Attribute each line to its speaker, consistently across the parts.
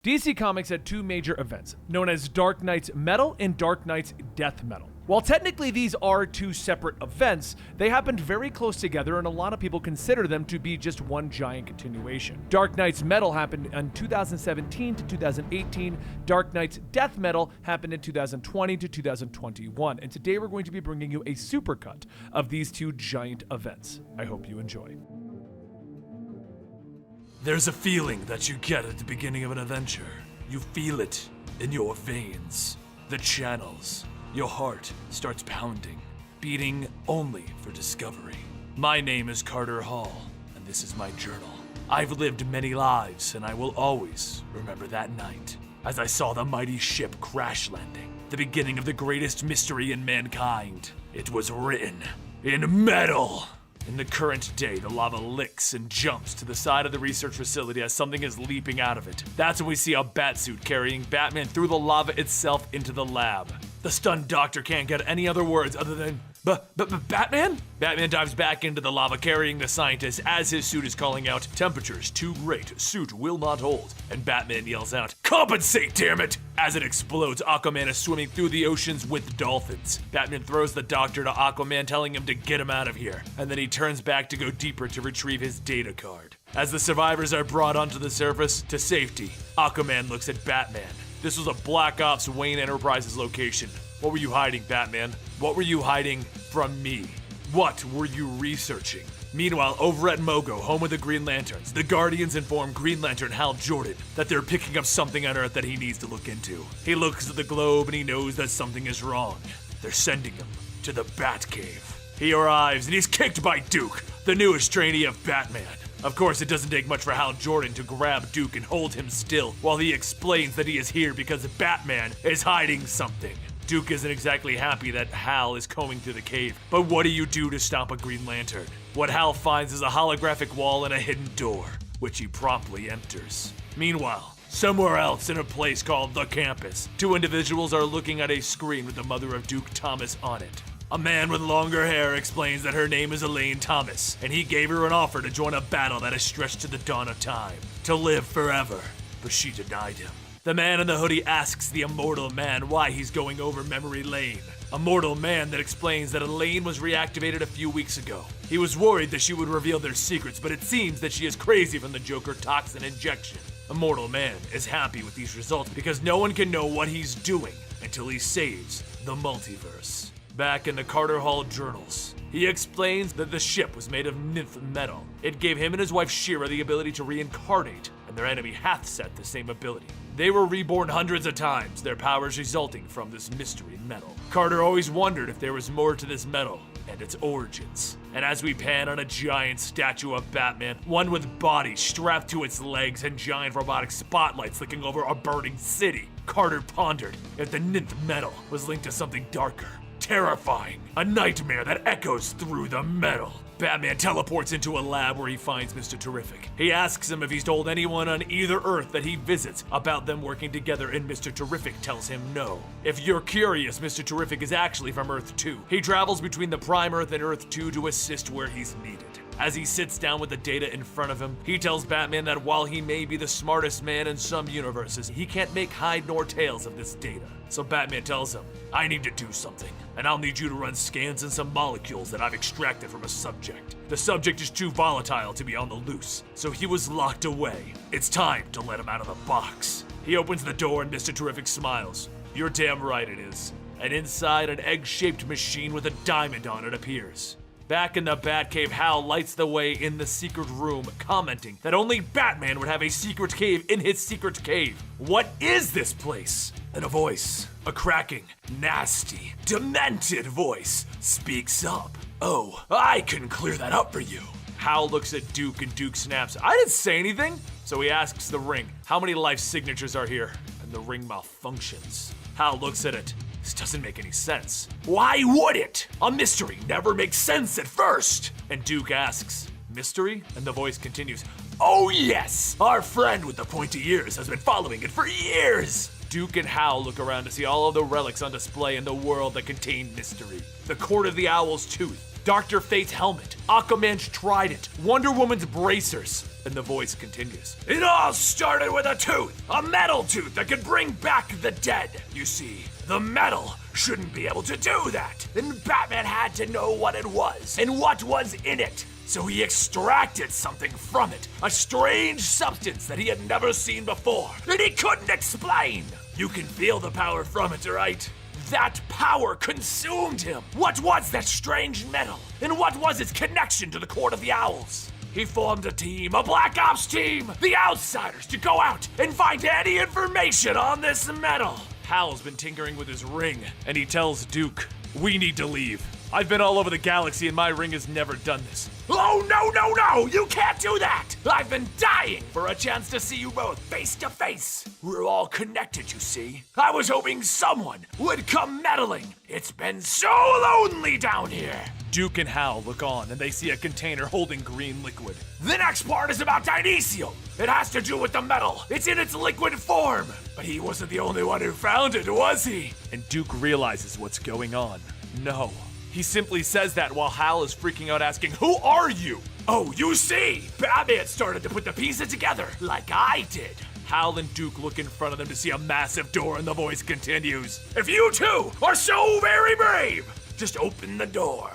Speaker 1: DC Comics had two major events, known as Dark Knight's Metal and Dark Knight's Death Metal. While technically these are two separate events, they happened very close together and a lot of people consider them to be just one giant continuation. Dark Knight's Metal happened in 2017 to 2018, Dark Knight's Death Metal happened in 2020 to 2021, and today we're going to be bringing you a supercut of these two giant events. I hope you enjoy.
Speaker 2: There's a feeling that you get at the beginning of an adventure. You feel it in your veins, the channels. Your heart starts pounding, beating only for discovery. My name is Carter Hall, and this is my journal. I've lived many lives, and I will always remember that night as I saw the mighty ship crash landing, the beginning of the greatest mystery in mankind. It was written in metal. In the current day, the lava licks and jumps to the side of the research facility as something is leaping out of it. That's when we see a batsuit carrying Batman through the lava itself into the lab. The stunned doctor can't get any other words other than, Batman? Batman dives back into the lava carrying the scientist as his suit is calling out, "Temperature's too great, suit will not hold." And Batman yells out, "Compensate, damn it!" As it explodes, Aquaman is swimming through the oceans with dolphins. Batman throws the doctor to Aquaman, telling him to get him out of here. And then he turns back to go deeper to retrieve his data card. As the survivors are brought onto the surface to safety, Aquaman looks at Batman. This was a Black Ops Wayne Enterprises location. What were you hiding, Batman? What were you hiding from me? What were you researching? Meanwhile, over at Mogo, home of the Green Lanterns, the Guardians inform Green Lantern Hal Jordan that they're picking up something on Earth that he needs to look into. He looks at the globe and he knows that something is wrong. They're sending him to the Batcave. He arrives and he's kicked by Duke, the newest trainee of Batman. Of course, it doesn't take much for Hal Jordan to grab Duke and hold him still while he explains that he is here because Batman is hiding something. Duke isn't exactly happy that Hal is combing through the cave, but what do you do to stop a Green Lantern? What Hal finds is a holographic wall and a hidden door, which he promptly enters. Meanwhile, somewhere else in a place called The Campus, two individuals are looking at a screen with the mother of Duke Thomas on it. A man with longer hair explains that her name is Elaine Thomas, and he gave her an offer to join a battle that has stretched to the dawn of time, to live forever, but she denied him. The man in the hoodie asks the immortal man why he's going over memory lane. A mortal man that explains that Elaine was reactivated a few weeks ago. He was worried that she would reveal their secrets, but it seems that she is crazy from the Joker toxin injection. Immortal man is happy with these results because no one can know what he's doing until he saves the multiverse. Back in the Carter Hall journals, he explains that the ship was made of ninth metal. It gave him and his wife Shira the ability to reincarnate, and their enemy Hathset the same ability. They were reborn hundreds of times, their powers resulting from this mystery metal. Carter always wondered if there was more to this metal and its origins. And as we pan on a giant statue of Batman, one with body strapped to its legs and giant robotic spotlights looking over a burning city, Carter pondered if the ninth metal was linked to something darker, terrifying, a nightmare that echoes through the metal. Batman teleports into a lab where he finds Mr. Terrific. He asks him if he's told anyone on either Earth that he visits about them working together, and Mr. Terrific tells him no. If you're curious, Mr. Terrific is actually from Earth 2. He travels between the Prime Earth and Earth 2 to assist where he's needed. As he sits down with the data in front of him, he tells Batman that while he may be the smartest man in some universes, he can't make hide nor tails of this data. So Batman tells him, "I need to do something, and I'll need you to run scans on some molecules that I've extracted from a subject. The subject is too volatile to be on the loose, so he was locked away. It's time to let him out of the box." He opens the door and Mr. Terrific smiles. "You're damn right it is." And inside, an egg-shaped machine with a diamond on it appears. Back in the Batcave, Hal lights the way in the secret room, commenting that only Batman would have a secret cave in his secret cave. What is this place? And a voice, a cracking, nasty, demented voice, speaks up. "Oh, I can clear that up for you." Hal looks at Duke and Duke snaps, "I didn't say anything." So he asks the ring, "How many life signatures are here?" And the ring malfunctions. Hal looks at it. This doesn't make any sense. "Why would it? A mystery never makes sense at first." And Duke asks, Mystery? And the voice continues, "Oh yes! Our friend with the pointy ears has been following it for years!" Duke and Hal look around to see all of the relics on display in the world that contain mystery. The Court of the Owl's tooth, Dr. Fate's helmet, Aquaman's trident, Wonder Woman's bracers. And the voice continues, "It all started with a tooth, a metal tooth that could bring back the dead. You see, the metal shouldn't be able to do that. And Batman had to know what it was and what was in it. So he extracted something from it, a strange substance that he had never seen before, and he couldn't explain. You can feel the power from it, right? That power consumed him. What was that strange metal? And what was its connection to the Court of the Owls? He formed a team, a Black Ops team, the Outsiders, to go out and find any information on this metal." Hal's been tinkering with his ring, and he tells Duke, "We need to leave. I've been all over the galaxy and my ring has never done this." "Oh, no, you can't do that! I've been dying for a chance to see you both face to face. We're all connected, you see. I was hoping someone would come meddling. It's been so lonely down here." Duke and Hal look on and they see a container holding green liquid. "The next part is about dynesium. It has to do with the metal. It's in its liquid form. But he wasn't the only one who found it, was he?" And Duke realizes what's going on. No. He simply says that while Hal is freaking out asking, "Who are you?" "Oh, you see, Batman started to put the pieces together, like I did." Hal and Duke look in front of them to see a massive door and the voice continues, "If you two are so very brave, just open the door."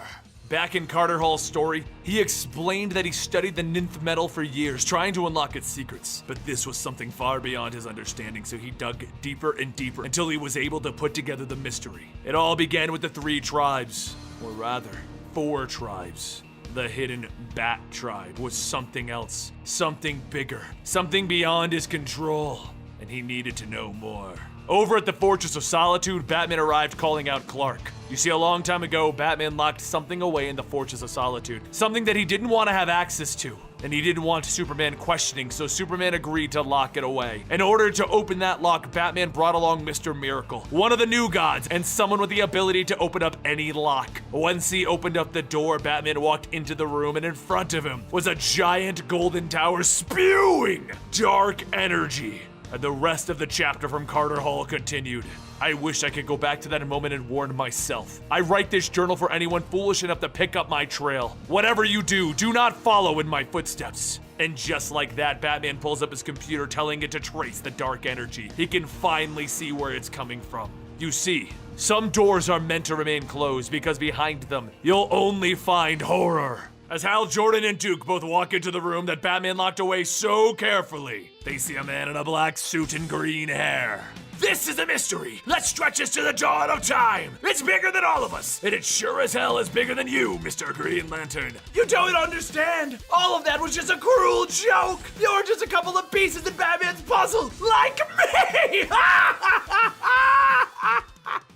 Speaker 2: Back in Carter Hall's story, he explained that he studied the ninth metal for years, trying to unlock its secrets. But this was something far beyond his understanding, so he dug deeper and deeper until he was able to put together the mystery. It all began with the 3 tribes, or rather, 4 tribes. The hidden Bat tribe was something else, something bigger, something beyond his control, and he needed to know more. Over at the Fortress of Solitude, Batman arrived calling out Clark. You see, a long time ago, Batman locked something away in the Fortress of Solitude. Something that he didn't want to have access to. And he didn't want Superman questioning, so Superman agreed to lock it away. In order to open that lock, Batman brought along Mr. Miracle, one of the new gods, and someone with the ability to open up any lock. Once he opened up the door, Batman walked into the room, and in front of him was a giant golden tower spewing dark energy. And the rest of the chapter from Carter Hall continued. I wish I could go back to that moment and warn myself. I write this journal for anyone foolish enough to pick up my trail. Whatever you do not follow in my footsteps. And just like that, Batman pulls up his computer telling it to trace the dark energy. He can finally see where it's coming from. You see, some doors are meant to remain closed because behind them, you'll only find horror. As Hal Jordan and Duke both walk into the room that Batman locked away so carefully, they see a man in a black suit and green hair. This is a mystery that stretches to the dawn of time. It's bigger than all of us, and it sure as hell is bigger than you, Mr. Green Lantern. You don't understand. All of that was just a cruel joke. You're just a couple of pieces in Batman's puzzle, like me.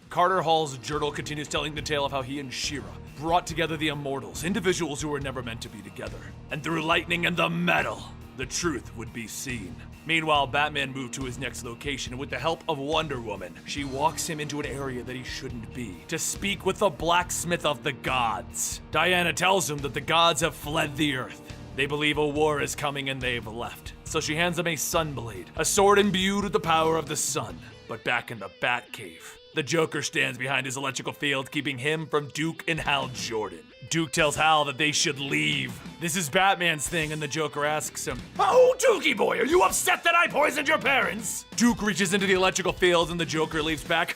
Speaker 2: Carter Hall's journal continues telling the tale of how he and Shira brought together the Immortals, individuals who were never meant to be together. And through lightning and the metal, the truth would be seen. Meanwhile, Batman moved to his next location, and with the help of Wonder Woman, she walks him into an area that he shouldn't be, to speak with the blacksmith of the gods. Diana tells him that the gods have fled the Earth. They believe a war is coming and they've left. So she hands him a Sunblade, a sword imbued with the power of the sun. But back in the Batcave, the Joker stands behind his electrical field, keeping him from Duke and Hal Jordan. Duke tells Hal that they should leave. This is Batman's thing, and the Joker asks him, "Oh, Dookie boy, are you upset that I poisoned your parents?" Duke reaches into the electrical field, and the Joker leaps back.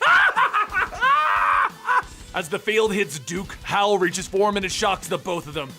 Speaker 2: As the field hits Duke, Hal reaches for him, and it shocks the both of them.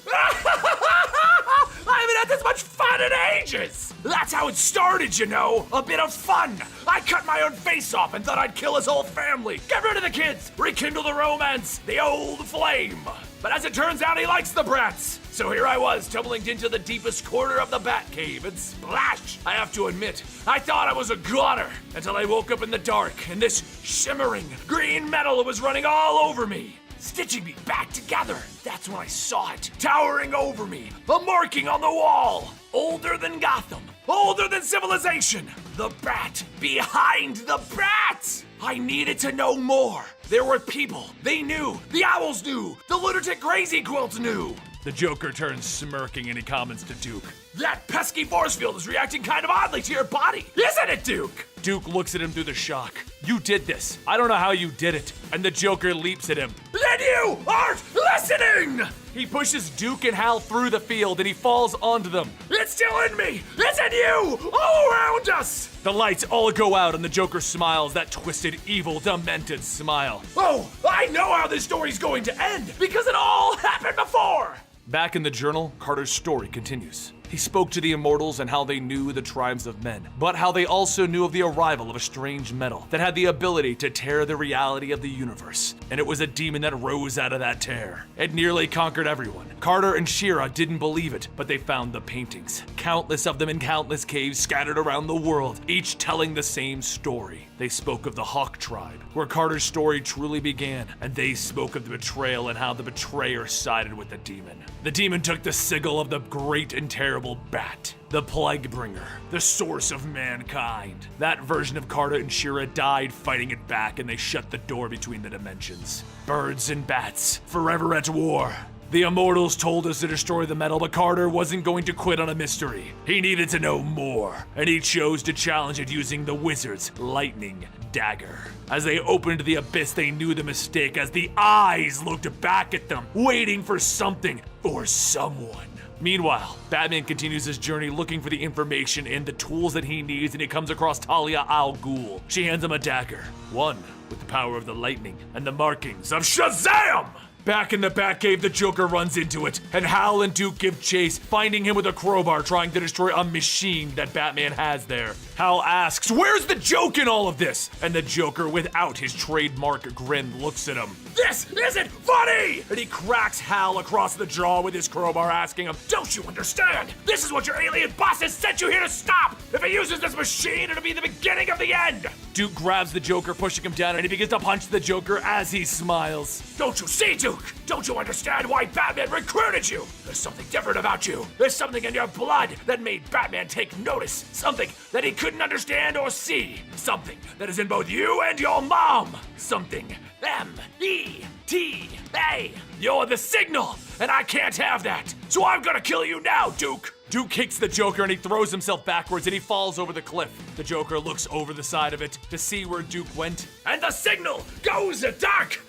Speaker 2: I haven't had this much fun in ages! That's how it started, you know. A bit of fun. I cut my own face off and thought I'd kill his whole family. Get rid of the kids. Rekindle the romance. The old flame. But as it turns out, he likes the brats. So here I was, tumbling into the deepest corner of the Batcave, and splash! I have to admit, I thought I was a goner until I woke up in the dark, and this shimmering green metal was running all over me, stitching me back together. That's when I saw it, towering over me, a marking on the wall. Older than Gotham, older than civilization. The Bat behind the Bat. I needed to know more. There were people, they knew, the Owls knew, the lunatic crazy quilt knew. The Joker turns smirking and he comments to Duke. That pesky force field is reacting kind of oddly to your body, isn't it, Duke? Duke looks at him through the shock. You did this. I don't know how you did it. And the Joker leaps at him. Then you aren't listening! He pushes Duke and Hal through the field and he falls onto them. It's still in me! It's in you! All around us! The lights all go out and the Joker smiles, that twisted, evil, demented smile. Oh, I know how this story's going to end because it all happened before! Back in the journal, Carter's story continues. He spoke to the immortals and how they knew the tribes of men, but how they also knew of the arrival of a strange metal that had the ability to tear the reality of the universe. And it was a demon that rose out of that tear. It nearly conquered everyone. Carter and Shira didn't believe it, but they found the paintings. Countless of them in countless caves scattered around the world, each telling the same story. They spoke of the Hawk tribe, where Carter's story truly began, and they spoke of the betrayal and how the betrayer sided with the demon. The demon took the sigil of the great and terrible Bat, the Plague Bringer, the source of mankind. That version of Carter and Shira died fighting it back, and they shut the door between the dimensions. Birds and bats, forever at war. The Immortals told us to destroy the metal, but Carter wasn't going to quit on a mystery. He needed to know more, and he chose to challenge it using the Wizard's lightning dagger. As they opened the abyss, they knew the mistake as the eyes looked back at them, waiting for something or someone. Meanwhile, Batman continues his journey looking for the information and the tools that he needs, and he comes across Talia al Ghul. She hands him a dagger, one with the power of the lightning and the markings of Shazam! Back in the Batcave, the Joker runs into it, and Hal and Duke give chase, finding him with a crowbar trying to destroy a machine that Batman has there. Hal asks, "Where's the joke in all of this?" And the Joker, without his trademark grin, looks at him. "This isn't funny!" And he cracks Hal across the jaw with his crowbar, asking him, "Don't you understand? This is what your alien bosses sent you here to stop! If he uses this machine, it'll be the beginning of the end!" Duke grabs the Joker, pushing him down, and he begins to punch the Joker as he smiles. "Don't you see, Duke? Don't you understand why Batman recruited you? There's something different about you. There's something in your blood that made Batman take notice. Something that he couldn't understand or see. Something that is in both you and your mom. Something M-E-T-A. You're the signal, and I can't have that. So I'm gonna kill you now, Duke." Duke kicks the Joker and he throws himself backwards and he falls over the cliff. The Joker looks over the side of it to see where Duke went, and the signal goes dark.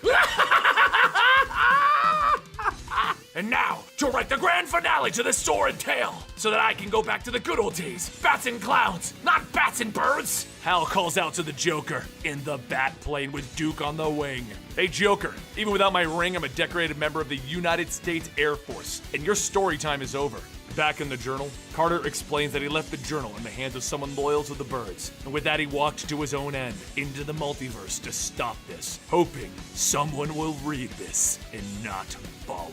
Speaker 2: And now, to write the grand finale to this sordid tale, so that I can go back to the good old days. Bats and clowns, not bats and birds. Hal calls out to the Joker in the bat plane with Duke on the wing. "Hey Joker, even without my ring, I'm a decorated member of the United States Air Force, and your story time is over." Back in the journal, Carter explains that he left the journal in the hands of someone loyal to the birds, and with that he walked to his own end, into the multiverse to stop this, hoping someone will read this and not follow.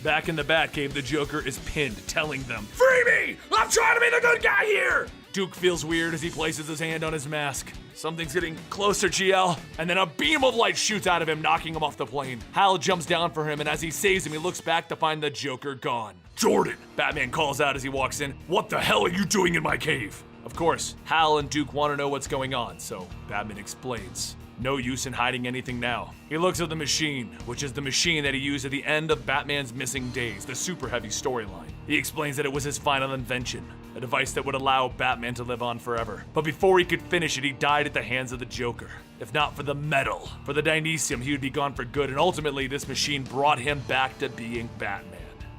Speaker 2: Back in the Batcave, the Joker is pinned, telling them, "Free me! I'm trying to be the good guy here!" Duke feels weird as he places his hand on his mask. "Something's getting closer, GL." And then a beam of light shoots out of him, knocking him off the plane. Hal jumps down for him, and as he saves him, he looks back to find the Joker gone. "Jordan!" Batman calls out as he walks in. "What the hell are you doing in my cave?" Of course, Hal and Duke want to know what's going on, so Batman explains. No use in hiding anything now. He looks at the machine, which is the machine that he used at the end of Batman's Missing Days, the Super Heavy storyline. He explains that it was his final invention, a device that would allow Batman to live on forever. But before he could finish it, he died at the hands of the Joker. If not for the metal, for the dynesium, he would be gone for good, and ultimately this machine brought him back to being Batman.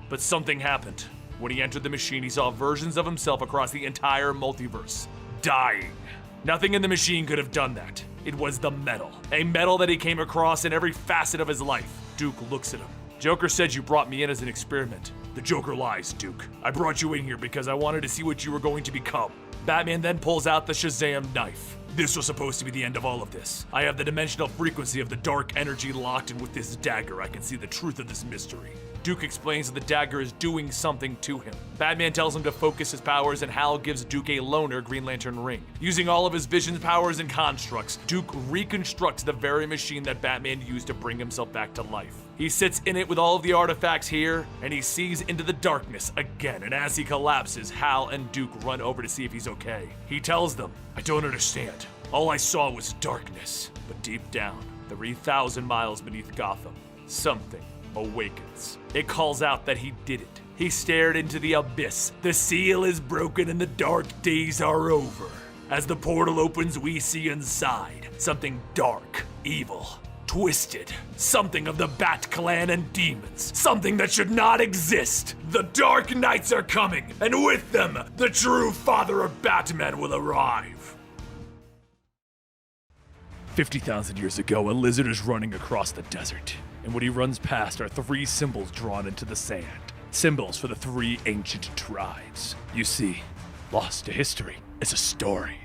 Speaker 2: But something happened. When he entered the machine, he saw versions of himself across the entire multiverse, dying. Nothing in the machine could have done that. It was the metal. A metal that he came across in every facet of his life. Duke looks at him. "Joker said you brought me in as an experiment." The Joker lies, "Duke. I brought you in here because I wanted to see what you were going to become." Batman then pulls out the Shazam knife. "This was supposed to be the end of all of this. I have the dimensional frequency of the dark energy locked, and with this dagger, I can see the truth of this mystery." Duke explains that the dagger is doing something to him. Batman tells him to focus his powers, and Hal gives Duke a loner Green Lantern ring. Using all of his vision powers and constructs, Duke reconstructs the very machine that Batman used to bring himself back to life. He sits in it with all of the artifacts here, and he sees into the darkness again, and as he collapses, Hal and Duke run over to see if he's okay. He tells them, "I don't understand. All I saw was darkness, but deep down, 3,000 miles beneath Gotham, something awakens. It calls out that he did it. He stared into the abyss. The seal is broken and the dark days are over. As the portal opens, we see inside something dark, evil, twisted, something of the Bat Clan and demons, something that should not exist. The Dark Knights are coming, and with them, the true father of Batman will arrive.
Speaker 1: 50,000 years ago, a lizard is running across the desert, and when he runs past are 3 symbols drawn into the sand. Symbols for the 3 ancient tribes. You see, lost to history is a story.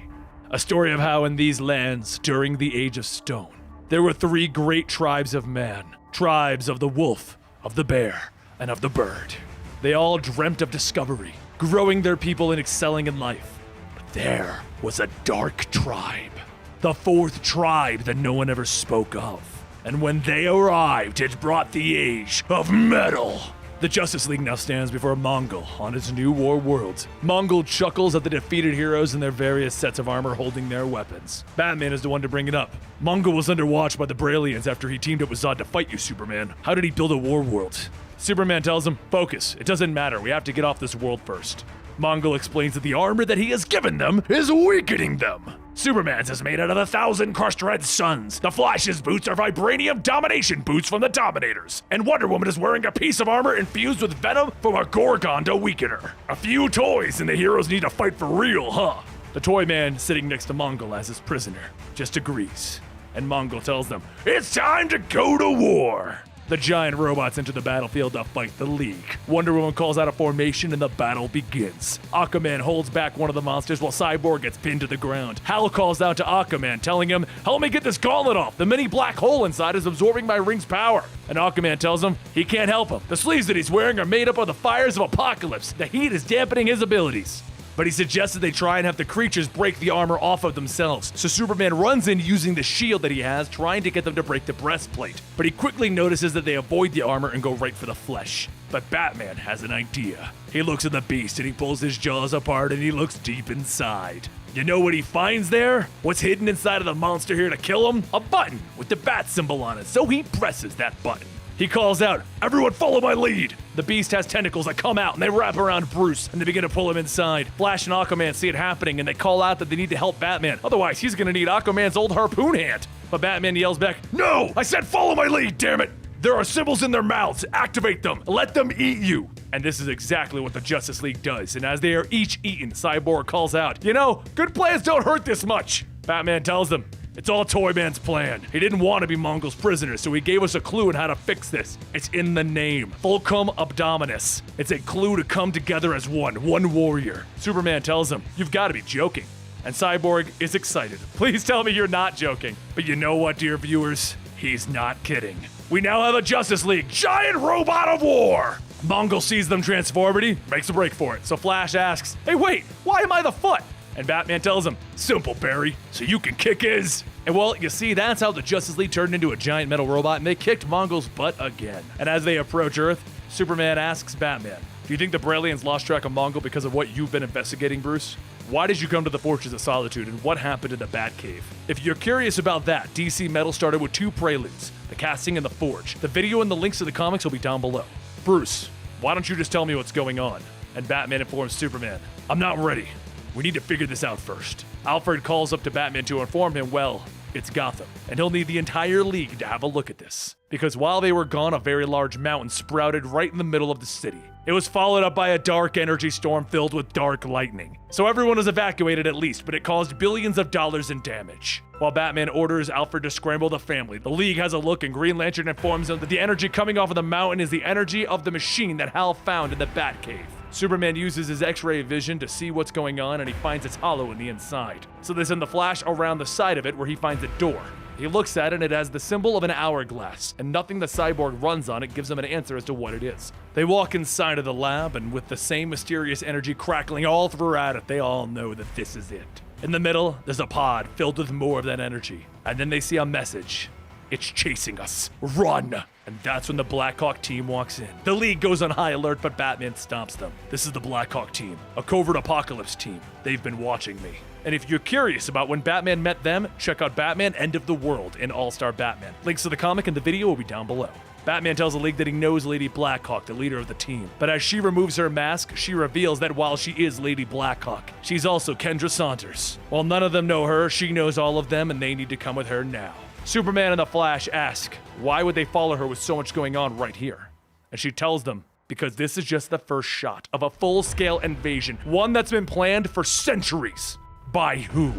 Speaker 1: A story of how in these lands, during the Age of Stone, there were 3 great tribes of man. Tribes of the wolf, of the bear, and of the bird. They all dreamt of discovery, growing their people and excelling in life. But there was a dark tribe. The 4th tribe that no one ever spoke of. And when they arrived, it brought the age of metal. The Justice League now stands before Mongol on its new war world. Mongol chuckles at the defeated heroes in their various sets of armor holding their weapons. Batman is the one to bring it up. Mongol was under watch by the Braillians after he teamed up with Zod to fight you, Superman. How did he build a war world? Superman tells him, focus, it doesn't matter, we have to get off this world first. Mongol explains that the armor that he has given them is weakening them. Superman's is made out of 1,000 crushed red suns. The Flash's boots are vibranium domination boots from the Dominators. And Wonder Woman is wearing a piece of armor infused with venom from a Gorgon to weaken her. A few toys and the heroes need to fight for real, huh? The toy man sitting next to Mongol as his prisoner just agrees. And Mongol tells them, it's time to go to war. The giant robots enter the battlefield to fight the League. Wonder Woman calls out a formation and the battle begins. Aquaman holds back one of the monsters while Cyborg gets pinned to the ground. Hal calls out to Aquaman, telling him, help me get this gauntlet off. The mini black hole inside is absorbing my ring's power. And Aquaman tells him he can't help him. The sleeves that he's wearing are made up of the fires of apocalypse. The heat is dampening his abilities. But he suggests that they try and have the creatures break the armor off of themselves. So Superman runs in using the shield that he has, trying to get them to break the breastplate. But he quickly notices that they avoid the armor and go right for the flesh. But Batman has an idea. He looks at the beast and he pulls his jaws apart and he looks deep inside. You know what he finds there? What's hidden inside of the monster here to kill him? A button with the bat symbol on it, so he presses that button. He calls out, everyone follow my lead! The beast has tentacles that come out and they wrap around Bruce and they begin to pull him inside. Flash and Aquaman see it happening and they call out that they need to help Batman, otherwise he's gonna need Aquaman's old harpoon hand. But Batman yells back, no! I said follow my lead, damn it! There are symbols in their mouths, activate them, let them eat you! And this is exactly what the Justice League does, and as they are each eaten, Cyborg calls out, you know, good plans don't hurt this much! Batman tells them, it's all Toyman's plan. He didn't want to be Mongol's prisoner, so he gave us a clue on how to fix this. It's in the name, Fulcrum Abdominis. It's a clue to come together as one warrior. Superman tells him, you've got to be joking. And Cyborg is excited. Please tell me you're not joking. But you know what, dear viewers? He's not kidding. We now have a Justice League, giant robot of war! Mongol sees them transform and he makes a break for it. So Flash asks, hey wait, why am I the foot? And Batman tells him, simple, Barry, so you can kick his. And well, you see, that's how the Justice League turned into a giant metal robot and they kicked Mongol's butt again. And as they approach Earth, Superman asks Batman, do you think the Braillians lost track of Mongol because of what you've been investigating, Bruce? Why did you come to the Fortress of Solitude and what happened in the Batcave? If you're curious about that, DC Metal started with 2 preludes, the casting and the Forge. The video and the links to the comics will be down below. Bruce, why don't you just tell me what's going on? And Batman informs Superman, I'm not ready. We need to figure this out first. Alfred calls up to Batman to inform him, well, it's Gotham, and he'll need the entire League to have a look at this. Because while they were gone, a very large mountain sprouted right in the middle of the city. It was followed up by a dark energy storm filled with dark lightning. So everyone was evacuated at least, but it caused billions of dollars in damage. While Batman orders Alfred to scramble the family, the League has a look and Green Lantern informs them that the energy coming off of the mountain is the energy of the machine that Hal found in the Batcave. Superman uses his X-ray vision to see what's going on and he finds it's hollow in the inside. So they send the Flash around the side of it where he finds a door. He looks at it and it has the symbol of an hourglass, and nothing the Cyborg runs on it gives him an answer as to what it is. They walk inside of the lab and with the same mysterious energy crackling all throughout it, they all know that this is it. In the middle, there's a pod filled with more of that energy, and then they see a message. It's chasing us. Run! And that's when the Blackhawk team walks in. The League goes on high alert, but Batman stops them. This is the Blackhawk team, a covert apocalypse team. They've been watching me. And if you're curious about when Batman met them, check out Batman End of the World in All-Star Batman. Links to the comic and the video will be down below. Batman tells the League that he knows Lady Blackhawk, the leader of the team. But as she removes her mask, she reveals that while she is Lady Blackhawk, she's also Kendra Saunders. While none of them know her, she knows all of them and they need to come with her now. Superman and the Flash ask, why would they follow her with so much going on right here? And she tells them, because this is just the first shot of a full-scale invasion, one that's been planned for centuries. By who?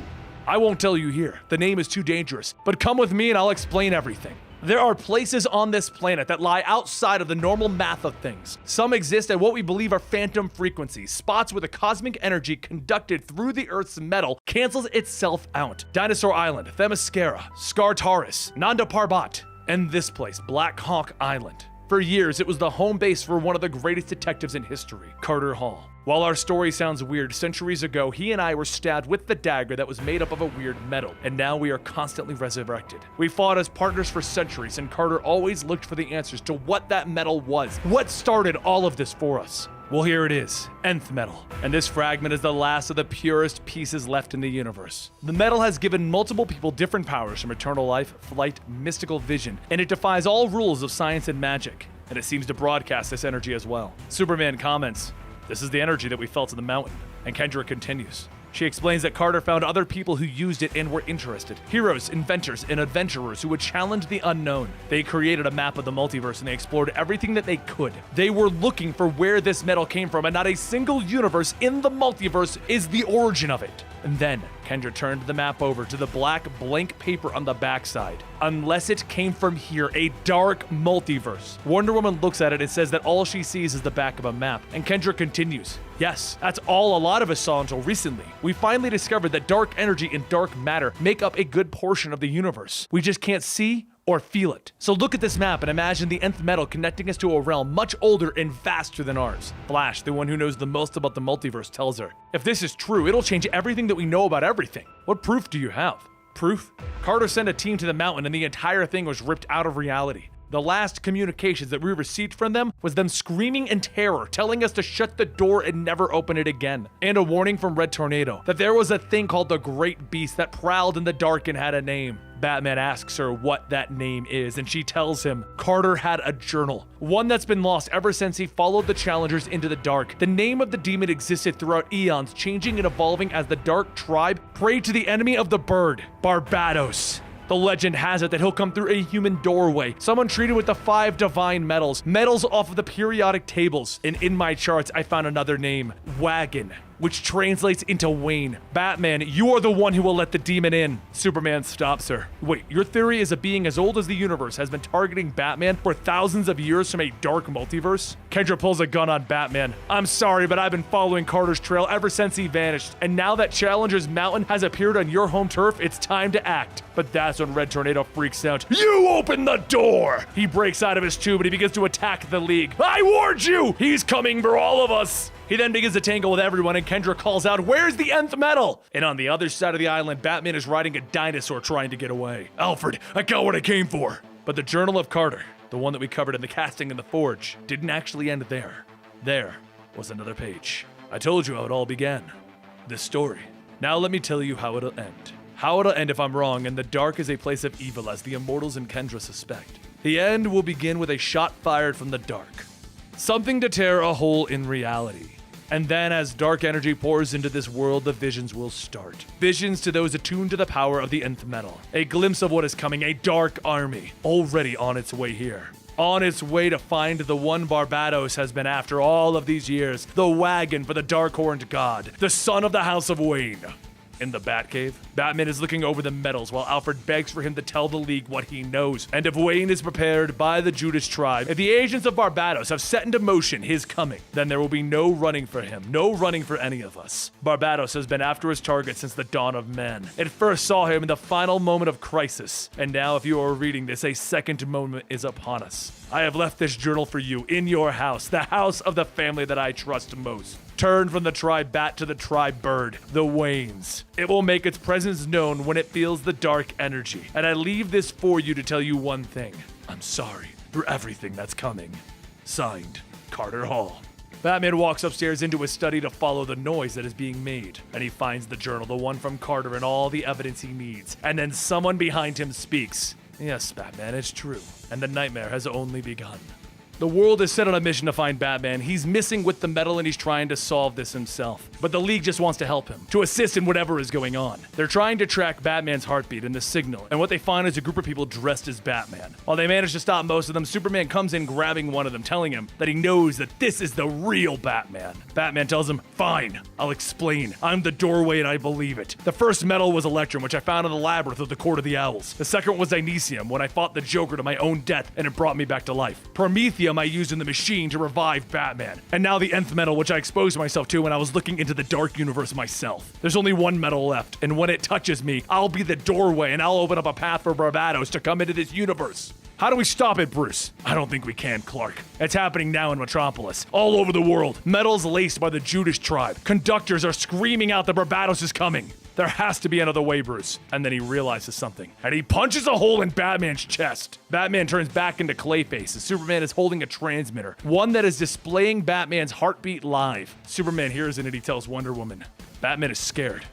Speaker 1: I won't tell you here. The name is too dangerous, but come with me and I'll explain everything. There are places on this planet that lie outside of the normal math of things. Some exist at what we believe are phantom frequencies, spots where the cosmic energy conducted through the Earth's metal cancels itself out. Dinosaur Island, Themyscira, Skartaris, Nanda Parbat, and this place, Black Hawk Island. For years, it was the home base for one of the greatest detectives in history, Carter Hall. While our story sounds weird, centuries ago, he and I were stabbed with the dagger that was made up of a weird metal, and now we are constantly resurrected. We fought as partners for centuries, and Carter always looked for the answers to what that metal was. What started all of this for us? Well, here it is, nth metal. And this fragment is the last of the purest pieces left in the universe. The metal has given multiple people different powers from eternal life, flight, mystical vision, and it defies all rules of science and magic. And it seems to broadcast this energy as well. Superman comments, "This is the energy that we felt in the mountain." And Kendra continues. She explains that Carter found other people who used it and were interested. Heroes, inventors, and adventurers who would challenge the unknown. They created a map of the multiverse and they explored everything that they could. They were looking for where this metal came from, and not a single universe in the multiverse is the origin of it. And then Kendra turned the map over to the black blank paper on the backside. Unless it came from here, a dark multiverse. Wonder Woman looks at it and says that all she sees is the back of a map. And Kendra continues, "Yes, that's all a lot of us saw until recently. We finally discovered that dark energy and dark matter make up a good portion of the universe. We just can't see or feel it. So look at this map and imagine the nth metal connecting us to a realm much older and vaster than ours." Flash, the one who knows the most about the multiverse, tells her, "If this is true, it'll change everything that we know about everything. What proof do you have?" Proof? Carter sent a team to the mountain and the entire thing was ripped out of reality. The last communications that we received from them was them screaming in terror, telling us to shut the door and never open it again. And a warning from Red Tornado that there was a thing called the Great Beast that prowled in the dark and had a name. Batman asks her what that name is, and she tells him Carter had a journal, one that's been lost ever since he followed the challengers into the dark. The name of the demon existed throughout eons, changing and evolving as the Dark Tribe prayed to the enemy of the bird, Barbados. The legend has it that he'll come through a human doorway, someone treated with the 5 divine metals, metals off of the periodic tables. And in my charts, I found another name, Wagon, which translates into Wayne. Batman, you are the one who will let the demon in. Superman stops her. Wait, your theory is a being as old as the universe has been targeting Batman for thousands of years from a dark multiverse? Kendra pulls a gun on Batman. "I'm sorry, but I've been following Carter's trail ever since he vanished. And now that Challenger's Mountain has appeared on your home turf, it's time to act." But that's when Red Tornado freaks out. "You open the door!" He breaks out of his tube and he begins to attack the League. "I warned you! He's coming for all of us!" He then begins to tangle with everyone, and Kendra calls out, "Where's the nth metal?" And on the other side of the island, Batman is riding a dinosaur trying to get away. "Alfred, I got what I came for." But the Journal of Carter, the one that we covered in the casting in the Forge, didn't actually end there. There was another page. I told you how it all began. This story. Now let me tell you how it'll end. How it'll end if I'm wrong, and the dark is a place of evil as the Immortals and Kendra suspect. The end will begin with a shot fired from the dark. Something to tear a hole in reality. And then as dark energy pours into this world, the visions will start. Visions to those attuned to the power of the nth metal. A glimpse of what is coming, a dark army, already on its way here. On its way to find the one Barbados has been after all of these years, the wagon for the dark-horned god, the son of the House of Wayne. In the Batcave, Batman is looking over the medals while Alfred begs for him to tell the League what he knows. And if Wayne is prepared by the Judas tribe, if the agents of Barbados have set into motion his coming, then there will be no running for him, no running for any of us. Barbados has been after his target since the dawn of man. It first saw him in the final moment of crisis. And now if you are reading this, a second moment is upon us. I have left this journal for you in your house, the house of the family that I trust most. Turn from the tribe bat to the tribe bird, the Waynes. It will make its presence known when it feels the dark energy. And I leave this for you to tell you one thing. I'm sorry for everything that's coming. Signed, Carter Hall. Batman walks upstairs into his study to follow the noise that is being made. And he finds the journal, the one from Carter, and all the evidence he needs. And then someone behind him speaks. Yes, Batman, it's true. And the nightmare has only begun. The world is set on a mission to find Batman. He's missing with the metal and he's trying to solve this himself. But the League just wants to help him, to assist in whatever is going on. They're trying to track Batman's heartbeat and the signal, and what they find is a group of people dressed as Batman. While they manage to stop most of them, Superman comes in grabbing one of them, telling him that he knows that this is the real Batman. Batman tells him, fine, I'll explain. I'm the doorway and I believe it. The first metal was Electrum, which I found in the labyrinth of the Court of the Owls. The second was Dynesium, when I fought the Joker to my own death and it brought me back to life. Prometheum I used in the machine to revive Batman. And now the nth metal, which I exposed myself to when I was looking into the dark universe myself. There's only one metal left, and when it touches me, I'll be the doorway and I'll open up a path for Barbados to come into this universe. How do we stop it, Bruce? I don't think we can, Clark. It's happening now in Metropolis. All over the world. Metal's laced by the Judas tribe. Conductors are screaming out that Barbados is coming. There has to be another way, Bruce. And then he realizes something. And he punches a hole in Batman's chest. Batman turns back into Clayface, and Superman is holding a transmitter. One that is displaying Batman's heartbeat live. Superman hears it and he tells Wonder Woman, Batman is scared.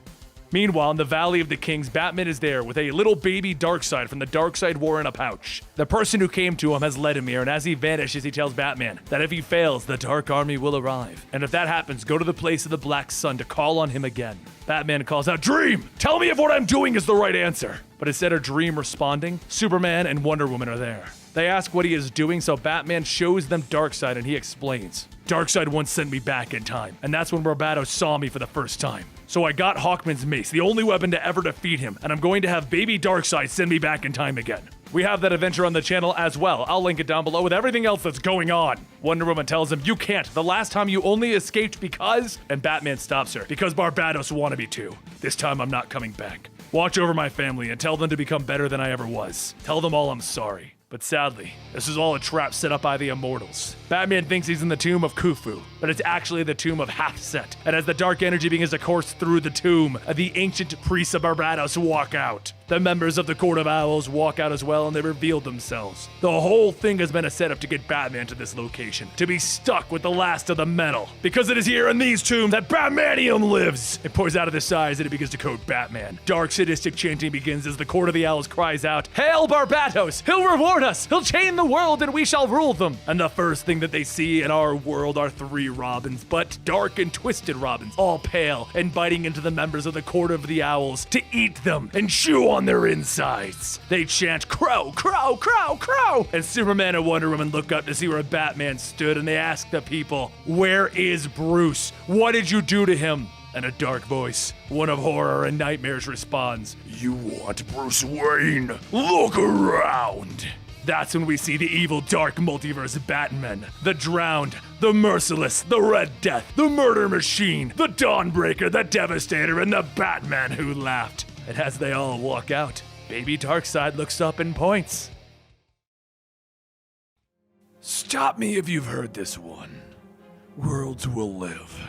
Speaker 1: Meanwhile, in the Valley of the Kings, Batman is there with a little baby Darkseid from the Darkseid War in a pouch. The person who came to him has led him here, and as he vanishes, he tells Batman that if he fails, the Dark Army will arrive. And if that happens, go to the place of the Black Sun to call on him again. Batman calls out, Dream! Tell me if what I'm doing is the right answer. But instead of Dream responding, Superman and Wonder Woman are there. They ask what he is doing, so Batman shows them Darkseid and he explains. Darkseid once sent me back in time, and that's when Barbados saw me for the first time. So I got Hawkman's mace, the only weapon to ever defeat him, and I'm going to have baby Darkseid send me back in time again. We have that adventure on the channel as well. I'll link it down below with everything else that's going on. Wonder Woman tells him, you can't. The last time you only escaped because... And Batman stops her. Because Barbados wanted me to. This time I'm not coming back. Watch over my family and tell them to become better than I ever was. Tell them all I'm sorry. But sadly, this is all a trap set up by the Immortals. Batman thinks he's in the tomb of Khufu, but it's actually the tomb of Hafset. And as the dark energy begins to course through the tomb, the ancient priests of Barbados walk out. The members of the Court of Owls walk out as well, and they reveal themselves. The whole thing has been a setup to get Batman to this location, to be stuck with the last of the metal. Because it is here in these tombs that Batmanium lives! It pours out of his eyes and it begins to code Batman. Dark sadistic chanting begins as the Court of the Owls cries out, Hail Barbados! He'll reward us! He'll chain the world and we shall rule them! And the first thing that they see in our world are 3 Robins, but dark and twisted Robins, all pale and biting into the members of the Court of the Owls to eat them and chew on their insides. They chant, Crow, Crow, Crow, Crow! And Superman and Wonder Woman look up to see where Batman stood and they ask the people, where is Bruce? What did you do to him? And a dark voice, one of horror and nightmares, responds, You want Bruce Wayne? Look around! That's when we see the evil dark multiverse Batmen, the Drowned, the Merciless, the Red Death, the Murder Machine, the Dawnbreaker, the Devastator, and the Batman who laughed. And as they all walk out, baby Darkseid looks up and points. Stop me if you've heard this one. Worlds will live.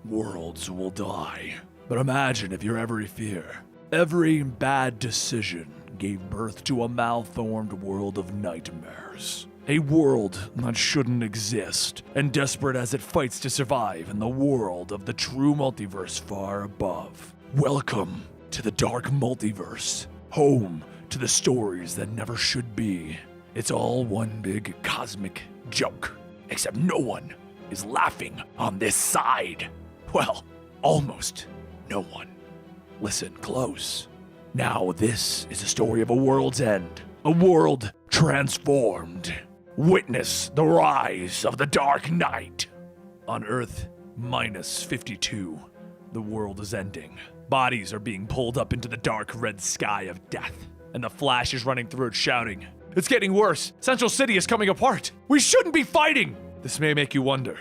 Speaker 1: Worlds will die. But imagine if your every fear, every bad decision gave birth to a malformed world of nightmares. A world that shouldn't exist, and desperate as it fights to survive in the world of the true multiverse far above. Welcome to the dark multiverse, home to the stories that never should be. It's all one big cosmic joke, except no one is laughing on this side. Well, almost no one. Listen close. Now this is a story of a world's end, a world transformed. Witness the rise of the Dark Knight. On Earth, -52, the world is ending. Bodies are being pulled up into the dark red sky of death, and the Flash is running through it shouting, It's getting worse. Central City is coming apart. We shouldn't be fighting. This may make you wonder,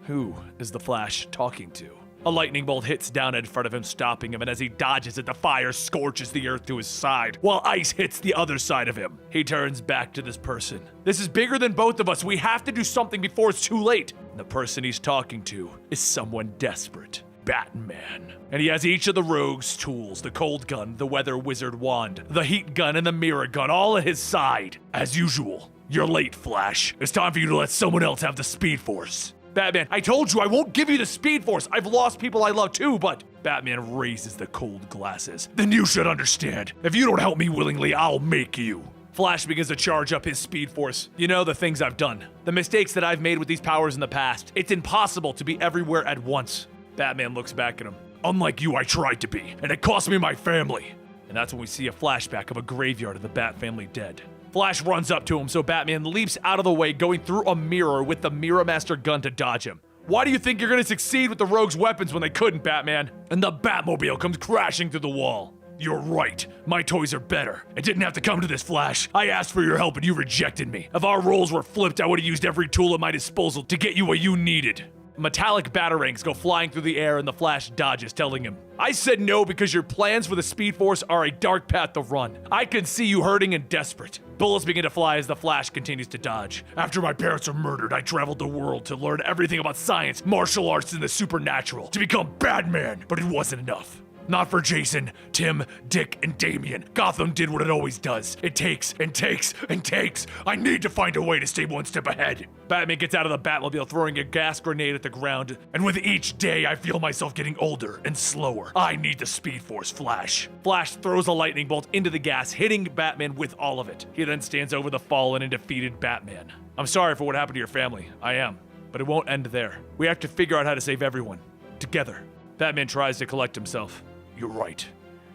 Speaker 1: who is the Flash talking to? A lightning bolt hits down in front of him, stopping him, and as he dodges it, the fire scorches the earth to his side, while ice hits the other side of him. He turns back to this person. This is bigger than both of us. We have to do something before it's too late. And the person he's talking to is someone desperate. Batman. And he has each of the rogue's tools, the cold gun, the weather wizard wand, the heat gun, and the mirror gun, all at his side. As usual, you're late, Flash. It's time for you to let someone else have the Speed Force. Batman, I told you I won't give you the Speed Force. I've lost people I love too, but... Batman raises the cold glasses. Then you should understand. If you don't help me willingly, I'll make you. Flash begins to charge up his Speed Force. You know, the things I've done. The mistakes that I've made with these powers in the past. It's impossible to be everywhere at once. Batman looks back at him. Unlike you, I tried to be, and it cost me my family. And that's when we see a flashback of a graveyard of the Bat family dead. Flash runs up to him, so Batman leaps out of the way, going through a mirror with the Mirror Master gun to dodge him. Why do you think you're gonna succeed with the Rogue's weapons when they couldn't, Batman? And the Batmobile comes crashing through the wall. You're right. My toys are better. It didn't have to come to this, Flash. I asked for your help and you rejected me. If our roles were flipped, I would have used every tool at my disposal to get you what you needed. Metallic batarangs go flying through the air and the Flash dodges, telling him, I said no because your plans for the Speed Force are a dark path to run. I can see you hurting and desperate. Bullets begin to fly as the Flash continues to dodge. After my parents were murdered, I traveled the world to learn everything about science, martial arts, and the supernatural to become Batman, but it wasn't enough. Not for Jason, Tim, Dick, and Damian. Gotham did what it always does. It takes and takes and takes. I need to find a way to stay one step ahead. Batman gets out of the Batmobile, throwing a gas grenade at the ground, and with each day, I feel myself getting older and slower. I need the Speed Force, Flash. Flash throws a lightning bolt into the gas, hitting Batman with all of it. He then stands over the fallen and defeated Batman. I'm sorry for what happened to your family. I am. But it won't end there. We have to figure out how to save everyone. Together. Batman tries to collect himself. You're right.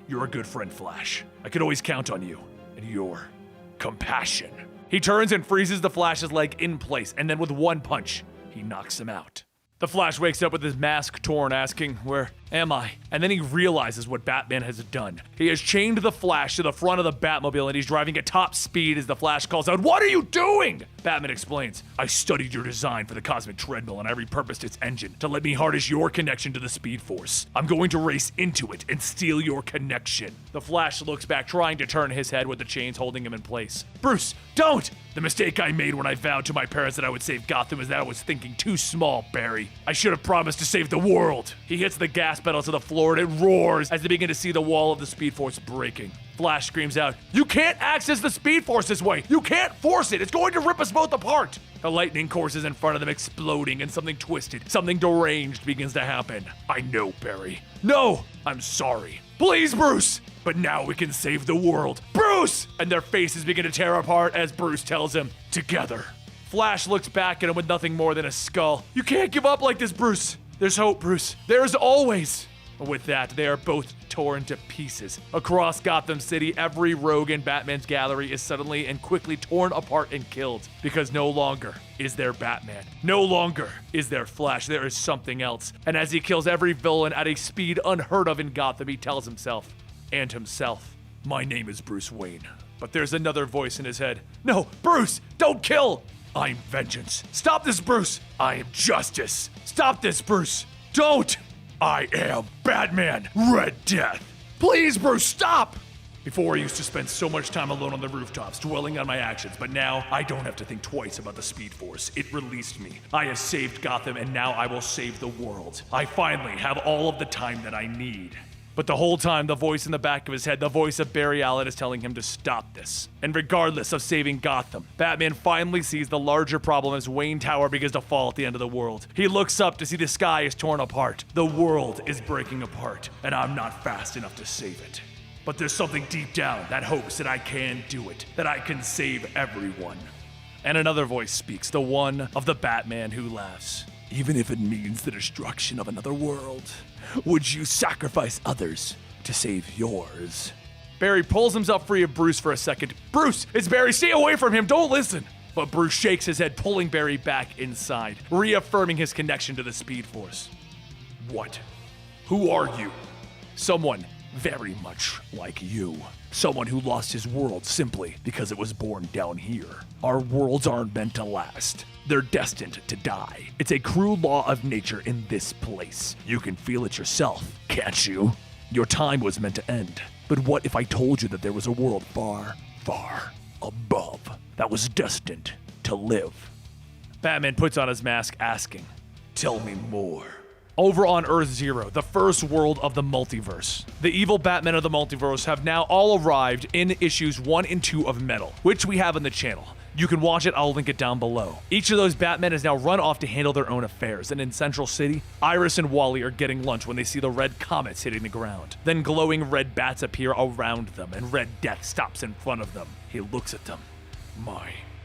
Speaker 1: You're a good friend, Flash. I could always count on you and your compassion. He turns and freezes the Flash's leg in place, and then with one punch, he knocks him out. The Flash wakes up with his mask torn, asking, where am I? And then he realizes what Batman has done. He has chained the Flash to the front of the Batmobile and he's driving at top speed as the Flash calls out, what are you doing? Batman explains, I studied your design for the Cosmic Treadmill and I repurposed its engine to let me harness your connection to the Speed Force. I'm going to race into it and steal your connection. The Flash looks back, trying to turn his head with the chains holding him in place. Bruce, don't! The mistake I made when I vowed to my parents that I would save Gotham is that I was thinking too small, Barry. I should have promised to save the world. He hits the gas pedal to the floor and it roars as they begin to see the wall of the Speed Force breaking. Flash screams out, you can't access the Speed Force this way! You can't force it! It's going to rip us both apart! The lightning courses in front of them exploding and something twisted, something deranged begins to happen. I know, Barry. No! I'm sorry. Please, Bruce! But now we can save the world. Bruce! And their faces begin to tear apart as Bruce tells him, together. Flash looks back at him with nothing more than a skull. You can't give up like this, Bruce. There's hope, Bruce. There's always. With that, they are both torn to pieces. Across Gotham City, every rogue in Batman's gallery is suddenly and quickly torn apart and killed. Because no longer is there Batman. No longer is there Flash. There is something else. And as he kills every villain at a speed unheard of in Gotham, he tells himself, and himself, my name is Bruce Wayne. But there's another voice in his head. No, Bruce, don't kill! I'm vengeance. Stop this, Bruce! I am justice. Stop this, Bruce! Don't! I am Batman, Red Death. Please, Bruce, stop! Before, I used to spend so much time alone on the rooftops, dwelling on my actions, but now I don't have to think twice about the Speed Force. It released me. I have saved Gotham, and now I will save the world. I finally have all of the time that I need. But the whole time, the voice in the back of his head, the voice of Barry Allen, is telling him to stop this. And regardless of saving Gotham, Batman finally sees the larger problem as Wayne Tower begins to fall at the end of the world. He looks up to see the sky is torn apart. The world is breaking apart, and I'm not fast enough to save it. But there's something deep down that hopes that I can do it, that I can save everyone. And another voice speaks, the one of the Batman who laughs. Even if it means the destruction of another world, would you sacrifice others to save yours? Barry pulls himself free of Bruce for a second. Bruce, it's Barry, stay away from him, don't listen! But Bruce shakes his head, pulling Barry back inside, reaffirming his connection to the Speed Force. What? Who are you? Someone very much like you. Someone who lost his world simply because it was born down here. Our worlds aren't meant to last. They're destined to die. It's a cruel law of nature in this place. You can feel it yourself, can't you? Your time was meant to end. But what if I told you that there was a world far, far above that was destined to live? Batman puts on his mask, asking, tell me more. Over on Earth Zero, the first world of the multiverse, the evil Batmen of the multiverse have now all arrived in issues 1 and 2 of Metal, which we have in the channel. You can watch it, I'll link it down below. Each of those Batmen has now run off to handle their own affairs, and in Central City, Iris and Wally are getting lunch when they see the red comets hitting the ground. Then glowing red bats appear around them, and Red Death stops in front of them. He looks at them.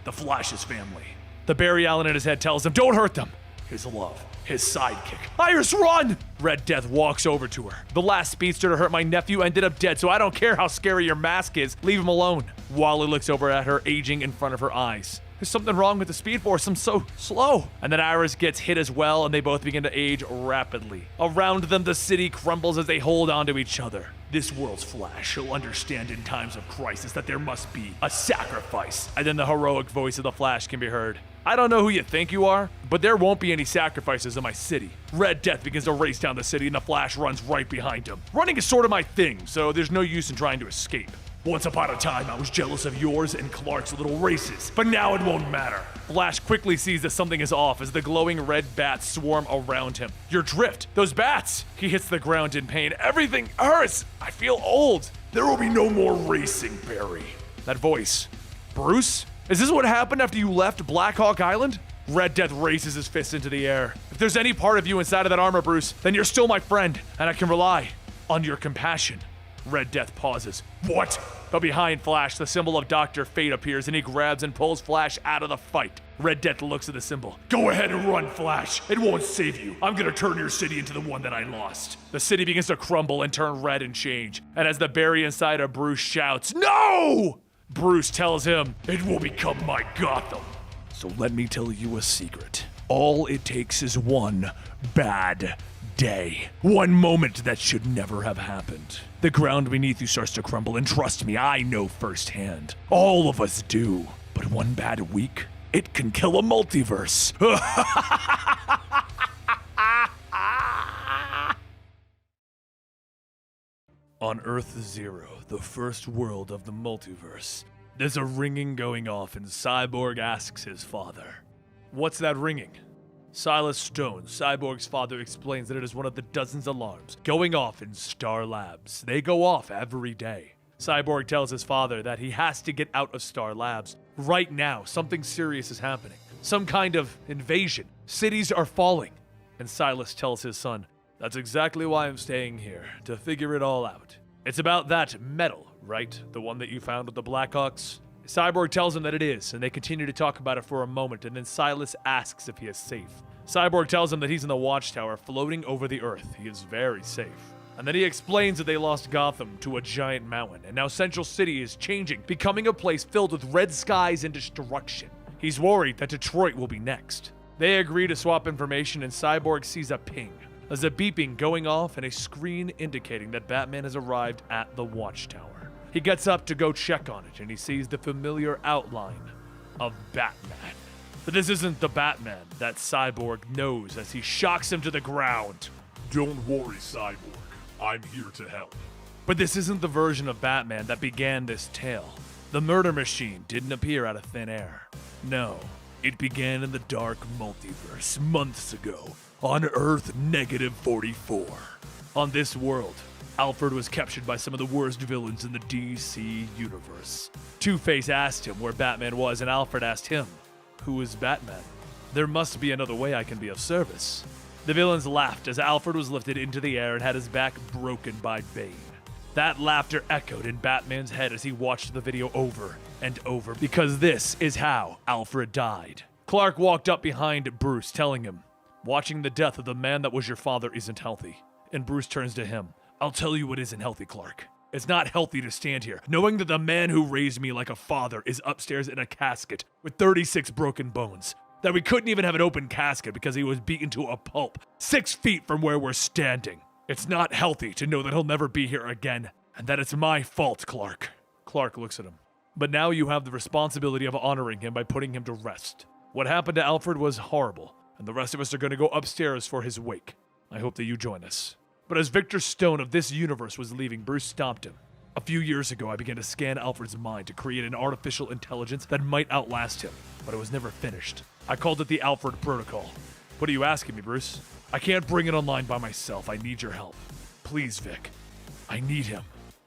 Speaker 1: The Flash's family. The Barry Allen in his head tells him, don't hurt them. His love. His sidekick. Iris, run! Red Death walks over to her. The last speedster to hurt my nephew ended up dead, so I don't care how scary your mask is. Leave him alone. Wally looks over at her, aging in front of her eyes. There's something wrong with the Speed Force. I'm so slow. And then Iris gets hit as well, and they both begin to age rapidly. Around them, the city crumbles as they hold on to each other. This world's Flash shall understand in times of crisis that there must be a sacrifice. And then the heroic voice of the Flash can be heard. I don't know who you think you are, but there won't be any sacrifices in my city. Red Death begins to race down the city and the Flash runs right behind him. Running is sort of my thing, so there's no use in trying to escape. Once upon a time, I was jealous of yours and Clark's little races, but now it won't matter. Flash quickly sees that something is off as the glowing red bats swarm around him. Your drift, those bats! He hits the ground in pain. Everything hurts! I feel old. There will be no more racing, Barry. That voice. Bruce? Is this what happened after you left Black Hawk Island? Red Death raises his fist into the air. If there's any part of you inside of that armor, Bruce, then you're still my friend, and I can rely on your compassion. Red Death pauses. What? But behind Flash, the symbol of Dr. Fate appears and he grabs and pulls Flash out of the fight. Red Death looks at the symbol. Go ahead and run, Flash. It won't save you. I'm gonna turn your city into the one that I lost. The city begins to crumble and turn red and change. And as the Barry inside of Bruce shouts, no! Bruce tells him, it will become my Gotham. So let me tell you a secret. All it takes is one bad day. One moment that should never have happened. The ground beneath you starts to crumble, and trust me, I know firsthand. All of us do. But one bad week, it can kill a multiverse. On Earth Zero, the first world of the multiverse, there's a ringing going off and Cyborg asks his father, what's that ringing? Silas Stone, Cyborg's father, explains that it is one of the dozens of alarms going off in Star Labs. They go off every day. Cyborg tells his father that he has to get out of Star Labs. Right now, something serious is happening. Some kind of invasion. Cities are falling. And Silas tells his son, that's exactly why I'm staying here, to figure it all out. It's about that metal, right? The one that you found with the Blackhawks? Cyborg tells him that it is, and they continue to talk about it for a moment, and then Silas asks if he is safe. Cyborg tells him that he's in the watchtower floating over the Earth. He is very safe. And then he explains that they lost Gotham to a giant mountain, and now Central City is changing, becoming a place filled with red skies and destruction. He's worried that Detroit will be next. They agree to swap information, and Cyborg sees a ping. There's a beeping going off and a screen indicating that Batman has arrived at the watchtower. He gets up to go check on it, and he sees the familiar outline of Batman. But this isn't the Batman that Cyborg knows as he shocks him to the ground.
Speaker 3: Don't worry, Cyborg. I'm here to help.
Speaker 1: But this isn't the version of Batman that began this tale. The murder machine didn't appear out of thin air. No, it began in the dark multiverse months ago on Earth -44. On this world, Alfred was captured by some of the worst villains in the DC universe. Two-Face asked him where Batman was, and Alfred asked him, who is Batman? There must be another way I can be of service. The villains laughed as Alfred was lifted into the air and had his back broken by Bane. That laughter echoed in Batman's head as he watched the video over and over, because this is how Alfred died. Clark walked up behind Bruce, telling him, watching the death of the man that was your father isn't healthy. And Bruce turns to him. I'll tell you what isn't healthy, Clark. It's not healthy to stand here, knowing that the man who raised me like a father is upstairs in a casket with 36 broken bones. That we couldn't even have an open casket because he was beaten to a pulp, 6 feet from where we're standing. It's not healthy to know that he'll never be here again, and that it's my fault, Clark. Clark looks at him. But now you have the responsibility of honoring him by putting him to rest. What happened to Alfred was horrible, and the rest of us are going to go upstairs for his wake. I hope that you join us. But as Victor Stone of this universe was leaving, Bruce stopped him. A few years ago, I began to scan Alfred's mind to create an artificial intelligence that might outlast him, but it was never finished. I called it the Alfred Protocol. What are you asking me, Bruce? I can't bring it online by myself. I need your help. Please, Vic. I need him.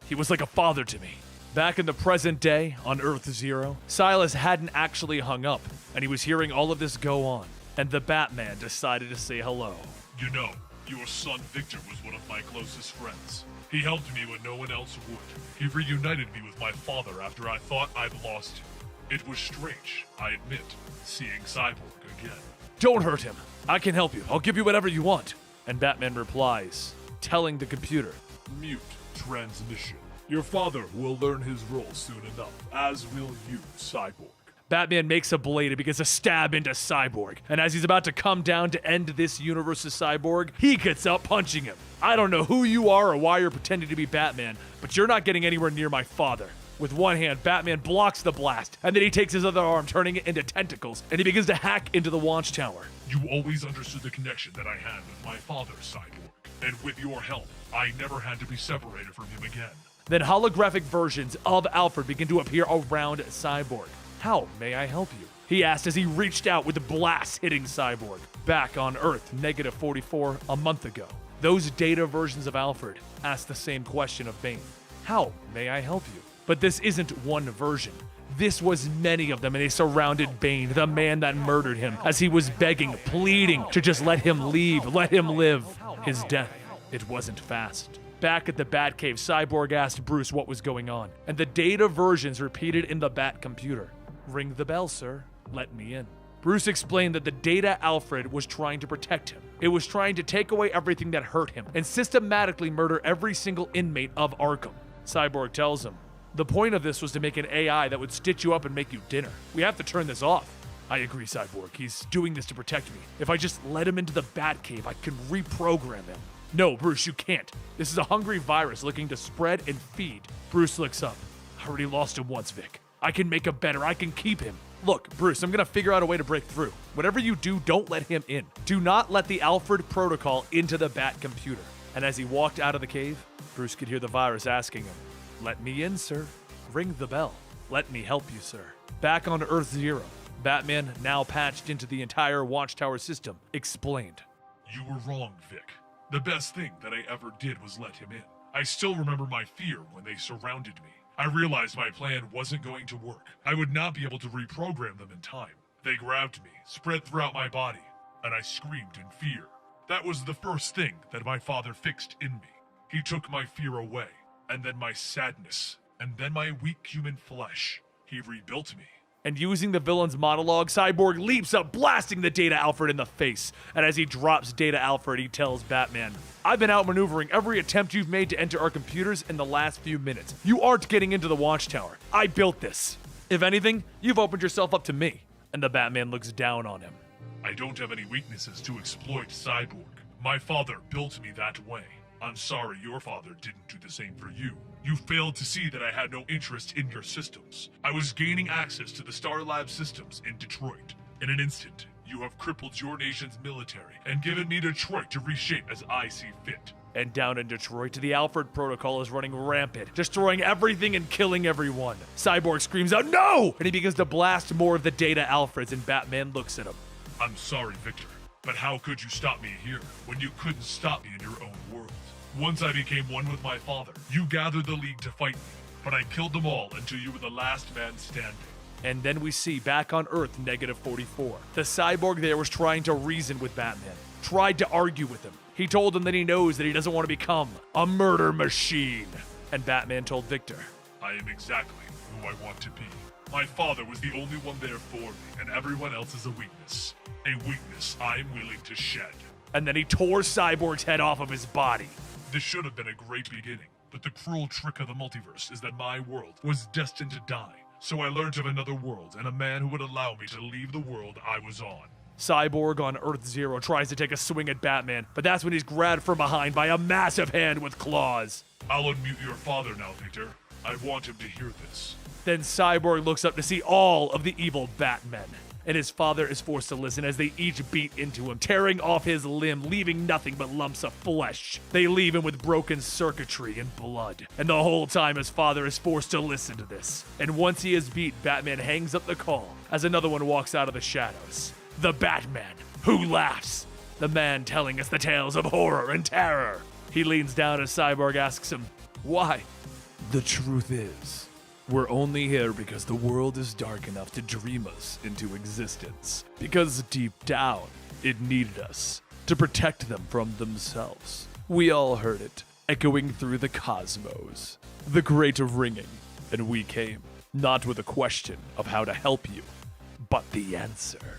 Speaker 1: He was like a father to me. Back in the present day, on Earth Zero, Silas hadn't actually hung up, and he was hearing all of this go on, and the Batman decided to say hello.
Speaker 3: You know, your son Victor was one of my closest friends. He helped me when no one else would. He reunited me with my father after I thought I'd lost him. It was strange, I admit, seeing Cyborg again.
Speaker 1: Don't hurt him. I can help you. I'll give you whatever you want. And Batman replies, telling the computer,
Speaker 3: Mute transmission. Your father will learn his role soon enough, as will you, Cyborg.
Speaker 1: Batman makes a blade and begins to stab into Cyborg. And as he's about to come down to end this universe's Cyborg, he gets up punching him. I don't know who you are or why you're pretending to be Batman, but you're not getting anywhere near my father. With one hand, Batman blocks the blast, and then he takes his other arm, turning it into tentacles, and he begins to hack into the watchtower.
Speaker 3: You always understood the connection that I had with my father, Cyborg. And with your help, I never had to be separated from him again.
Speaker 1: Then holographic versions of Alfred begin to appear around Cyborg. How may I help you? He asked as he reached out with the blast hitting Cyborg. Back on Earth, -44, a month ago, those data versions of Alfred asked the same question of Bane. How may I help you? But this isn't one version. This was many of them, and they surrounded Bane, the man that murdered him, as he was begging, pleading to just let him leave, let him live. His death, it wasn't fast. Back at the Batcave, Cyborg asked Bruce what was going on, and the data versions repeated in the Bat computer. Ring the bell, sir. Let me in. Bruce explained that the data Alfred was trying to protect him. It was trying to take away everything that hurt him and systematically murder every single inmate of Arkham. Cyborg tells him, the point of this was to make an AI that would stitch you up and make you dinner. We have to turn this off. I agree, Cyborg. He's doing this to protect me. If I just let him into the Batcave, I can reprogram him. No, Bruce, you can't. This is a hungry virus looking to spread and feed. Bruce looks up. I already lost him once, Vic. I can make him better. I can keep him. Look, Bruce, I'm gonna figure out a way to break through. Whatever you do, don't let him in. Do not let the Alfred protocol into the Bat computer. And as he walked out of the cave, Bruce could hear the virus asking him, let me in, sir. Ring the bell. Let me help you, sir. Back on Earth Zero, Batman, now patched into the entire Watchtower system, explained.
Speaker 3: You were wrong, Vic. The best thing that I ever did was let him in. I still remember my fear when they surrounded me. I realized my plan wasn't going to work. I would not be able to reprogram them in time. They grabbed me, spread throughout my body, and I screamed in fear. That was the first thing that my father fixed in me. He took my fear away, and then my sadness, and then my weak human flesh. He rebuilt me.
Speaker 1: And using the villain's monologue, Cyborg leaps up, blasting the Data Alfred in the face. And as he drops Data Alfred, he tells Batman, I've been outmaneuvering every attempt you've made to enter our computers in the last few minutes. You aren't getting into the Watchtower. I built this. If anything, you've opened yourself up to me. And the Batman looks down on him.
Speaker 3: I don't have any weaknesses to exploit, Cyborg. My father built me that way. I'm sorry your father didn't do the same for you. You failed to see that I had no interest in your systems. I was gaining access to the Star Lab systems in Detroit. In an instant, you have crippled your nation's military and given me Detroit to reshape as I see fit.
Speaker 1: And down in Detroit, the Alfred Protocol is running rampant, destroying everything and killing everyone. Cyborg screams out, no! And he begins to blast more of the Data Alfreds, and Batman looks at him.
Speaker 3: I'm sorry, Victor, but how could you stop me here when you couldn't stop me in your own world? Once I became one with my father, you gathered the League to fight me, but I killed them all until you were the last man standing.
Speaker 1: And then we see back on Earth, -44. The Cyborg there was trying to reason with Batman, tried to argue with him. He told him that he knows that he doesn't want to become a murder machine. And Batman told Victor,
Speaker 3: I am exactly who I want to be. My father was the only one there for me, and everyone else is a weakness. A weakness I am willing to shed.
Speaker 1: And then he tore Cyborg's head off of his body.
Speaker 3: This should have been a great beginning, but the cruel trick of the multiverse is that my world was destined to die. So I learned of another world and a man who would allow me to leave the world I was on.
Speaker 1: Cyborg on Earth Zero tries to take a swing at Batman, but that's when he's grabbed from behind by a massive hand with claws.
Speaker 3: I'll unmute your father now, Victor. I want him to hear this.
Speaker 1: Then Cyborg looks up to see all of the evil Batmen, and his father is forced to listen as they each beat into him, tearing off his limb, leaving nothing but lumps of flesh. They leave him with broken circuitry and blood, and the whole time his father is forced to listen to this. And once he is beat, Batman hangs up the call as another one walks out of the shadows. The Batman, who laughs. The man telling us the tales of horror and terror. He leans down as Cyborg asks him, why? The truth is,
Speaker 2: We're only here because the world is dark enough to dream us into existence. Because deep down, it needed us to protect them from themselves. We all heard it, echoing through the cosmos. The great ringing. And we came, not with a question of how to help you, but the answer.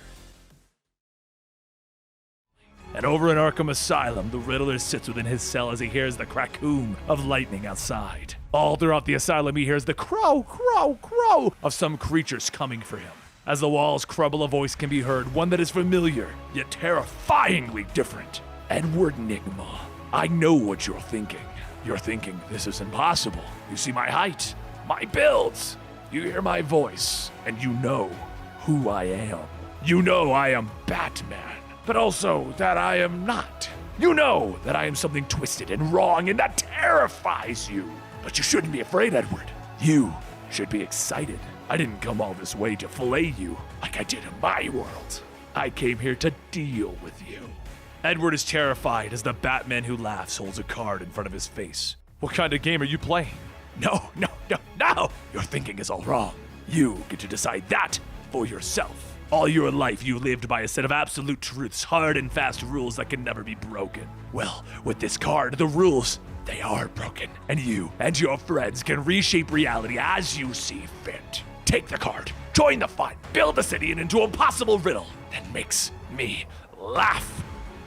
Speaker 2: And over in Arkham Asylum, the Riddler sits within his cell as he hears the crackdoom of lightning outside. All throughout the asylum, he hears the crow, crow, crow of some creatures coming for him. As the walls crumble, a voice can be heard, one that is familiar, yet terrifyingly different. Edward Nygma, I know what you're thinking. You're thinking, this is impossible. You see my height, my builds. You hear my voice, and you know who I am. You know I am Batman. But also that I am not. You know that I am something twisted and wrong, and that terrifies you. But you shouldn't be afraid, Edward. You should be excited. I didn't come all this way to fillet you like I did in my world. I came here to deal with you. Edward is terrified as the Batman who laughs holds a card in front of his face. What kind of game are you playing? No. Your thinking is all wrong. You get to decide that for yourself. All your life, you lived by a set of absolute truths, hard and fast rules that can never be broken. Well, with this card, the rules, they are broken. And you and your friends can reshape reality as you see fit. Take the card, join the fun, build the city into a possible riddle that makes me laugh.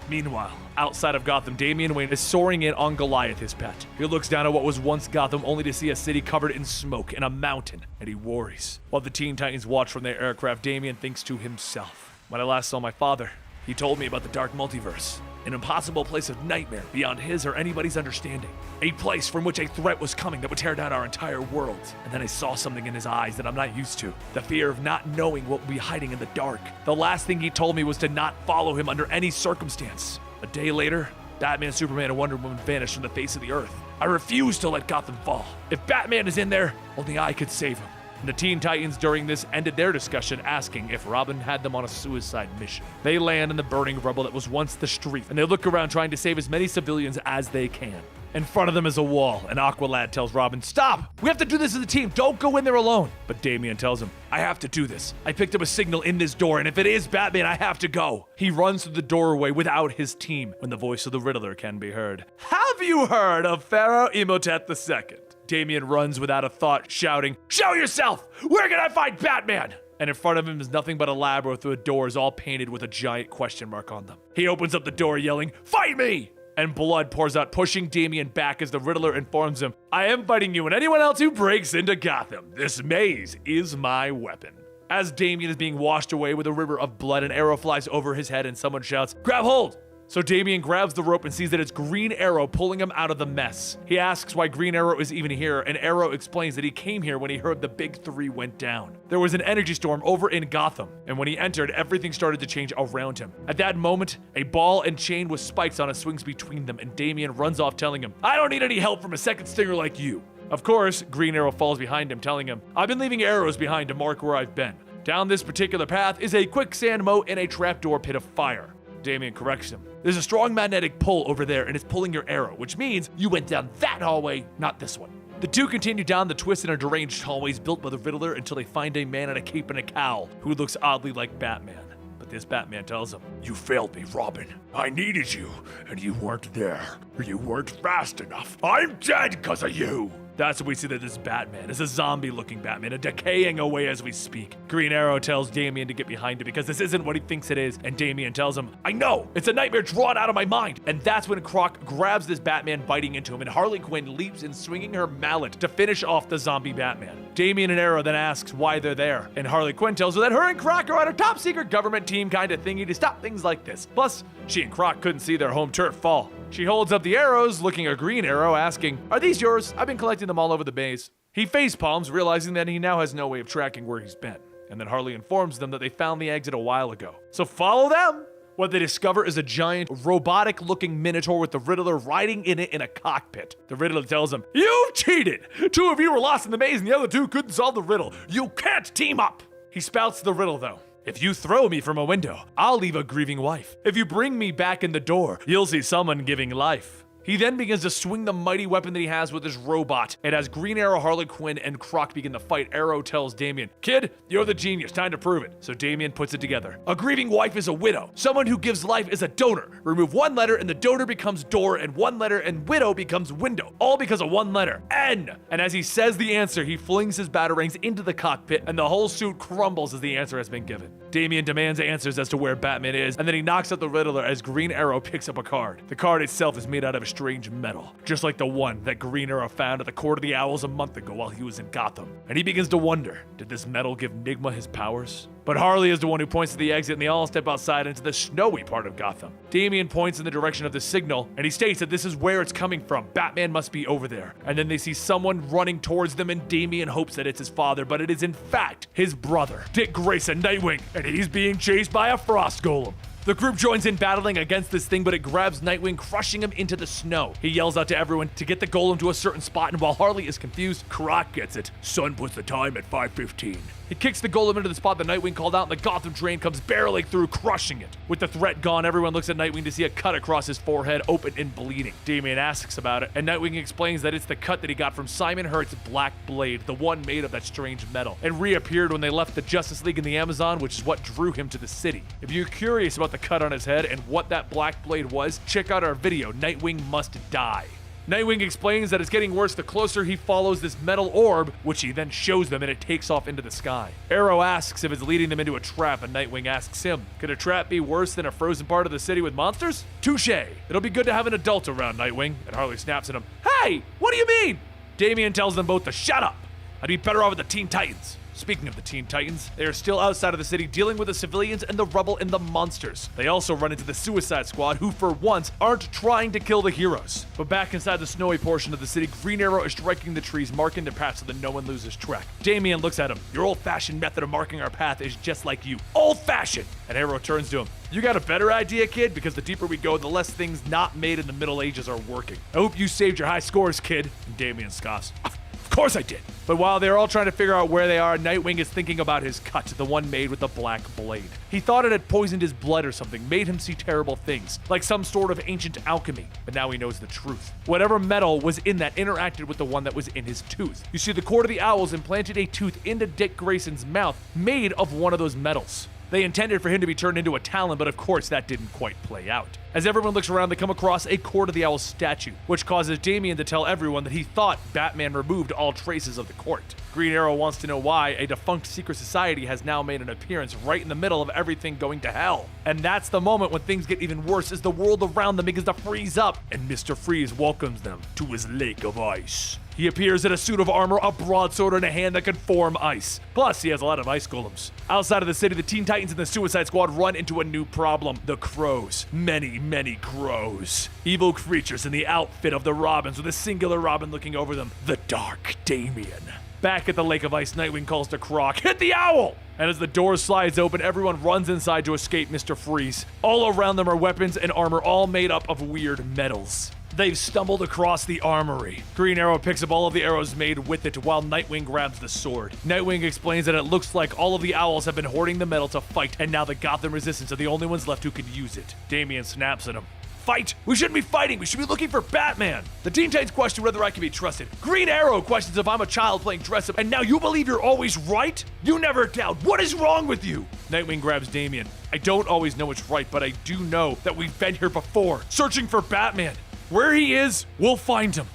Speaker 2: Meanwhile, outside of Gotham, Damian Wayne is soaring in on Goliath, his pet. He looks down at what was once Gotham only to see a city covered in smoke and a mountain, and he worries. While the Teen Titans watch from their aircraft, Damian thinks to himself, when I last saw my father, he told me about the dark multiverse, an impossible place of nightmare beyond his or anybody's understanding. A place from which a threat was coming that would tear down our entire world. And then I saw something in his eyes that I'm not used to. The fear of not knowing what would be hiding in the dark. The last thing he told me was to not follow him under any circumstance. A day later, Batman, Superman, and Wonder Woman vanished from the face of the earth. I refuse to let Gotham fall. If Batman is in there, only I could save him. And the Teen Titans during this ended their discussion asking if Robin had them on a suicide mission. They land in the burning rubble that was once the street, and they look around trying to save as many civilians as they can. In front of them is a wall, and Aqualad tells Robin, stop! We have to do this as a team, don't go in there alone! But Damian tells him, I have to do this. I picked up a signal in this door, and if it is Batman, I have to go. He runs through the doorway without his team, when the voice of the Riddler can be heard. Have you heard of Pharaoh Imhotep II? Damian runs without a thought, shouting, show yourself! Where can I find Batman? And in front of him is nothing but a labyrinth with doors all painted with a giant question mark on them. He opens up the door yelling, fight me! And blood pours out, pushing Damian back as the Riddler informs him, I am fighting you and anyone else who breaks into Gotham. This maze is my weapon. As Damian is being washed away with a river of blood, an arrow flies over his head and someone shouts, grab hold! So Damian grabs the rope and sees that it's Green Arrow pulling him out of the mess. He asks why Green Arrow is even here, and Arrow explains that he came here when he heard the Big Three went down. There was an energy storm over in Gotham, and when he entered, everything started to change around him. At that moment, a ball and chain with spikes on it swings between them, and Damian runs off telling him, I don't need any help from a second stinger like you. Of course, Green Arrow falls behind him, telling him, I've been leaving arrows behind to mark where I've been. Down this particular path is a quicksand moat and a trapdoor pit of fire. Damian corrects him. There's a strong magnetic pull over there and it's pulling your arrow, which means you went down that hallway, not this one. The two continue down the twisted and deranged hallways built by the Riddler until they find a man in a cape and a cowl who looks oddly like Batman. But this Batman tells him, you failed me, Robin. I needed you, and you weren't there. Or you weren't fast enough. I'm dead because of you. That's when we see that this Batman is a zombie-looking Batman, decaying away as we speak. Green Arrow tells Damian to get behind him because this isn't what he thinks it is, and Damian tells him, I know, it's a nightmare drawn out of my mind. And that's when Croc grabs this Batman biting into him, and Harley Quinn leaps in swinging her mallet to finish off the zombie Batman. Damian and Arrow then asks why they're there, and Harley Quinn tells her that her and Croc are on a top-secret government team kind of thingy to stop things like this. Plus, she and Croc couldn't see their home turf fall. She holds up the arrows, looking at Green Arrow, asking, are these yours? I've been collecting them all over the base. He facepalms, realizing that he now has no way of tracking where he's been. And then Harley informs them that they found the exit a while ago. So follow them! What they discover is a giant, robotic-looking Minotaur with the Riddler riding in it in a cockpit. The Riddler tells him, you've cheated! 2 of you were lost in the maze and the other 2 couldn't solve the riddle. You can't team up! He spouts the riddle, though. If you throw me from a window, I'll leave a grieving wife. If you bring me back in the door, you'll see someone giving life.
Speaker 1: He then begins to swing the mighty weapon that he has with his robot, and as Green Arrow, Harley Quinn, and Croc begin the fight, Arrow tells Damian, "Kid, you're the genius, time to prove it." So Damian puts it together. A grieving wife is a widow. Someone who gives life is a donor. Remove one letter and the donor becomes door, and one letter and widow becomes window. All because of one letter, N. And as he says the answer, he flings his batarangs into the cockpit, and the whole suit crumbles as the answer has been given. Damian demands answers as to where Batman is, and then he knocks out the Riddler as Green Arrow picks up a card. The card itself is made out of a strange metal, just like the one that Green Arrow found at the Court of the Owls a month ago while he was in Gotham. And he begins to wonder, did this metal give Nigma his powers? But Harley is the one who points to the exit, and they all step outside into the snowy part of Gotham. Damian points in the direction of the signal, and he states that this is where it's coming from. Batman must be over there. And then they see someone running towards them, and Damian hopes that it's his father, but it is in fact his brother, Dick Grayson, Nightwing, and he's being chased by a frost golem. The group joins in battling against this thing, but it grabs Nightwing, crushing him into the snow. He yells out to everyone to get the golem to a certain spot, and while Harley is confused, Croc gets it. Sun puts the time at 5:15. He kicks the golem into the spot that Nightwing called out, and the Gotham train comes barreling through, crushing it. With the threat gone, everyone looks at Nightwing to see a cut across his forehead, open and bleeding. Damian asks about it, and Nightwing explains that it's the cut that he got from Simon Hurt's Black Blade, the one made of that strange metal, and reappeared when they left the Justice League in the Amazon, which is what drew him to the city. If you're curious about the cut on his head and what that Black Blade was, check out our video, Nightwing Must Die. Nightwing explains that it's getting worse the closer he follows this metal orb, which he then shows them, and it takes off into the sky. Arrow asks if it's leading them into a trap, and Nightwing asks him, could a trap be worse than a frozen part of the city with monsters? Touché. It'll be good to have an adult around, Nightwing. And Harley snaps at him, hey, what do you mean? Damian tells them both to shut up. I'd be better off with the Teen Titans. Speaking of the Teen Titans, they are still outside of the city dealing with the civilians and the rubble and the monsters. They also run into the Suicide Squad, who for once aren't trying to kill the heroes. But back inside the snowy portion of the city, Green Arrow is striking the trees, marking the path so that no one loses track. Damian looks at him. Your old-fashioned method of marking our path is just like you. Old-fashioned! And Arrow turns to him. You got a better idea, kid? Because the deeper we go, the less things not made in the Middle Ages are working. I hope you saved your high scores, kid. And Damian scoffs. Of course I did. But while they're all trying to figure out where they are, Nightwing is thinking about his cut, the one made with the Black Blade. He thought it had poisoned his blood or something, made him see terrible things, like some sort of ancient alchemy. But now he knows the truth. Whatever metal was in that interacted with the one that was in his tooth. You see, the Court of the Owls implanted a tooth into Dick Grayson's mouth made of one of those metals. They intended for him to be turned into a Talon, but of course that didn't quite play out. As everyone looks around, they come across a Court of the Owls statue, which causes Damian to tell everyone that he thought Batman removed all traces of the court. Green Arrow wants to know why a defunct secret society has now made an appearance right in the middle of everything going to hell. And that's the moment when things get even worse as the world around them begins to freeze up, and Mr. Freeze welcomes them to his lake of ice. He appears in a suit of armor, a broadsword, and a hand that can form ice. Plus, he has a lot of ice golems. Outside of the city, the Teen Titans and the Suicide Squad run into a new problem. The Crows. Many crows. Evil creatures in the outfit of the Robins, with a singular Robin looking over them. The Dark Damian. Back at the Lake of Ice, Nightwing calls to Croc, hit the owl! And as the door slides open, everyone runs inside to escape Mr. Freeze. All around them are weapons and armor, all made up of weird metals. They've stumbled across the armory. Green Arrow picks up all of the arrows made with it while Nightwing grabs the sword. Nightwing explains that it looks like all of the owls have been hoarding the metal to fight, and now the Gotham Resistance are the only ones left who can use it. Damian snaps at him. Fight! We shouldn't be fighting, we should be looking for Batman! The Teen Titans question whether I can be trusted. Green Arrow questions if I'm a child playing dress-up, and now you believe you're always right? You never doubt. What is wrong with you? Nightwing grabs Damian. I don't always know what's right, but I do know that we've been here before, searching for Batman. Where he is, we'll find him.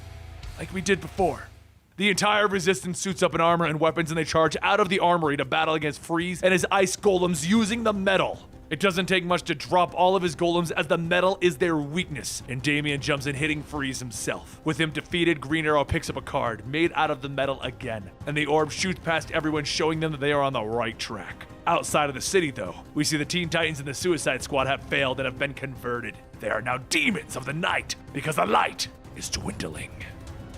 Speaker 1: Like we did before. The entire Resistance suits up in armor and weapons, and they charge out of the armory to battle against Freeze and his ice golems using the metal. It doesn't take much to drop all of his golems, as the metal is their weakness, and Damian jumps in, hitting Freeze himself. With him defeated, Green Arrow picks up a card made out of the metal again, and the orb shoots past everyone, showing them that they are on the right track. Outside of the city, though, we see the Teen Titans and the Suicide Squad have failed and have been converted. They are now demons of the night, because the light is dwindling.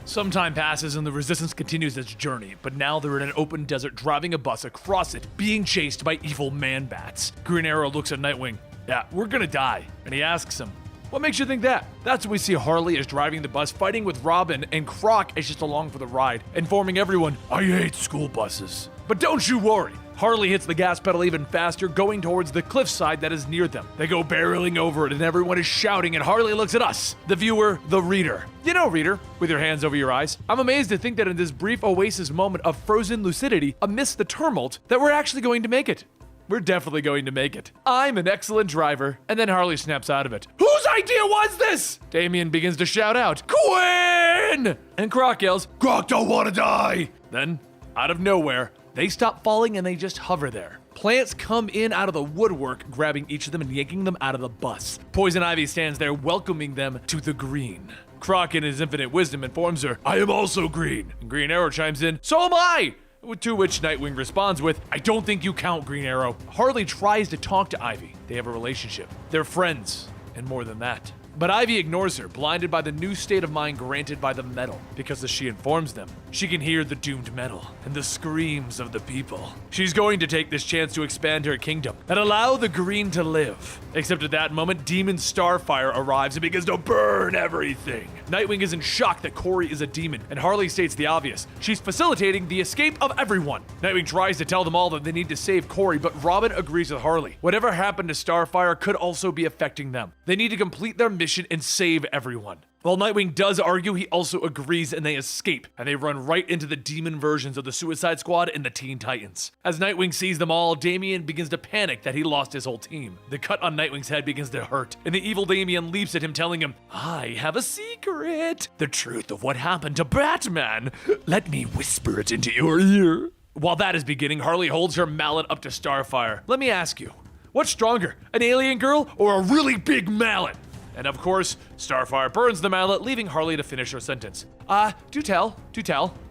Speaker 1: Some time passes and the Resistance continues its journey, but now they're in an open desert driving a bus across it, being chased by evil man-bats. Green Arrow looks at Nightwing. Yeah, we're gonna die. And he asks him, what makes you think that? That's when we see Harley is driving the bus, fighting with Robin, and Croc is just along for the ride, informing everyone, I hate school buses. But don't you worry, Harley hits the gas pedal even faster, going towards the cliffside that is near them. They go barreling over it and everyone is shouting, and Harley looks at us, the viewer, the reader. You know, reader, with your hands over your eyes. I'm amazed to think that in this brief oasis moment of frozen lucidity amidst the tumult that we're actually going to make it. We're definitely going to make it. I'm an excellent driver. And then Harley snaps out of it. Whose idea was this? Damian begins to shout out, Quinn! And Croc yells, Croc don't want to die! Then, out of nowhere, they stop falling and they just hover there. Plants come in out of the woodwork, grabbing each of them and yanking them out of the bus. Poison Ivy stands there, welcoming them to the green. Croc, in his infinite wisdom, informs her, I am also green. And Green Arrow chimes in, so am I! To which Nightwing responds with, I don't think you count, Green Arrow. Harley tries to talk to Ivy. They have a relationship. They're friends, and more than that. But Ivy ignores her, blinded by the new state of mind granted by the metal, because as she informs them, she can hear the doomed metal and the screams of the people. She's going to take this chance to expand her kingdom and allow the green to live. Except at that moment, Demon Starfire arrives and begins to burn everything. Nightwing is in shock that Corey is a demon, and Harley states the obvious. She's facilitating the escape of everyone. Nightwing tries to tell them all that they need to save Corey, but Robin agrees with Harley. Whatever happened to Starfire could also be affecting them. They need to complete their mission and save everyone. While Nightwing does argue, he also agrees and they escape, and they run right into the demon versions of the Suicide Squad and the Teen Titans. As Nightwing sees them all, Damian begins to panic that he lost his whole team. The cut on Nightwing's head begins to hurt, and the evil Damian leaps at him, telling him, I have a secret. The truth of what happened to Batman. Let me whisper it into your ear. While that is beginning, Harley holds her mallet up to Starfire. Let me ask you, what's stronger, an alien girl or a really big mallet? And of course, Starfire burns the mallet, leaving Harley to finish her sentence. Do tell.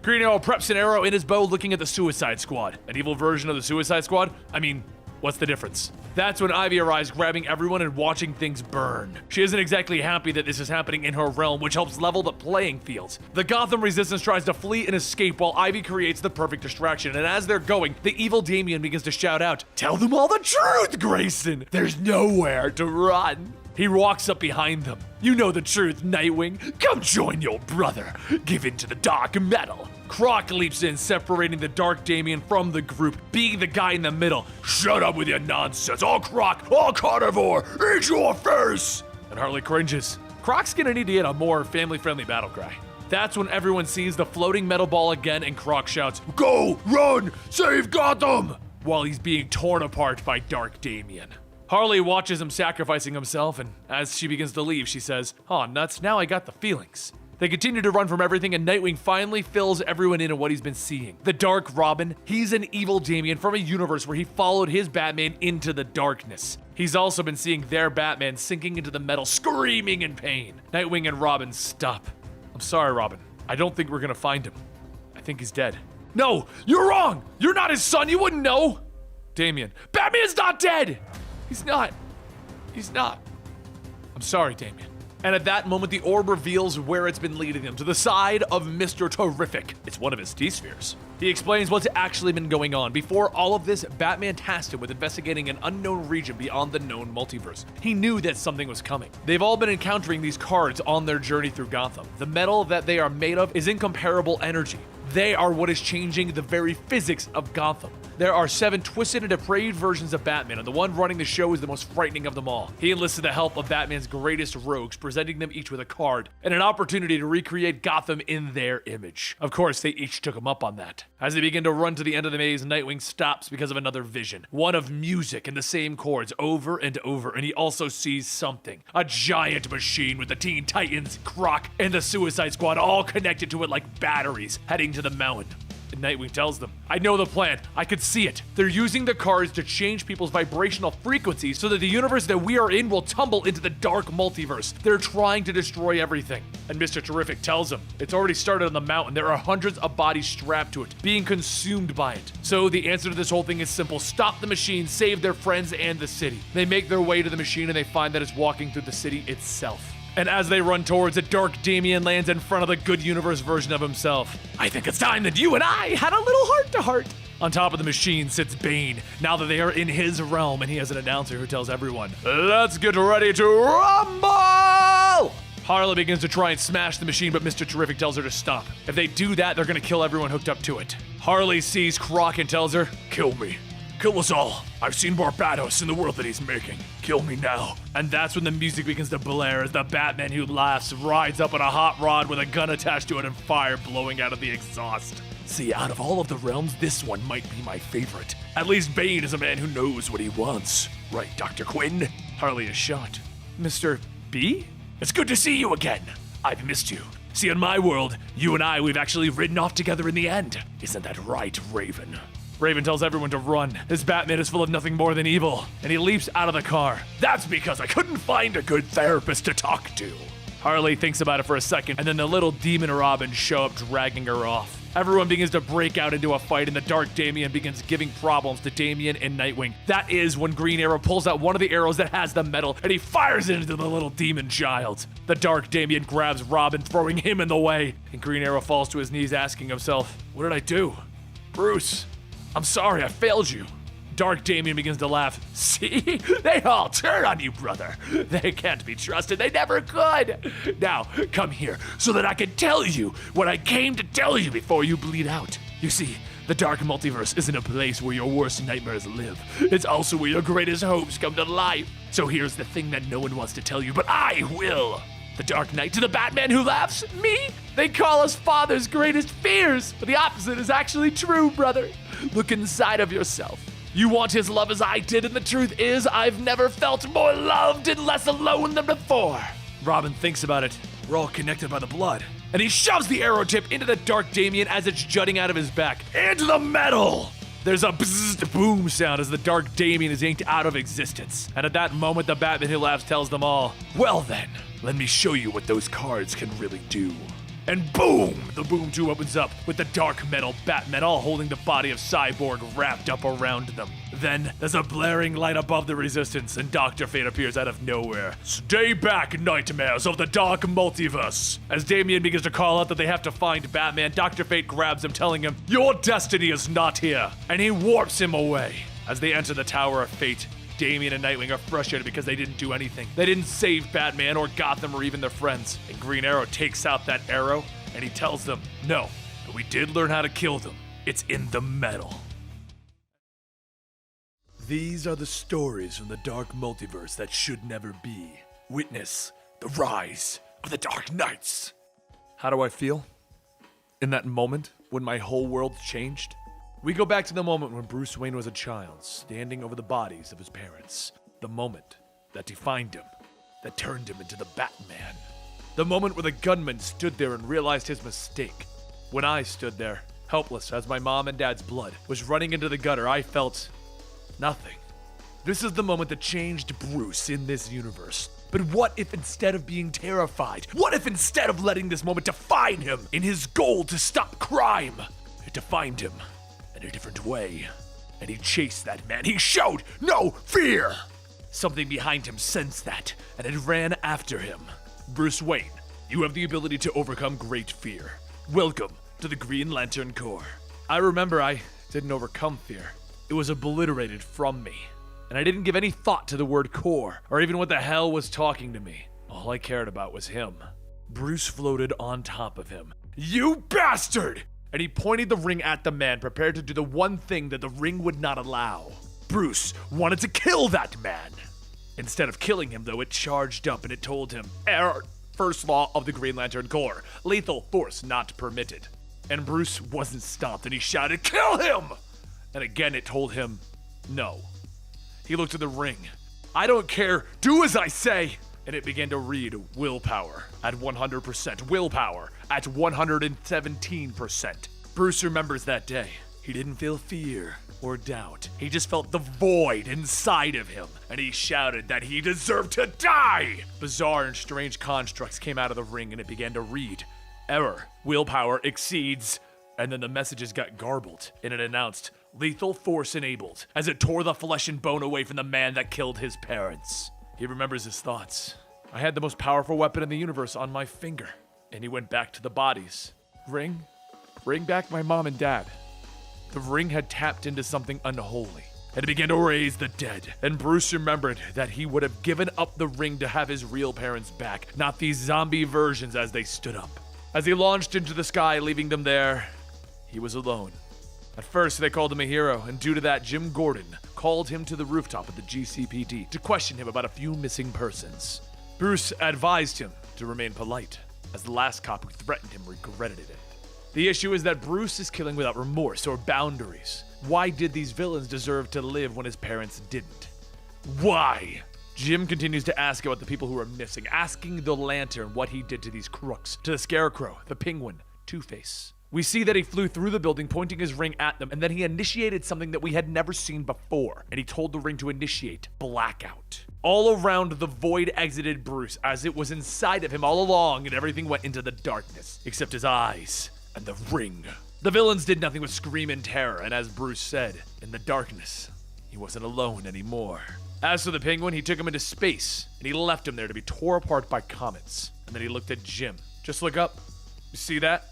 Speaker 1: Green Arrow preps an arrow in his bow, looking at the Suicide Squad. An evil version of the Suicide Squad? I mean, what's the difference? That's when Ivy arrives, grabbing everyone and watching things burn. She isn't exactly happy that this is happening in her realm, which helps level the playing fields. The Gotham Resistance tries to flee and escape while Ivy creates the perfect distraction, and as they're going, the evil Damian begins to shout out, Tell them all the truth, Grayson! There's nowhere to run. He walks up behind them. You know the truth, Nightwing. Come join your brother. Give in to the dark metal. Croc leaps in, separating the Dark Damian from the group, being the guy in the middle. Shut up with your nonsense. All Croc, all carnivore, eat your face. And Harley cringes. Croc's gonna need to get a more family-friendly battle cry. That's when everyone sees the floating metal ball again, and Croc shouts, Go, run, save Gotham! While he's being torn apart by Dark Damian. Harley watches him sacrificing himself, and as she begins to leave, she says, Aw, nuts, now I got the feelings. They continue to run from everything, and Nightwing finally fills everyone in on what he's been seeing. The Dark Robin, he's an evil Damian from a universe where he followed his Batman into the darkness. He's also been seeing their Batman sinking into the metal, screaming in pain. Nightwing and Robin stop. I'm sorry, Robin. I don't think we're gonna find him. I think he's dead. No, you're wrong! You're not his son, you wouldn't know! Damian, Batman's not dead! He's not. I'm sorry, Damian. And at that moment, the orb reveals where it's been leading them, to the side of Mr. Terrific. It's one of his T-spheres. He explains what's actually been going on. Before all of this, Batman tasked him with investigating an unknown region beyond the known multiverse. He knew that something was coming. They've all been encountering these cards on their journey through Gotham. The metal that they are made of is incomparable energy. They are what is changing the very physics of Gotham. There are 7 twisted and depraved versions of Batman, and the one running the show is the most frightening of them all. He enlisted the help of Batman's greatest rogues, presenting them each with a card and an opportunity to recreate Gotham in their image. Of course, they each took him up on that. As they begin to run to the end of the maze, Nightwing stops because of another vision. One of music and the same chords over and over, and he also sees something. A giant machine with the Teen Titans, Croc, and the Suicide Squad all connected to it like batteries, heading to the mountain. And Nightwing tells them, I know the plan. I could see it. They're using the cards to change people's vibrational frequencies so that the universe that we are in will tumble into the dark multiverse. They're trying to destroy everything. And Mr. Terrific tells them, it's already started on the mountain. There are hundreds of bodies strapped to it, being consumed by it. So the answer to this whole thing is simple. Stop the machine, save their friends and the city. They make their way to the machine and they find that it's walking through the city itself. And as they run towards it, Dark Damian lands in front of the good universe version of himself. I think it's time that you and I had a little heart-to-heart. On top of the machine sits Bane, now that they are in his realm, and he has an announcer who tells everyone, let's get ready to rumble! Harley begins to try and smash the machine, but Mr. Terrific tells her to stop. If they do that, they're gonna kill everyone hooked up to it. Harley sees Croc and tells her, kill me.
Speaker 2: Kill us all. I've seen Barbados in the world that he's making. Kill me now.
Speaker 1: And that's when the music begins to blare as the Batman who laughs rides up on a hot rod with a gun attached to it and fire blowing out of the exhaust.
Speaker 2: See, out of all of the realms, this one might be my favorite. At least Bane is a man who knows what he wants. Right, Dr. Quinn?
Speaker 1: Harley is shocked. Mr. B?
Speaker 2: It's good to see you again. I've missed you. See, in my world, you and we've actually ridden off together in the end. Isn't that right, Raven?
Speaker 1: Raven tells everyone to run. This Batman is full of nothing more than evil, and he leaps out of the car.
Speaker 2: That's because I couldn't find a good therapist to talk to.
Speaker 1: Harley thinks about it for a second, and then the little demon Robin show up dragging her off. Everyone begins to break out into a fight, and the Dark Damian begins giving problems to Damian and Nightwing. That is when Green Arrow pulls out one of the arrows that has the metal, and he fires it into the little demon child. The Dark Damian grabs Robin, throwing him in the way, and Green Arrow falls to his knees asking himself, "What did I do? Bruce, I'm sorry, I failed you." Dark Damian begins to laugh.
Speaker 2: See? They all turn on you, brother. They can't be trusted. They never could. Now, come here so that I can tell you what I came to tell you before you bleed out. You see, the dark multiverse isn't a place where your worst nightmares live. It's also where your greatest hopes come to life. So here's the thing that no one wants to tell you, but I will. The Dark Knight to the Batman who laughs? Me? They call us father's greatest fears, but the opposite is actually true, brother. Look inside of yourself. You want his love as I did, and the truth is, I've never felt more loved and less alone than before.
Speaker 1: Robin thinks about it. We're all connected by the blood. And he shoves the arrow tip into the Dark Damian as it's jutting out of his back.
Speaker 2: Into the metal!
Speaker 1: There's a bzzzt boom sound as the Dark Damian is inked out of existence. And at that moment, the Batman who laughs tells them all,
Speaker 2: "Well then, let me show you what those cards can really do." And boom!
Speaker 1: The boom tube opens up with the dark metal Batmen all holding the body of Cyborg wrapped up around them. Then there's a blaring light above the Resistance, and Dr. Fate appears out of nowhere.
Speaker 2: Stay back, nightmares of the dark multiverse!
Speaker 1: As Damian begins to call out that they have to find Batman, Dr. Fate grabs him, telling him, "Your destiny is not here," and he warps him away. As they enter the Tower of Fate, Damian and Nightwing are frustrated because they didn't do anything. They didn't save Batman or Gotham or even their friends. And Green Arrow takes out that arrow, and he tells them, "No, but we did learn how to kill them. It's in the metal."
Speaker 2: These are the stories from the dark multiverse that should never be. Witness the rise of the Dark Knights.
Speaker 1: How do I feel? In that moment, when my whole world changed? We go back to the moment when Bruce Wayne was a child, standing over the bodies of his parents. The moment that defined him, that turned him into the Batman. The moment where the gunman stood there and realized his mistake. When I stood there, helpless as my mom and dad's blood was running into the gutter, I felt nothing. This is the moment that changed Bruce in this universe. But what if instead of being terrified, what if instead of letting this moment define him in his goal to stop crime, it defined him in a different way? And he chased that man. He showed no fear. Something behind him sensed that, and it ran after him. Bruce Wayne, you have the ability to overcome great fear. Welcome to the Green Lantern Corps. I remember I didn't overcome fear. It was obliterated from me. And I didn't give any thought to the word core, or even what the hell was talking to me. All I cared about was him. Bruce floated on top of him. "You bastard!" And he pointed the ring at the man, prepared to do the one thing that the ring would not allow. Bruce wanted to kill that man. Instead of killing him, though, it charged up and it told him, "Error, first law of the Green Lantern Corps, lethal force not permitted." And Bruce wasn't stopped, and he shouted, "Kill him!" And again it told him, "No." He looked at the ring. "I don't care, do as I say!" And it began to read willpower at 100%, willpower at 117%. Bruce remembers that day. He didn't feel fear or doubt. He just felt the void inside of him, and he shouted that he deserved to die! Bizarre and strange constructs came out of the ring, and it began to read, "Error, willpower exceeds," and then the messages got garbled, and it announced, "Lethal force enabled," as it tore the flesh and bone away from the man that killed his parents. He remembers his thoughts. I had the most powerful weapon in the universe on my finger. And he went back to the bodies. Ring? Bring back my mom and dad. The ring had tapped into something unholy. And it began to raise the dead. And Bruce remembered that he would have given up the ring to have his real parents back, not these zombie versions as they stood up. As he launched into the sky, leaving them there, he was alone. At first, they called him a hero, and due to that, Jim Gordon called him to the rooftop of the GCPD to question him about a few missing persons. Bruce advised him to remain polite, as the last cop who threatened him regretted it. The issue is that Bruce is killing without remorse or boundaries. Why did these villains deserve to live when his parents didn't? Why? Jim continues to ask about the people who are missing, asking the Lantern what he did to these crooks, to the Scarecrow, the Penguin, Two-Face. We see that he flew through the building, pointing his ring at them, and then he initiated something that we had never seen before, and he told the ring to initiate blackout. All around, the void exited Bruce, as it was inside of him all along, and everything went into the darkness, except his eyes and the ring. The villains did nothing but scream in terror, and as Bruce said, in the darkness, he wasn't alone anymore. As for the Penguin, he took him into space, and he left him there to be tore apart by comets. And then he looked at Jim. Just look up. You see that?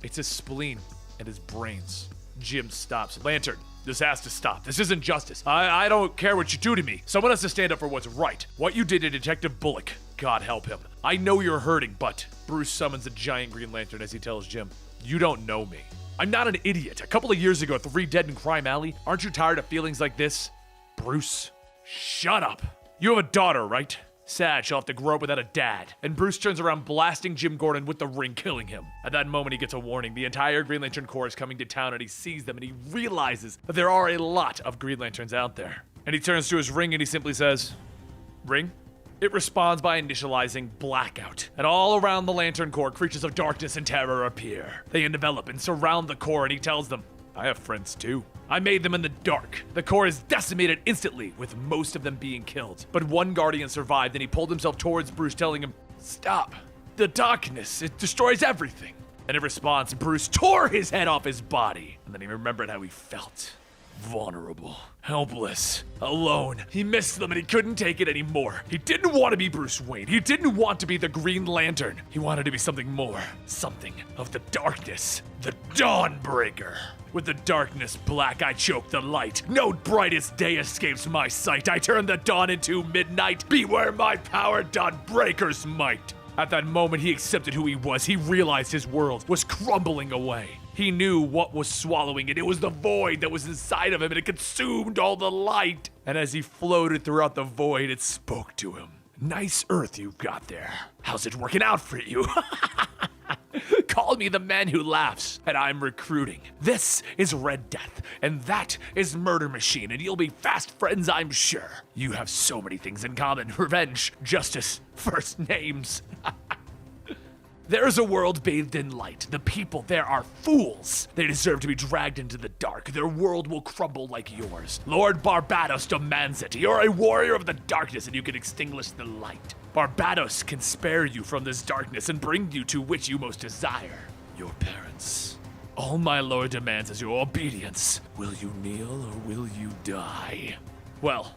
Speaker 1: It's his spleen and his brains. Jim stops. Lantern, this has to stop. This isn't justice. I don't care what you do to me. Someone has to stand up for what's right. What you did to Detective Bullock, God help him. I know you're hurting, but Bruce summons a giant Green Lantern as he tells Jim, you don't know me. I'm not an idiot. A couple of years ago, 3 dead in Crime Alley. Aren't you tired of feelings like this? Bruce, shut up. You have a daughter, right? Sad she'll have to grow up without a dad. And Bruce turns around blasting Jim Gordon with the ring, killing him. At that moment, he gets a warning. The entire Green Lantern Corps is coming to town, and he sees them, and he realizes that there are a lot of Green Lanterns out there. And he turns to his ring, and he simply says, ring? It responds by initializing blackout. And all around the Lantern Corps, creatures of darkness and terror appear. They envelop and surround the Corps, and he tells them, I have friends too. I made them in the dark. The Corps is decimated instantly, with most of them being killed. But one Guardian survived, and he pulled himself towards Bruce, telling him, stop. The darkness, it destroys everything. And in response, Bruce tore his head off his body. And then he remembered how he felt. Vulnerable, helpless, alone. He missed them and he couldn't take it anymore. He didn't want to be Bruce Wayne. He didn't want to be the Green Lantern. He wanted to be something more. Something of the darkness. The Dawnbreaker. With the darkness black, I choke the light. No brightest day escapes my sight. I turn the dawn into midnight. Beware my power, Dawnbreaker's might. At that moment, he accepted who he was. He realized his world was crumbling away. He knew what was swallowing it. It was the void that was inside of him, and it consumed all the light. And as he floated throughout the void, it spoke to him. Nice Earth you've got there. How's it working out for you? Call me the man who laughs, and I'm recruiting. This is Red Death, and that is Murder Machine, and you'll be fast friends, I'm sure. You have so many things in common. Revenge, justice, first names. There is a world bathed in light. The people there are fools. They deserve to be dragged into the dark. Their world will crumble like yours. Lord Barbados demands it. You're a warrior of the darkness, and you can extinguish the light. Barbados can spare you from this darkness and bring you to which you most desire. Your parents. All my lord demands is your obedience. Will you kneel or will you die? Well,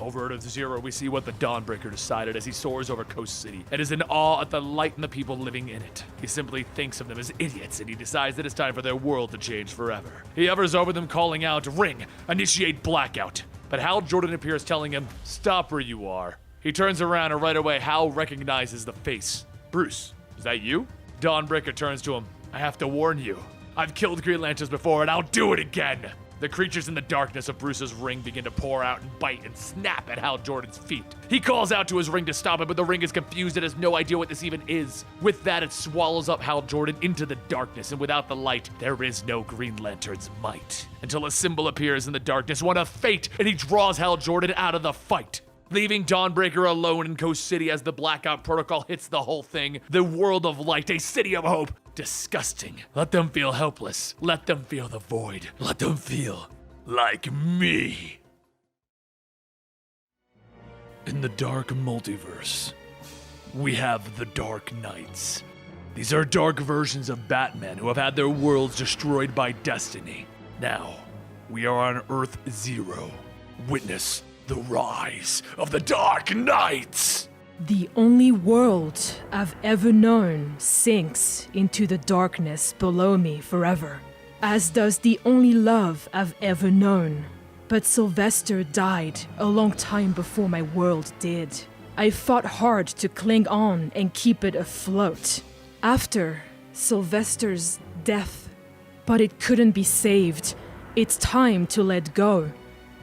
Speaker 1: over at Zero, we see what the Dawnbreaker decided as he soars over Coast City and is in awe at the light and the people living in it. He simply thinks of them as idiots, and he decides that it's time for their world to change forever. He hovers over them, calling out, ring, initiate blackout. But Hal Jordan appears, telling him, stop where you are. He turns around, and right away, Hal recognizes the face. Bruce, is that you? Dawnbreaker turns to him, I have to warn you. I've killed Green Lanterns before, and I'll do it again. The creatures in the darkness of Bruce's ring begin to pour out and bite and snap at Hal Jordan's feet. He calls out to his ring to stop it, but the ring is confused and has no idea what this even is. With that, it swallows up Hal Jordan into the darkness, and without the light, there is no Green Lantern's might. Until a symbol appears in the darkness, one of fate, and he draws Hal Jordan out of the fight. Leaving Dawnbreaker alone in Coast City as the blackout protocol hits the whole thing. The world of light, a city of hope. Disgusting. Let them feel helpless. Let them feel the void. Let them feel like me. In the dark multiverse, we have the Dark Knights. These are dark versions of Batman who have had their worlds destroyed by destiny. Now, we are on Earth Zero. Witness the rise of the Dark Knights!
Speaker 4: The only world I've ever known sinks into the darkness below me forever, as does the only love I've ever known. But Sylvester died a long time before my world did. I fought hard to cling on and keep it afloat after Sylvester's death, but it couldn't be saved. It's time to let go,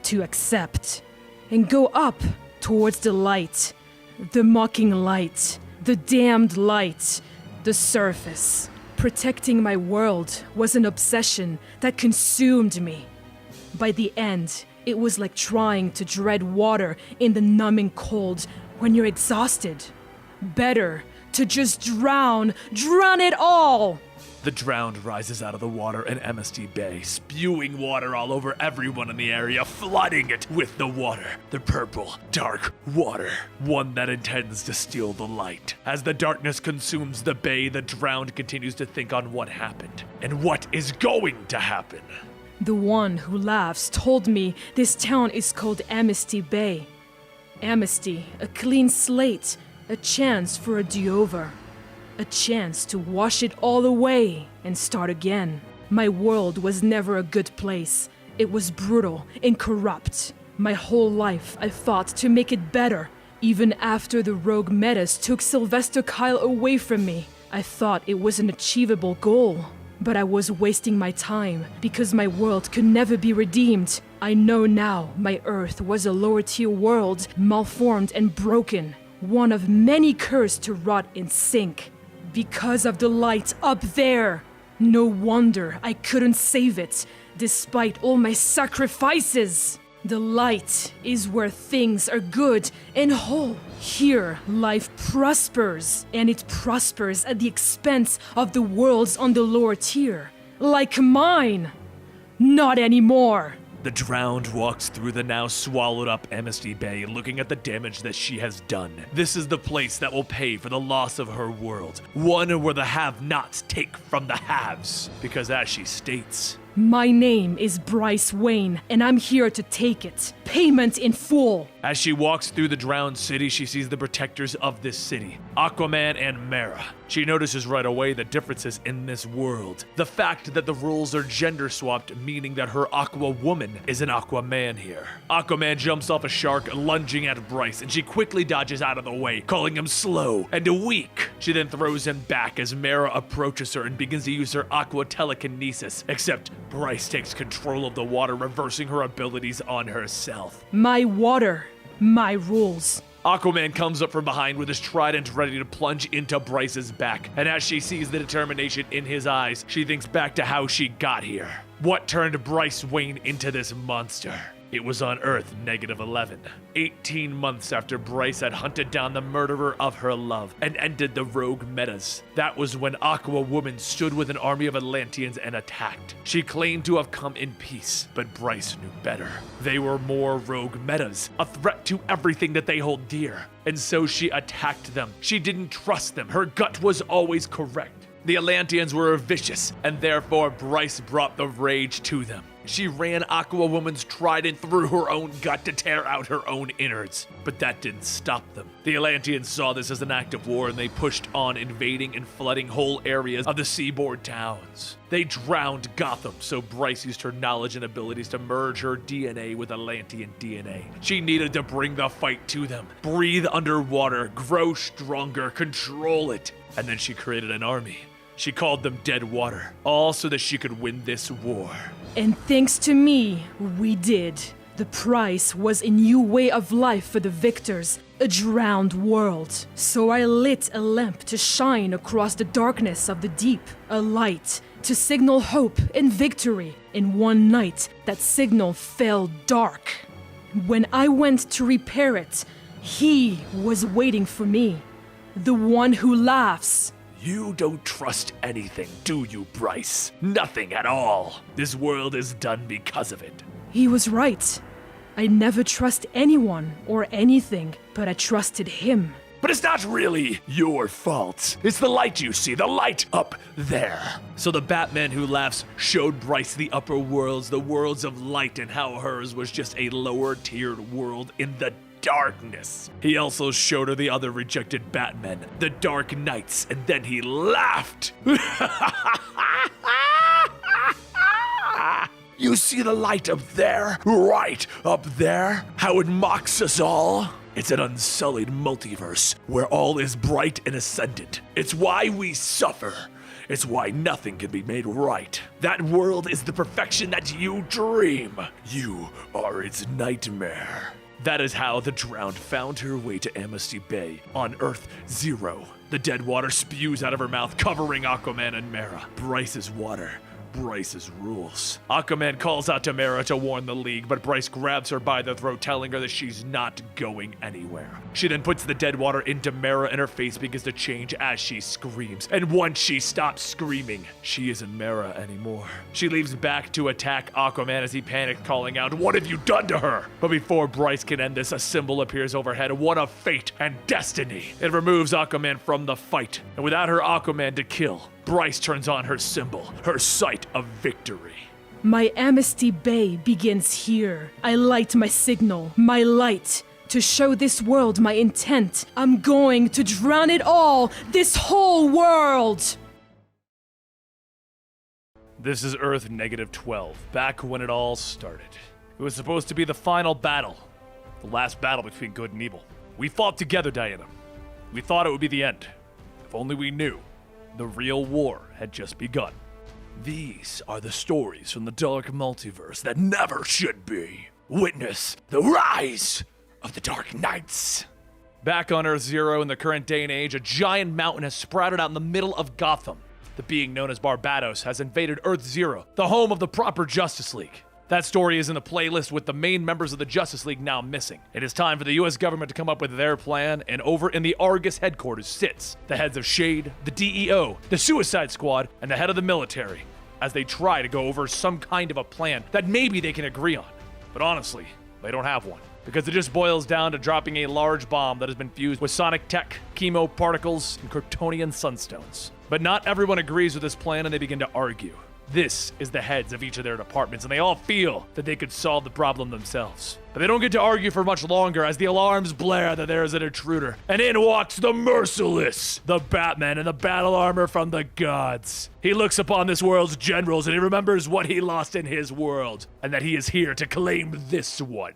Speaker 4: to accept, and go up towards the light, the mocking light, the damned light, the surface. Protecting my world was an obsession that consumed me. By the end, it was like trying to tread water in the numbing cold when you're exhausted. Better to just drown it all!
Speaker 2: The drowned rises out of the water in Amnesty Bay, spewing water all over everyone in the area, flooding it with the water. The purple, dark water. One that intends to steal the light. As the darkness consumes the bay, the drowned continues to think on what happened and what is going to happen.
Speaker 4: The one who laughs told me this town is called Amnesty Bay. Amnesty, a clean slate, a chance for a do-over. A chance to wash it all away and start again. My world was never a good place. It was brutal and corrupt. My whole life I fought to make it better. Even after the rogue metas took Sylvester Kyle away from me, I thought it was an achievable goal. But I was wasting my time because my world could never be redeemed. I know now my Earth was a lower tier world, malformed and broken. One of many cursed to rot and sink. Because of the light up there. No wonder I couldn't save it, despite all my sacrifices. The light is where things are good and whole. Here, life prospers, and it prospers at the expense of the worlds on the lower tier. Like mine. Not anymore.
Speaker 2: The drowned walks through the now swallowed up Amnesty Bay, looking at the damage that she has done. This is the place that will pay for the loss of her world. One where the have-nots take from the haves. Because as she states,
Speaker 4: my name is Bryce Wayne, and I'm here to take it. Payment in full.
Speaker 2: As she walks through the drowned city, she sees the protectors of this city, Aquaman and Mera. She notices right away the differences in this world. The fact that the rules are gender swapped, meaning that her Aqua Woman is an Aquaman here. Aquaman jumps off a shark, lunging at Bryce, and she quickly dodges out of the way, calling him slow and weak. She then throws him back as Mera approaches her and begins to use her Aqua telekinesis, except Bryce takes control of the water, reversing her abilities on herself.
Speaker 4: My water, my rules.
Speaker 2: Aquaman comes up from behind with his trident ready to plunge into Bryce's back, and as she sees the determination in his eyes, she thinks back to how she got here. What turned Bryce Wayne into this monster? It was on Earth -11, 18 months after Bryce had hunted down the murderer of her love and ended the rogue metas. That was when Aqua Woman stood with an army of Atlanteans and attacked. She claimed to have come in peace, but Bryce knew better. They were more rogue metas, a threat to everything that they hold dear. And so she attacked them. She didn't trust them. Her gut was always correct. The Atlanteans were vicious, and therefore Bryce brought the rage to them. She ran Aqua Woman's trident through her own gut to tear out her own innards, but that didn't stop them. The Atlanteans saw this as an act of war, and they pushed on, invading and flooding whole areas of the seaboard towns. They drowned Gotham, so Bryce used her knowledge and abilities to merge her DNA with Atlantean DNA. She needed to bring the fight to them, breathe underwater, grow stronger, control it, and then she created an army. She called them Dead Water, all so that she could win this war.
Speaker 4: And thanks to me, we did. The price was a new way of life for the victors, a drowned world. So I lit a lamp to shine across the darkness of the deep, a light to signal hope and victory. In one night, that signal fell dark. When I went to repair it, he was waiting for me, the one who laughs.
Speaker 2: You don't trust anything, do you, Bryce? Nothing at all. This world is done because of it.
Speaker 4: He was right. I never trust anyone or anything, but I trusted him.
Speaker 2: But it's not really your fault. It's the light you see, the light up there. So the Batman who laughs showed Bryce the upper worlds, the worlds of light, and how hers was just a lower tiered world in the darkness. He also showed her the other rejected Batmen, the Dark Knights, and then he laughed. You see the light up there? Right up there? How it mocks us all? It's an unsullied multiverse where all is bright and ascendant. It's why we suffer. It's why nothing can be made right. That world is the perfection that you dream. You are its nightmare. That is how the Drowned found her way to Amnesty Bay on Earth Zero. The dead water spews out of her mouth, covering Aquaman and Mera. Bryce's water. Bryce's rules. Aquaman calls out to Mera to warn the League, but Bryce grabs her by the throat, telling her that she's not going anywhere. She then puts the dead water into Mera, and her face begins to change as she screams. And once she stops screaming, she isn't Mera anymore. She leaves back to attack Aquaman as he panics, calling out, "What have you done to her?" But before Bryce can end this, a symbol appears overhead, one of fate and destiny. It removes Aquaman from the fight, and without her Aquaman to kill, Bryce turns on her symbol, her sight of victory.
Speaker 4: My Amnesty Bay begins here. I light my signal, my light, to show this world my intent. I'm going to drown it all, this whole world!
Speaker 1: This is Earth -12, back when it all started. It was supposed to be the final battle, the last battle between good and evil. We fought together, Diana. We thought it would be the end. If only we knew. The real war had just begun.
Speaker 2: These are the stories from the dark multiverse that never should be. Witness the rise of the Dark Knights.
Speaker 1: Back on Earth Zero in the current day and age, a giant mountain has sprouted out in the middle of Gotham. The being known as Barbados has invaded Earth Zero, the home of the proper Justice League. That story is in the playlist with the main members of the Justice League now missing. It is time for the US government to come up with their plan, and over in the Argus headquarters sits the heads of SHADE, the DEO, the Suicide Squad, and the head of the military, as they try to go over some kind of a plan that maybe they can agree on. But honestly, they don't have one, because it just boils down to dropping a large bomb that has been fused with sonic tech, chemo particles, and Kryptonian sunstones. But not everyone agrees with this plan, and they begin to argue. This is the heads of each of their departments, and they all feel that they could solve the problem themselves. But they don't get to argue for much longer as the alarms blare that there is an intruder. And in walks the Merciless, the Batman in the battle armor from the gods. He looks upon this world's generals and he remembers what he lost in his world, and that he is here to claim this one.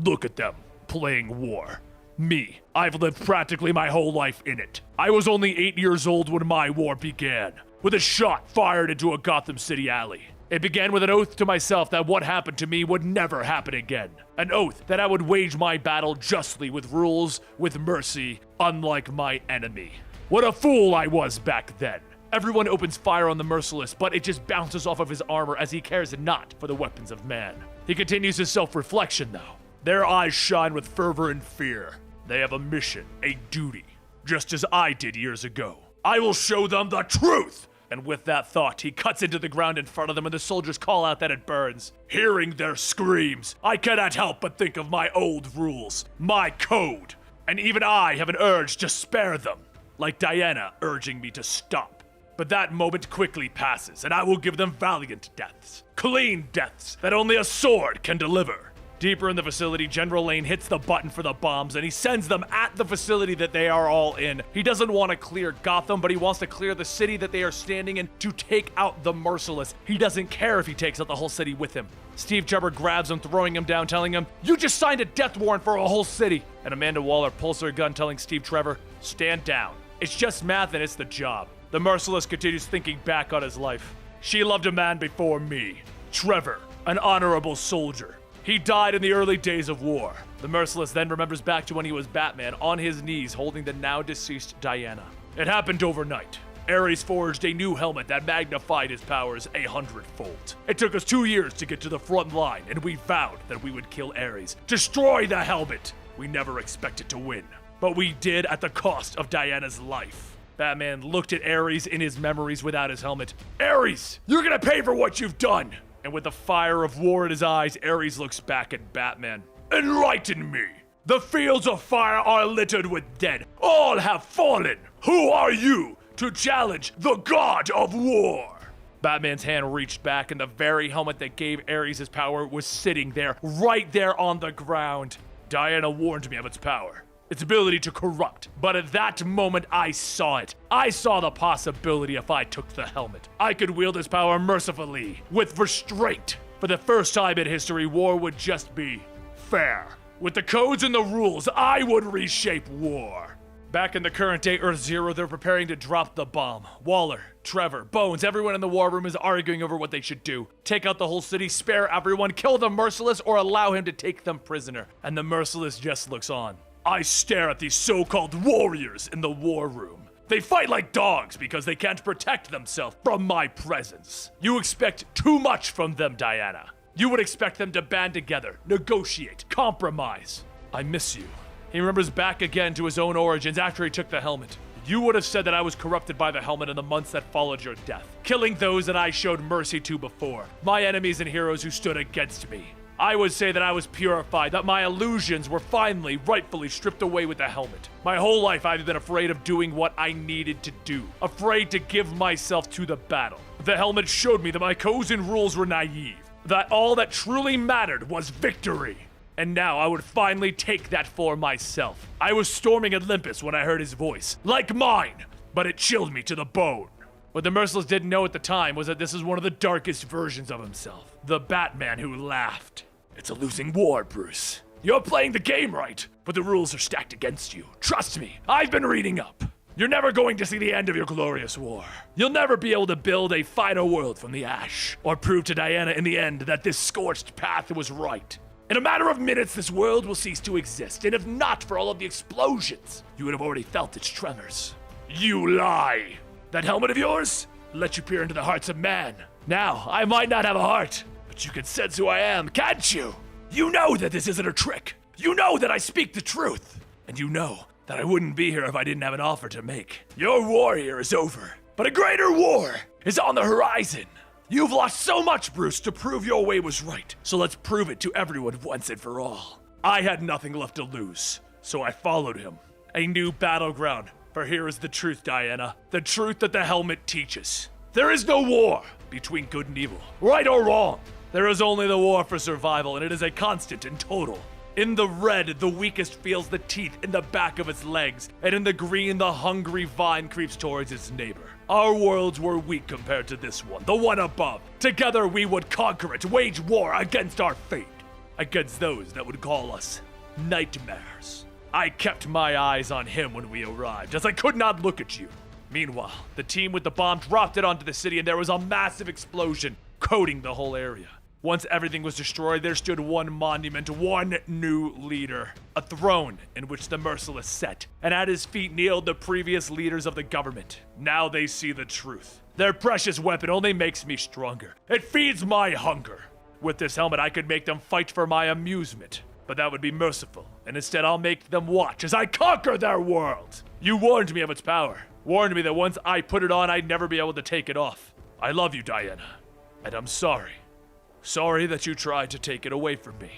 Speaker 1: Look at them, playing war. Me, I've lived practically my whole life in it. I was only 8 years old when my war began, with a shot fired into a Gotham City alley. It began with an oath to myself that what happened to me would never happen again. An oath that I would wage my battle justly with rules, with mercy, unlike my enemy. What a fool I was back then. Everyone opens fire on the Merciless, but it just bounces off of his armor as he cares not for the weapons of man. He continues his self-reflection though. Their eyes shine with fervor and fear. They have a mission, a duty, just as I did years ago. I will show them the truth! And with that thought, he cuts into the ground in front of them and the soldiers call out that it burns. Hearing their screams, I cannot help but think of my old rules, my code. And even I have an urge to spare them, like Diana urging me to stop. But that moment quickly passes, and I will give them valiant deaths. Clean deaths that only a sword can deliver. Deeper in the facility, General Lane hits the button for the bombs and he sends them at the facility that they are all in. He doesn't want to clear Gotham, but he wants to clear the city that they are standing in to take out the Merciless. He doesn't care if he takes out the whole city with him. Steve Trevor grabs him, throwing him down, telling him, "You just signed a death warrant for a whole city." And Amanda Waller pulls her gun, telling Steve Trevor, "Stand down. It's just math and it's the job." The Merciless continues thinking back on his life. She loved a man before me. Trevor, an honorable soldier. He died in the early days of war. The Merciless then remembers back to when he was Batman, on his knees holding the now deceased Diana. It happened overnight. Ares forged a new helmet that magnified his powers 100-fold. It took us 2 years to get to the front line, and we vowed that we would kill Ares, destroy the helmet. We never expected to win, but we did at the cost of Diana's life. Batman looked at Ares in his memories without his helmet. "Ares, you're gonna pay for what you've done!" And with the fire of war in his eyes, Ares looks back at Batman. "Enlighten me! The fields of fire are littered with dead. All have fallen. Who are you to challenge the god of war?" Batman's hand reached back and the very helmet that gave Ares his power was sitting there, right there on the ground. Diana warned me of its power, its ability to corrupt. But at that moment, I saw it. I saw the possibility if I took the helmet. I could wield this power mercifully, with restraint. For the first time in history, war would just be fair. With the codes and the rules, I would reshape war. Back in the current day Earth Zero, they're preparing to drop the bomb. Waller, Trevor, Bones, everyone in the war room is arguing over what they should do. Take out the whole city, spare everyone, kill the Merciless, or allow him to take them prisoner. And the Merciless just looks on. I stare at these so-called warriors in the war room. They fight like dogs because they can't protect themselves from my presence. You expect too much from them, Diana. You would expect them to band together, negotiate, compromise. I miss you. He remembers back again to his own origins after he took the helmet. You would have said that I was corrupted by the helmet in the months that followed your death, killing those that I showed mercy to before, my enemies and heroes who stood against me. I would say that I was purified, that my illusions were finally, rightfully stripped away with the helmet. My whole life I've been afraid of doing what I needed to do, afraid to give myself to the battle. The helmet showed me that my codes and rules were naive, that all that truly mattered was victory. And now I would finally take that for myself. I was storming Olympus when I heard his voice, like mine, but it chilled me to the bone. What the Merciless didn't know at the time was that this is one of the darkest versions of himself. The Batman who laughed. It's a losing war, Bruce. You're playing the game right, but the rules are stacked against you. Trust me, I've been reading up. You're never going to see the end of your glorious war. You'll never be able to build a final world from the ash, or prove to Diana in the end that this scorched path was right. In a matter of minutes, this world will cease to exist, and if not for all of the explosions, you would have already felt its tremors. You lie! That helmet of yours let you peer into the hearts of man. Now, I might not have a heart, but you can sense who I am, can't you? You know that this isn't a trick. You know that I speak the truth. And you know that I wouldn't be here if I didn't have an offer to make. Your war here is over, but a greater war is on the horizon. You've lost so much, Bruce, to prove your way was right. So let's prove it to everyone once and for all. I had nothing left to lose, so I followed him. A new battleground. For here is the truth, Diana. The truth that the helmet teaches. There is no war between good and evil, right or wrong. There is only the war for survival, and it is a constant and total. In the red, the weakest feels the teeth in the back of its legs, and in the green, the hungry vine creeps towards its neighbor. Our worlds were weak compared to this one, the one above. Together we would conquer it, wage war against our fate, against those that would call us nightmares. I kept my eyes on him when we arrived, as I could not look at you. Meanwhile, the team with the bomb dropped it onto the city, and there was a massive explosion, coating the whole area. Once everything was destroyed, there stood one monument, one new leader. A throne in which the Merciless sat, and at his feet kneeled the previous leaders of the government. Now they see the truth. Their precious weapon only makes me stronger. It feeds my hunger. With this helmet, I could make them fight for my amusement. But that would be merciful, and instead I'll make them watch as I conquer their world. You warned me of its power. Warned me that once I put it on, I'd never be able to take it off. I love you, Diana, and I'm sorry. Sorry that you tried to take it away from me.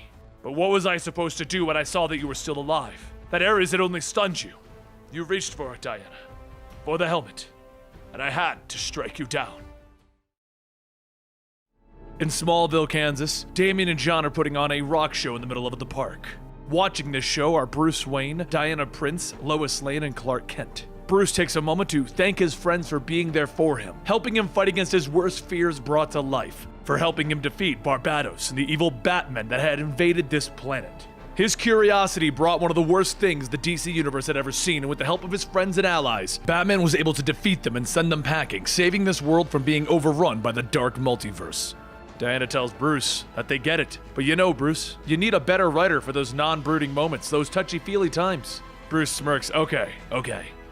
Speaker 1: But what was I supposed to do when I saw that you were still alive? That Ares had only stunned you. You reached for it, Diana. For the helmet. And I had to strike you down. In Smallville, Kansas, Damian and John are putting on a rock show in the middle of the park. Watching this show are Bruce Wayne, Diana Prince, Lois Lane, and Clark Kent. Bruce takes a moment to thank his friends for being there for him, helping him fight against his worst fears brought to life, for helping him defeat Barbados and the evil Batmen that had invaded this planet. His curiosity brought one of the worst things the DC Universe had ever seen, and with the help of his friends and allies, Batman was able to defeat them and send them packing, saving this world from being overrun by the dark multiverse. Diana tells Bruce that they get it, but you know, Bruce, you need a better writer for those non-brooding moments, those touchy-feely times. Bruce smirks, okay.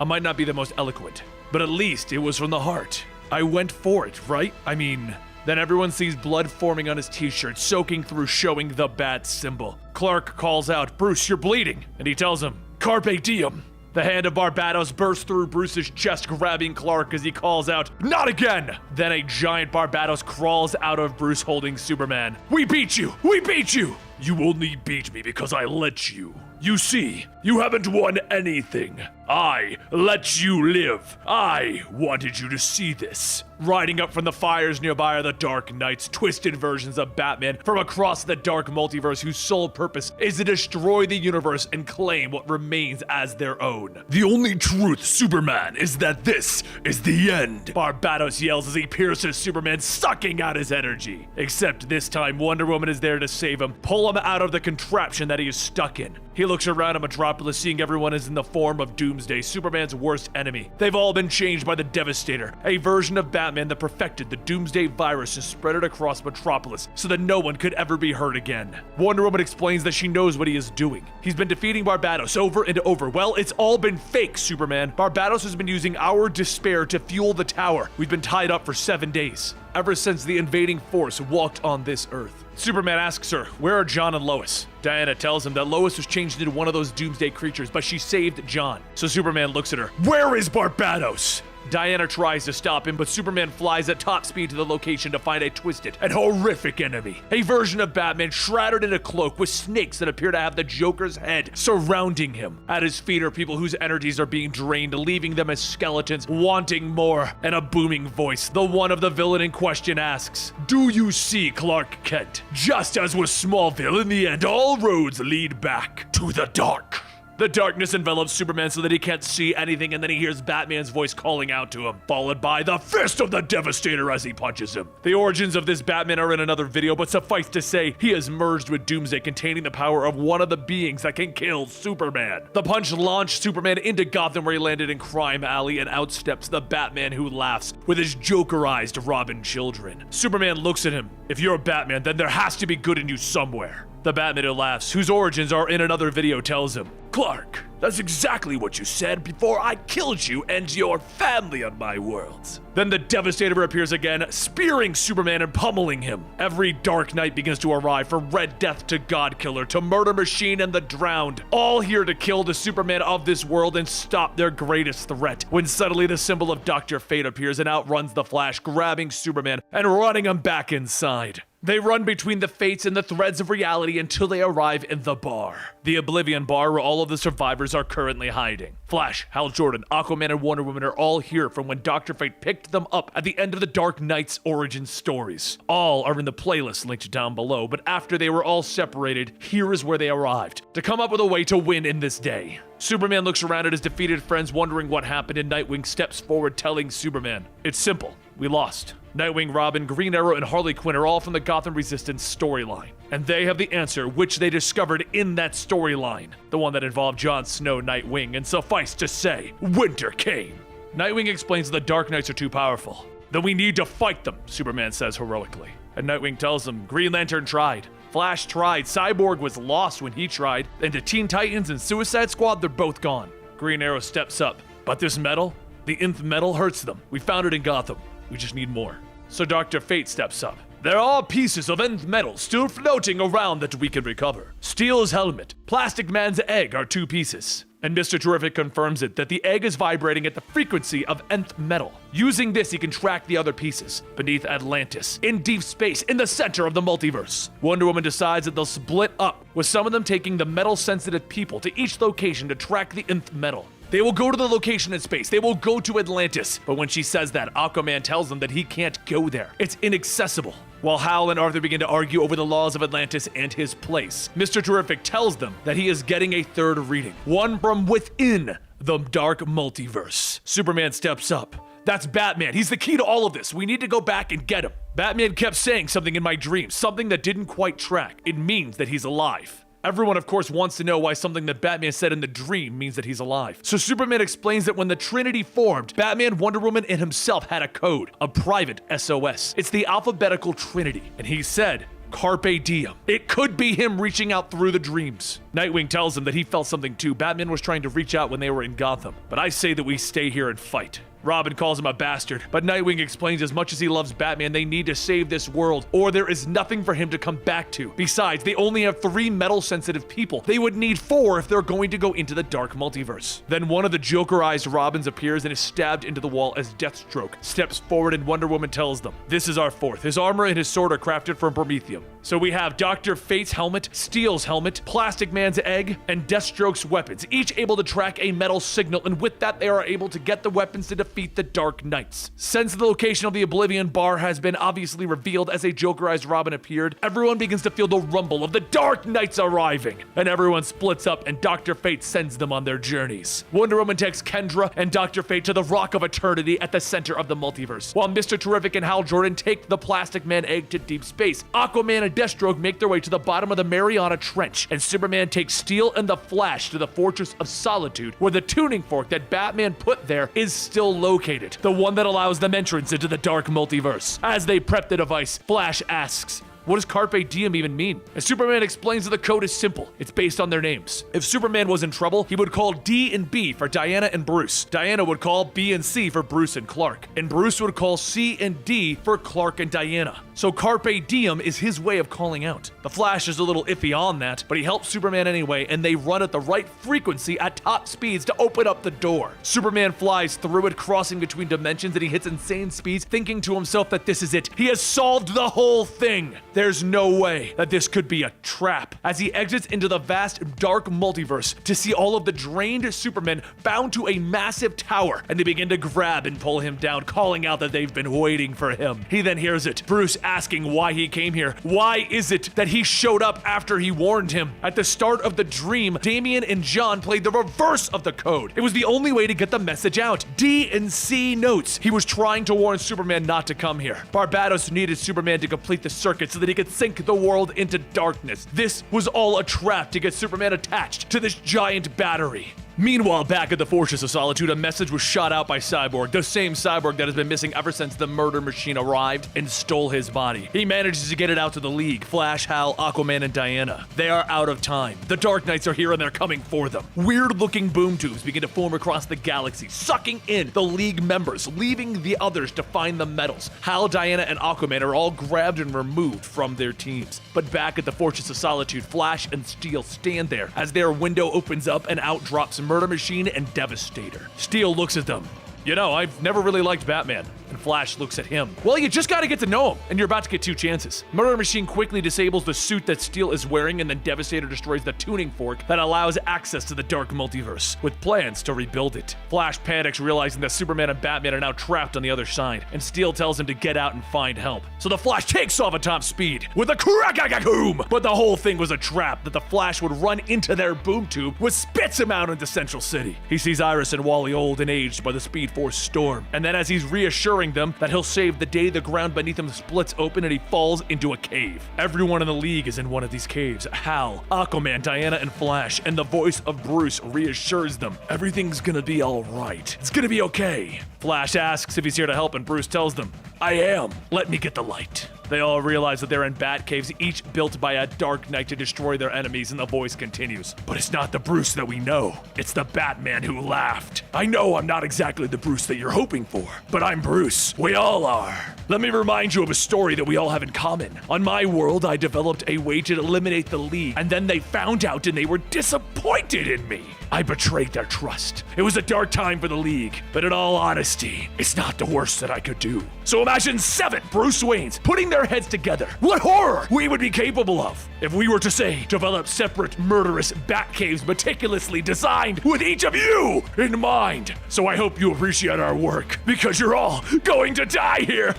Speaker 1: I might not be the most eloquent, but at least it was from the heart. I went for it, right? I mean, then everyone sees blood forming on his t-shirt, soaking through, showing the bat symbol. Clark calls out, Bruce, you're bleeding, and he tells him, Carpe diem. The hand of Barbados bursts through Bruce's chest, grabbing Clark as he calls out, not again! Then a giant Barbados crawls out of Bruce holding Superman. We beat you! We beat you! You only beat me because I let you. You see, you haven't won anything. I let you live. I wanted you to see this. Riding up from the fires nearby are the Dark Knights, twisted versions of Batman from across the dark multiverse whose sole purpose is to destroy the universe and claim what remains as their own. The only truth, Superman, is that this is the end. Barbados yells as he pierces Superman, sucking out his energy. Except this time, Wonder Woman is there to save him, pull him him out of the contraption that he is stuck in. He looks around at Metropolis, seeing everyone is in the form of Doomsday, Superman's worst enemy. They've all been changed by the Devastator, a version of Batman that perfected the Doomsday virus and spread it across Metropolis so that no one could ever be hurt again. Wonder Woman explains that she knows what he is doing. He's been defeating Barbados over and over. Well, it's all been fake, Superman. Barbados has been using our despair to fuel the tower. We've been tied up for 7 days, ever since the invading force walked on this Earth. Superman asks her, where are John and Lois? Diana tells him that Lois was changed into one of those Doomsday creatures, but she saved John. So Superman looks at her, where is Barbados? Diana tries to stop him, but Superman flies at top speed to the location to find a twisted and horrific enemy. A version of Batman shrouded in a cloak with snakes that appear to have the Joker's head surrounding him. At his feet are people whose energies are being drained, leaving them as skeletons, wanting more. And a booming voice, the one of the villain in question, asks, do you see Clark Kent? Just as with Smallville, in the end, all roads lead back to the dark. The darkness envelops Superman so that he can't see anything, and then he hears Batman's voice calling out to him, followed by the fist of the Devastator as he punches him. The origins of this Batman are in another video, but suffice to say, he has merged with Doomsday, containing the power of one of the beings that can kill Superman. The punch launched Superman into Gotham, where he landed in Crime Alley, and outsteps the Batman who laughs with his Jokerized Robin children. Superman looks at him. If you're a Batman, then there has to be good in you somewhere. The Batman who laughs, whose origins are in another video, tells him, Clark, that's exactly what you said before I killed you and your family on my worlds. Then the Devastator appears again, spearing Superman and pummeling him. Every Dark Knight begins to arrive, from Red Death to Godkiller to Murder Machine and the Drowned, all here to kill the Superman of this world and stop their greatest threat, when suddenly the symbol of Dr. Fate appears and outruns the Flash, grabbing Superman and running him back inside. They run between the fates and the threads of reality until they arrive in the bar. The Oblivion Bar, where all of the survivors are currently hiding. Flash, Hal Jordan, Aquaman, and Wonder Woman are all here from when Dr. Fate picked them up at the end of the Dark Knight's origin stories. All are in the playlist linked down below, but after they were all separated, here is where they arrived, to come up with a way to win in this day. Superman looks around at his defeated friends, wondering what happened, and Nightwing steps forward, telling Superman, it's simple, we lost. Nightwing, Robin, Green Arrow, and Harley Quinn are all from the Gotham Resistance storyline, and they have the answer, which they discovered in that storyline, the one that involved Jon Snow, Nightwing, and suffice to say, winter came. Nightwing explains the Dark Knights are too powerful. Then we need to fight them, Superman says heroically. And Nightwing tells him, Green Lantern tried. Flash tried, Cyborg was lost when he tried, and the Teen Titans and Suicide Squad, they're both gone. Green Arrow steps up, but this metal, the nth metal hurts them. We found it in Gotham. We just need more. So Dr. Fate steps up. There are pieces of nth metal still floating around that we can recover. Steel's helmet, Plastic Man's egg are 2 pieces. And Mr. Terrific confirms it, that the egg is vibrating at the frequency of nth metal. Using this, he can track the other pieces beneath Atlantis, in deep space, in the center of the multiverse. Wonder Woman decides that they'll split up, with some of them taking the metal-sensitive people to each location to track the nth metal. They will go to the location in space. They will go to Atlantis. But when she says that, Aquaman tells them that he can't go there. It's inaccessible. While Hal and Arthur begin to argue over the laws of Atlantis and his place, Mr. Terrific tells them that he is getting a third reading, one from within the dark multiverse. Superman steps up. That's Batman. He's the key to all of this. We need to go back and get him. Batman kept saying something in my dreams, something that didn't quite track. It means that he's alive. Everyone, of course, wants to know why something that Batman said in the dream means that he's alive. So Superman explains that when the Trinity formed, Batman, Wonder Woman, and himself had a code, a private SOS. It's the alphabetical Trinity. And he said, Carpe Diem. It could be him reaching out through the dreams. Nightwing tells him that he felt something too. Batman was trying to reach out when they were in Gotham. But I say that we stay here and fight. Robin calls him a bastard, but Nightwing explains as much as he loves Batman, they need to save this world, or there is nothing for him to come back to. Besides, they only have 3 metal-sensitive people. They would need 4 if they're going to go into the dark multiverse. Then one of the Jokerized Robins appears and is stabbed into the wall as Deathstroke steps forward, and Wonder Woman tells them, this is our 4th. His armor and his sword are crafted from promethium. So we have Dr. Fate's helmet, Steel's helmet, Plastic Man's egg, and Deathstroke's weapons, each able to track a metal signal, and with that they are able to get the weapons to defeat the Dark Knights. Since the location of the Oblivion Bar has been obviously revealed as a Jokerized Robin appeared, everyone begins to feel the rumble of the Dark Knights arriving, and everyone splits up and Dr. Fate sends them on their journeys. Wonder Woman takes Kendra and Dr. Fate to the Rock of Eternity at the center of the multiverse, while Mr. Terrific and Hal Jordan take the Plastic Man egg to deep space. Aquaman and and Deathstroke make their way to the bottom of the Mariana Trench, and Superman takes Steel and the Flash to the Fortress of Solitude, where the tuning fork that Batman put there is still located, the one that allows them entrance into the dark multiverse. As they prep the device, Flash asks, what does Carpe Diem even mean? And Superman explains that the code is simple. It's based on their names. If Superman was in trouble, he would call D and B for Diana and Bruce. Diana would call B and C for Bruce and Clark. And Bruce would call C and D for Clark and Diana. So Carpe Diem is his way of calling out. The Flash is a little iffy on that, but he helps Superman anyway, and they run at the right frequency at top speeds to open up the door. Superman flies through it, crossing between dimensions, and he hits insane speeds, thinking to himself that this is it. He has solved the whole thing. There's no way that this could be a trap. As he exits into the vast, dark multiverse to see all of the drained Supermen bound to a massive tower, and they begin to grab and pull him down, calling out that they've been waiting for him. He then hears it, Bruce asking why he came here. Why is it that he showed up after he warned him? At the start of the dream, Damian and John played the reverse of the code. It was the only way to get the message out. D and C notes. He was trying to warn Superman not to come here. Barbados needed Superman to complete the circuit so that he could sink the world into darkness. This was all a trap to get Superman attached to this giant battery. Meanwhile, back at the Fortress of Solitude, a message was shot out by Cyborg, the same Cyborg that has been missing ever since the murder machine arrived and stole his body. He manages to get it out to the League, Flash, Hal, Aquaman, and Diana. They are out of time. The Dark Knights are here and they're coming for them. Weird-looking boom tubes begin to form across the galaxy, sucking in the League members, leaving the others to find the medals. Hal, Diana, and Aquaman are all grabbed and removed from their teams. But back at the Fortress of Solitude, Flash and Steel stand there as their window opens up and out drops Murder Machine and Devastator. Steel looks at them. You know, I've never really liked Batman. And Flash looks at him. Well, you just gotta get to know him, and you're about to get 2 chances. Murder Machine quickly disables the suit that Steel is wearing, and then Devastator destroys the tuning fork that allows access to the dark multiverse, with plans to rebuild it. Flash panics, realizing that Superman and Batman are now trapped on the other side, and Steel tells him to get out and find help. So the Flash takes off at top speed, with a crack-a-boom! But the whole thing was a trap that the Flash would run into their boom tube, which spits him out into Central City. He sees Iris and Wally old and aged by the Speed Force storm, and then as he's reassuring them that he'll save the day, the ground beneath him splits open and he falls into a cave. Everyone in the League is in one of these caves. Hal, Aquaman, Diana, and Flash, and the voice of Bruce reassures them. Everything's gonna be alright. It's gonna be okay. Flash asks if he's here to help, and Bruce tells them, I am. Let me get the light. They all realize that they're in bat caves, each built by a Dark Knight to destroy their enemies, and the voice continues. But it's not the Bruce that we know. It's the Batman who laughed. I know I'm not exactly the Bruce that you're hoping for, but I'm Bruce. We all are. Let me remind you of a story that we all have in common. On my world, I developed a way to eliminate the League, and then they found out and they were disappointed in me. I betrayed their trust. It was a dark time for the League, but in all honesty, it's not the worst that I could do. So imagine 7 Bruce Waynes putting their heads together. What horror we would be capable of if we were to, say, develop separate murderous bat caves meticulously designed with each of you in mind. So I hope you appreciate our work, because you're all going to die here.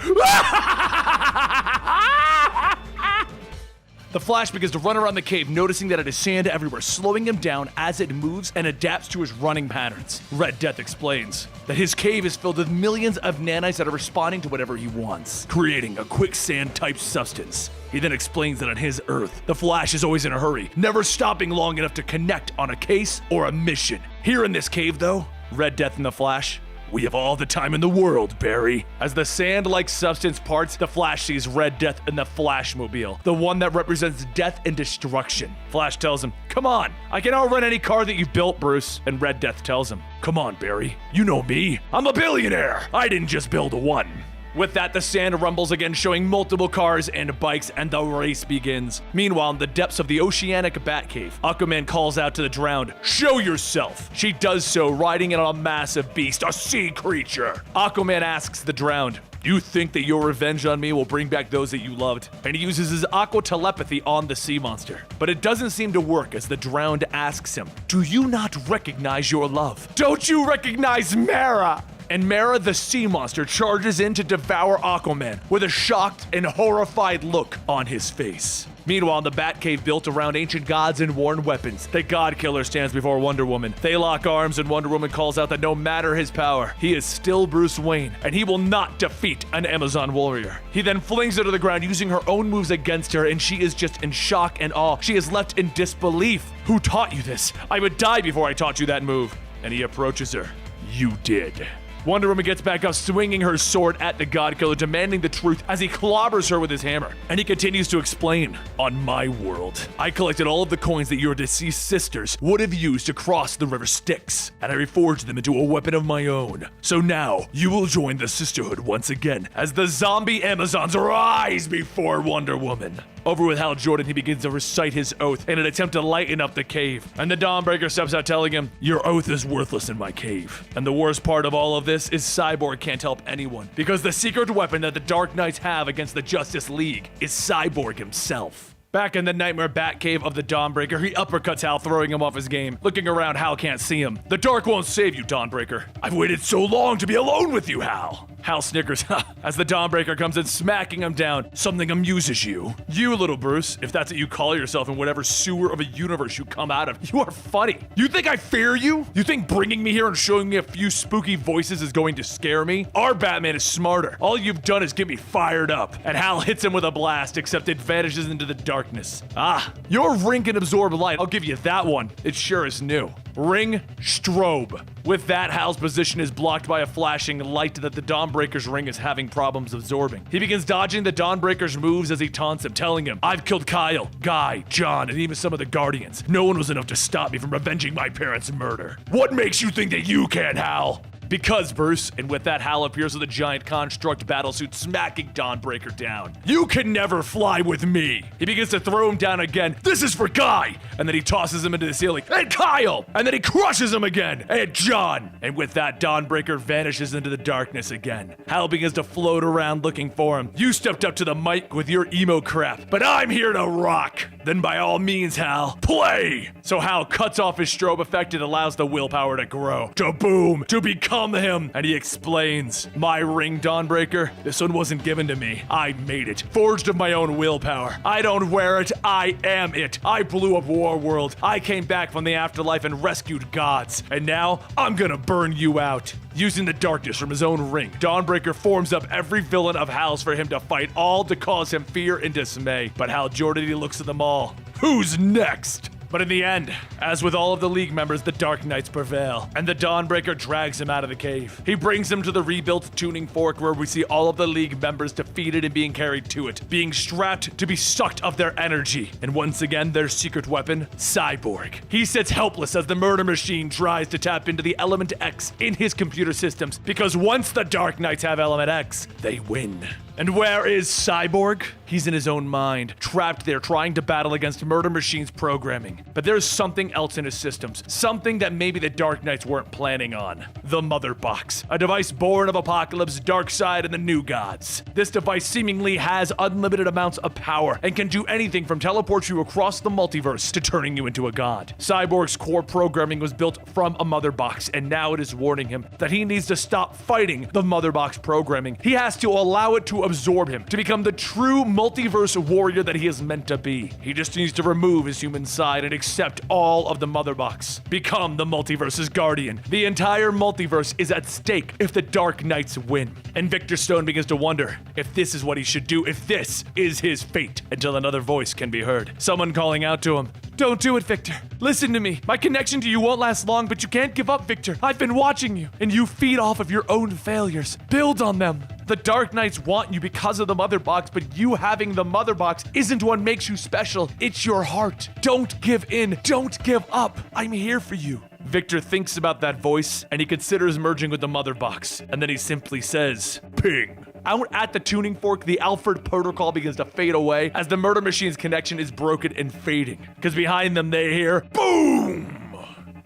Speaker 1: The Flash begins to run around the cave, noticing that it is sand everywhere, slowing him down as it moves and adapts to his running patterns. Red Death explains that his cave is filled with millions of nanites that are responding to whatever he wants, creating a quicksand-type substance. He then explains that on his Earth, the Flash is always in a hurry, never stopping long enough to connect on a case or a mission. Here in this cave, though, Red Death and the Flash, we have all the time in the world, Barry. As the sand-like substance parts, the Flash sees Red Death in the Flashmobile, the one that represents death and destruction. Flash tells him, come on, I can outrun any car that you built, Bruce. And Red Death tells him, come on, Barry, you know me. I'm a billionaire. I didn't just build one. With that, the sand rumbles again, showing multiple cars and bikes, and the race begins. Meanwhile, in the depths of the oceanic Batcave, Aquaman calls out to the drowned, show yourself! She does so, riding in on a massive beast, a sea creature. Aquaman asks the drowned, you think that your revenge on me will bring back those that you loved? And he uses his aqua telepathy on the sea monster. But it doesn't seem to work, as the drowned asks him, do you not recognize your love? Don't you recognize Mara? and Mara the sea monster charges in to devour Aquaman with a shocked and horrified look on his face. Meanwhile, in the Batcave built around ancient gods and worn weapons, the God Killer stands before Wonder Woman. They lock arms and Wonder Woman calls out that no matter his power, he is still Bruce Wayne, and he will not defeat an Amazon warrior. He then flings her to the ground using her own moves against her, and she is just in shock and awe. She is left in disbelief. Who taught you this? I would die before I taught you that move. And he approaches her. You did. Wonder Woman gets back up, swinging her sword at the God Killer, demanding the truth as he clobbers her with his hammer. And he continues to explain, on my world, I collected all of the coins that your deceased sisters would have used to cross the river Styx, and I reforged them into a weapon of my own. So now, you will join the Sisterhood once again, as the zombie Amazons rise before Wonder Woman. Over with Hal Jordan, he begins to recite his oath in an attempt to lighten up the cave. And the Dawnbreaker steps out telling him, your oath is worthless in my cave. And the worst part of all of this is Cyborg can't help anyone, because the secret weapon that the Dark Knights have against the Justice League is Cyborg himself. Back in the Nightmare Batcave of the Dawnbreaker, he uppercuts Hal, throwing him off his game. Looking around, Hal can't see him. The dark won't save you, Dawnbreaker. I've waited so long to be alone with you, Hal. Hal snickers as the Dawnbreaker comes in, smacking him down. Something amuses you. You, little Bruce, if that's what you call yourself in whatever sewer of a universe you come out of, you are funny. You think I fear you? You think bringing me here and showing me a few spooky voices is going to scare me? Our Batman is smarter. All you've done is get me fired up. And Hal hits him with a blast, except it vanishes into the darkness. Your ring can absorb light. I'll give you that one. It sure is new. Ring strobe. With that, Hal's position is blocked by a flashing light that the Dawnbreaker's ring is having problems absorbing. He begins dodging the Dawnbreaker's moves as he taunts him, telling him, I've killed Kyle, Guy, John, and even some of the Guardians. No one was enough to stop me from avenging my parents' murder. What makes you think that you can, Hal? Because, Bruce, and with that, Hal appears with a giant construct battlesuit, smacking Dawnbreaker down. You can never fly with me! He begins to throw him down again. This is for Guy! And then he tosses him into the ceiling. And Kyle! And then he crushes him again! And John! And with that, Dawnbreaker vanishes into the darkness again. Hal begins to float around looking for him. You stepped up to the mic with your emo crap, but I'm here to rock! Then by all means, Hal, play! So Hal cuts off his strobe effect and allows the willpower to grow. To boom! To become him, and he explains, my ring, Dawnbreaker, this one wasn't given to me. I made it, forged of my own willpower. I don't wear it, I am it. I blew up Warworld. I came back from the afterlife and rescued gods, and now I'm gonna burn you out. Using the darkness from his own ring, Dawnbreaker forms up every villain of Hal's for him to fight, all to cause him fear and dismay. But Hal Jordan, he looks at them all. Who's next? But in the end, as with all of the League members, the Dark Knights prevail, and the Dawnbreaker drags him out of the cave. He brings him to the rebuilt tuning fork where we see all of the League members defeated and being carried to it, being strapped to be sucked of their energy. And once again, their secret weapon, Cyborg. He sits helpless as the murder machine tries to tap into the Element X in his computer systems, because once the Dark Knights have Element X, they win. And where is Cyborg? He's in his own mind, trapped there trying to battle against Murder Machine's programming. But there's something else in his systems, something that maybe the Dark Knights weren't planning on. The Mother Box, a device born of Apocalypse, Darkseid, and the New Gods. This device seemingly has unlimited amounts of power and can do anything from teleport you across the multiverse to turning you into a god. Cyborg's core programming was built from a Mother Box, and now it is warning him that he needs to stop fighting the Mother Box programming. He has to allow it to absorb him, to become the true multiverse warrior that he is meant to be. He just needs to remove his human side and accept all of the Mother Box. Become the multiverse's guardian. The entire multiverse is at stake if the Dark Knights win. And Victor Stone begins to wonder if this is what he should do, if this is his fate, until another voice can be heard. Someone calling out to him, don't do it, Victor. Listen to me. My connection to you won't last long, but you can't give up, Victor. I've been watching you, and you feed off of your own failures. Build on them. The Dark Knights want you because of the Mother Box, but you having the Mother Box isn't what makes you special. It's your heart. Don't give in. Don't give up. I'm here for you. Victor thinks about that voice, and he considers merging with the Mother Box, and then he simply says, ping. Out at the tuning fork, the Alfred protocol begins to fade away as the Murder Machine's connection is broken and fading. Because behind them they hear, boom!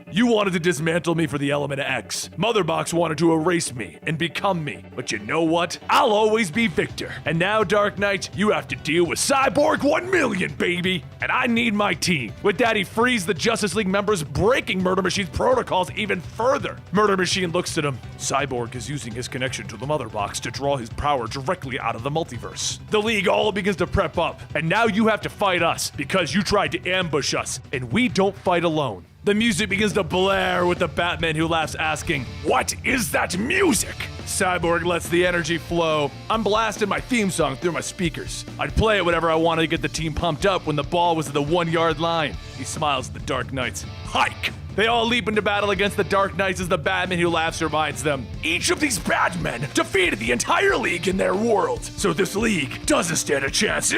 Speaker 2: You wanted to dismantle me for the element X. Motherbox wanted to erase me and become me. But you know what? I'll always be Victor. And now, Dark Knight, you have to deal with Cyborg 1 million, baby. And I need my team. With that, he frees the Justice League members, breaking Murder Machine's protocols even further. Murder Machine looks at him. Cyborg is using his connection to the Motherbox to draw his power directly out of the multiverse. The League all begins to prep up. And now you have to fight us because you tried to ambush us. And we don't fight alone. The music begins to blare with the Batman who laughs, asking, "What is that music?" Cyborg lets the energy flow. I'm blasting my theme song through my speakers. I'd play it whenever I wanted to get the team pumped up when the ball was at the 1-yard line. He smiles at the Dark Knights. Hike! They all leap into battle against the Dark Knights as the Batman who laughs reminds them, each of these Batmen defeated the entire League in their world, so this League doesn't stand a chance.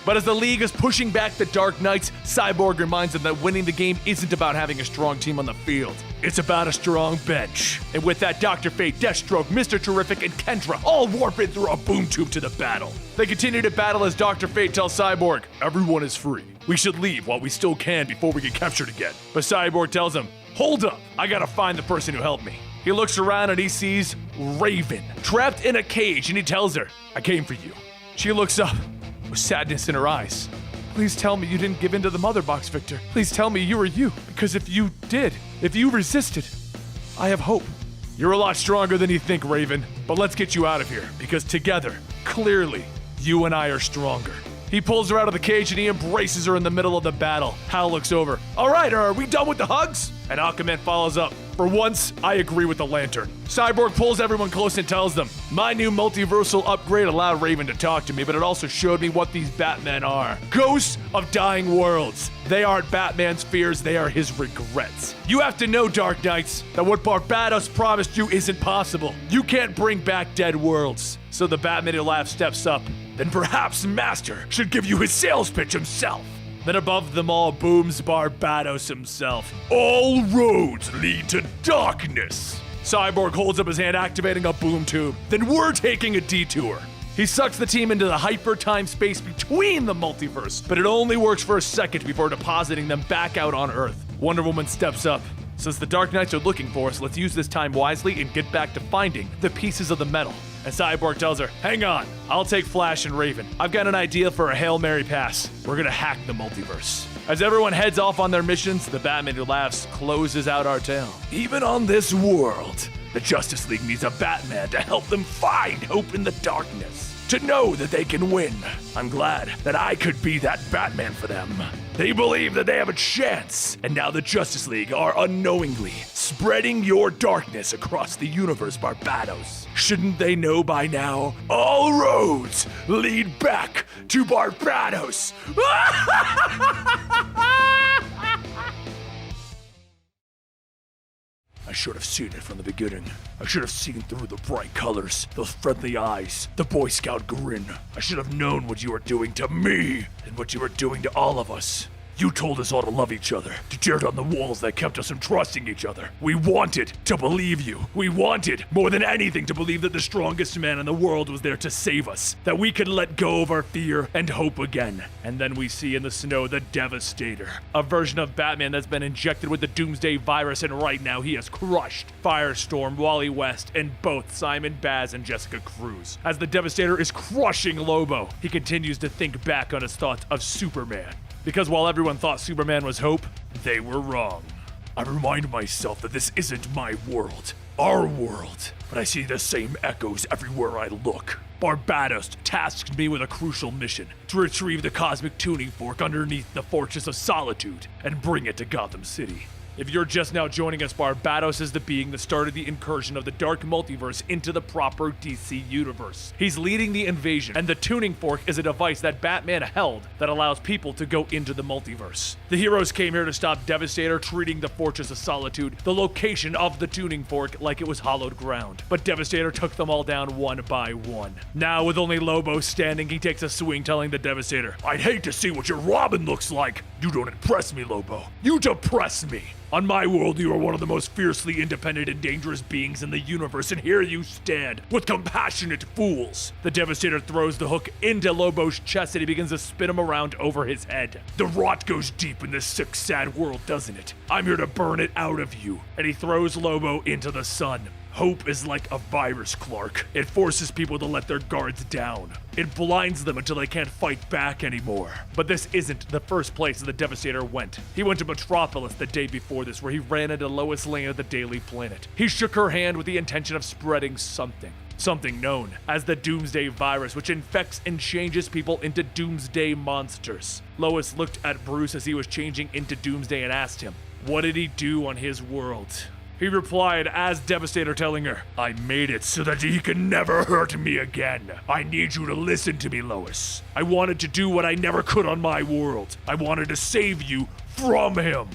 Speaker 2: But as the League is pushing back the Dark Knights, Cyborg reminds them that winning the game isn't about having a strong team on the field. It's about a strong bench. And with that, Dr. Fate, Deathstroke, Mr. Terrific, and Kendra all warp in through a boom tube to the battle. They continue to battle as Dr. Fate tells Cyborg, everyone is free. We should leave while we still can before we get captured again. But Cyborg tells him, hold up, I gotta find the person who helped me. He looks around and he sees Raven, trapped in a cage, and he tells her, I came for you. She looks up with sadness in her eyes. Please tell me you didn't give in to the Motherbox, Victor. Please tell me you were you, because if you did, if you resisted, I have hope. You're a lot stronger than you think, Raven, but let's get you out of here, because together, clearly, you and I are stronger. He pulls her out of the cage and he embraces her in the middle of the battle. Hal looks over. All right, are we done with the hugs? And Aquaman follows up. For once, I agree with the Lantern. Cyborg pulls everyone close and tells them, my new multiversal upgrade allowed Raven to talk to me, but it also showed me what these Batmen are. Ghosts of dying worlds. They aren't Batman's fears, they are his regrets. You have to know, Dark Knights, that what Barbados promised you isn't possible. You can't bring back dead worlds. So the Batman who laughs steps up. Then perhaps Master should give you his sales pitch himself. Then above them all booms Barbados himself. All roads lead to darkness. Cyborg holds up his hand, activating a boom tube. Then we're taking a detour. He sucks the team into the hyper-time space between the multiverse, but it only works for a second before depositing them back out on Earth. Wonder Woman steps up. Since the Dark Knights are looking for us, let's use this time wisely and get back to finding the pieces of the metal. And Cyborg tells her, hang on, I'll take Flash and Raven. I've got an idea for a Hail Mary pass. We're gonna hack the multiverse. As everyone heads off on their missions, the Batman who laughs closes out our tale. Even on this world, the Justice League needs a Batman to help them find hope in the darkness. To know that they can win. I'm glad that I could be that Batman for them. They believe that they have a chance, and now the Justice League are unknowingly spreading your darkness across the universe, Barbados. Shouldn't they know by now? All roads lead back to Barbados. I should have seen it from the beginning. I should have seen through the bright colors, those friendly eyes, the Boy Scout grin. I should have known what you were doing to me and what you were doing to all of us. You told us all to love each other, to tear down the walls that kept us from trusting each other. We wanted to believe you. We wanted, more than anything, to believe that the strongest man in the world was there to save us, that we could let go of our fear and hope again. And then we see in the snow the Devastator, a version of Batman that's been injected with the Doomsday virus, and right now he has crushed Firestorm, Wally West, and both Simon Baz and Jessica Cruz. As the Devastator is crushing Lobo, he continues to think back on his thoughts of Superman. Because while everyone thought Superman was hope, they were wrong. I remind myself that this isn't my world, our world, but I see the same echoes everywhere I look. Barbados tasked me with a crucial mission to retrieve the cosmic tuning fork underneath the Fortress of Solitude and bring it to Gotham City. If you're just now joining us, Barbados is the being that started the incursion of the Dark Multiverse into the proper DC universe. He's leading the invasion, and the tuning fork is a device that Batman held that allows people to go into the multiverse. The heroes came here to stop Devastator, treating the Fortress of Solitude, the location of the tuning fork, like it was hallowed ground. But Devastator took them all down one by one. Now, with only Lobo standing, he takes a swing, telling the Devastator, I'd hate to see what your Robin looks like. You don't impress me, Lobo. You depress me. On my world, you are one of the most fiercely independent and dangerous beings in the universe, and here you stand with compassionate fools. The Devastator throws the hook into Lobo's chest and he begins to spin him around over his head. The rot goes deep in this sick, sad world, doesn't it? I'm here to burn it out of you. And he throws Lobo into the sun. Hope is like a virus, Clark. It forces people to let their guards down. It blinds them until they can't fight back anymore. But this isn't the first place the Devastator went. He went to Metropolis the day before this, where he ran into Lois Lane at the Daily Planet. He shook her hand with the intention of spreading something known as the Doomsday Virus, which infects and changes people into Doomsday monsters. Lois looked at Bruce as he was changing into Doomsday and asked him, what did he do on his world? He replied as Devastator, telling her, I made it so that he can never hurt me again. I need you to listen to me, Lois. I wanted to do what I never could on my world. I wanted to save you from him.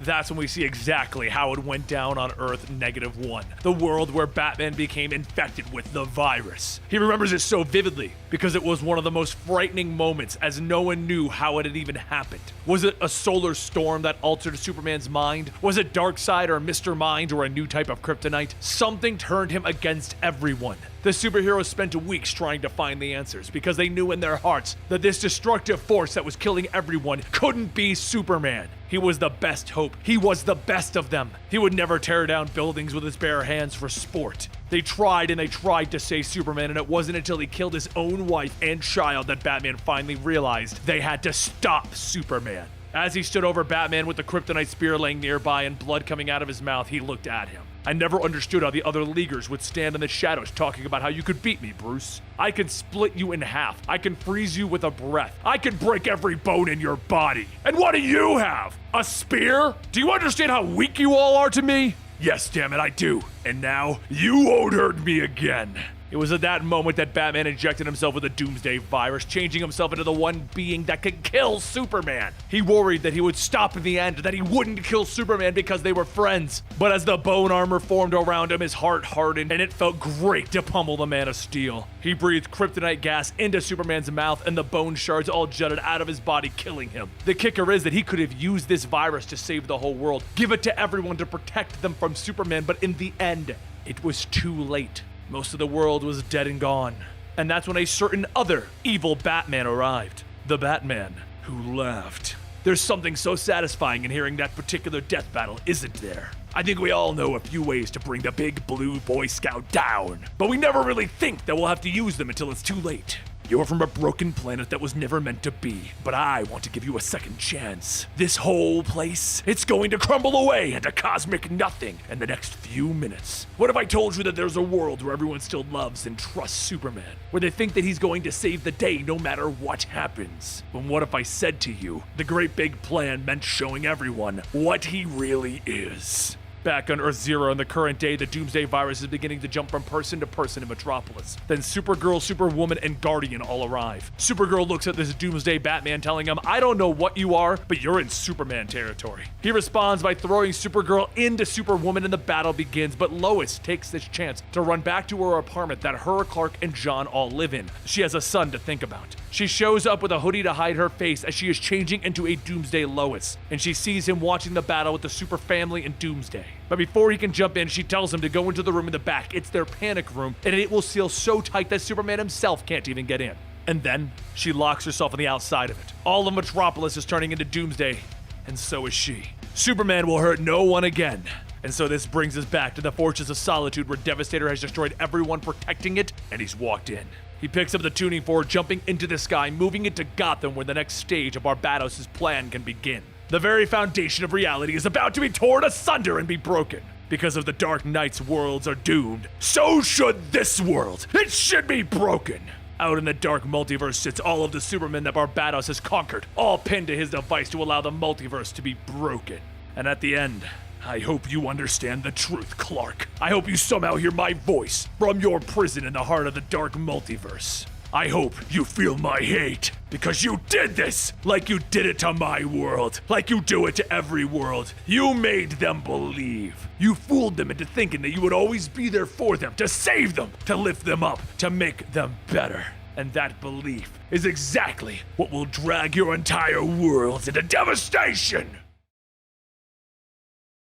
Speaker 2: That's when we see exactly how it went down on Earth -1, the world where Batman became infected with the virus. He remembers it so vividly because it was one of the most frightening moments, as no one knew how it had even happened. Was it a solar storm that altered Superman's mind? Was it Darkseid or Mr. Mind or a new type of kryptonite? Something turned him against everyone. The superheroes spent weeks trying to find the answers because they knew in their hearts that this destructive force that was killing everyone couldn't be Superman. He was the best hope. He was the best of them. He would never tear down buildings with his bare hands for sport. They tried and they tried to save Superman, and it wasn't until he killed his own wife and child that Batman finally realized they had to stop Superman. As he stood over Batman with the kryptonite spear laying nearby and blood coming out of his mouth, he looked at him. I never understood how the other Leaguers would stand in the shadows talking about how you could beat me, Bruce. I can split you in half. I can freeze you with a breath. I can break every bone in your body. And what do you have? A spear? Do you understand how weak you all are to me? Yes, damn it, I do. And now, you won't hurt me again. It was at that moment that Batman injected himself with the Doomsday Virus, changing himself into the one being that could kill Superman. He worried that he would stop in the end, that he wouldn't kill Superman because they were friends. But as the bone armor formed around him, his heart hardened, and it felt great to pummel the Man of Steel. He breathed kryptonite gas into Superman's mouth, and the bone shards all jutted out of his body, killing him. The kicker is that he could have used this virus to save the whole world, give it to everyone to protect them from Superman, but in the end, it was too late. Most of the world was dead and gone. And that's when a certain other evil Batman arrived. The Batman who laughed. There's something so satisfying in hearing that particular death battle, isn't there? I think we all know a few ways to bring the big blue Boy Scout down, but we never really think that we'll have to use them until it's too late. You're from a broken planet that was never meant to be, but I want to give you a second chance. This whole place, it's going to crumble away into cosmic nothing in the next few minutes. What if I told you that there's a world where everyone still loves and trusts Superman, where they think that he's going to save the day no matter what happens? But what if I said to you, the great big plan meant showing everyone what he really is? Back on Earth Zero in the current day, the Doomsday Virus is beginning to jump from person to person in Metropolis. Then Supergirl, Superwoman, and Guardian all arrive. Supergirl looks at this Doomsday Batman, telling him, I don't know what you are, but you're in Superman territory. He responds by throwing Supergirl into Superwoman, and the battle begins, but Lois takes this chance to run back to her apartment that her, Clark, and John all live in. She has a son to think about. She shows up with a hoodie to hide her face as she is changing into a Doomsday Lois, and she sees him watching the battle with the Super Family and Doomsday. But before he can jump in, she tells him to go into the room in the back. It's their panic room, and it will seal so tight that Superman himself can't even get in. And then, she locks herself on the outside of it. All of Metropolis is turning into Doomsday, and so is she. Superman will hurt no one again. And so this brings us back to the Fortress of Solitude, where Devastator has destroyed everyone protecting it, and he's walked in. He picks up the tuning fork, jumping into the sky, moving it to Gotham, where the next stage of Barbados' plan can begin. The very foundation of reality is about to be torn asunder and be broken. Because of the Dark Knight's worlds are doomed, so should this world. It should be broken. Out in the dark multiverse sits all of the Supermen that Barbados has conquered, all pinned to his device to allow the multiverse to be broken. And at the end, I hope you understand the truth, Clark. I hope you somehow hear my voice from your prison in the heart of the dark multiverse. I hope you feel my hate, because you did this, like you did it to my world, like you do it to every world. You made them believe. You fooled them into thinking that you would always be there for them, to save them, to lift them up, to make them better. And that belief is exactly what will drag your entire world into devastation.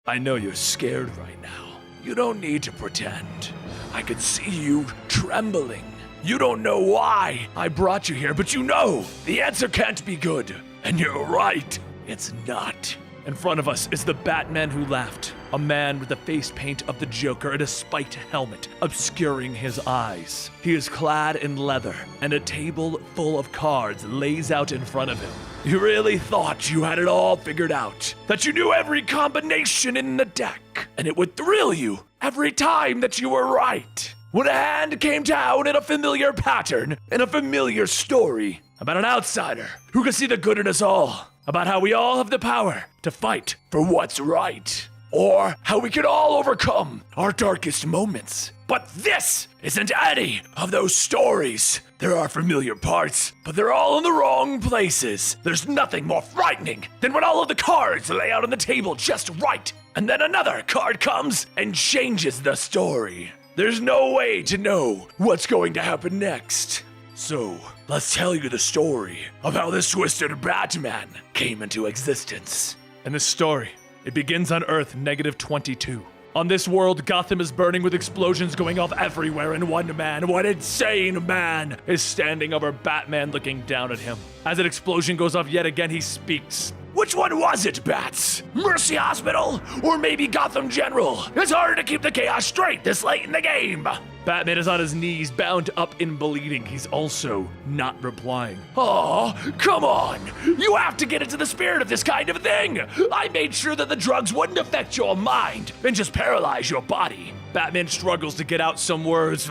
Speaker 2: I know you're scared right now. You don't need to pretend. I can see you trembling. You don't know why I brought you here, but you know the answer can't be good. And you're right, it's not.
Speaker 1: In front of us is the Batman who laughed, a man with the face paint of the Joker and a spiked helmet obscuring his eyes. He is clad in leather, and a table full of cards lays out in front of him.
Speaker 2: You really thought you had it all figured out, that you knew every combination in the deck, and it would thrill you every time that you were right. When a hand came down in a familiar pattern, in a familiar story, about an outsider who could see the good in us all, about how we all have the power to fight for what's right, or how we can all overcome our darkest moments. But this isn't any of those stories. There are familiar parts, but they're all in the wrong places. There's nothing more frightening than when all of the cards lay out on the table just right, and then another card comes and changes the story. There's no way to know what's going to happen next. So, let's tell you the story of how this twisted Batman came into existence.
Speaker 1: And this story, it begins on Earth -22. On this world, Gotham is burning with explosions going off everywhere, and one insane man, is standing over Batman looking down at him. As an explosion goes off yet again, he speaks.
Speaker 2: Which one was it, Bats? Mercy Hospital? Or maybe Gotham General? It's hard to keep the chaos straight this late in the game.
Speaker 1: Batman is on his knees, bound up and bleeding. He's also not replying.
Speaker 2: Oh, come on. You have to get into the spirit of this kind of thing. I made sure that the drugs wouldn't affect your mind and just paralyze your body.
Speaker 1: Batman struggles to get out some words.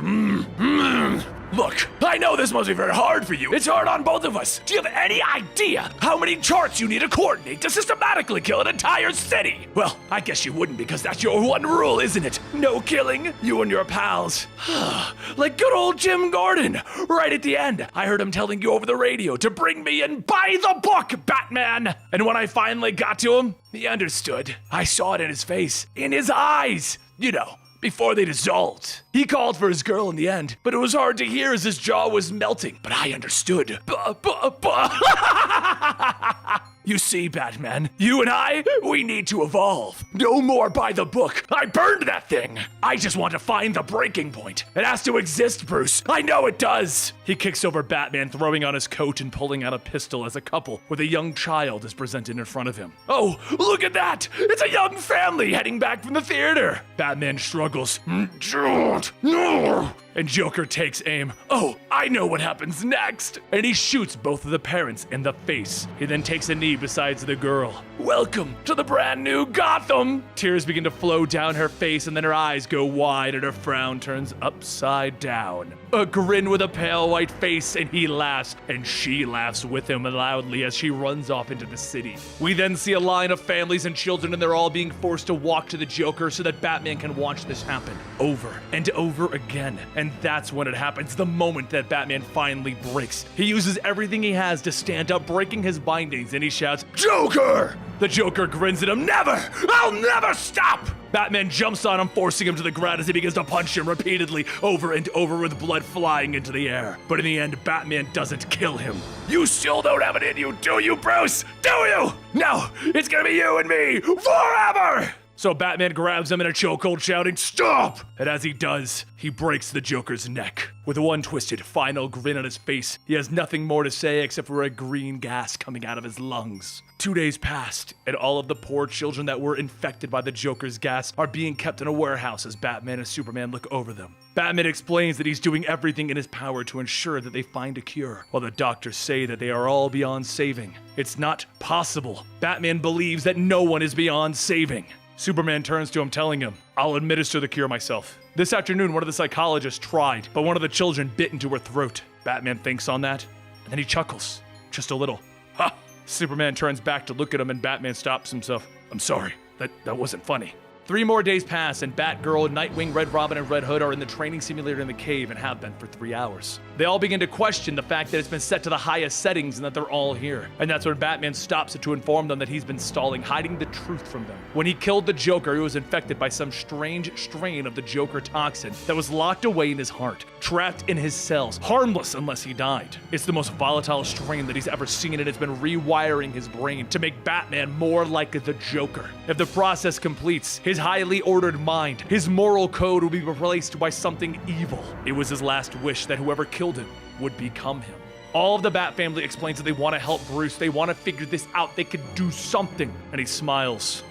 Speaker 2: Look, I know this must be very hard for you. It's hard on both of us. Do you have any idea how many charts you need to coordinate to systematically kill an entire city? Well, I guess you wouldn't, because that's your one rule, isn't it? No killing, you and your pals. Like good old Jim Gordon. Right at the end, I heard him telling you over the radio to bring me and buy the book, Batman. And when I finally got to him, he understood. I saw it in his face, in his eyes. You know, before they dissolved. He called for his girl in the end, but it was hard to hear as his jaw was melting. But I understood. You see, Batman, you and I, we need to evolve. No more by the book. I burned that thing. I just want to find the breaking point. It has to exist, Bruce. I know it does.
Speaker 1: He kicks over Batman, throwing on his coat and pulling out a pistol as a couple with a young child is presented in front of him.
Speaker 2: Oh, look at that. It's a young family heading back from the theater.
Speaker 1: Batman struggles. No! And Joker takes aim.
Speaker 2: Oh, I know what happens next.
Speaker 1: And he shoots both of the parents in the face. He then takes a knee beside the girl.
Speaker 2: Welcome to the brand new Gotham.
Speaker 1: Tears begin to flow down her face, and then her eyes go wide and her frown turns upside down. A grin with a pale white face, and he laughs, and she laughs with him loudly as she runs off into the city. We then see a line of families and children, and they're all being forced to walk to the Joker so that Batman can watch this happen over and over again. And that's when it happens, the moment that Batman finally breaks. He uses everything he has to stand up, breaking his bindings, and he shouts,
Speaker 2: "Joker!"
Speaker 1: The Joker grins at him.
Speaker 2: "Never! I'll never stop!"
Speaker 1: Batman jumps on him, forcing him to the ground as he begins to punch him repeatedly over and over with blood flying into the air. But in the end, Batman doesn't kill him.
Speaker 2: You still don't have it in you, do you, Bruce? Do you? No, it's gonna be you and me forever!
Speaker 1: So Batman grabs him in a chokehold, shouting, "Stop!" And as he does, he breaks the Joker's neck. With one twisted, final grin on his face, he has nothing more to say except for a green gas coming out of his lungs. 2 days passed, and all of the poor children that were infected by the Joker's gas are being kept in a warehouse as Batman and Superman look over them. Batman explains that he's doing everything in his power to ensure that they find a cure, while the doctors say that they are all beyond saving. It's not possible. Batman believes that no one is beyond saving. Superman turns to him, telling him, "I'll administer the cure myself." This afternoon, one of the psychologists tried, but one of the children bit into her throat. Batman thinks on that, and then he chuckles, just a little. Ha! Superman turns back to look at him, and Batman stops himself. "I'm sorry, that wasn't funny." 3 more days pass, and Batgirl, Nightwing, Red Robin, and Red Hood are in the training simulator in the cave and have been for 3 hours. They all begin to question the fact that it's been set to the highest settings and that they're all here. And that's when Batman stops it to inform them that he's been stalling, hiding the truth from them. When he killed the Joker, he was infected by some strange strain of the Joker toxin that was locked away in his heart, trapped in his cells, harmless unless he died. It's the most volatile strain that he's ever seen, and it's been rewiring his brain to make Batman more like the Joker. If the process completes, his highly ordered mind, his moral code will be replaced by something evil. It was his last wish that whoever killed him would become him. All of the Bat family explains that they want to help Bruce, they want to figure this out, they could do something. And he smiles.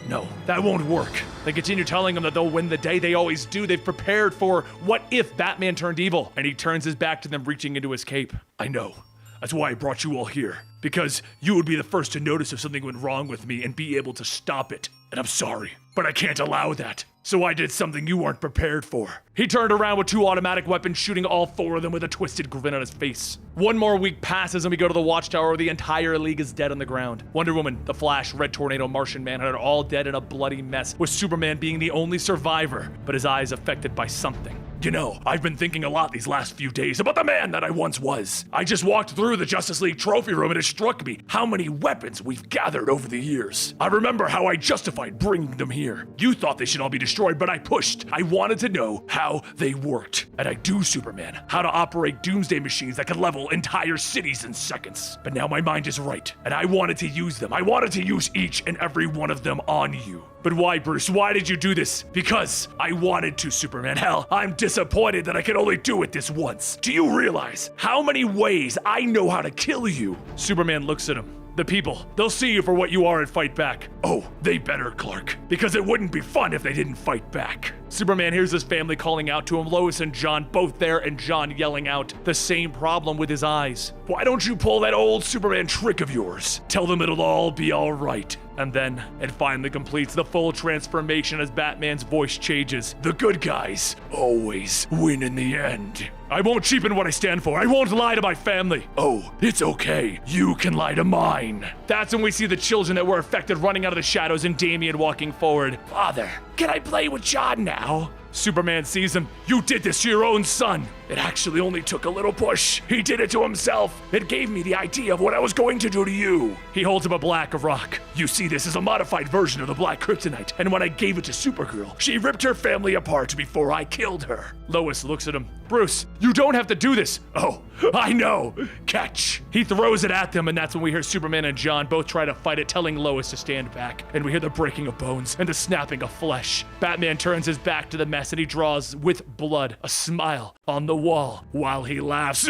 Speaker 1: No, that won't work. They continue telling him that they'll win the day. They always do. They've prepared for what if Batman turned evil. And he turns his back to them, reaching into his cape. I know. That's why I brought you all here. Because you would be the first to notice if something went wrong with me and be able to stop it. And I'm sorry, but I can't allow that. So I did something you weren't prepared for. He turned around with 2 automatic weapons, shooting all 4 of them with a twisted grin on his face. 1 more week passes and we go to the Watchtower where the entire league is dead on the ground. Wonder Woman, the Flash, Red Tornado, Martian Manhunter, all dead in a bloody mess, with Superman being the only survivor, but his eye is affected by something. You know, I've been thinking a lot these last few days about the man that I once was. I just walked through the Justice League trophy room and it struck me how many weapons we've gathered over the years. I remember how I justified bringing them here. You thought they should all be destroyed, but I pushed. I wanted to know how they worked. And I do, Superman, how to operate doomsday machines that could level entire cities in seconds. But now my mind is right, and I wanted to use them. I wanted to use each and every one of them on you. But why, Bruce? Why did you do this? Because I wanted to, Superman. Hell, I'm disappointed that I could only do it this once. Do you realize how many ways I know how to kill you? Superman looks at him. The people, they'll see you for what you are and fight back. Oh, they better, Clark, because it wouldn't be fun if they didn't fight back. Superman hears his family calling out to him, Lois and John both there, and John yelling out, the same problem with his eyes. Why don't you pull that old Superman trick of yours? Tell them it'll all be all right. And then it finally completes the full transformation as Batman's voice changes. The good guys always win in the end. I won't cheapen what I stand for. I won't lie to my family. Oh, it's okay. You can lie to mine. That's when we see the children that were affected running out of the shadows and Damian walking forward. Father, can I play with John now? Superman sees him. You did this to your own son. It actually only took a little push. He did it to himself. It gave me the idea of what I was going to do to you. He holds up a black rock. You see, this is a modified version of the black kryptonite, and when I gave it to Supergirl, she ripped her family apart before I killed her. Lois looks at him. Bruce, you don't have to do this. Oh, I know. Catch. He throws it at them, and that's when we hear Superman and John both try to fight it, telling Lois to stand back. And we hear the breaking of bones and the snapping of flesh. Batman turns his back to the mess and he draws, with blood, a smile on the wall while he laughs.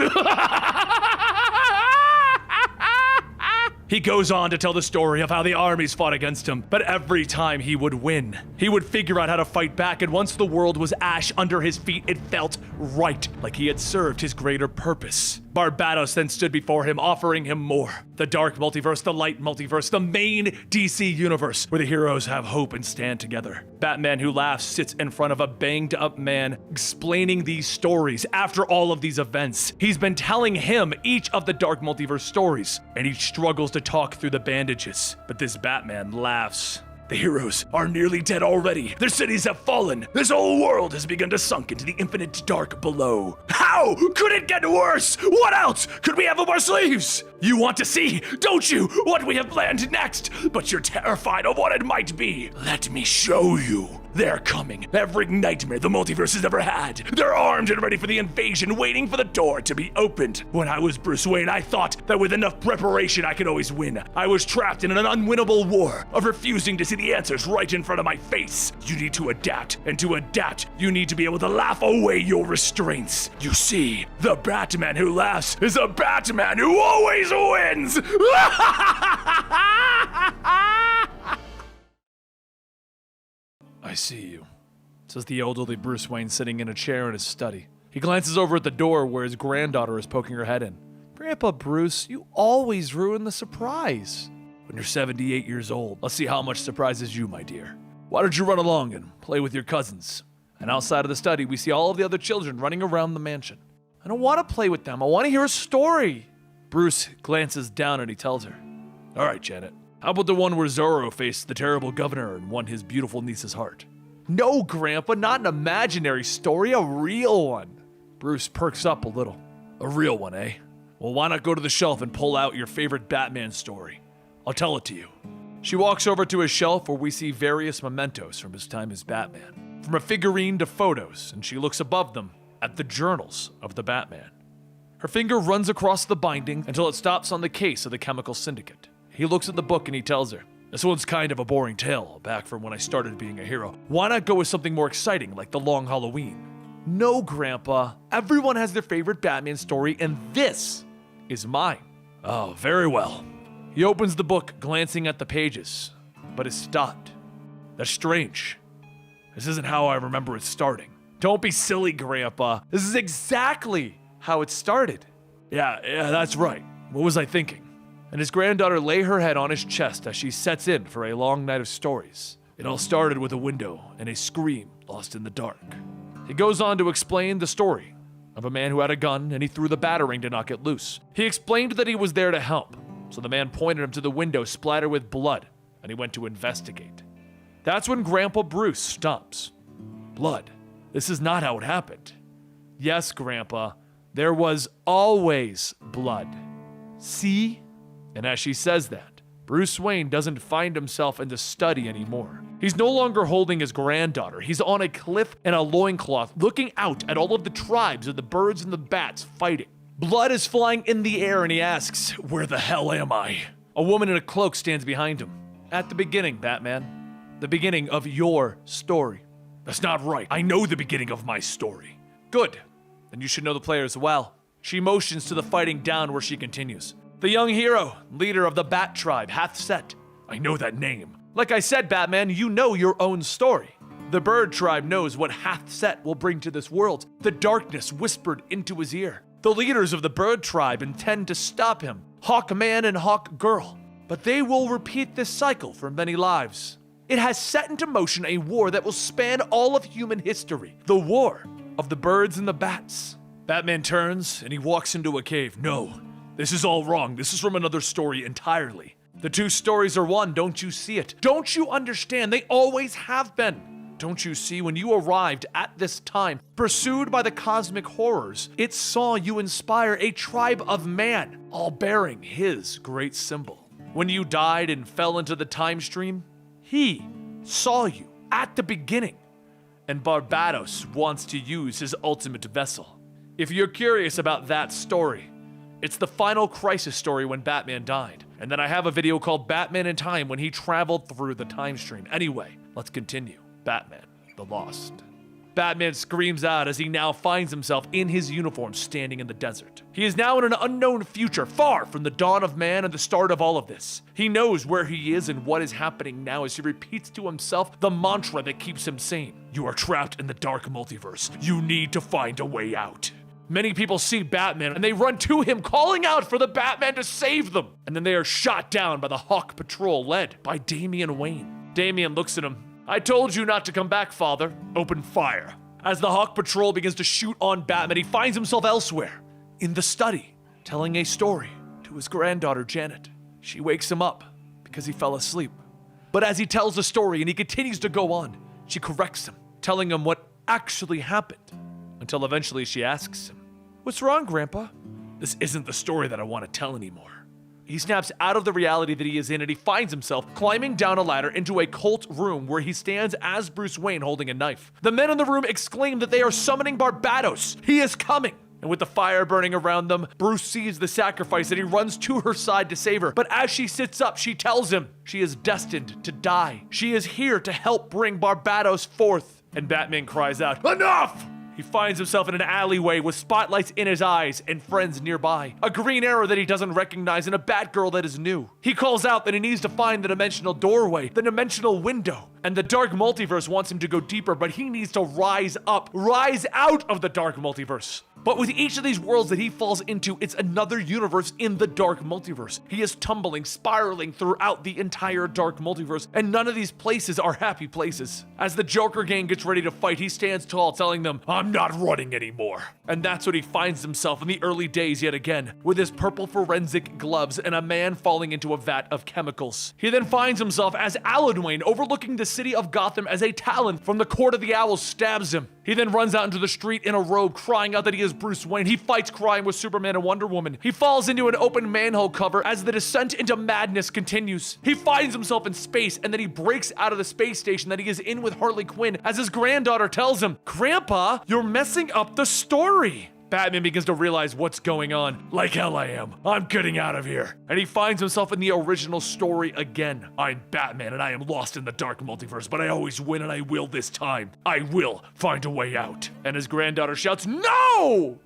Speaker 1: He goes on to tell the story of how the armies fought against him, but every time he would win. He would figure out how to fight back, and once the world was ash under his feet, it felt right, like he had served his greater purpose. Barbados then stood before him, offering him more. The dark multiverse, the light multiverse, the main DC universe, where the heroes have hope and stand together. Batman Who Laughs sits in front of a banged up man, explaining these stories after all of these events. He's been telling him each of the dark multiverse stories, and he struggles to talk through the bandages. But this Batman laughs. The heroes are nearly dead already. Their cities have fallen. This whole world has begun to sunk into the infinite dark below. How could it get worse? What else could we have up our sleeves? You want to see, don't you, what we have planned next? But you're terrified of what it might be. Let me show you. They're coming. Every nightmare the multiverse has ever had. They're armed and ready for the invasion, waiting for the door to be opened. When I was Bruce Wayne, I thought that with enough preparation I could always win. I was trapped in an unwinnable war of refusing to see the answers right in front of my face. You need to adapt, and to adapt, you need to be able to laugh away your restraints. You see, the Batman Who Laughs is a Batman who always wins! I see you, says the elderly Bruce Wayne sitting in a chair in his study. He glances over at the door where his granddaughter is poking her head in. Grandpa Bruce, you always ruin the surprise. When you're 78 years old, let's see how much surprises you, my dear. Why don't you run along and play with your cousins? And outside of the study, we see all of the other children running around the mansion. I don't want to play with them. I want to hear a story. Bruce glances down and he tells her, all right, Janet. How about the one where Zorro faced the terrible governor and won his beautiful niece's heart? No, Grandpa, not an imaginary story, a real one. Bruce perks up a little.
Speaker 2: A real one, eh? Well, why not go to the shelf and pull out your favorite Batman story? I'll tell it to you.
Speaker 1: She walks over to his shelf where we see various mementos from his time as Batman, from a figurine to photos, and she looks above them at the journals of the Batman. Her finger runs across the binding until it stops on the case of the Chemical Syndicate. He looks at the book and he tells her, "This one's kind of a boring tale back from when I started being a hero. Why not go with something more exciting like The Long Halloween?" "No, Grandpa. Everyone has their favorite Batman story, and this is mine."
Speaker 2: Oh, very well.
Speaker 1: He opens the book, glancing at the pages, but is stopped.
Speaker 2: That's strange. This isn't how I remember it starting.
Speaker 1: "Don't be silly, Grandpa. This is exactly how it started."
Speaker 2: Yeah, that's right. What was I thinking?
Speaker 1: And his granddaughter lay her head on his chest as she sets in for a long night of stories.
Speaker 2: It all started with a window and a scream lost in the dark.
Speaker 1: He goes on to explain the story of a man who had a gun and he threw the battering to knock it loose. He explained that he was there to help, so the man pointed him to the window splattered with blood, and he went to investigate. That's when Grandpa Bruce stops.
Speaker 2: Blood. This is not how it happened.
Speaker 1: "Yes, Grandpa. There was always blood. See?" And as she says that, Bruce Wayne doesn't find himself in the study anymore. He's no longer holding his granddaughter. He's on a cliff in a loincloth, looking out at all of the tribes of the birds and the bats fighting. Blood is flying in the air, and he asks, "Where the hell am I?" A woman in a cloak stands behind him. "At the beginning, Batman. The beginning of your story."
Speaker 2: That's not right. I know the beginning of my story.
Speaker 1: "Good. Then you should know the player as well." She motions to the fighting down where she continues. "The young hero, leader of the Bat Tribe, hath set."
Speaker 2: I know that name.
Speaker 1: "Like I said, Batman, you know your own story. The Bird Tribe knows what hath set will bring to this world. The darkness whispered into his ear. The leaders of the Bird Tribe intend to stop him, Hawkman and Hawkgirl. But they will repeat this cycle for many lives. It has set into motion a war that will span all of human history. The war of the birds and the bats."
Speaker 2: Batman turns and he walks into a cave. No, this is all wrong. This is from another story entirely.
Speaker 1: "The two stories are one, don't you see it? Don't you understand? They always have been. Don't you see, when you arrived at this time, pursued by the cosmic horrors, it saw you inspire a tribe of man, all bearing his great symbol. When you died and fell into the time stream, he saw you at the beginning, and Barbados wants to use his ultimate vessel. If you're curious about that story, it's the final crisis story when Batman died. And then I have a video called Batman in Time when he traveled through the time stream. Anyway, let's continue. Batman, the Lost. Batman screams out as he now finds himself in his uniform standing in the desert. He is now in an unknown future, far from the dawn of man and the start of all of this. He knows where he is and what is happening now as he repeats to himself the mantra that keeps him sane.
Speaker 2: You are trapped in the dark multiverse. You need to find a way out.
Speaker 1: Many people see Batman and they run to him, calling out for the Batman to save them. And then they are shot down by the Hawk Patrol led by Damian Wayne. Damian looks at him. "I told you not to come back, father." Open fire. As the Hawk Patrol begins to shoot on Batman, he finds himself elsewhere, in the study, telling a story to his granddaughter, Janet. She wakes him up because he fell asleep. But as he tells the story and he continues to go on, she corrects him, telling him what actually happened, until eventually she asks him, "What's wrong, Grandpa?"
Speaker 2: This isn't the story that I want to tell anymore.
Speaker 1: He snaps out of the reality that he is in and he finds himself climbing down a ladder into a cult room where he stands as Bruce Wayne holding a knife. The men in the room exclaim that they are summoning Barbados. He is coming. And with the fire burning around them, Bruce sees the sacrifice and he runs to her side to save her. But as she sits up, she tells him she is destined to die. She is here to help bring Barbados forth. And Batman cries out, "Enough!" He finds himself in an alleyway with spotlights in his eyes and friends nearby. A Green Arrow that he doesn't recognize and a Batgirl that is new. He calls out that he needs to find the dimensional doorway, the dimensional window. And the dark multiverse wants him to go deeper, but he needs to rise up, rise out of the dark multiverse. But with each of these worlds that he falls into, it's another universe in the dark multiverse. He is tumbling, spiraling throughout the entire dark multiverse, and none of these places are happy places. As the Joker gang gets ready to fight, he stands tall, telling them, "I'm not running anymore." And that's when he finds himself in the early days yet again, with his purple forensic gloves and a man falling into a vat of chemicals. He then finds himself as Alan Wayne overlooking the city of Gotham as a Talon from the Court of the Owls stabs him. He then runs out into the street in a robe, crying out that he is Bruce Wayne. He fights crime with Superman and Wonder Woman. He falls into an open manhole cover as the descent into madness continues. He finds himself in space, and then he breaks out of the space station that he is in with Harley Quinn as his granddaughter tells him, "Grandpa, you're messing up the story." Batman begins to realize what's going on. Like hell I am. I'm getting out of here. And he finds himself in the original story again. I'm Batman and I am lost in the dark multiverse, but I always win and I will this time. I will find a way out. And his granddaughter shouts, "No!"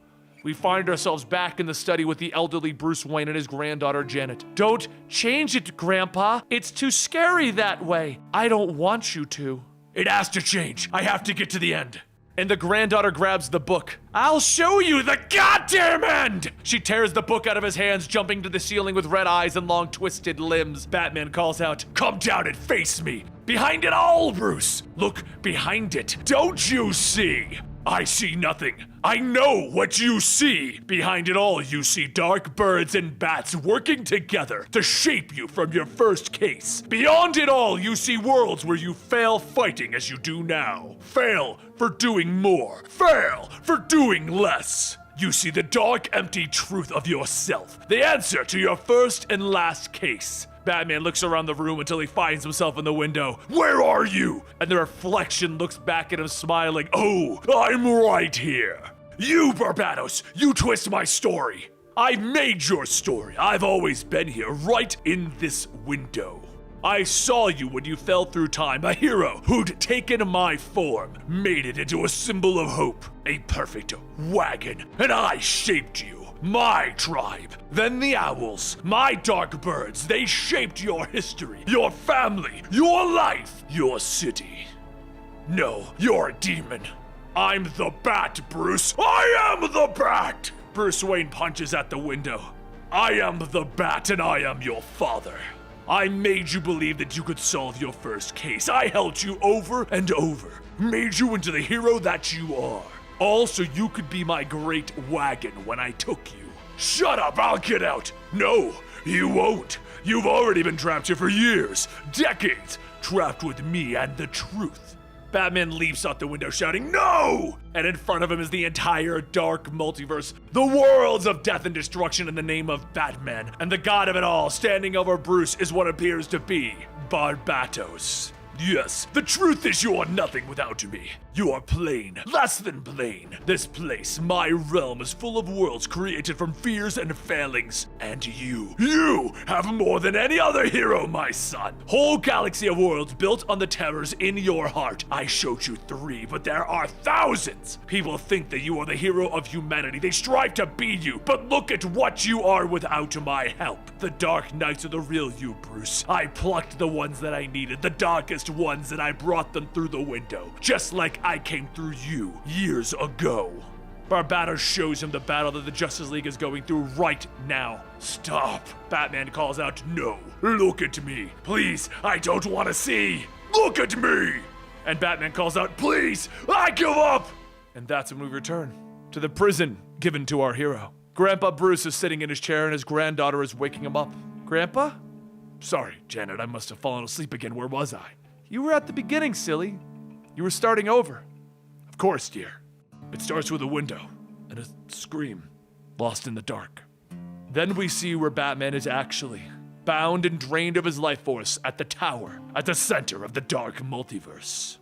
Speaker 1: We find ourselves back in the study with the elderly Bruce Wayne and his granddaughter Janet. "Don't change it, Grandpa. It's too scary that way. I don't want you to." "It has to change. I have to get to the end." And the granddaughter grabs the book. "I'll show you the goddamn end!" She tears the book out of his hands, jumping to the ceiling with red eyes and long twisted limbs. Batman calls out, "Come down and face me! Behind it all, Bruce! Look behind it! Don't you see? I see nothing. I know what you see. Behind it all, you see dark birds and bats working together to shape you from your first case. Beyond it all, you see worlds where you fail fighting as you do now. Fail for doing more. Fail for doing less. You see the dark, empty truth of yourself. The answer to your first and last case." Batman looks around the room until he finds himself in the window. "Where are you?" And the reflection looks back at him smiling. "Oh, I'm right here. You, Barbados, you twist my story. I made your story. I've always been here, right in this window. I saw you when you fell through time, a hero who'd taken my form, made it into a symbol of hope, a perfect wagon, and I shaped you. My tribe, then the owls, my dark birds, they shaped your history, your family, your life, your city. No, you're a demon. I'm the Bat, Bruce. I am the Bat!" Bruce Wayne punches at the window. "I am the Bat and I am your father. I made you believe that you could solve your first case. I helped you over and over, made you into the hero that you are. All so you could be my great wagon when I took you. Shut up, I'll get out. No, you won't. You've already been trapped here for years, decades, trapped with me and the truth." Batman leaps out the window shouting, "No!" And in front of him is the entire dark multiverse, the worlds of death and destruction in the name of Batman. And the god of it all, standing over Bruce, is what appears to be Barbatos. Yes, the truth is you are nothing without me. You are plain, less than plain. This place, my realm, is full of worlds created from fears and failings. And you have more than any other hero, my son. Whole galaxy of worlds built on the terrors in your heart. I showed you 3, but there are thousands. People think that you are the hero of humanity. They strive to be you, but look at what you are without my help. The Dark Knights are the real you, Bruce. I plucked the ones that I needed, the darkest ones, and I brought them through the window, just like I came through you years ago." Barbatos shows him the battle that the Justice League is going through right now. "Stop," Batman calls out. "No, look at me. Please, I don't want to see. Look at me." And Batman calls out, "Please, I give up." And that's when we return to the prison given to our hero. Grandpa Bruce is sitting in his chair and his granddaughter is waking him up. "Grandpa?" "Sorry, Janet, I must have fallen asleep again. Where was I?" "You were at the beginning, silly. You were starting over." "Of course, dear. It starts with a window and a scream, lost in the dark. Then we see where Batman is actually, bound and drained of his life force at the tower, at the center of the dark multiverse."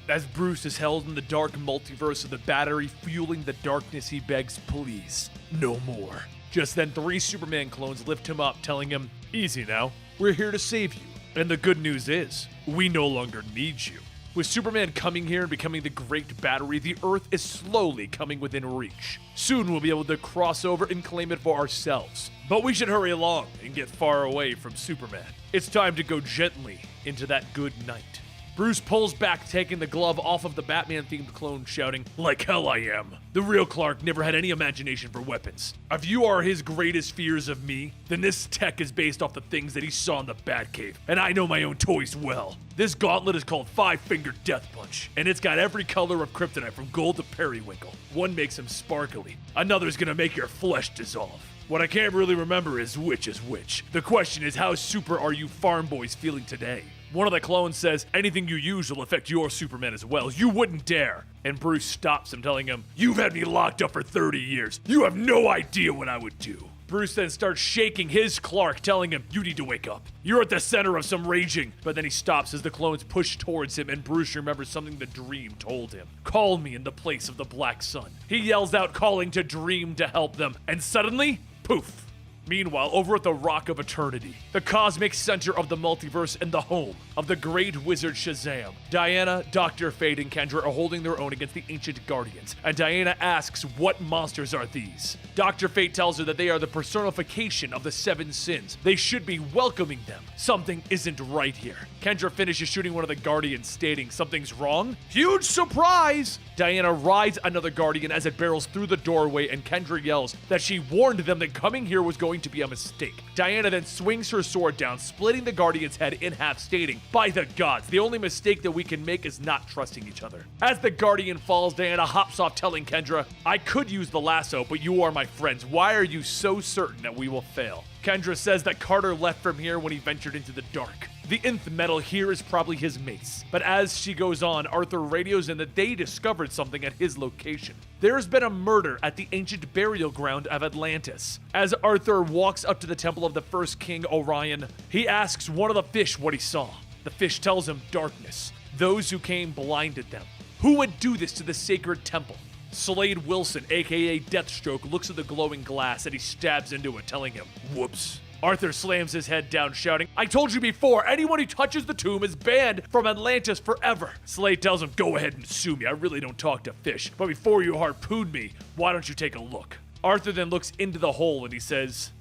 Speaker 1: As Bruce is held in the dark multiverse of the battery fueling the darkness, he begs, "Please, no more." Just then 3 Superman clones lift him up, telling him, "Easy now, we're here to save you. And the good news is, we no longer need you." With Superman coming here and becoming the Great Battery, the Earth is slowly coming within reach. Soon we'll be able to cross over and claim it for ourselves. But we should hurry along and get far away from Superman. It's time to go gently into that good night. Bruce pulls back, taking the glove off of the Batman-themed clone, shouting, "Like hell I am. The real Clark never had any imagination for weapons. If you are his greatest fears of me, then this tech is based off the things that he saw in the Batcave, and I know my own toys well. This gauntlet is called Five-Finger Death Punch, and it's got every color of kryptonite from gold to periwinkle. One makes him sparkly, another's gonna make your flesh dissolve. What I can't really remember is which is which. The question is, how super are you farm boys feeling today? One of the clones says, anything you use will affect your Superman as well. You wouldn't dare. And Bruce stops him, telling him, you've had me locked up for 30 years. You have no idea what I would do. Bruce then starts shaking his Clark, telling him, you need to wake up. You're at the center of some raging. But then he stops as the clones push towards him, and Bruce remembers something the Dream told him. Call me in the place of the Black Sun. He yells out, calling to Dream to help them. And suddenly, poof. Meanwhile, over at the Rock of Eternity, the cosmic center of the multiverse and the home of the great wizard Shazam, Diana, Dr. Fate, and Kendra are holding their own against the Ancient Guardians, and Diana asks, what monsters are these? Dr. Fate tells her that they are the personification of the seven sins. They should be welcoming them. Something isn't right here. Kendra finishes shooting one of the Guardians, stating, something's wrong? Huge surprise! Diana rides another Guardian as it barrels through the doorway, and Kendra yells that she warned them that coming here was going to be a mistake. Diana then swings her sword down, splitting the Guardian's head in half, stating, by the gods, the only mistake that we can make is not trusting each other. As the Guardian falls, Diana hops off, telling Kendra, I could use the lasso, but you are my friends. Why are you so certain that we will fail? Kendra says that Carter left from here when he ventured into the dark. The nth metal here is probably his mace. But as she goes on, Arthur radios in that they discovered something at his location. There's been a murder at the ancient burial ground of Atlantis. As Arthur walks up to the temple of the first king, Orion, he asks one of the fish what he saw. The fish tells him darkness. Those who came blinded them. Who would do this to the sacred temple? Slade Wilson, aka Deathstroke, looks at the glowing glass and he stabs into it, telling him, whoops. Arthur slams his head down, shouting, I told you before, anyone who touches the tomb is banned from Atlantis forever. Slade tells him, go ahead and sue me, I really don't talk to fish, but before you harpoon me, why don't you take a look? Arthur then looks into the hole and he says,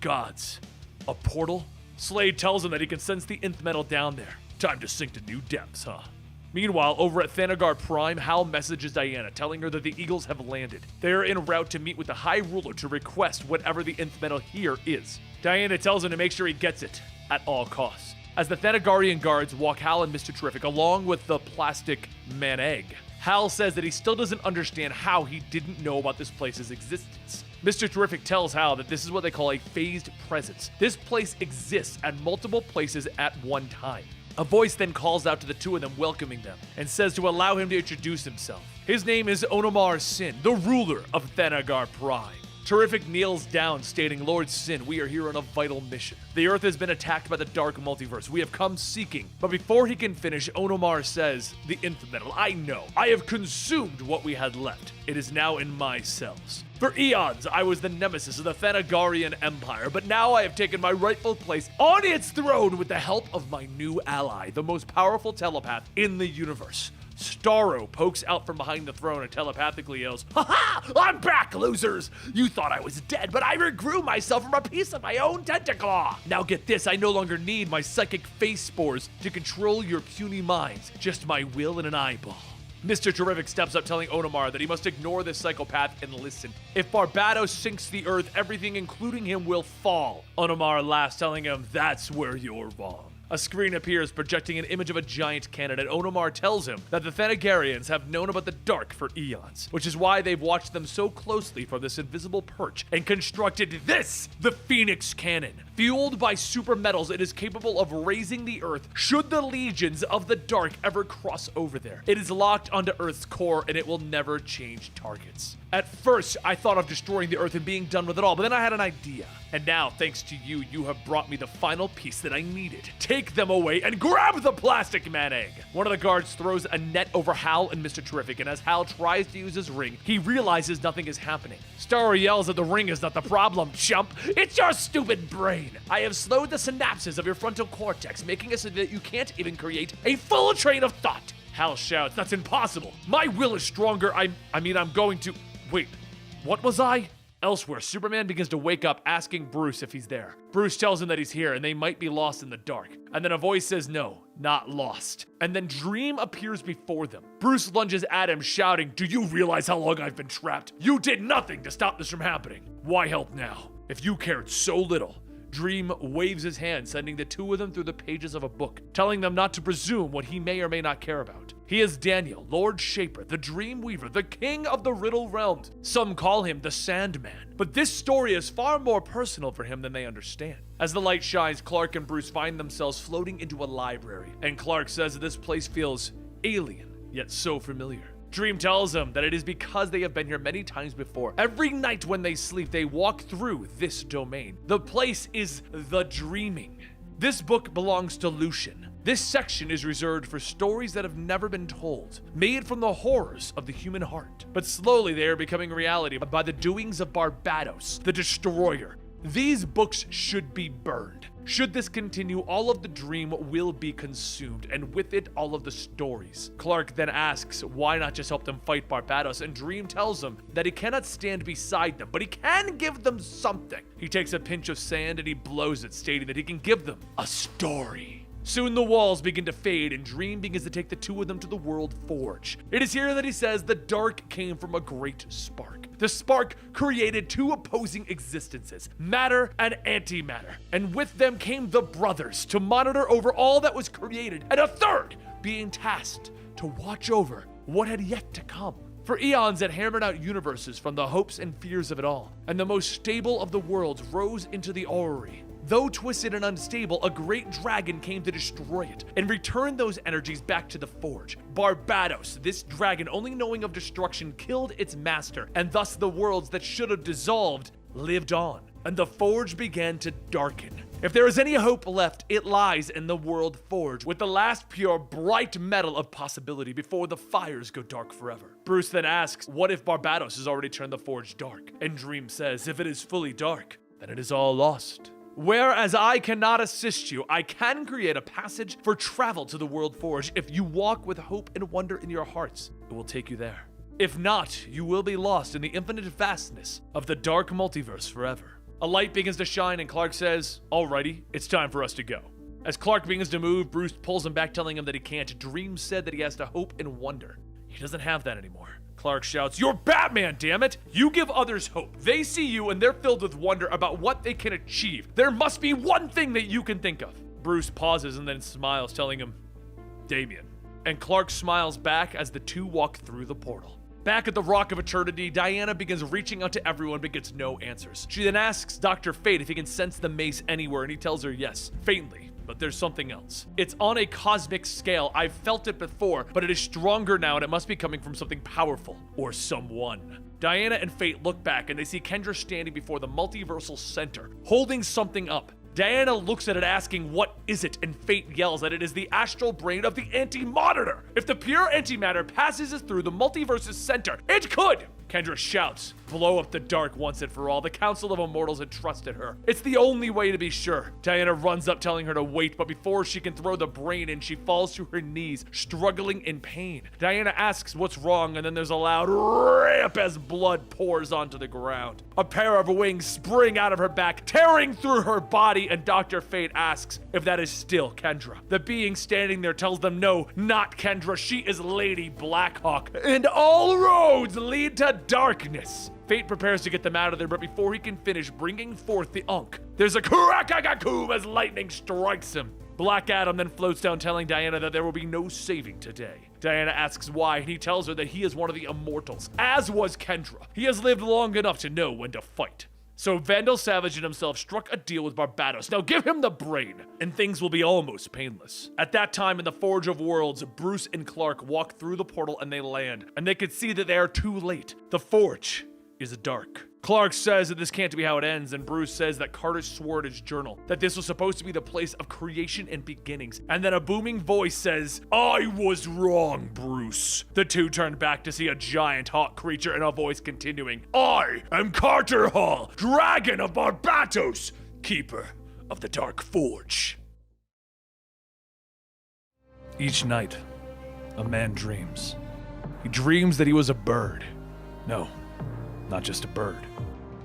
Speaker 1: gods, a portal? Slade tells him that he can sense the nth metal down there. Time to sink to new depths, huh? Meanwhile, over at Thanagar Prime, Hal messages Diana, telling her that the Eagles have landed. They are en route to meet with the High Ruler to request whatever the nth metal here is. Diana tells him to make sure he gets it, at all costs. As the Thanagarian guards walk Hal and Mr. Terrific along with the plastic man-egg, Hal says that he still doesn't understand how he didn't know about this place's existence. Mr. Terrific tells Hal that this is what they call a phased presence. This place exists at multiple places at one time. A voice then calls out to the two of them, welcoming them, and says to allow him to introduce himself. His name is Onomar Sin, the ruler of Thanagar Prime. Terrific kneels down, stating, Lord Sin, we are here on a vital mission. The Earth has been attacked by the Dark Multiverse. We have come seeking. But before he can finish, Onomar says, the nth metal, I know. I have consumed what we had left. It is now in my cells. For eons, I was the nemesis of the Thanagarian Empire, but now I have taken my rightful place on its throne with the help of my new ally, the most powerful telepath in the universe. Starro pokes out from behind the throne and telepathically yells, ha ha! I'm back, losers! You thought I was dead, but I regrew myself from a piece of my own tentacle! Now get this, I no longer need my psychic face spores to control your puny minds, just my will and an eyeball. Mr. Terrific steps up, telling Onomar that he must ignore this psychopath and listen. If Barbados sinks the Earth, everything including him will fall. Onomar laughs, telling him, that's where you're wrong. A screen appears projecting an image of a giant cannon, and Onomar tells him that the Thanagarians have known about the dark for eons, which is why they've watched them so closely from this invisible perch and constructed this, the Phoenix Cannon. Fueled by super metals, it is capable of raising the Earth should the legions of the dark ever cross over there. It is locked onto Earth's core, and it will never change targets. At first, I thought of destroying the Earth and being done with it all, but then I had an idea. And now, thanks to you, you have brought me the final piece that I needed. Take them away and grab the plastic man-egg! One of the guards throws a net over Hal and Mr. Terrific, and as Hal tries to use his ring, he realizes nothing is happening. Starro yells that the ring is not the problem, chump! It's your stupid brain! I have slowed the synapses of your frontal cortex, making it so that you can't even create a full train of thought! Hal shouts, that's impossible! My will is stronger, I'm going to... Wait, what was I? Elsewhere, Superman begins to wake up, asking Bruce if he's there. Bruce tells him that he's here and they might be lost in the dark. And then a voice says no, not lost. And then Dream appears before them. Bruce lunges at him, shouting, do you realize how long I've been trapped? You did nothing to stop this from happening. Why help now? If you cared so little, Dream waves his hand, sending the two of them through the pages of a book, telling them not to presume what he may or may not care about. He is Daniel, Lord Shaper, the Dream Weaver, the king of the Riddle Realms. Some call him the Sandman, but this story is far more personal for him than they understand. As the light shines, Clark and Bruce find themselves floating into a library, and Clark says that this place feels alien, yet so familiar. Dream tells them that it is because they have been here many times before. Every night when they sleep, they walk through this domain. The place is the Dreaming. This book belongs to Lucian. This section is reserved for stories that have never been told, made from the horrors of the human heart. But slowly they are becoming reality by the doings of Barbados, the Destroyer. These books should be burned. Should this continue, all of the dream will be consumed, and with it, all of the stories. Clark then asks why not just help them fight Barbados, and Dream tells him that he cannot stand beside them, but he can give them something. He takes a pinch of sand and he blows it, stating that he can give them a story. Soon the walls begin to fade, and Dream begins to take the two of them to the World Forge. It is here that he says the dark came from a great spark. The spark created two opposing existences, matter and antimatter, and with them came the brothers to monitor over all that was created, and a third being tasked to watch over what had yet to come. For eons it hammered out universes from the hopes and fears of it all, and the most stable of the worlds rose into the orrery. Though twisted and unstable, a great dragon came to destroy it and return those energies back to the forge. Barbados, this dragon, only knowing of destruction, killed its master, and thus the worlds that should have dissolved lived on, and the forge began to darken. If there is any hope left, it lies in the World Forge, with the last pure, bright metal of possibility before the fires go dark forever. Bruce then asks, what if Barbados has already turned the forge dark? And Dream says, if it is fully dark, then it is all lost. Whereas I cannot assist you, I can create a passage for travel to the World Forge. If you walk with hope and wonder in your hearts, it will take you there. If not, you will be lost in the infinite vastness of the dark multiverse forever. A light begins to shine and Clark says, alrighty, it's time for us to go. As Clark begins to move, Bruce pulls him back, telling him that he can't. Dream said that he has to hope and wonder. He doesn't have that anymore. Clark shouts, you're Batman, damn it! You give others hope. They see you and they're filled with wonder about what they can achieve. There must be one thing that you can think of. Bruce pauses and then smiles, telling him, Damien. And Clark smiles back as the two walk through the portal. Back at the Rock of Eternity, Diana begins reaching out to everyone but gets no answers. She then asks Dr. Fate if he can sense the mace anywhere, and he tells her yes, faintly. But there's something else. It's on a cosmic scale. I've felt it before, but it is stronger now, and it must be coming from something powerful or someone. Diana and Fate look back and they see Kendra standing before the multiversal center, holding something up. Diana looks at it asking, what is it? And Fate yells that it is the astral brain of the Anti-Monitor. If the pure antimatter passes us through the multiverse's center, it could! Kendra shouts, blow up the dark once and for all. The Council of Immortals had trusted her. It's the only way to be sure. Diana runs up telling her to wait, but before she can throw the brain in, she falls to her knees, struggling in pain. Diana asks what's wrong, and then there's a loud rip as blood pours onto the ground. A pair of wings spring out of her back, tearing through her body, and Dr. Fate asks if that is still Kendra. The being standing there tells them no, not Kendra, she is Lady Blackhawk, and all roads lead to darkness. Fate prepares to get them out of there, but before he can finish bringing forth the Unk, there's a crack-a-coom as lightning strikes him. Black Adam then floats down, telling Diana that there will be no saving today. Diana asks why, and he tells her that he is one of the Immortals, as was Kendra. He has lived long enough to know when to fight. So Vandal Savage and himself struck a deal with Barbados. Now give him the brain, and things will be almost painless. At that time in the Forge of Worlds, Bruce and Clark walk through the portal and they land, and they can see that they are too late. The Forge is dark. Clark says that this can't be how it ends, and Bruce says that Carter swore in his journal that this was supposed to be the place of creation and beginnings. And then a booming voice says, I was wrong, Bruce. The two turn back to see a giant hawk creature and a voice continuing, I am Carter Hall, Dragon of Barbados, Keeper of the Dark Forge. Each night, a man dreams. He dreams that he was a bird. No, not just a bird.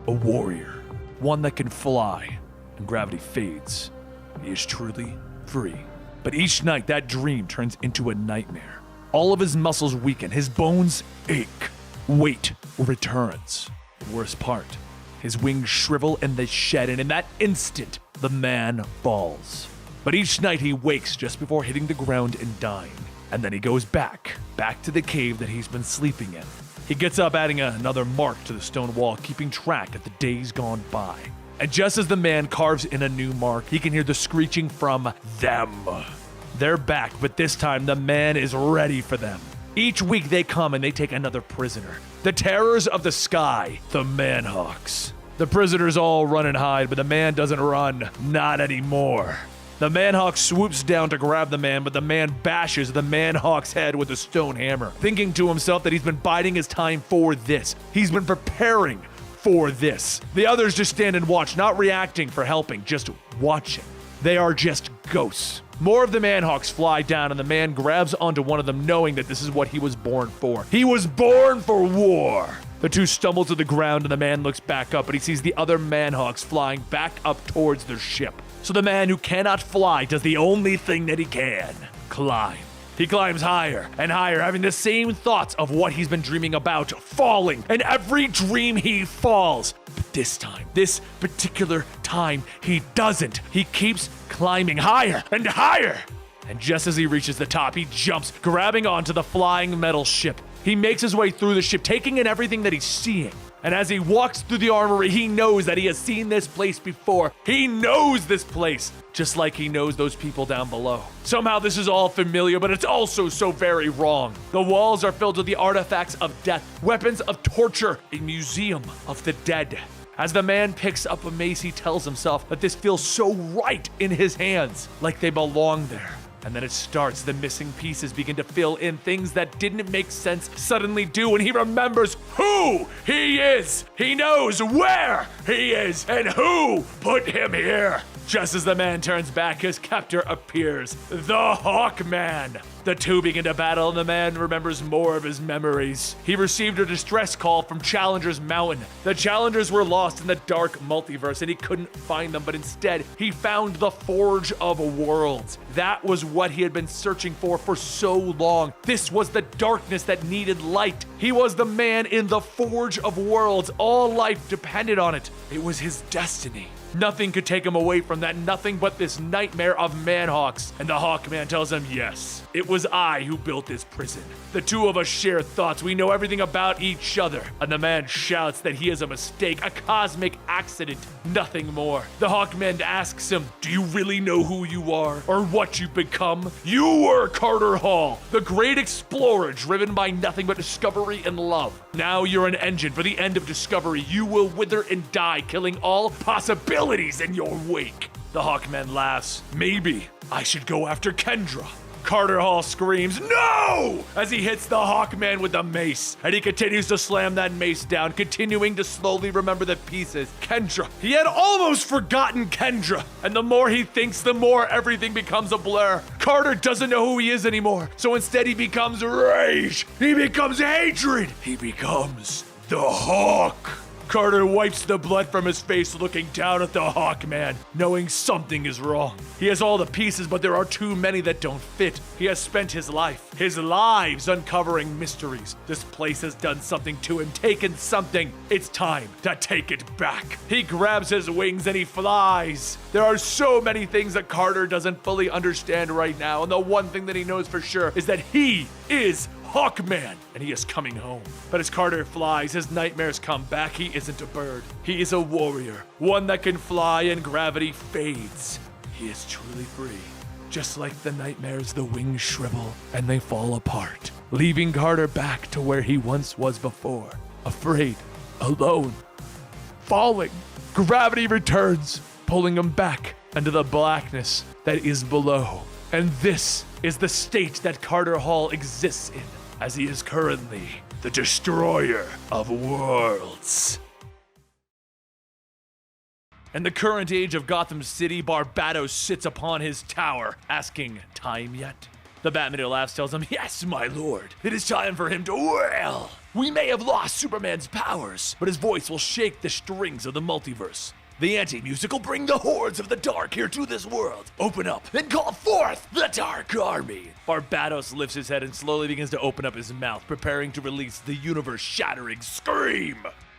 Speaker 1: A warrior. One that can fly, and gravity fades. He is truly free. But each night, that dream turns into a nightmare. All of his muscles weaken, his bones ache. Weight returns. The worst part, his wings shrivel and they shed, and in that instant, the man falls. But each night he wakes just before hitting the ground and dying. And then he goes back to the cave that he's been sleeping in. He gets up, adding another mark to the stone wall, keeping track of the days gone by. And just as the man carves in a new mark, he can hear the screeching from them. They're back, but this time the man is ready for them. Each week they come and they take another prisoner. The terrors of the sky, the Manhawks. The prisoners all run and hide, but the man doesn't run. Not anymore. The Manhawk swoops down to grab the man, but the man bashes the Manhawk's head with a stone hammer, thinking to himself that he's been biding his time for this. He's been preparing for this. The others just stand and watch, not reacting for helping, just watching. They are just ghosts. More of the Manhawks fly down, and the man grabs onto one of them, knowing that this is what he was born for. He was born for war! The two stumble to the ground, and the man looks back up, but he sees the other Manhawks flying back up towards their ship. So the man who cannot fly does the only thing that he can: climb. He climbs higher and higher, having the same thoughts of what he's been dreaming about, falling. And every dream he falls. But this time, this particular time, he doesn't. He keeps climbing higher and higher. And just as he reaches the top, he jumps, grabbing onto the flying metal ship. He makes his way through the ship, taking in everything that he's seeing. And as he walks through the armory, he knows that he has seen this place before. He knows this place, just like he knows those people down below. Somehow this is all familiar, but it's also so very wrong. The walls are filled with the artifacts of death, weapons of torture, a museum of the dead. As the man picks up a mace, he tells himself that this feels so right in his hands, like they belong there. And then it starts. The missing pieces begin to fill in. Things that didn't make sense suddenly do, and he remembers who he is. He knows where he is and who put him here. Just as the man turns back, his captor appears, the Hawkman. The two begin to battle, and the man remembers more of his memories. He received a distress call from Challenger's Mountain. The Challengers were lost in the dark multiverse, and he couldn't find them, but instead, he found the Forge of Worlds. That was what he had been searching for so long. This was the darkness that needed light. He was the man in the Forge of Worlds. All life depended on it. It was his destiny. Nothing could take him away from that, nothing but this nightmare of Manhawks. And the Hawkman tells him, yes, it was I who built this prison. The two of us share thoughts, we know everything about each other. And the man shouts that he is a mistake, a cosmic accident, nothing more. The Hawkman asks him, do you really know who you are, or what you've become? You were Carter Hall, the great explorer driven by nothing but discovery and love. Now you're an engine for the end of discovery. You will wither and die, killing all possibilities in your wake. The Hawkman laughs. Maybe I should go after Kendra. Carter Hall screams, no! As he hits the Hawkman with a mace. And he continues to slam that mace down, continuing to slowly remember the pieces. Kendra. He had almost forgotten Kendra. And the more he thinks, the more everything becomes a blur. Carter doesn't know who he is anymore. So instead he becomes rage. He becomes hatred. He becomes the Hawk. Carter wipes the blood from his face, looking down at the Hawkman, knowing something is wrong. He has all the pieces, but there are too many that don't fit. He has spent his lives uncovering mysteries. This place has done something to him, taken something. It's time to take it back. He grabs his wings and he flies. There are so many things that Carter doesn't fully understand right now, and the one thing that he knows for sure is that he is Hawkman, and he is coming home. But as Carter flies, his nightmares come back. He isn't a bird. He is a warrior, one that can fly and gravity fades. He is truly free. Just like the nightmares, the wings shrivel and they fall apart, leaving Carter back to where he once was before, afraid, alone, falling. Gravity returns, pulling him back into the blackness that is below. And this is the state that Carter Hall exists in, as he is currently the destroyer of worlds. In the current age of Gotham City, Barbados sits upon his tower, asking, time yet? The Batman who laughs tells him, yes, my lord, it is time for him to wail. We may have lost Superman's powers, but his voice will shake the strings of the multiverse. The anti-music will bring the hordes of the dark here to this world. Open up and call forth the Dark Army. Barbados lifts his head and slowly begins to open up his mouth, preparing to release the universe-shattering scream.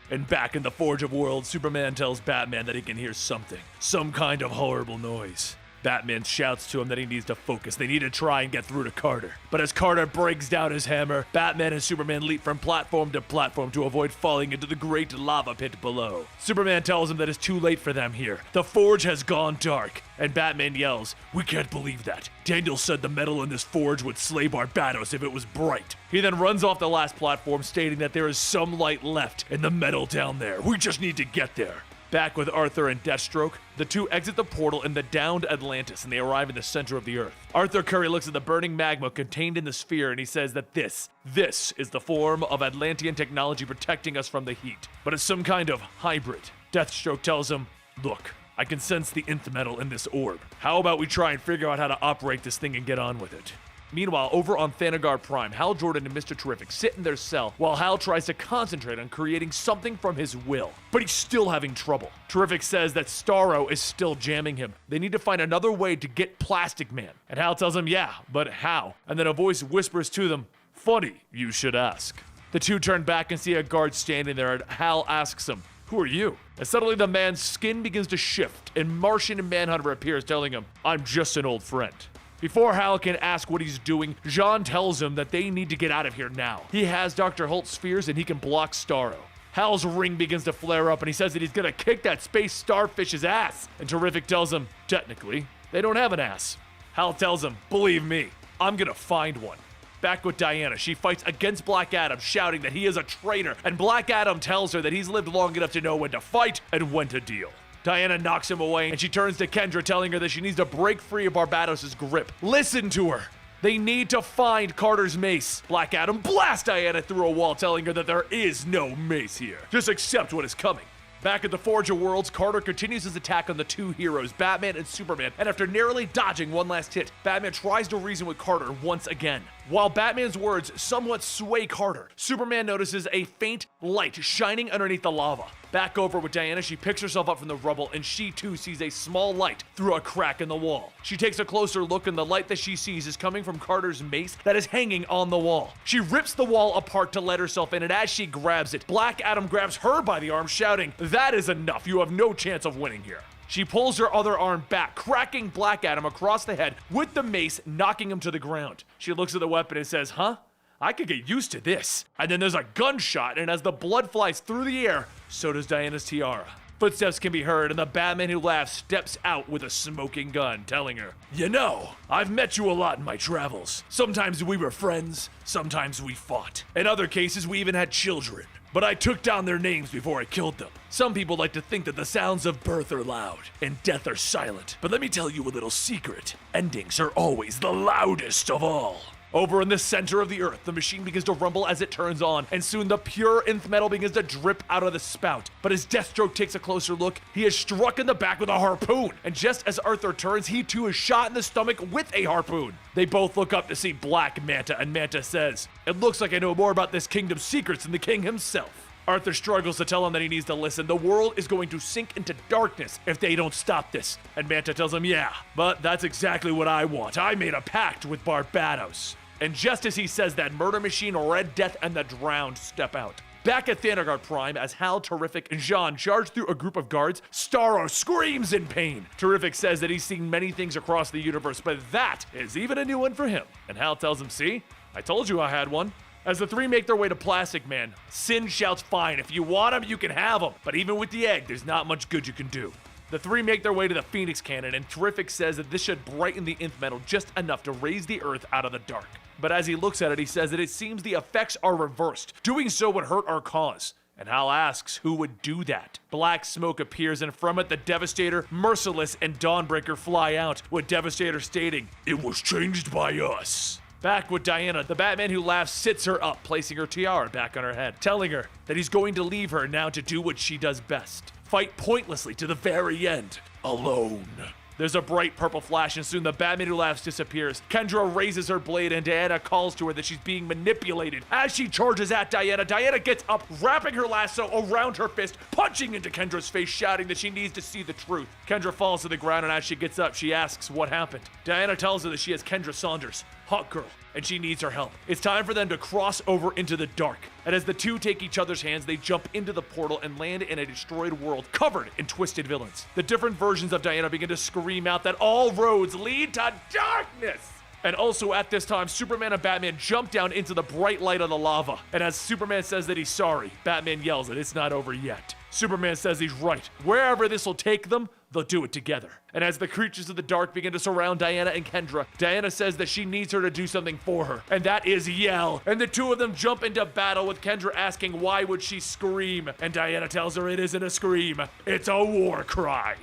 Speaker 2: And back in the Forge of Worlds, Superman tells Batman that he can hear something. Some kind of horrible noise. Batman shouts to him that he needs to focus. They need to try and get through to Carter. But as Carter breaks down his hammer, Batman and Superman leap from platform to platform to avoid falling into the great lava pit below. Superman tells him that it's too late for them here. The forge has gone dark. And Batman yells, "We can't believe that. Daniel said the metal in this forge would slay Barbados if it was bright." He then runs off the last platform, stating that there is some light left in the metal down there. We just need to get there. Back with Arthur and Deathstroke, the two exit the portal in the downed Atlantis and they arrive in the center of the Earth. Arthur Curry looks at the burning magma contained in the sphere and he says that this is the form of Atlantean technology protecting us from the heat. But it's some kind of hybrid. Deathstroke tells him, "Look, I can sense the nth metal in this orb. How about we try and figure out how to operate this thing and get on with it?" Meanwhile, over on Thanagar Prime, Hal Jordan and Mr. Terrific sit in their cell while Hal tries to concentrate on creating something from his will. But he's still having trouble. Terrific says that Starro is still jamming him. They need to find another way to get Plastic Man. And Hal tells him, yeah, but how? And then a voice whispers to them, "Funny, you should ask." The two turn back and see a guard standing there and Hal asks him, "Who are you?" And suddenly the man's skin begins to shift and Martian Manhunter appears telling him, "I'm just an old friend." Before Hal can ask what he's doing, Jean tells him that they need to get out of here now. He has Dr. Holt's spheres and he can block Starro. Hal's ring begins to flare up and he says that he's gonna kick that space starfish's ass. And Terrific tells him, technically, they don't have an ass. Hal tells him, "Believe me, I'm gonna find one." Back with Diana, she fights against Black Adam, shouting that he is a traitor, and Black Adam tells her that he's lived long enough to know when to fight and when to deal. Diana knocks him away, and she turns to Kendra, telling her that she needs to break free of Barbados' grip. Listen to her! They need to find Carter's mace. Black Adam blasts Diana through a wall, telling her that there is no mace here. Just accept what is coming. Back at the Forge of Worlds, Carter continues his attack on the two heroes, Batman and Superman, and after narrowly dodging one last hit, Batman tries to reason with Carter once again. While Batman's words somewhat sway Carter, Superman notices a faint light shining underneath the lava. Back over with Diana, she picks herself up from the rubble and she too sees a small light through a crack in the wall. She takes a closer look and the light that she sees is coming from Carter's mace that is hanging on the wall. She rips the wall apart to let herself in, and as she grabs it, Black Adam grabs her by the arm, shouting, "That is enough, you have no chance of winning here." She pulls her other arm back, cracking Black Adam across the head with the mace, knocking him to the ground. She looks at the weapon and says, "Huh? I could get used to this." And then there's a gunshot, and as the blood flies through the air, so does Diana's tiara. Footsteps can be heard, and the Batman who laughs steps out with a smoking gun, telling her, "You know, I've met you a lot in my travels. Sometimes we were friends, sometimes we fought. In other cases, we even had children. But I took down their names before I killed them. Some people like to think that the sounds of birth are loud and death are silent. But let me tell you a little secret. Endings are always the loudest of all." Over in the center of the Earth, the machine begins to rumble as it turns on, and soon the pure nth metal begins to drip out of the spout. But as Deathstroke takes a closer look, he is struck in the back with a harpoon. And just as Arthur turns, he too is shot in the stomach with a harpoon. They both look up to see Black Manta, and Manta says, "It looks like I know more about this kingdom's secrets than the king himself." Arthur struggles to tell him that he needs to listen. The world is going to sink into darkness if they don't stop this. And Manta tells him, "Yeah, but that's exactly what I want. I made a pact with Barbados." And just as he says that, Murder Machine, Red Death, and the Drowned step out. Back at Thanagar Prime, as Hal, Terrific, and Jean charge through a group of guards, Starro screams in pain. Terrific says that he's seen many things across the universe, but that is even a new one for him. And Hal tells him, "See? I told you I had one." As the three make their way to Plastic Man, Sin shouts, "Fine, if you want him, you can have him. But even with the egg, there's not much good you can do." The three make their way to the Phoenix Cannon, and Terrific says that this should brighten the nth metal just enough to raise the Earth out of the dark. But as he looks at it, he says that it seems the effects are reversed. Doing so would hurt our cause. And Hal asks who would do that. Black smoke appears, and from it the Devastator, Merciless, and Dawnbreaker fly out, with Devastator stating, "It was changed by us." Back with Diana, the Batman who laughs sits her up, placing her tiara back on her head, telling her that he's going to leave her now to do what she does best. Fight pointlessly to the very end, alone. There's a bright purple flash, and soon the Batman who laughs disappears. Kendra raises her blade, and Diana calls to her that she's being manipulated. As she charges at Diana, Diana gets up, wrapping her lasso around her fist, punching into Kendra's face, shouting that she needs to see the truth. Kendra falls to the ground, and as she gets up, she asks what happened. Diana tells her that she is Kendra Saunders, Hawk Girl,
Speaker 1: and she needs her help. It's time for them to cross over into the dark. And as the two take each other's hands, they jump into the portal and land in a destroyed world covered in twisted villains. The different versions of Diana begin to scream out that all roads lead to darkness. And also at this time, Superman and Batman jump down into the bright light of the lava. And as Superman says that he's sorry, Batman yells that it's not over yet. Superman says he's right. Wherever this will take them, they'll do it together. And as the creatures of the dark begin to surround Diana and Kendra, Diana says that she needs her to do something for her, and that is yell. And the two of them jump into battle, with Kendra asking why would she scream, and Diana tells her it isn't a scream, it's a war cry.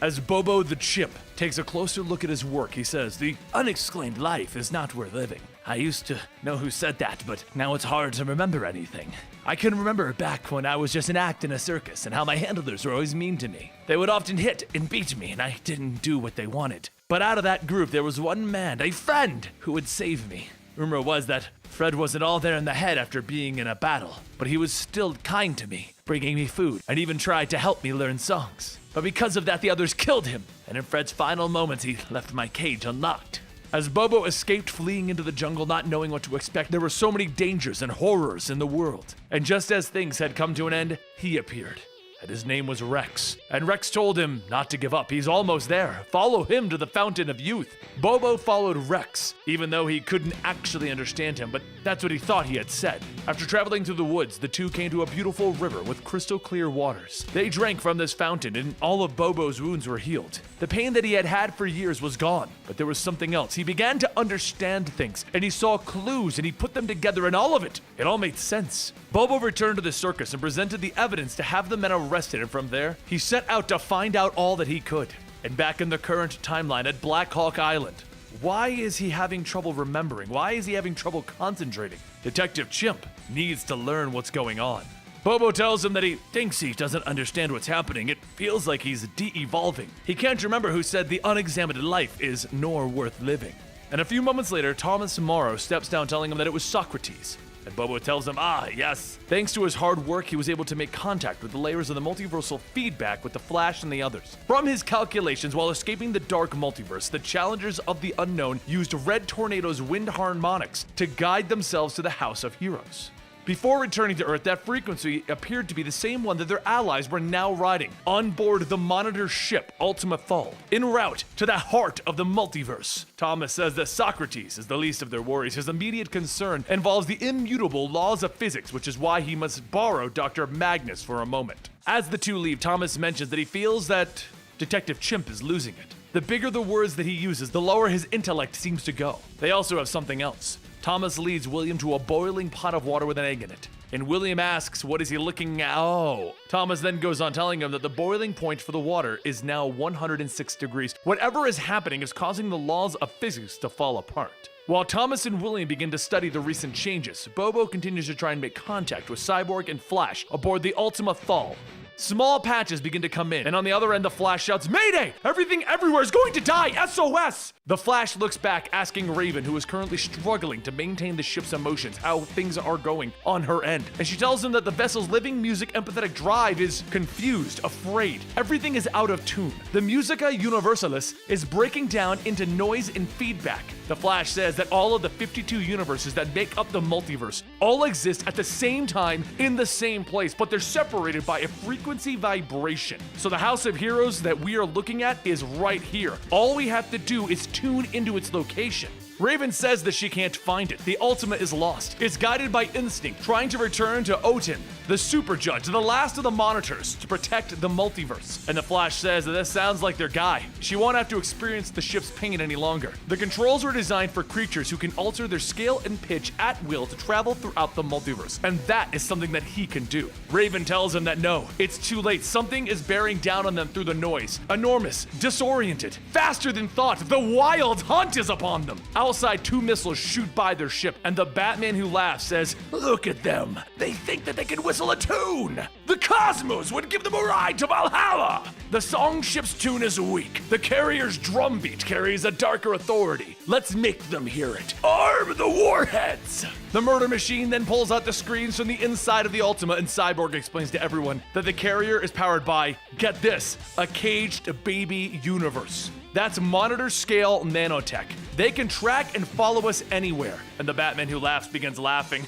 Speaker 1: As Bobo the Chimp takes a closer look at his work, he says, "The unexplained life is not worth living. I used to know who said that, but now it's hard to remember anything. I can remember back when I was just an act in a circus and how my handlers were always mean to me. They would often hit and beat me, and I didn't do what they wanted. But out of that group, there was one man, a friend, who would save me. Rumor was that Fred wasn't all there in the head after being in a battle, but he was still kind to me, bringing me food, and even tried to help me learn songs. But because of that, the others killed him, and in Fred's final moments, he left my cage unlocked." As Bobo escaped fleeing into the jungle, not knowing what to expect, there were so many dangers and horrors in the world. And just as things had come to an end, he appeared. And his name was Rex. And Rex told him not to give up. He's almost there. Follow him to the Fountain of Youth. Bobo followed Rex, even though he couldn't actually understand him, but that's what he thought he had said. After traveling through the woods, the two came to a beautiful river with crystal clear waters. They drank from this fountain, and all of Bobo's wounds were healed. The pain that he had had for years was gone, but there was something else. He began to understand things, and he saw clues, and he put them together, and all of it all made sense. Bobo returned to the circus and presented the evidence to have the men arrested, and from there, he set out to find out all that he could. And back in the current timeline at Black Hawk Island, why is he having trouble remembering? Why is he having trouble concentrating? Detective Chimp needs to learn what's going on. Bobo tells him that he thinks he doesn't understand what's happening. It feels like he's de-evolving. He can't remember who said the unexamined life is nor worth living. And a few moments later, Thomas Morrow steps down telling him that it was Socrates. And Bobo tells him, yes. Thanks to his hard work, he was able to make contact with the layers of the multiversal feedback with the Flash and the others. From his calculations, while escaping the dark multiverse, the challengers of the unknown used Red Tornado's wind harmonics to guide themselves to the House of Heroes. Before returning to Earth, that frequency appeared to be the same one that their allies were now riding, on board the Monitor ship Ultima Thule, en route to the heart of the multiverse. Thomas says that Socrates is the least of their worries. His immediate concern involves the immutable laws of physics, which is why he must borrow Dr. Magnus for a moment. As the two leave, Thomas mentions that he feels that Detective Chimp is losing it. The bigger the words that he uses, the lower his intellect seems to go. They also have something else. Thomas leads William to a boiling pot of water with an egg in it. And William asks, what is he looking at? Thomas then goes on telling him that the boiling point for the water is now 106 degrees. Whatever is happening is causing the laws of physics to fall apart. While Thomas and William begin to study the recent changes, Bobo continues to try and make contact with Cyborg and Flash aboard the Ultima Thule. Small patches begin to come in, and on the other end, the Flash shouts, "Mayday! Everything everywhere is going to die! SOS!" The Flash looks back, asking Raven, who is currently struggling to maintain the ship's emotions, how things are going on her end. And she tells him that the vessel's living music empathetic drive is confused, afraid. Everything is out of tune. The Musica Universalis is breaking down into noise and feedback. The Flash says that all of the 52 universes that make up the multiverse all exist at the same time in the same place, but they're separated by a frequency vibration. So the House of Heroes that we are looking at is right here. All we have to do is tune into its location. Raven says that she can't find it. The Ultima is lost. It's guided by instinct, trying to return to Otin, the super judge, the last of the monitors, to protect the multiverse. And the Flash says that this sounds like their guy. She won't have to experience the ship's pain any longer. The controls are designed for creatures who can alter their scale and pitch at will to travel throughout the multiverse. And that is something that he can do. Raven tells him that no, it's too late. Something is bearing down on them through the noise. Enormous, disoriented, faster than thought. The wild hunt is upon them. Outside, 2 missiles shoot by their ship, and the Batman who laughs says, "Look at them. They think that they can whistle a tune. The cosmos would give them a ride to Valhalla." The song ship's tune is weak. The carrier's drumbeat carries a darker authority. Let's make them hear it. Arm the warheads. The murder machine then pulls out the screens from the inside of the Ultima, and Cyborg explains to everyone that the carrier is powered by, get this, a caged baby universe. That's monitor scale nanotech. They can track and follow us anywhere. And the Batman who laughs begins laughing.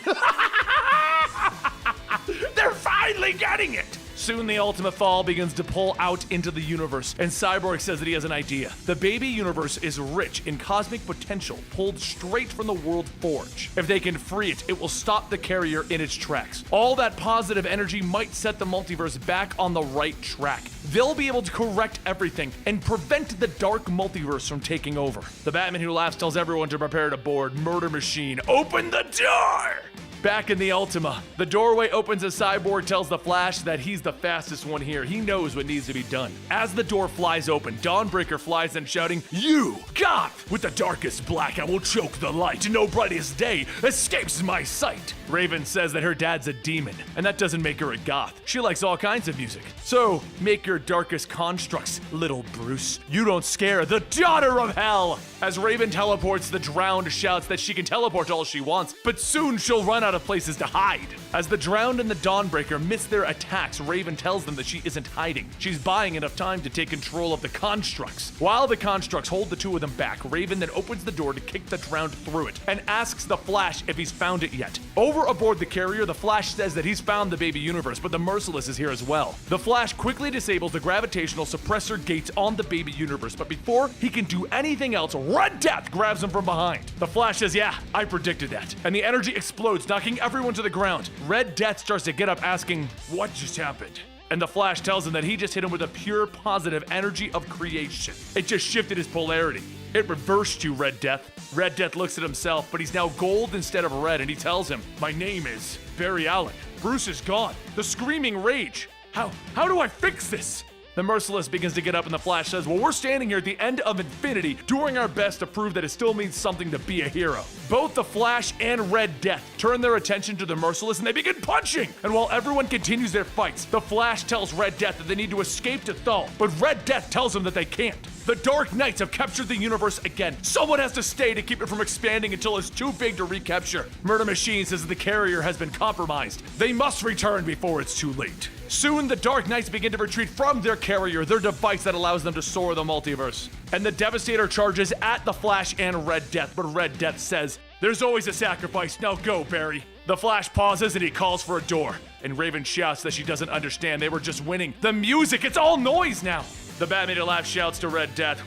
Speaker 1: They're finally getting it! Soon the Ultima Fall begins to pull out into the universe, and Cyborg says that he has an idea. The baby universe is rich in cosmic potential pulled straight from the World Forge. If they can free it, it will stop the carrier in its tracks. All that positive energy might set the multiverse back on the right track. They'll be able to correct everything and prevent the dark multiverse from taking over. The Batman who laughs tells everyone to prepare to board. Murder Machine, open the door! Back in the Ultima, the doorway opens as Cyborg tells the Flash that he's the fastest one here. He knows what needs to be done. As the door flies open, Dawnbreaker flies in shouting, "You, Goth! With the darkest black I will choke the light. No brightest day escapes my sight." Raven says that her dad's a demon, and that doesn't make her a goth. She likes all kinds of music. So, make your darkest constructs, little Bruce. You don't scare the daughter of hell! As Raven teleports, the Drowned shouts that she can teleport all she wants, but soon she'll run out of places to hide. As the Drowned and the Dawnbreaker miss their attacks, Raven tells them that she isn't hiding. She's buying enough time to take control of the constructs. While the constructs hold the two of them back, Raven then opens the door to kick the Drowned through it and asks the Flash if he's found it yet. Over aboard the carrier, the Flash says that he's found the baby universe, but the Merciless is here as well. The Flash quickly disables the gravitational suppressor gates on the baby universe, but before he can do anything else, Red Death grabs him from behind. The Flash says, "Yeah, I predicted that." And the energy explodes, knocking everyone to the ground. Red Death starts to get up asking, "What just happened?" And the Flash tells him that he just hit him with a pure positive energy of creation. It just shifted his polarity. It reversed you, Red Death. Red Death looks at himself, but he's now gold instead of red, and he tells him, "My name is Barry Allen. Bruce is gone. The screaming rage. How do I fix this?" The Merciless begins to get up, and the Flash says, "Well, we're standing here at the end of infinity, doing our best to prove that it still means something to be a hero." Both the Flash and Red Death turn their attention to the Merciless, and they begin punching. And while everyone continues their fights, the Flash tells Red Death that they need to escape to Thal, but Red Death tells them that they can't. The Dark Knights have captured the universe again. Someone has to stay to keep it from expanding until it's too big to recapture. Murder Machine says that the carrier has been compromised. They must return before it's too late. Soon, the Dark Knights begin to retreat from their carrier, their device that allows them to soar the multiverse. And the Devastator charges at the Flash and Red Death, but Red Death says, "There's always a sacrifice. Now go, Barry." The Flash pauses and he calls for a door. And Raven shouts that she doesn't understand. They were just winning. The music, it's all noise now. The Batman who laughs shouts to Red Death,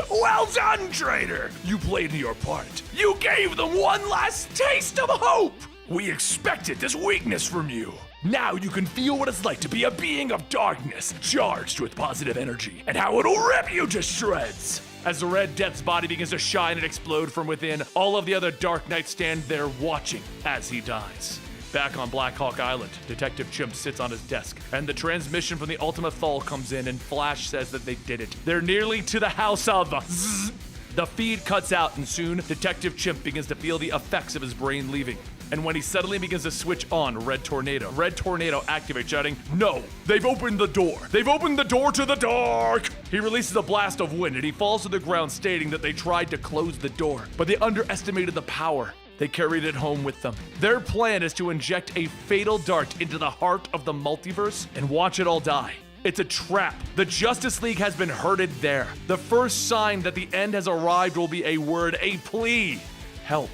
Speaker 1: "Well done, traitor! You played your part. You gave them one last taste of hope! We expected this weakness from you. Now you can feel what it's like to be a being of darkness, charged with positive energy, and how it'll rip you to shreds." As the Red Death's body begins to shine and explode from within, all of the other Dark Knights stand there watching as he dies. Back on Black Hawk Island, Detective Chimp sits on his desk, and the transmission from the Ultima Thal comes in, and Flash says that they did it. They're nearly to the house of Zzz. The feed cuts out, and soon Detective Chimp begins to feel the effects of his brain leaving. And when he suddenly begins to switch on Red Tornado activates, shouting, "No! They've opened the door! They've opened the door to the dark!" He releases a blast of wind, and he falls to the ground, stating that they tried to close the door, but they underestimated the power. They carried it home with them. Their plan is to inject a fatal dart into the heart of the multiverse and watch it all die. It's a trap. The Justice League has been herded there. The first sign that the end has arrived will be a word, a plea. Help.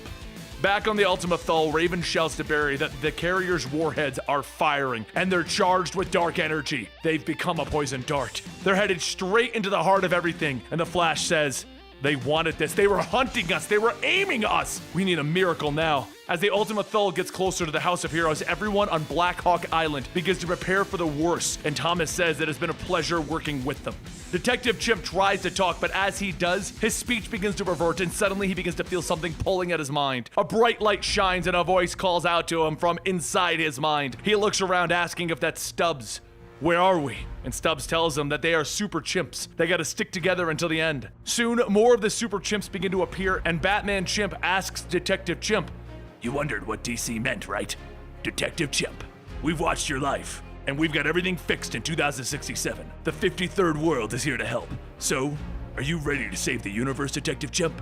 Speaker 1: Back on the Ultima Thal, Raven shouts to Barry that the carrier's warheads are firing, and they're charged with dark energy. They've become a poison dart. They're headed straight into the heart of everything, and the Flash says, "They wanted this. They were hunting us. They were aiming us. We need a miracle now." As the Ultima Thal gets closer to the House of Heroes, everyone on Black Hawk Island begins to prepare for the worst, and Thomas says that it's been a pleasure working with them. Detective Chimp tries to talk, but as he does, his speech begins to revert, and suddenly he begins to feel something pulling at his mind. A bright light shines, and a voice calls out to him from inside his mind. He looks around asking if that's Stubbs. "Where are we?" And Stubbs tells him that they are super chimps. They gotta stick together until the end. Soon, more of the super chimps begin to appear, and Batman Chimp asks Detective Chimp,
Speaker 2: You wondered what DC meant, right? Detective Chimp, we've watched your life, and we've got everything fixed in 2067. The 53rd world is here to help. So, are you ready to save the universe, Detective Chimp?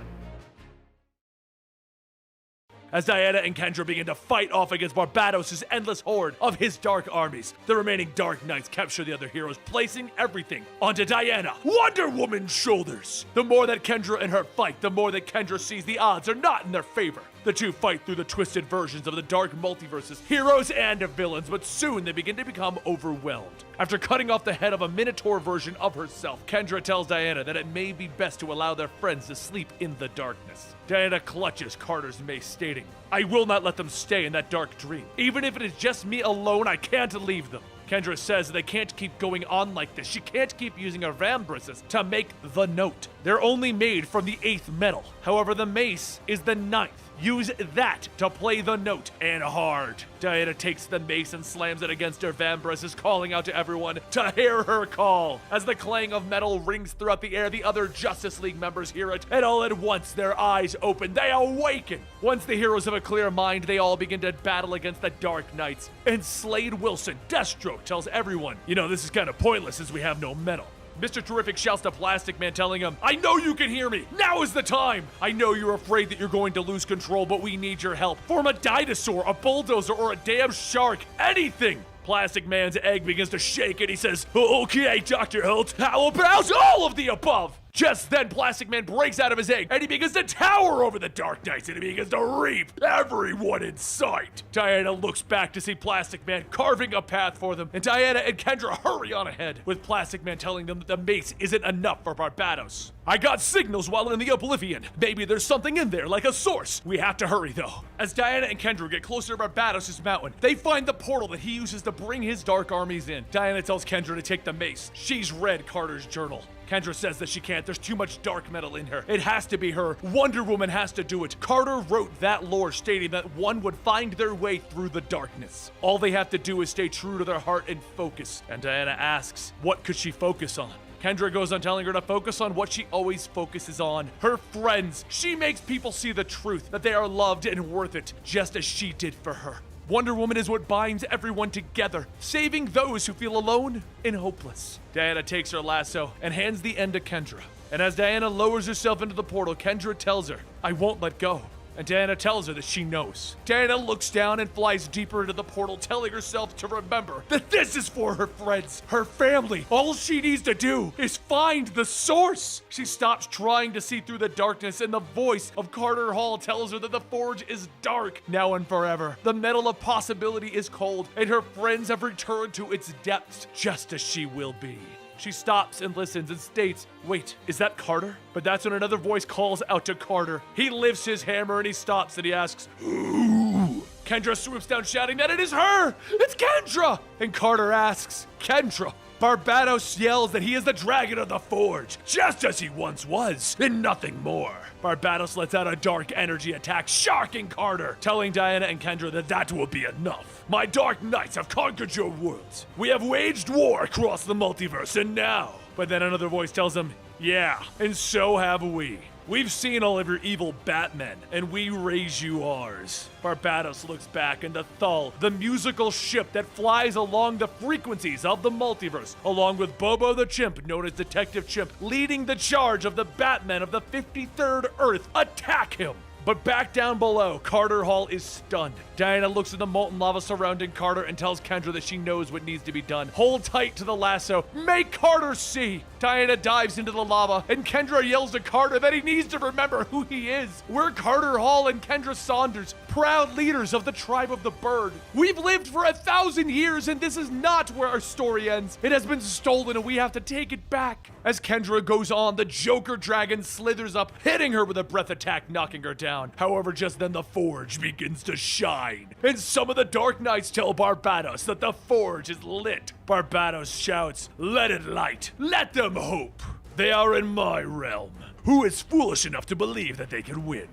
Speaker 1: as Diana and Kendra begin to fight off against Barbados' endless horde of his dark armies. The remaining Dark Knights capture the other heroes, placing everything onto Diana, Wonder Woman's shoulders. The more that Kendra and her fight, the more that Kendra sees the odds are not in their favor. The two fight through the twisted versions of the dark multiverses, heroes and villains, but soon they begin to become overwhelmed. After cutting off the head of a Minotaur version of herself, Kendra tells Diana that it may be best to allow their friends to sleep in the darkness. Diana clutches Carter's mace, stating, "I will not let them stay in that dark dream. Even if it is just me alone, I can't leave them." Kendra says that they can't keep going on like this. She can't keep using her vambraces to make the note. They're only made from the 8th metal. However, the mace is the 9th. Use that to play the note, and hard. Diana takes the mace and slams it against her vambraces, calling out to everyone to hear her call. As the clang of metal rings throughout the air, the other Justice League members hear it, and all at once their eyes open. They awaken. Once the heroes have a clear mind, they all begin to battle against the Dark Knights. And Slade Wilson, Deathstroke, tells everyone, this is kind of pointless as we have no metal. Mr. Terrific shouts to Plastic Man, telling him, "I know you can hear me! Now is the time! I know you're afraid that you're going to lose control, but we need your help. Form a dinosaur, a bulldozer, or a damn shark. Anything!" Plastic Man's egg begins to shake and he says, "Okay, Dr. Holt, how about all of the above?" Just then, Plastic Man breaks out of his egg, and he begins to tower over the Dark Knights, and he begins to reap everyone in sight. Diana looks back to see Plastic Man carving a path for them, and Diana and Kendra hurry on ahead, with Plastic Man telling them that the mace isn't enough for Barbados. "I got signals while in the Oblivion. Maybe there's something in there, like a source. We have to hurry, though." As Diana and Kendra get closer to Barbados' mountain, they find the portal that he uses to bring his dark armies in. Diana tells Kendra to take the mace. She's read Carter's journal. Kendra says that she can't. There's too much dark metal in her. It has to be her. Wonder Woman has to do it. Carter wrote that lore stating that one would find their way through the darkness. All they have to do is stay true to their heart and focus. And Diana asks, what could she focus on? Kendra goes on telling her to focus on what she always focuses on, her friends. She makes people see the truth, that they are loved and worth it, just as she did for her. Wonder Woman is what binds everyone together, saving those who feel alone and hopeless. Diana takes her lasso and hands the end to Kendra. And as Diana lowers herself into the portal, Kendra tells her, "I won't let go." And Diana tells her that she knows. Diana looks down and flies deeper into the portal, telling herself to remember that this is for her friends, her family. All she needs to do is find the source. She stops trying to see through the darkness, and the voice of Carter Hall tells her that the forge is dark now and forever. The metal of possibility is cold, and her friends have returned to its depths, just as she will be. She stops and listens and states, "Wait, is that Carter?" But that's when another voice calls out to Carter. He lifts his hammer and he stops and he asks, "Who?" Kendra swoops down shouting that it is her! It's Kendra! And Carter asks, "Kendra?" Barbados yells that he is the Dragon of the Forge, just as he once was, and nothing more. Barbados lets out a dark energy attack, sharking Carter, telling Diana and Kendra that that will be enough. "My Dark Knights have conquered your worlds. We have waged war across the multiverse, and now..." But then another voice tells him, "Yeah, and so have we. We've seen all of your evil Batmen, and we raise you ours." Barbados looks back, and the Thull, the musical ship that flies along the frequencies of the multiverse, along with Bobo the Chimp, known as Detective Chimp, leading the charge of the Batmen of the 53rd Earth, attack him. But back down below, Carter Hall is stunned. Diana looks at the molten lava surrounding Carter and tells Kendra that she knows what needs to be done. Hold tight to the lasso. Make Carter see. Diana dives into the lava, and Kendra yells to Carter that he needs to remember who he is. We're Carter Hall and Kendra Saunders, proud leaders of the tribe of the bird. We've lived for 1,000 years, and this is not where our story ends. It has been stolen, and we have to take it back. As Kendra goes on, the Joker Dragon slithers up, hitting her with a breath attack, knocking her down. However, just then the forge begins to shine, and some of the Dark Knights tell Barbados that the forge is lit. Barbados shouts, "Let it light, let them hope. They are in my realm. Who is foolish enough to believe that they can win?"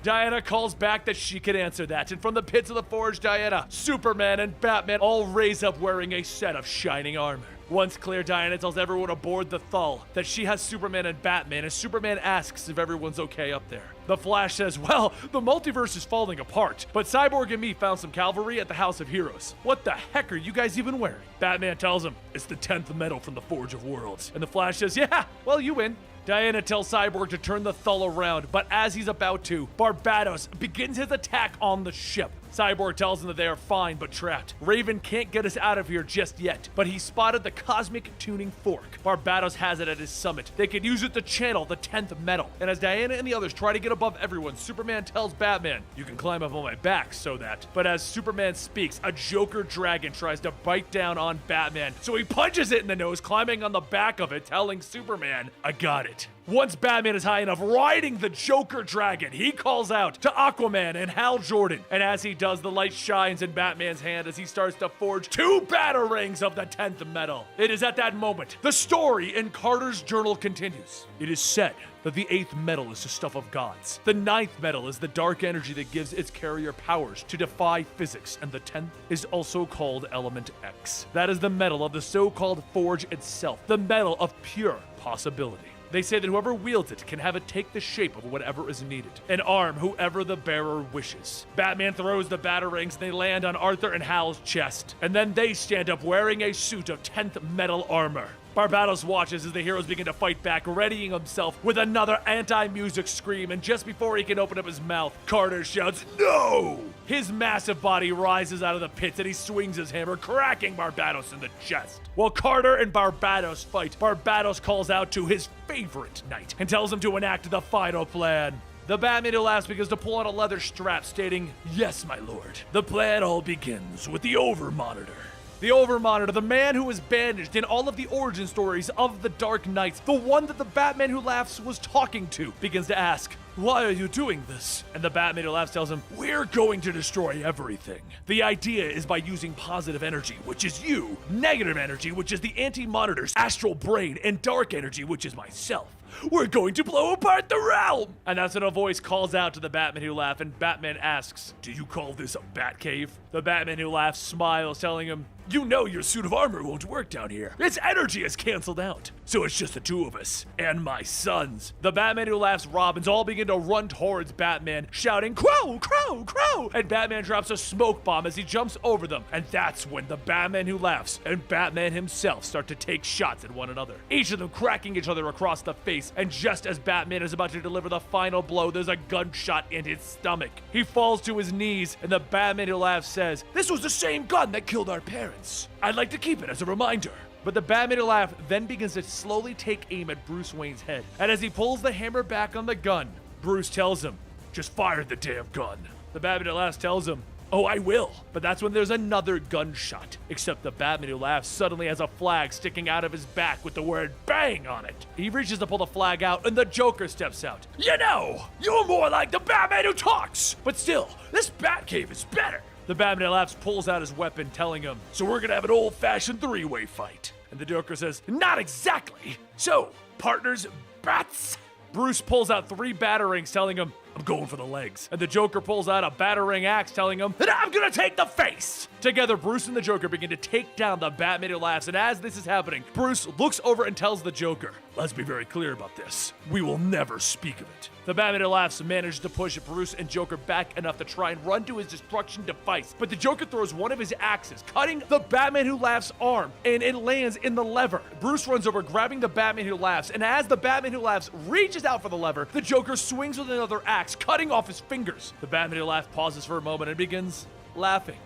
Speaker 1: Diana calls back that she can answer that, and from the pits of the forge, Diana, Superman, and Batman all raise up wearing a set of shining armor. Once clear, Diana tells everyone aboard the Thull that she has Superman and Batman, and Superman asks if everyone's okay up there. The Flash says, "Well, the multiverse is falling apart, but Cyborg and me found some cavalry at the House of Heroes. What the heck are you guys even wearing?" Batman tells him, it's the 10th metal from the Forge of Worlds. And the Flash says, yeah, well, you win. Diana tells Cyborg to turn the Thull around, but as he's about to, Barbados begins his attack on the ship. Cyborg tells him that they are fine but trapped. Raven can't get us out of here just yet, but he spotted the cosmic tuning fork. Barbados has it at his summit. They could use it to channel the 10th metal. And as Diana and the others try to get above everyone, Superman tells Batman, you can climb up on my back so that. But as Superman speaks, a Joker dragon tries to bite down on Batman, so he punches it in the nose, climbing on the back of it, telling Superman, I got it. Once Batman is high enough, riding the Joker dragon, he calls out to Aquaman and Hal Jordan. And as he does, the light shines in Batman's hand as he starts to forge 2 batarangs of the 10th metal. It is at that moment the story in Carter's journal continues. It is said that the 8th metal is the stuff of gods. The 9th metal is the dark energy that gives its carrier powers to defy physics, and the 10th is also called Element X. That is the metal of the so-called Forge itself, the metal of pure possibility. They say that whoever wields it can have it take the shape of whatever is needed, and arm whoever the bearer wishes. Batman throws the batarangs and they land on Arthur and Hal's chest, and then they stand up wearing a suit of 10th metal armor. Barbados watches as the heroes begin to fight back, readying himself with another anti-music scream, and just before he can open up his mouth, Carter shouts, no! His massive body rises out of the pits and he swings his hammer, cracking Barbados in the chest. While Carter and Barbados fight, Barbados calls out to his favorite knight and tells him to enact the final plan. The Batman who laughs begins to pull on a leather strap, stating, yes, my lord. The plan all begins with the Overmonitor. The Overmonitor, the man who was bandaged in all of the origin stories of the Dark Knight, the one that the Batman who laughs was talking to, begins to ask, why are you doing this? And the Batman who laughs tells him, we're going to destroy everything. The idea is by using positive energy, which is you, negative energy, which is the Anti-Monitor's astral brain, and dark energy, which is myself. We're going to blow apart the realm! And that's when a voice calls out to the Batman who laughs, and Batman asks, do you call this a Batcave? The Batman who laughs smiles, telling him, you know your suit of armor won't work down here. Its energy is canceled out. So it's just the 2 of us, and my sons. The Batman who laughs Robins all begin to run towards Batman, shouting, crow, crow, crow! And Batman drops a smoke bomb as he jumps over them. And that's when the Batman who laughs and Batman himself start to take shots at one another, each of them cracking each other across the face. And just as Batman is about to deliver the final blow, there's a gunshot in his stomach. He falls to his knees, and the Batman who laughs says, this was the same gun that killed our parents. I'd like to keep it as a reminder. But the Batman who laughs then begins to slowly take aim at Bruce Wayne's head. And as he pulls the hammer back on the gun, Bruce tells him, just fire the damn gun. The Batman who laughs tells him, oh, I will. But that's when there's another gunshot. Except the Batman who laughs suddenly has a flag sticking out of his back with the word bang on it. He reaches to pull the flag out and the Joker steps out. You know, you're more like the Batman who talks. But still, this Batcave is better. The Batman who laughs pulls out his weapon, telling him, so we're gonna have an old-fashioned 3-way fight. And the Joker says, not exactly. So, partners, bats? Bruce pulls out 3 batarangs, telling him, I'm going for the legs. And the Joker pulls out a batarang axe, telling him that I'm gonna take the face. Together, Bruce and the Joker begin to take down the Batman who laughs, and as this is happening, Bruce looks over and tells the Joker, let's be very clear about this. We will never speak of it. The Batman who laughs manages to push Bruce and Joker back enough to try and run to his destruction device, but the Joker throws one of his axes, cutting the Batman who laughs arm, and it lands in the lever. Bruce runs over, grabbing the Batman who laughs, and as the Batman who laughs reaches out for the lever, the Joker swings with another axe, cutting off his fingers. The Batman who laughs pauses for a moment and begins laughing.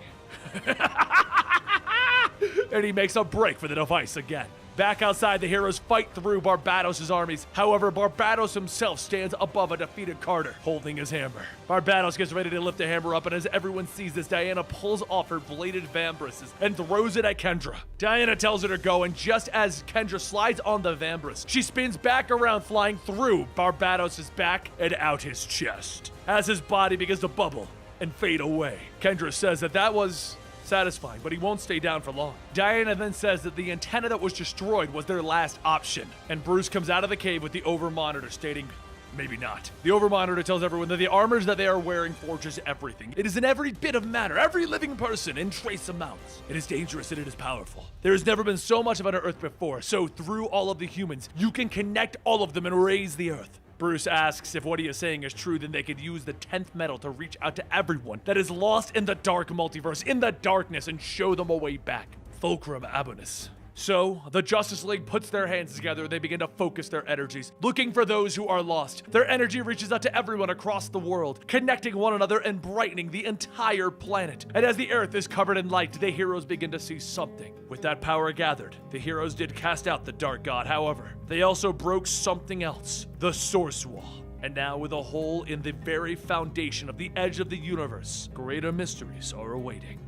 Speaker 1: And he makes a break for the device again. Back outside, the heroes fight through Barbados' armies. However, Barbados himself stands above a defeated Carter, holding his hammer. Barbados gets ready to lift the hammer up, and as everyone sees this, Diana pulls off her bladed vambraces and throws it at Kendra. Diana tells her to go, and just as Kendra slides on the vambrace, she spins back around, flying through Barbados' back and out his chest. As his body begins to bubble and fade away, Kendra says that was satisfying, but he won't stay down for long. Diana then says that the antenna that was destroyed was their last option, and Bruce comes out of the cave with the Overmonitor, stating, maybe not. The Overmonitor tells everyone that the armors that they are wearing forges everything. It is in every bit of matter, every living person in trace amounts. It is dangerous and it is powerful. There has never been so much of an Earth before, so through all of the humans, you can connect all of them and raise the Earth. Bruce asks if what he is saying is true, then they could use the 10th metal to reach out to everyone that is lost in the dark multiverse, in the darkness, and show them a way back. Fulcrum Abonis. So, the Justice League puts their hands together and they begin to focus their energies, looking for those who are lost. Their energy reaches out to everyone across the world, connecting one another and brightening the entire planet. And as the Earth is covered in light, the heroes begin to see something. With that power gathered, the heroes did cast out the Dark God. However, they also broke something else, the Source Wall. And now, with a hole in the very foundation of the edge of the universe, greater mysteries are awaiting.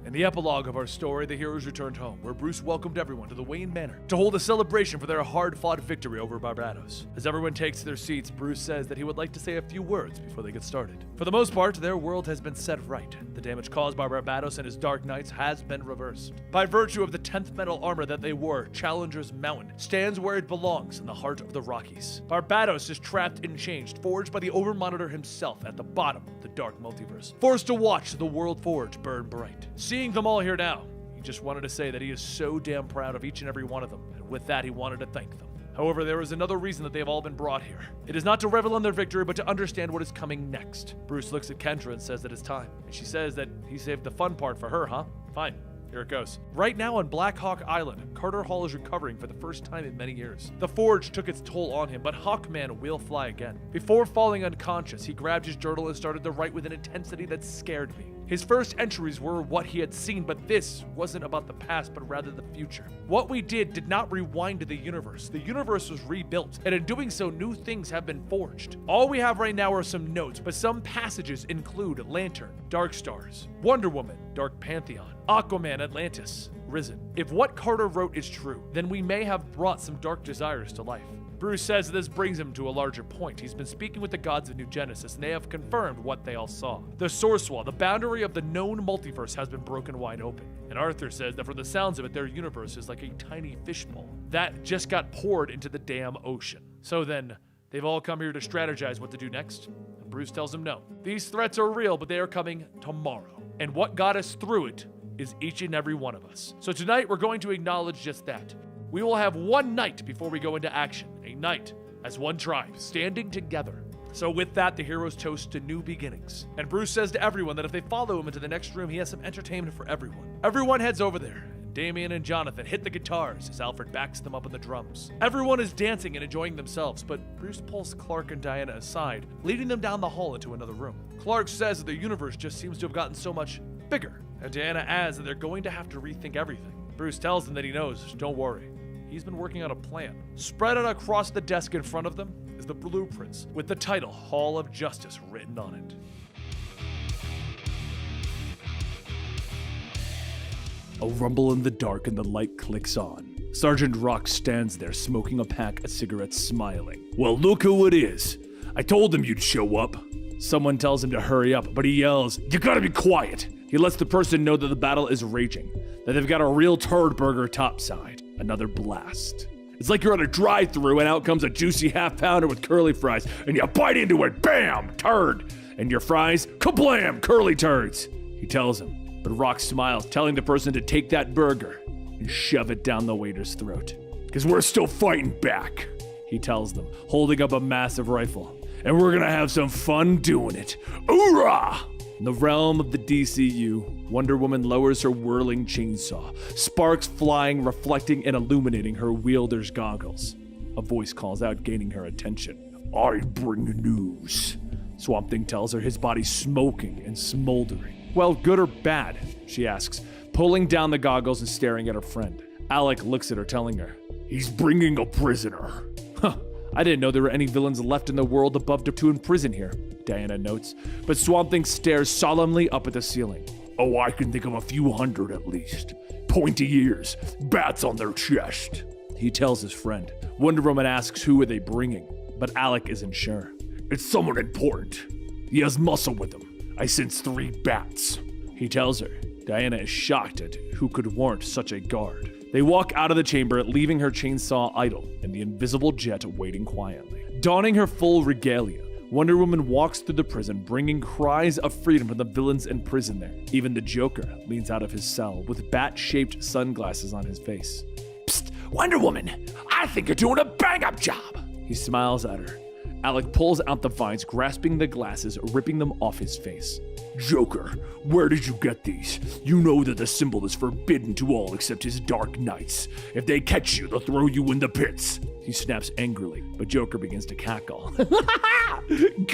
Speaker 1: In the epilogue of our story, the heroes returned home, where Bruce welcomed everyone to the Wayne Manor to hold a celebration for their hard-fought victory over Barbados. As everyone takes their seats, Bruce says that he would like to say a few words before they get started. For the most part, their world has been set right. The damage caused by Barbados and his Dark Knights has been reversed. By virtue of the 10th metal armor that they wore, Challenger's Mountain stands where it belongs in the heart of the Rockies. Barbados is trapped and changed, forged by the Overmonitor himself at the bottom of the Dark Multiverse, forced to watch the World Forge burn bright. Seeing them all here now, he just wanted to say that he is so damn proud of each and every one of them, and with that he wanted to thank them. However, there is another reason that they have all been brought here. It is not to revel in their victory, but to understand what is coming next. Bruce looks at Kendra and says that it's time, and she says that he saved the fun part for her, huh? Fine. Here it goes. Right now on Black Hawk Island, Carter Hall is recovering for the first time in many years. The Forge took its toll on him, but Hawkman will fly again. Before falling unconscious, he grabbed his journal and started to write with an intensity that scared me. His first entries were what he had seen, but this wasn't about the past, but rather the future. What we did not rewind the universe. The universe was rebuilt, and in doing so, new things have been forged. All we have right now are some notes, but some passages include Lantern, Dark Stars, Wonder Woman, Dark Pantheon, Aquaman, Atlantis, Risen. If what Carter wrote is true, then we may have brought some dark desires to life. Bruce says this brings him to a larger point. He's been speaking with the gods of New Genesis, and they have confirmed what they all saw. The Source Wall, the boundary of the known multiverse, has been broken wide open. And Arthur says that from the sounds of it, their universe is like a tiny fishbowl that just got poured into the damn ocean. So then, they've all come here to strategize what to do next. And Bruce tells them no. These threats are real, but they are coming tomorrow. And what got us through it is each and every one of us. So tonight, we're going to acknowledge just that. We will have one night before we go into action. A night as one tribe, standing together. So with that, the heroes toast to new beginnings. And Bruce says to everyone that if they follow him into the next room, he has some entertainment for everyone. Everyone heads over there. Damien and Jonathan hit the guitars as Alfred backs them up on the drums. Everyone is dancing and enjoying themselves, but Bruce pulls Clark and Diana aside, leading them down the hall into another room. Clark says that the universe just seems to have gotten so much bigger, and Diana adds that they're going to have to rethink everything. Bruce tells them that he knows, don't worry. He's been working on a plan. Spread out across the desk in front of them is the blueprints with the title Hall of Justice written on it. A rumble in the dark and the light clicks on. Sergeant Rock stands there smoking a pack of cigarettes, smiling. Well, look who it is. I told him you'd show up. Someone tells him to hurry up, but he yells, you gotta be quiet. He lets the person know that the battle is raging, that they've got a real turd burger topside. Another blast. It's like you're at a drive-thru and out comes a juicy half-pounder with curly fries, and you bite into it, bam, turd. And your fries, kablam, curly turds. He tells him, but Rock smiles, telling the person to take that burger and shove it down the waiter's throat. Because we're still fighting back, he tells them, holding up a massive rifle. And we're gonna have some fun doing it. Hoorah! In the realm of the DCU, Wonder Woman lowers her whirling chainsaw, sparks flying, reflecting and illuminating her wielder's goggles. A voice calls out, gaining her attention. I bring news. Swamp Thing tells her, his body smoking and smoldering. Well, good or bad? She asks, pulling down the goggles and staring at her friend. Alec looks at her, telling her, he's bringing a prisoner. Huh. I didn't know there were any villains left in the world above to imprison here, Diana notes, but Swamp Thing stares solemnly up at the ceiling. Oh, I can think of a few hundred at least. Pointy ears, bats on their chest. He tells his friend. Wonder Woman asks who are they bringing, but Alec isn't sure. It's someone important. He has muscle with him. I sense 3 bats. He tells her. Diana is shocked at who could warrant such a guard. They walk out of the chamber, leaving her chainsaw idle and the invisible jet waiting quietly. Donning her full regalia, Wonder Woman walks through the prison, bringing cries of freedom from the villains in prison there. Even the Joker leans out of his cell with bat-shaped sunglasses on his face. Psst, Wonder Woman, I think you're doing a bang-up job. He smiles at her. Alec pulls out the vines, grasping the glasses, ripping them off his face.
Speaker 2: Joker, where did you get these? You know that the symbol is forbidden to all except his Dark Knights. If they catch you, they'll throw you in the pits.
Speaker 1: He snaps angrily, but Joker begins to cackle.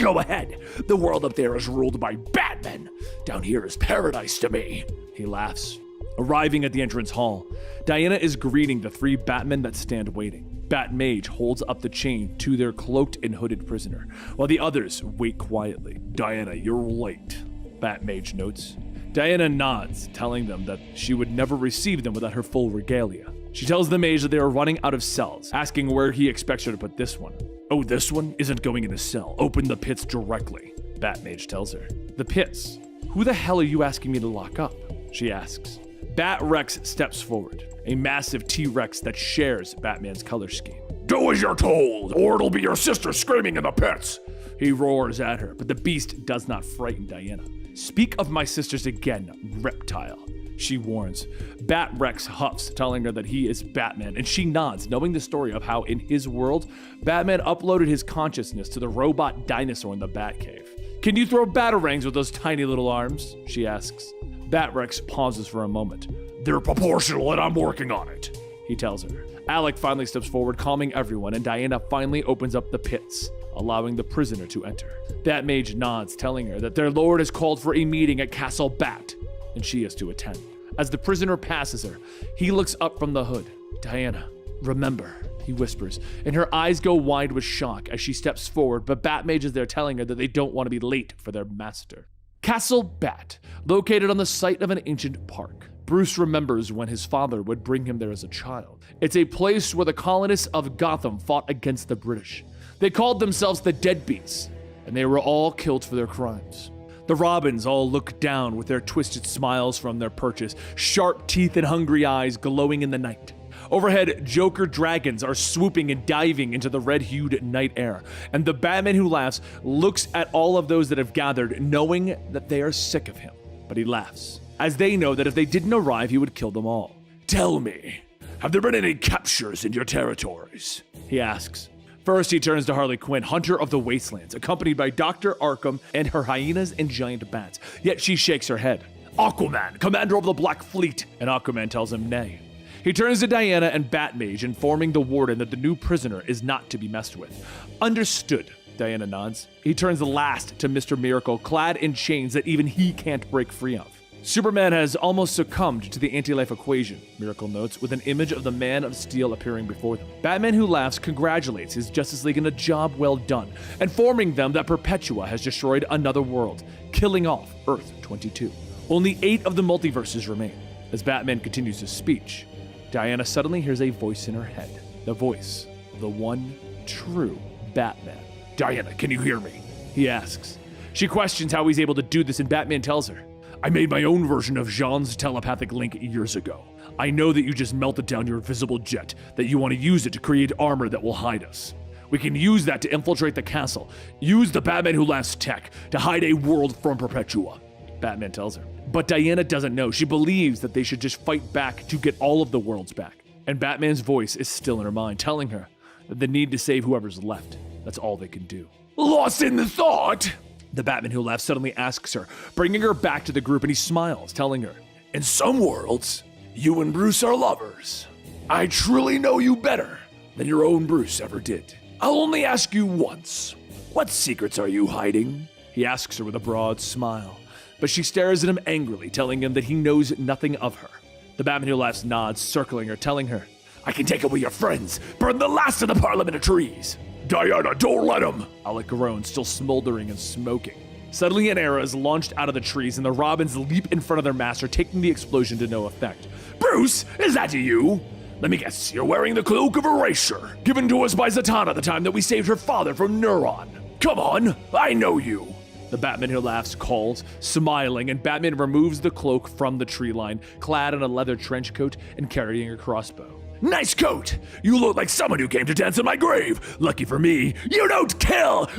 Speaker 2: Go ahead. The world up there is ruled by Batmen. Down here is paradise to me.
Speaker 1: He laughs. Arriving at the entrance hall, Diana is greeting the 3 Batmen that stand waiting. Batmage holds up the chain to their cloaked and hooded prisoner, while the others wait quietly.
Speaker 2: Diana, you're late,
Speaker 1: Batmage notes. Diana nods, telling them that she would never receive them without her full regalia. She tells the mage that they are running out of cells, asking where he expects her to put this one.
Speaker 2: Oh, this one isn't going in a cell. Open the pits directly,
Speaker 1: Batmage tells her. The pits? Who the hell are you asking me to lock up? She asks. Bat Rex steps forward, a massive T-Rex that shares Batman's color scheme.
Speaker 2: Do as you're told, or it'll be your sister screaming in the pits.
Speaker 1: He roars at her, but the beast does not frighten Diana. Speak of my sisters again, reptile, she warns. Bat Rex huffs, telling her that he is Batman, and she nods, knowing the story of how in his world, Batman uploaded his consciousness to the robot dinosaur in the Batcave. Can you throw batarangs with those tiny little arms? She asks. Bat Rex pauses for a moment.
Speaker 2: They're proportional and I'm working on it,
Speaker 1: he tells her. Alec finally steps forward, calming everyone, and Diana finally opens up the pits, allowing the prisoner to enter. Batmage nods, telling her that their lord has called for a meeting at Castle Bat, and she is to attend. As the prisoner passes her, he looks up from the hood. Diana, remember, he whispers, and her eyes go wide with shock as she steps forward, but Batmage is there telling her that they don't want to be late for their master. Castle Bat, located on the site of an ancient park. Bruce remembers when his father would bring him there as a child. It's a place where the colonists of Gotham fought against the British. They called themselves the Deadbeats, and they were all killed for their crimes. The Robins all look down with their twisted smiles from their perches, sharp teeth and hungry eyes glowing in the night. Overhead, Joker dragons are swooping and diving into the red-hued night air, and the Batman who laughs looks at all of those that have gathered, knowing that they are sick of him. But he laughs, as they know that if they didn't arrive, he would kill them all.
Speaker 2: Tell me, have there been any captures in your territories?
Speaker 1: He asks. First, he turns to Harley Quinn, Hunter of the Wastelands, accompanied by Dr. Arkham and her hyenas and giant bats. Yet she shakes her head.
Speaker 2: Aquaman, commander of the Black Fleet.
Speaker 1: And Aquaman tells him nay. He turns to Diana and Batmage, informing the warden that the new prisoner is not to be messed with. Understood, Diana nods. He turns last to Mr. Miracle, clad in chains that even he can't break free of. Superman has almost succumbed to the anti-life equation, Miracle notes, with an image of the Man of Steel appearing before them. Batman who laughs congratulates his Justice League in a job well done, informing them that Perpetua has destroyed another world, killing off Earth 22. Only 8 of the multiverses remain. As Batman continues his speech, Diana suddenly hears a voice in her head. The voice of the one true Batman.
Speaker 2: Diana, can you hear me?
Speaker 1: He asks. She questions how he's able to do this, and Batman tells her,
Speaker 2: I made my own version of Jean's telepathic link years ago. I know that you just melted down your invisible jet, that you want to use it to create armor that will hide us. We can use that to infiltrate the castle. Use the Batman Who Laughs tech to hide a world from Perpetua,
Speaker 1: Batman tells her. But Diana doesn't know. She believes that they should just fight back to get all of the worlds back. And Batman's voice is still in her mind, telling her that the need to save whoever's left. That's all they can do.
Speaker 2: Lost in the thought?
Speaker 1: The Batman Who Laughs suddenly asks her, bringing her back to the group, and he smiles, telling her,
Speaker 2: in some worlds, you and Bruce are lovers. I truly know you better than your own Bruce ever did. I'll only ask you once. What secrets are you hiding?
Speaker 1: He asks her with a broad smile. But she stares at him angrily, telling him that he knows nothing of her. The Batman Who Laughs nods, circling her, telling her,
Speaker 2: I can take away your friends, burn the last of the Parliament of Trees. Diana, don't let him!
Speaker 1: Alec groans, still smoldering and smoking. Suddenly an arrow is launched out of the trees, and the Robins leap in front of their master, taking the explosion to no effect.
Speaker 2: Bruce, is that you? Let me guess, you're wearing the cloak of erasure, given to us by Zatanna the time that we saved her father from Neuron. Come on, I know you.
Speaker 1: The Batman Who Laughs calls, smiling, and Batman removes the cloak from the tree line, clad in a leather trench coat and carrying a crossbow.
Speaker 2: Nice coat! You look like someone who came to dance in my grave. Lucky for me, you don't kill!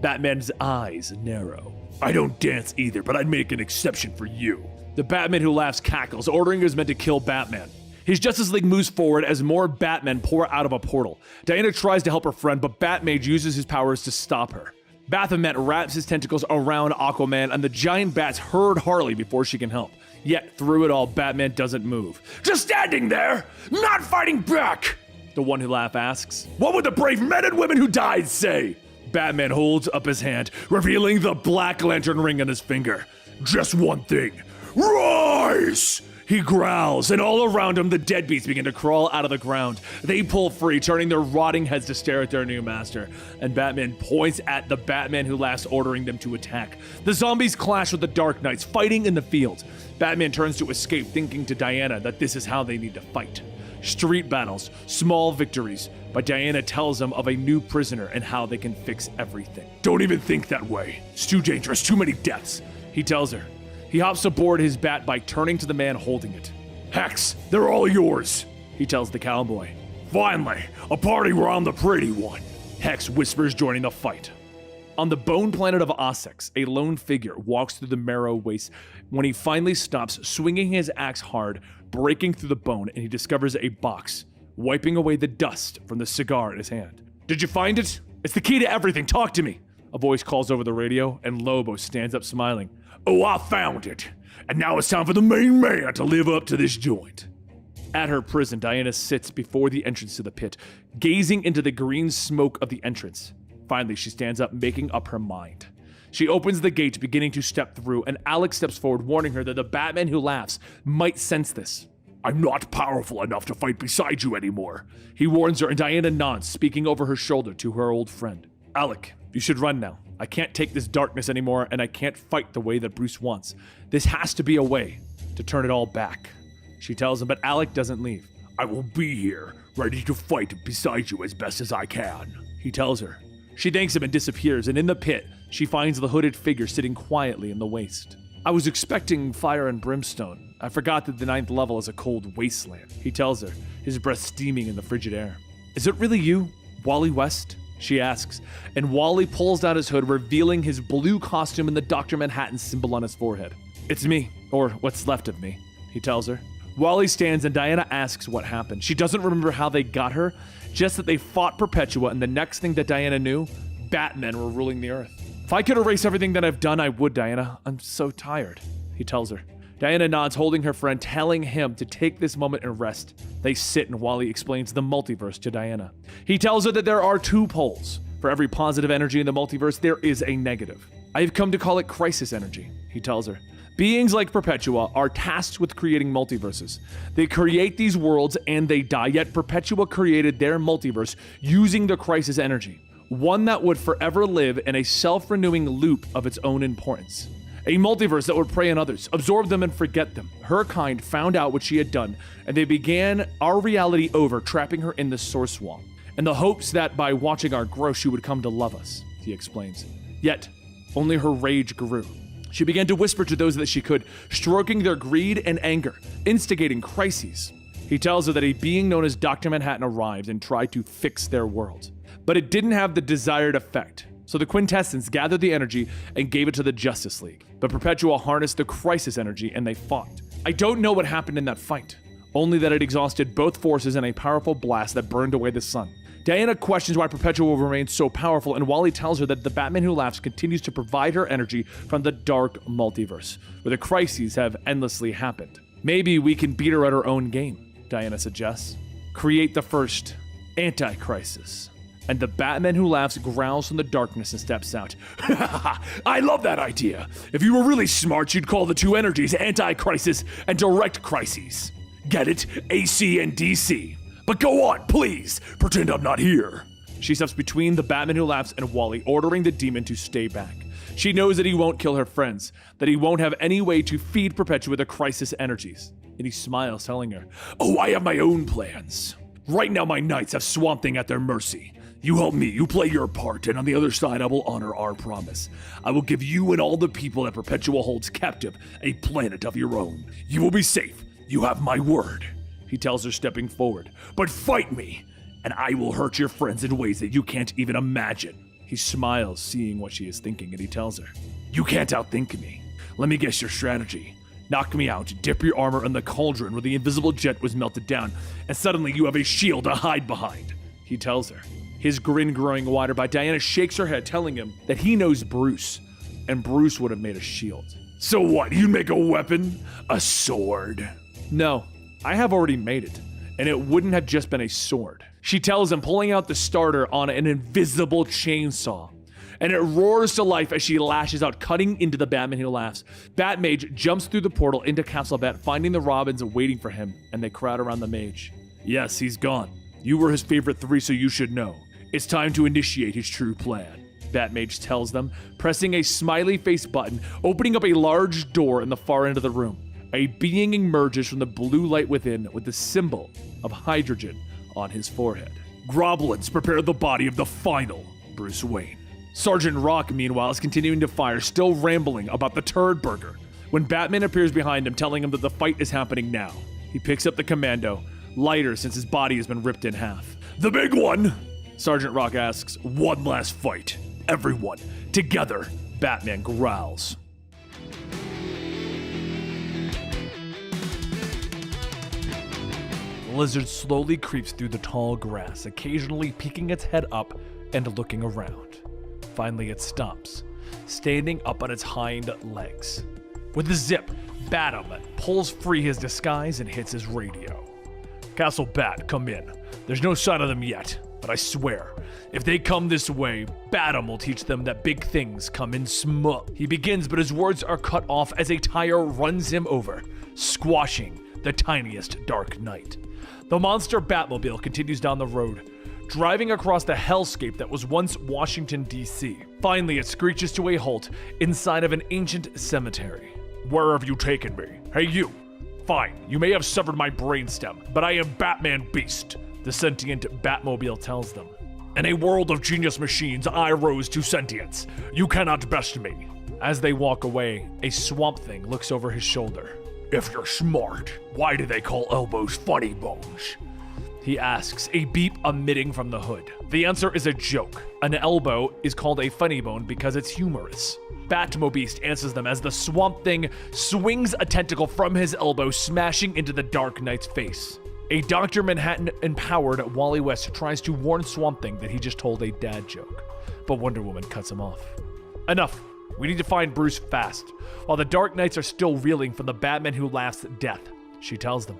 Speaker 1: Batman's eyes narrow.
Speaker 2: I don't dance either, but I'd make an exception for you.
Speaker 1: The Batman Who Laughs cackles, ordering his men to kill Batman. His Justice League moves forward as more Batmen pour out of a portal. Diana tries to help her friend, but Batmage uses his powers to stop her. Baphomet wraps his tentacles around Aquaman, and the giant bats herd Harley before she can help. Yet, through it all, Batman doesn't move. "Just standing there, not fighting back!" the One Who Laughs asks. "What would the brave men and women who died say?" Batman holds up his hand, revealing the Black Lantern ring on his finger. "Just one thing. Rise!" He growls, and all around him, the deadbeats begin to crawl out of the ground. They pull free, turning their rotting heads to stare at their new master. And Batman points at the Batman Who Laughs, ordering them to attack. The zombies clash with the Dark Knights, fighting in the field. Batman turns to escape, thinking to Diana that this is how they need to fight. Street battles, small victories, but Diana tells him of a new prisoner and how they can fix everything. "Don't even think that way. It's too dangerous, too many deaths," he tells her. He hops aboard his bat bike, turning to the man holding it. "Hex, they're all yours," he tells the cowboy. "Finally, a party where I'm the pretty one," Hex whispers, joining the fight. On the bone planet of Ossex, a lone figure walks through the marrow waste when he finally stops, swinging his axe hard, breaking through the bone, and he discovers a box, wiping away the dust from the cigar in his hand. "Did you find it? It's the key to everything. Talk to me," a voice calls over the radio, and Lobo stands up smiling. "Oh, I found it. And now it's time for the main man to live up to this joint." At her prison, Diana sits before the entrance to the pit, gazing into the green smoke of the entrance. Finally, she stands up, making up her mind. She opens the gate, beginning to step through, and Alex steps forward, warning her that the Batman Who Laughs might sense this. "I'm not powerful enough to fight beside you anymore," he warns her, and Diana nods, speaking over her shoulder to her old friend. "Alec, you should run now. I can't take this darkness anymore, and I can't fight the way that Bruce wants. This has to be a way to turn it all back," she tells him, but Alec doesn't leave. "I will be here, ready to fight beside you as best as I can," he tells her. She thanks him and disappears, and in the pit, she finds the hooded figure sitting quietly in the waste. "I was expecting fire and brimstone. I forgot that the 9th level is a cold wasteland," he tells her, his breath steaming in the frigid air. "Is it really you, Wally West?" she asks, and Wally pulls down his hood, revealing his blue costume and the Dr. Manhattan symbol on his forehead. "It's me, or what's left of me," he tells her. Wally stands, and Diana asks what happened. She doesn't remember how they got her, just that they fought Perpetua, and the next thing that Diana knew, Batmen were ruling the Earth. "If I could erase everything that I've done, I would, Diana. I'm so tired," he tells her. Diana nods, holding her friend, telling him to take this moment and rest. They sit, and Wally explains the multiverse to Diana. He tells her that there are 2 poles. For every positive energy in the multiverse, there is a negative. "I have come to call it crisis energy," he tells her. Beings like Perpetua are tasked with creating multiverses. They create these worlds and they die, yet Perpetua created their multiverse using the crisis energy, one that would forever live in a self-renewing loop of its own importance. A multiverse that would prey on others, absorb them and forget them. Her kind found out what she had done, and they began our reality over, trapping her in the source swamp, in the hopes that by watching our growth she would come to love us, he explains. Yet, only her rage grew. She began to whisper to those that she could, stroking their greed and anger, instigating crises. He tells her that a being known as Dr. Manhattan arrived and tried to fix their world. But it didn't have the desired effect. So the Quintessence gathered the energy and gave it to the Justice League. But Perpetua harnessed the crisis energy and they fought. I don't know what happened in that fight, only that it exhausted both forces in a powerful blast that burned away the sun. Diana questions why Perpetua will remain so powerful, and Wally tells her that the Batman Who Laughs continues to provide her energy from the dark multiverse, where the crises have endlessly happened. Maybe we can beat her at her own game, Diana suggests. Create the first anti-crisis. And the Batman Who Laughs growls from the darkness and steps out. I love that idea. If you were really smart, you'd call the 2 energies anti-crisis and direct crises. Get it? AC and DC. But go on, please. Pretend I'm not here. She steps between the Batman Who Laughs and Wally, ordering the demon to stay back. She knows that he won't kill her friends, that he won't have any way to feed Perpetua the crisis energies. And he smiles, telling her, "Oh, I have my own plans. Right now my knights have Swamp Thing at their mercy. You help me, you play your part, and on the other side I will honor our promise. I will give you and all the people that Perpetua holds captive a planet of your own. You will be safe. You have my word," he tells her, stepping forward. "But fight me, and I will hurt your friends in ways that you can't even imagine." He smiles, seeing what she is thinking, and he tells her, "You can't outthink me. Let me guess your strategy. Knock me out, dip your armor in the cauldron where the invisible jet was melted down, and suddenly you have a shield to hide behind, he tells her. His grin growing wider, but Diana shakes her head, telling him that he knows Bruce, and Bruce would have made a shield. So what, you make a weapon? A sword? No, I have already made it, and it wouldn't have just been a sword. She tells him, pulling out the starter on an invisible chainsaw, and it roars to life as she lashes out, cutting into the Batman who laughs. Batmage jumps through the portal into Castle Bat, finding the Robins waiting for him, and they crowd around the mage. Yes, he's gone. You were his favorite 3, so you should know. It's time to initiate his true plan, Batmage tells them, pressing a smiley face button, opening up a large door in the far end of the room. A being emerges from the blue light within with the symbol of hydrogen on his forehead. Groblins, prepare the body of the final Bruce Wayne. Sergeant Rock, meanwhile, is continuing to fire, still rambling about the turd burger, when Batman appears behind him, telling him that the fight is happening now. He picks up the commando, lighter since his body has been ripped in half. The big one! Sergeant Rock asks, one last fight. Everyone, together, Batman growls. The lizard slowly creeps through the tall grass, occasionally peeking its head up and looking around. Finally, it stops, standing up on its hind legs. With a zip, Batum pulls free his disguise and hits his radio. Castle Bat, come in. There's no sign of them yet, but I swear, if they come this way, Batum will teach them that big things come in small. He begins, but his words are cut off as a tire runs him over, squashing the tiniest Dark Knight. The monster Batmobile continues down the road, driving across the hellscape that was once Washington, D.C. Finally, it screeches to a halt inside of an ancient cemetery. Where have you taken me? Hey, you! Fine, you may have severed my brainstem, but I am Batman Beast, the sentient Batmobile tells them. In a world of genius machines, I rose to sentience. You cannot best me. As they walk away, a Swamp Thing looks over his shoulder. If you're smart, why do they call elbows funny bones? He asks, a beep emitting from the hood. The answer is a joke. An elbow is called a funny bone because it's humorous. Batmobeast answers them as the Swamp Thing swings a tentacle from his elbow, smashing into the Dark Knight's face. A Dr. Manhattan-empowered Wally West tries to warn Swamp Thing that he just told a dad joke, but Wonder Woman cuts him off. Enough. We need to find Bruce fast, while the Dark Knights are still reeling from the Batman who laughs death, she tells them.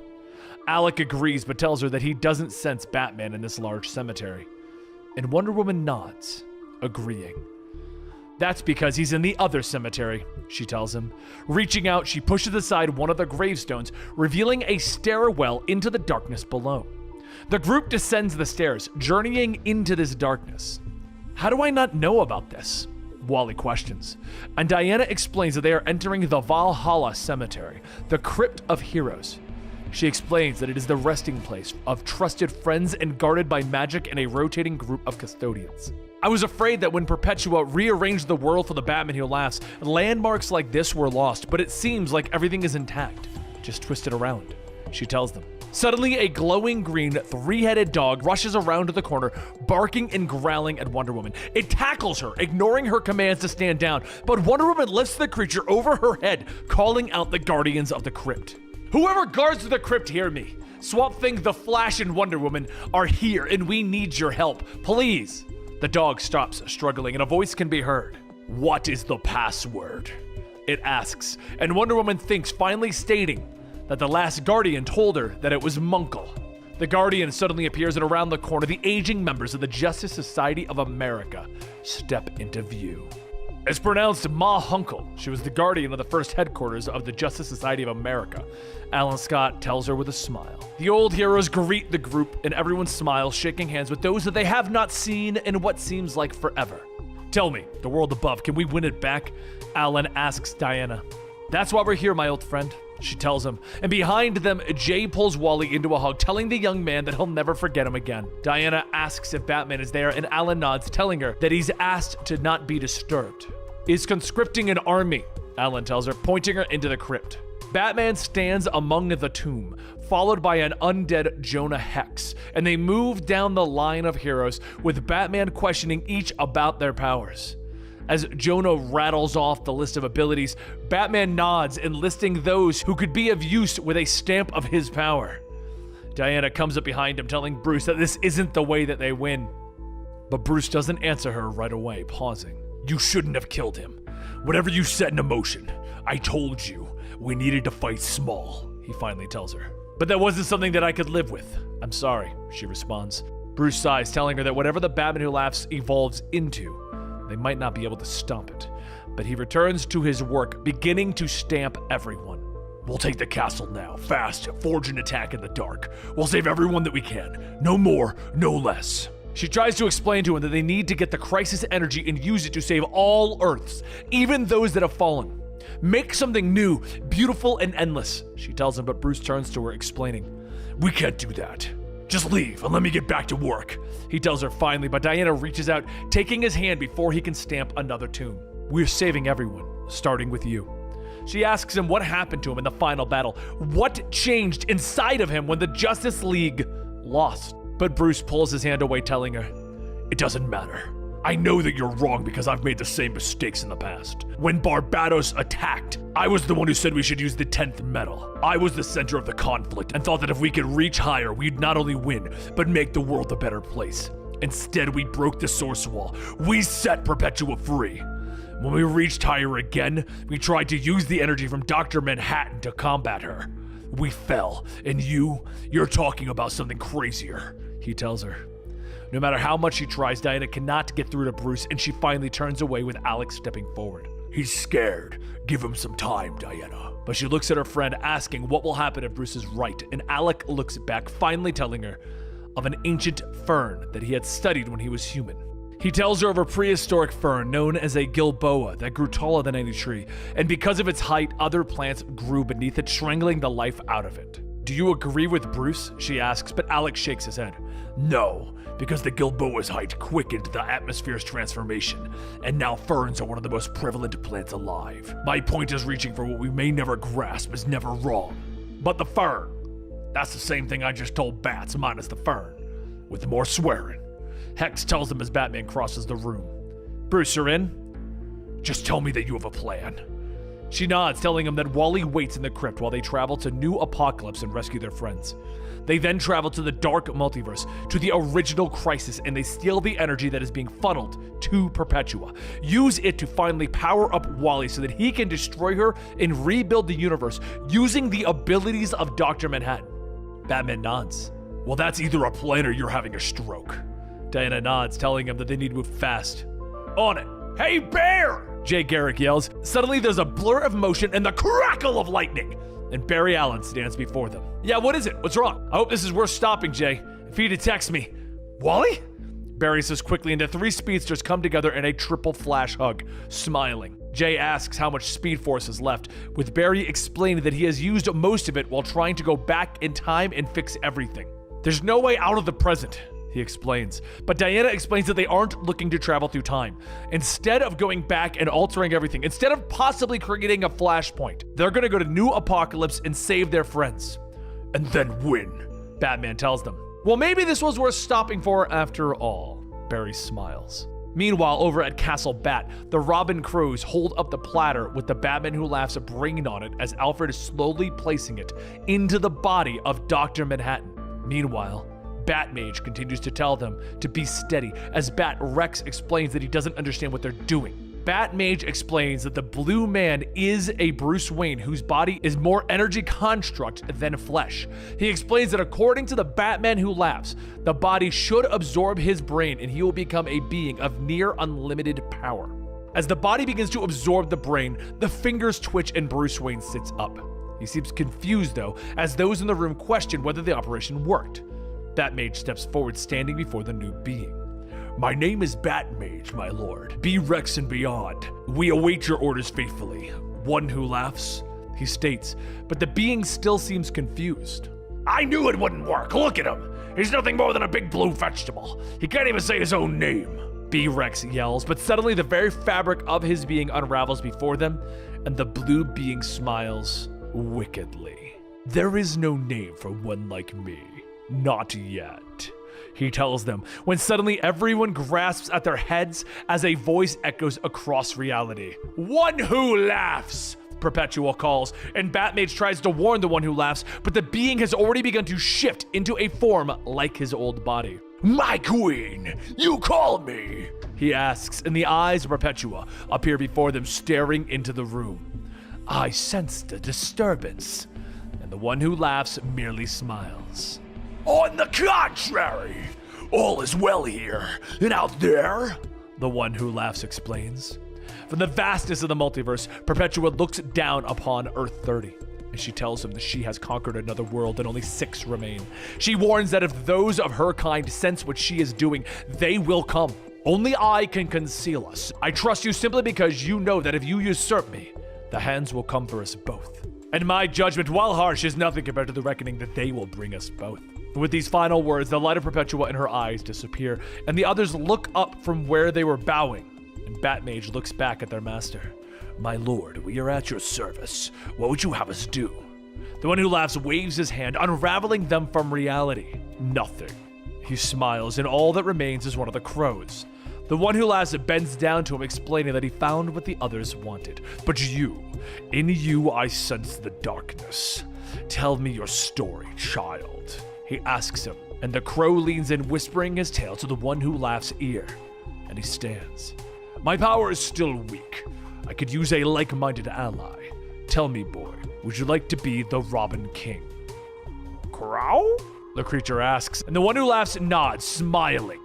Speaker 1: Alec agrees, but tells her that he doesn't sense Batman in this large cemetery. And Wonder Woman nods, agreeing. That's because he's in the other cemetery, she tells him. Reaching out, she pushes aside one of the gravestones, revealing a stairwell into the darkness below. The group descends the stairs, journeying into this darkness. How do I not know about this? Wally questions. And Diana explains that they are entering the Valhalla Cemetery, the Crypt of Heroes. She explains that it is the resting place of trusted friends and guarded by magic and a rotating group of custodians. I was afraid that when Perpetua rearranged the world for the Batman who laughs, landmarks like this were lost, but it seems like everything is intact, just twisted around, she tells them. Suddenly, a glowing green, 3-headed dog rushes around to the corner, barking and growling at Wonder Woman. It tackles her, ignoring her commands to stand down, but Wonder Woman lifts the creature over her head, calling out the Guardians of the Crypt. Whoever guards the crypt, hear me. Swamp Thing, the Flash, and Wonder Woman are here, and we need your help. Please. The dog stops, struggling, and a voice can be heard. What is the password? It asks, and Wonder Woman thinks, finally stating that the last Guardian told her that it was Munkle. The Guardian suddenly appears, and around the corner, the aging members of the Justice Society of America step into view. It's pronounced Ma Hunkle. She was the guardian of the first headquarters of the Justice Society of America. Alan Scott tells her with a smile. The old heroes greet the group, and everyone smiles, shaking hands with those that they have not seen in what seems like forever. Tell me, the world above, can we win it back? Alan asks Diana. That's why we're here, my old friend, she tells him. And behind them, Jay pulls Wally into a hug, telling the young man that he'll never forget him again. Diana asks if Batman is there, and Alan nods, telling her that he's asked to not be disturbed. Is conscripting an army, Alan tells her, pointing her into the crypt. Batman stands among the tomb, followed by an undead Jonah Hex, and they move down the line of heroes, with Batman questioning each about their powers. As Jonah rattles off the list of abilities, Batman nods, enlisting those who could be of use with a stamp of his power. Diana comes up behind him, telling Bruce that this isn't the way that they win. But Bruce doesn't answer her right away, pausing.
Speaker 2: You shouldn't have killed him. Whatever you set into motion, I told you we needed to fight small, he finally tells her.
Speaker 1: But that wasn't something that I could live with. I'm sorry, she responds. Bruce sighs, telling her that whatever the Batman Who Laughs evolves into, they might not be able to stop it. But he returns to his work, beginning to stamp everyone.
Speaker 2: We'll take the castle now, fast, forge an attack in the dark. We'll save everyone that we can. No more, no less.
Speaker 1: She tries to explain to him that they need to get the crisis energy and use it to save all Earths, even those that have fallen. Make something new, beautiful, and endless, she tells him, but Bruce turns to her, explaining.
Speaker 2: We can't do that. Just leave and let me get back to work,
Speaker 1: he tells her finally, but Diana reaches out, taking his hand before he can stamp another tomb. We're saving everyone, starting with you. She asks him what happened to him in the final battle. What changed inside of him when the Justice League lost? But Bruce pulls his hand away, telling her,
Speaker 2: it doesn't matter. I know that you're wrong because I've made the same mistakes in the past. When Barbados attacked, I was the one who said we should use the 10th metal. I was the center of the conflict and thought that if we could reach higher, we'd not only win, but make the world a better place. Instead, we broke the source wall. We set Perpetua free. When we reached higher again, we tried to use the energy from Dr. Manhattan to combat her. We fell, and you're talking about something crazier, he tells her. No matter how much she tries, Diana cannot get through to Bruce, and she finally turns away with Alex stepping forward. He's scared. Give him some time, Diana.
Speaker 1: But she looks at her friend, asking what will happen if Bruce is right, and Alec looks back, finally telling her of an ancient fern that he had studied when he was human. He tells her of a prehistoric fern known as a Gilboa that grew taller than any tree, and because of its height, other plants grew beneath it, strangling the life out of it. Do you agree with Bruce? She asks, but Alex shakes his head.
Speaker 2: No, because the Gilboa's height quickened the atmosphere's transformation, and now ferns are one of the most prevalent plants alive. My point is reaching for what we may never grasp is never wrong. But the fern, that's the same thing I just told Bats minus the fern, with more swearing. Hex tells him as Batman crosses the room.
Speaker 1: Bruce, you're in?
Speaker 2: Just tell me that you have a plan.
Speaker 1: She nods, telling him that Wally waits in the crypt while they travel to New Apocalypse and rescue their friends. They then travel to the Dark Multiverse, to the original Crisis, and they steal the energy that is being funneled to Perpetua. Use it to finally power up Wally so that he can destroy her and rebuild the universe using the abilities of Dr. Manhattan. Batman nods.
Speaker 2: Well, that's either a plan or you're having a stroke.
Speaker 1: Diana nods, telling him that they need to move fast.
Speaker 2: On it. Hey, Bear!
Speaker 1: Jay Garrick yells. Suddenly there's a blur of motion and the crackle of lightning, and Barry Allen stands before them. Yeah, what is it? What's wrong? I hope this is worth stopping, Jay. If he detects me. Wally? Barry says quickly, and the three speedsters come together in a triple flash hug, smiling. Jay asks how much Speed Force is left, with Barry explaining that he has used most of it while trying to go back in time and fix everything. There's no way out of the present, he explains. But Diana explains that they aren't looking to travel through time. Instead of going back and altering everything, instead of possibly creating a flashpoint, they're gonna go to New Apocalypse and save their friends.
Speaker 2: And then win,
Speaker 1: Batman tells them. Well, maybe this was worth stopping for after all, Barry smiles. Meanwhile, over at Castle Bat, the Robin Crows hold up the platter with the Batman Who Laughs brain on it as Alfred is slowly placing it into the body of Dr. Manhattan. Meanwhile, Batmage continues to tell them to be steady as Bat Rex explains that he doesn't understand what they're doing. Batmage explains that the Blue Man is a Bruce Wayne whose body is more energy construct than flesh. He explains that according to the Batman Who Laughs, the body should absorb his brain and he will become a being of near unlimited power. As the body begins to absorb the brain, the fingers twitch and Bruce Wayne sits up. He seems confused though, as those in the room question whether the operation worked. Batmage steps forward, standing before the new being.
Speaker 2: My name is Batmage, my lord. Be Rex and beyond. We await your orders faithfully. One who laughs,
Speaker 1: he states, but the being still seems confused.
Speaker 2: I knew it wouldn't work. Look at him. He's nothing more than a big blue vegetable. He can't even say his own name.
Speaker 1: B-Rex yells, but suddenly the very fabric of his being unravels before them, and the blue being smiles wickedly.
Speaker 2: There is no name for one like me. Not yet.
Speaker 1: he tells them, when suddenly everyone grasps at their heads as a voice echoes across reality. One who laughs! Perpetua calls, and Batmage tries to warn the one who laughs, but the being has already begun to shift into a form like his old body. My queen, you call me? He asks, and the eyes of Perpetua appear before them, staring into the room. I sensed a disturbance, and the one who laughs merely smiles. On the contrary, all is well here, and out there, the one who laughs explains. From the vastness of the multiverse, Perpetua looks down upon Earth 30, and she tells him that she has conquered another world and only 6 remain. She warns that if those of her kind sense what she is doing, they will come. Only I can conceal us. I trust you simply because you know that if you usurp me, the hands will come for us both. And my judgment, while harsh, is nothing compared to the reckoning that they will bring us both. With these final words, the light of Perpetua in her eyes disappear, and the others look up from where they were bowing. And Batmage looks back at their master. My lord, we are at your service. What would you have us do? The one who laughs waves his hand, unraveling them from reality. Nothing. He smiles, and all that remains is one of the crows. The one who laughs bends down to him, explaining that he found what the others wanted. But in you I sense the darkness. Tell me your story, child. He asks him, and the crow leans in, whispering his tale to the one who laughs' ear. And he stands. My power is still weak. I could use a like-minded ally. Tell me, boy, would you like to be the Robin King? Crow? The creature asks, and the one who laughs nods, smiling.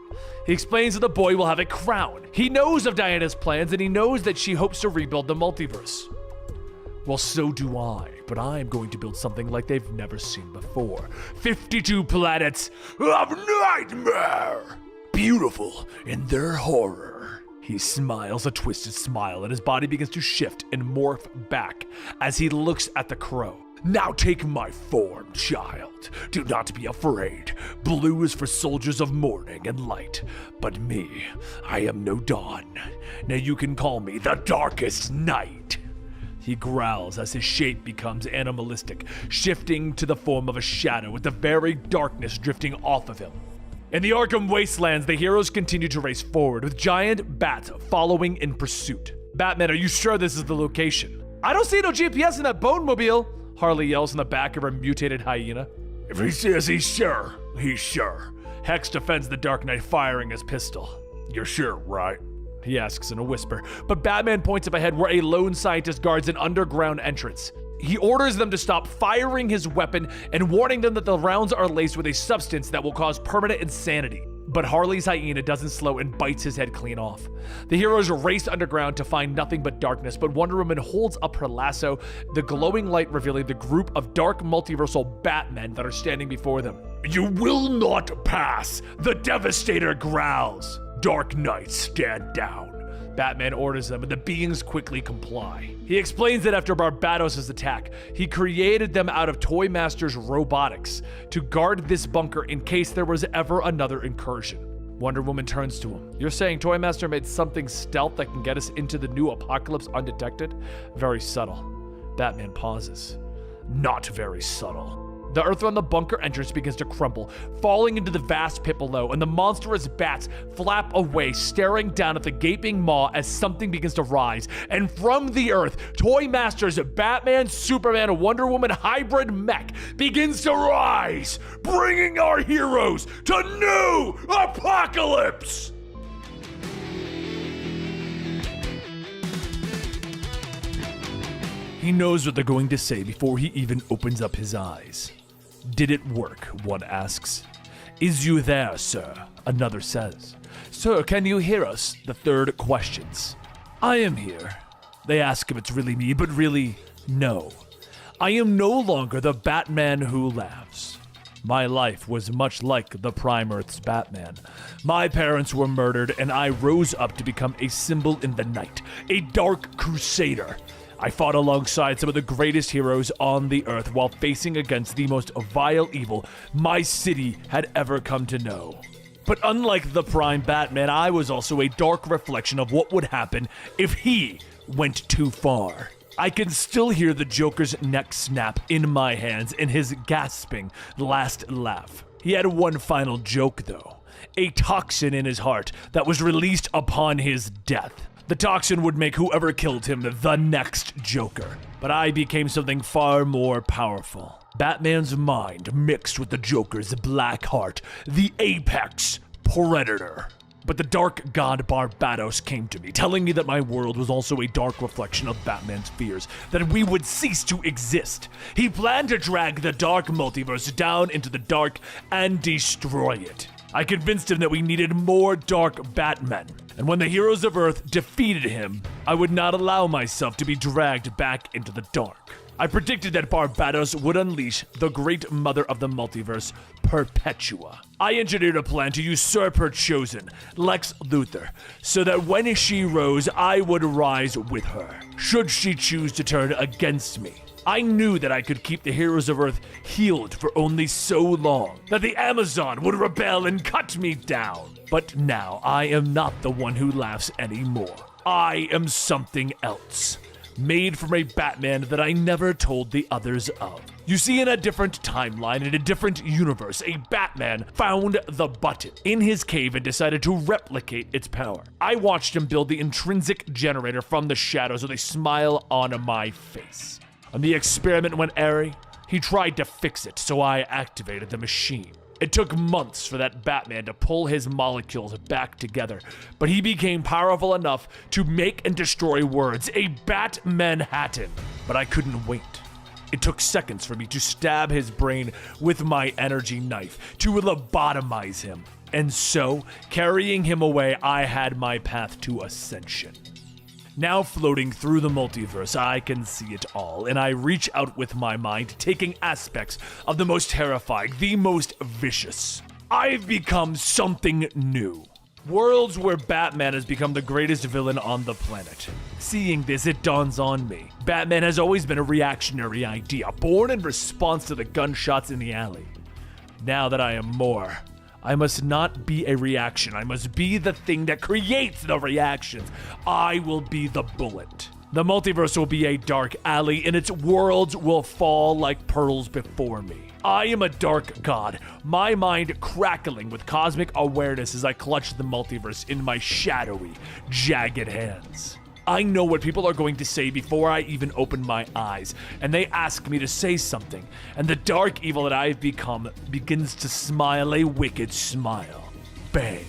Speaker 1: He explains that the boy will have a crown. He knows of Diana's plans, and he knows that she hopes to rebuild the multiverse. Well, so do I, but I'm going to build something like they've never seen before. 52 planets of nightmare! Beautiful in their horror. He smiles a twisted smile, and his body begins to shift and morph back as he looks at the crow. Now take my form, child. Do not be afraid. Blue is for soldiers of morning and light. But me, I am no dawn. Now you can call me the darkest night. He growls as his shape becomes animalistic, shifting to the form of a shadow with the very darkness drifting off of him. In the Arkham Wastelands, the heroes continue to race forward, with giant bats following in pursuit. Batman, are you sure this is the location? I don't see no GPS in that bone mobile, Harley yells in the back of her mutated hyena. If he says he's sure, he's sure. Hex defends the Dark Knight, firing his pistol. You're sure, right? He asks in a whisper, but Batman points up ahead where a lone scientist guards an underground entrance. He orders them to stop firing his weapon and warning them that the rounds are laced with a substance that will cause permanent insanity. But Harley's hyena doesn't slow and bites his head clean off. The heroes race underground to find nothing but darkness, but Wonder Woman holds up her lasso, the glowing light revealing the group of dark multiversal Batmen that are standing before them. You will not pass, the Devastator growls. Dark Knight, stand down. Batman orders them, and the beings quickly comply. He explains that after Barbados' attack, he created them out of Toy Master's robotics to guard this bunker in case there was ever another incursion. Wonder Woman turns to him. You're saying Toy Master made something stealth that can get us into the new apocalypse undetected? Very subtle. Batman pauses. Not very subtle. The earth around the bunker entrance begins to crumble, falling into the vast pit below, and the monstrous bats flap away, staring down at the gaping maw as something begins to rise. And from the earth, Toy Master's Batman, Superman, Wonder Woman hybrid mech begins to rise, bringing our heroes to new apocalypse! He knows what they're going to say before he even opens up his eyes. Did it work? One asks. Is you there, sir? Another says. Sir, can you hear us? The third questions. I am here. They ask if it's really me, but really, no. I am no longer the Batman who laughs. My life was much like the Prime Earth's Batman. My parents were murdered, and I rose up to become a symbol in the night, a dark crusader. I fought alongside some of the greatest heroes on the earth while facing against the most vile evil my city had ever come to know. But unlike the Prime Batman, I was also a dark reflection of what would happen if he went too far. I can still hear the Joker's neck snap in my hands and his gasping last laugh. He had one final joke, though. a toxin in his heart that was released upon his death. The toxin would make whoever killed him the next Joker. But I became something far more powerful. Batman's mind mixed with the Joker's black heart, the apex predator. But the dark god Barbados came to me, telling me that my world was also a dark reflection of Batman's fears, that we would cease to exist. He planned to drag the dark multiverse down into the dark and destroy it. I convinced him that we needed more dark Batmen, and when the heroes of Earth defeated him, I would not allow myself to be dragged back into the dark. I predicted that Barbados would unleash the great mother of the multiverse, Perpetua. I engineered a plan to usurp her chosen, Lex Luthor, so that when she rose, I would rise with her, should she choose to turn against me. I knew that I could keep the heroes of Earth healed for only so long, that the Amazon would rebel and cut me down. But now I am not the one who laughs anymore. I am something else, made from a Batman that I never told the others of. You see, in a different timeline, in a different universe, a Batman found the button in his cave and decided to replicate its power. I watched him build the intrinsic generator from the shadows with a smile on my face. When the experiment went awry, he tried to fix it, so I activated the machine. It took months for that Batman to pull his molecules back together, but he became powerful enough to make and destroy words, a Bat-Manhattan. But I couldn't wait. It took seconds for me to stab his brain with my energy knife, to lobotomize him. And so, carrying him away, I had my path to ascension. Now floating through the multiverse, I can see it all, and I reach out with my mind, taking aspects of the most terrifying, the most vicious. I've become something new. Worlds where Batman has become the greatest villain on the planet. Seeing this, it dawns on me. Batman has always been a reactionary idea, born in response to the gunshots in the alley. Now that I am more, I must not be a reaction. I must be the thing that creates the reactions. I will be the bullet. The multiverse will be a dark alley, and its worlds will fall like pearls before me. I am a dark god, my mind crackling with cosmic awareness as I clutch the multiverse in my shadowy, jagged hands. I know what people are going to say before I even open my eyes, and they ask me to say something, and the dark evil that I've become begins to smile a wicked smile. Bang.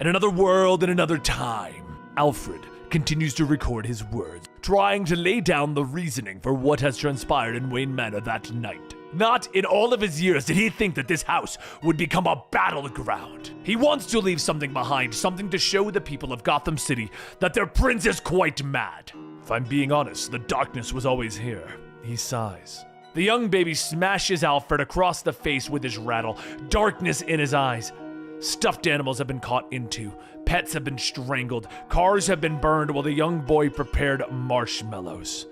Speaker 1: In another world, in another time, Alfred continues to record his words, trying to lay down the reasoning for what has transpired in Wayne Manor that night. Not in all of his years did he think that this house would become a battleground. He wants to leave something behind, something to show the people of Gotham City that their prince is quite mad. If I'm being honest, the darkness was always here. He sighs. The young baby smashes Alfred across the face with his rattle, darkness in his eyes. Stuffed animals have been caught into, pets have been strangled, cars have been burned while the young boy prepared marshmallows.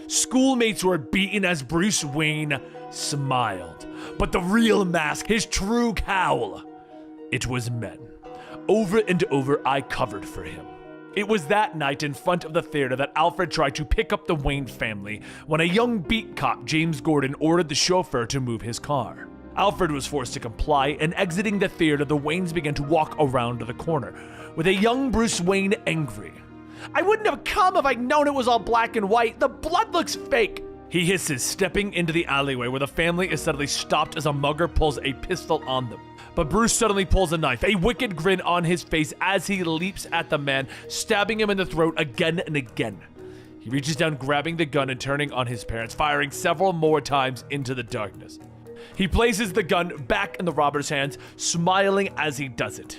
Speaker 1: Schoolmates were beaten as Bruce Wayne smiled. But the real mask, his true cowl, it was men. Over and over, I covered for him. It was that night in front of the theater that Alfred tried to pick up the Wayne family when a young beat cop, James Gordon, ordered the chauffeur to move his car. Alfred was forced to comply, and exiting the theater, the Waynes began to walk around the corner, with a young Bruce Wayne angry. "I wouldn't have come if I'd known it was all black and white. The blood looks fake," he hisses, stepping into the alleyway where the family is suddenly stopped as a mugger pulls a pistol on them. But Bruce suddenly pulls a knife, a wicked grin on his face as he leaps at the man, stabbing him in the throat again and again. He reaches down, grabbing the gun and turning on his parents, firing several more times into the darkness. He places the gun back in the robber's hands, smiling as he does it.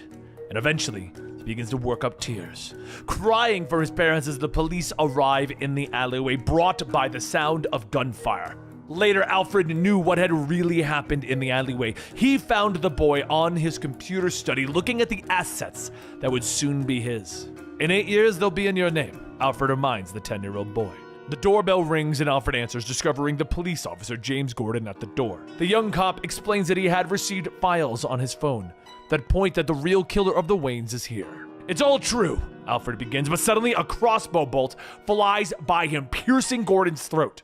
Speaker 1: And eventually, he begins to work up tears, crying for his parents as the police arrive in the alleyway, brought by the sound of gunfire. Later, Alfred knew what had really happened in the alleyway. He found the boy on his computer study, looking at the assets that would soon be his. "In 8 years, they'll be in your name," Alfred reminds the 10-year-old boy. The doorbell rings and Alfred answers, discovering the police officer James Gordon at the door. The young cop explains that he had received files on his phone that point that the real killer of the Waynes is here. "It's all true," Alfred begins, but suddenly a crossbow bolt flies by him, piercing Gordon's throat.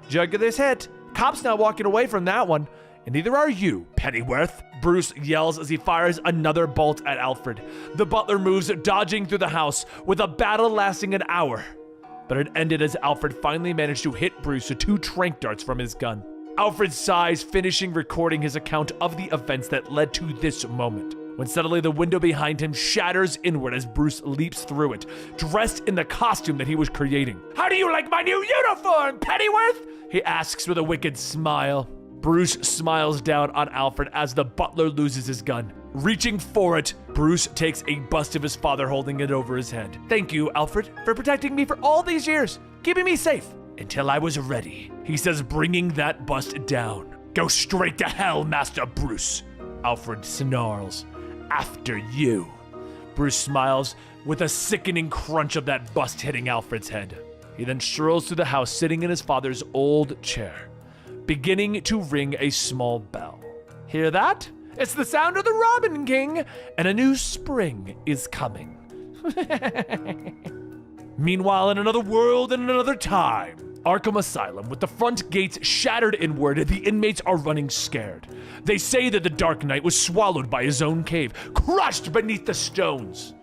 Speaker 1: "Jugular's hit. Cop's not walking away from that one. And neither are you, Pennyworth, Bruce yells as he fires another bolt at Alfred. The butler moves, dodging through the house, with a battle lasting an hour. But it ended as Alfred finally managed to hit Bruce with 2 tranq darts from his gun. Alfred sighs, finishing recording his account of the events that led to this moment, when suddenly the window behind him shatters inward as Bruce leaps through it, dressed in the costume that he was creating. "How do you like my new uniform, Pennyworth?" he asks with a wicked smile. Bruce smiles down on Alfred as the butler loses his gun. Reaching for it, Bruce takes a bust of his father, holding it over his head. "Thank you, Alfred, for protecting me for all these years, keeping me safe until I was ready," he says, bringing that bust down. "Go straight to hell, Master Bruce," Alfred snarls. "After you." Bruce smiles with a sickening crunch of that bust hitting Alfred's head. He then strolls through the house, sitting in his father's old chair, beginning to ring a small bell. Hear that? It's the sound of the Robin King, and a new spring is coming. Meanwhile, in another world and another time, Arkham Asylum, with the front gates shattered inward, the inmates are running scared. They say that the Dark Knight was swallowed by his own cave, crushed beneath the stones.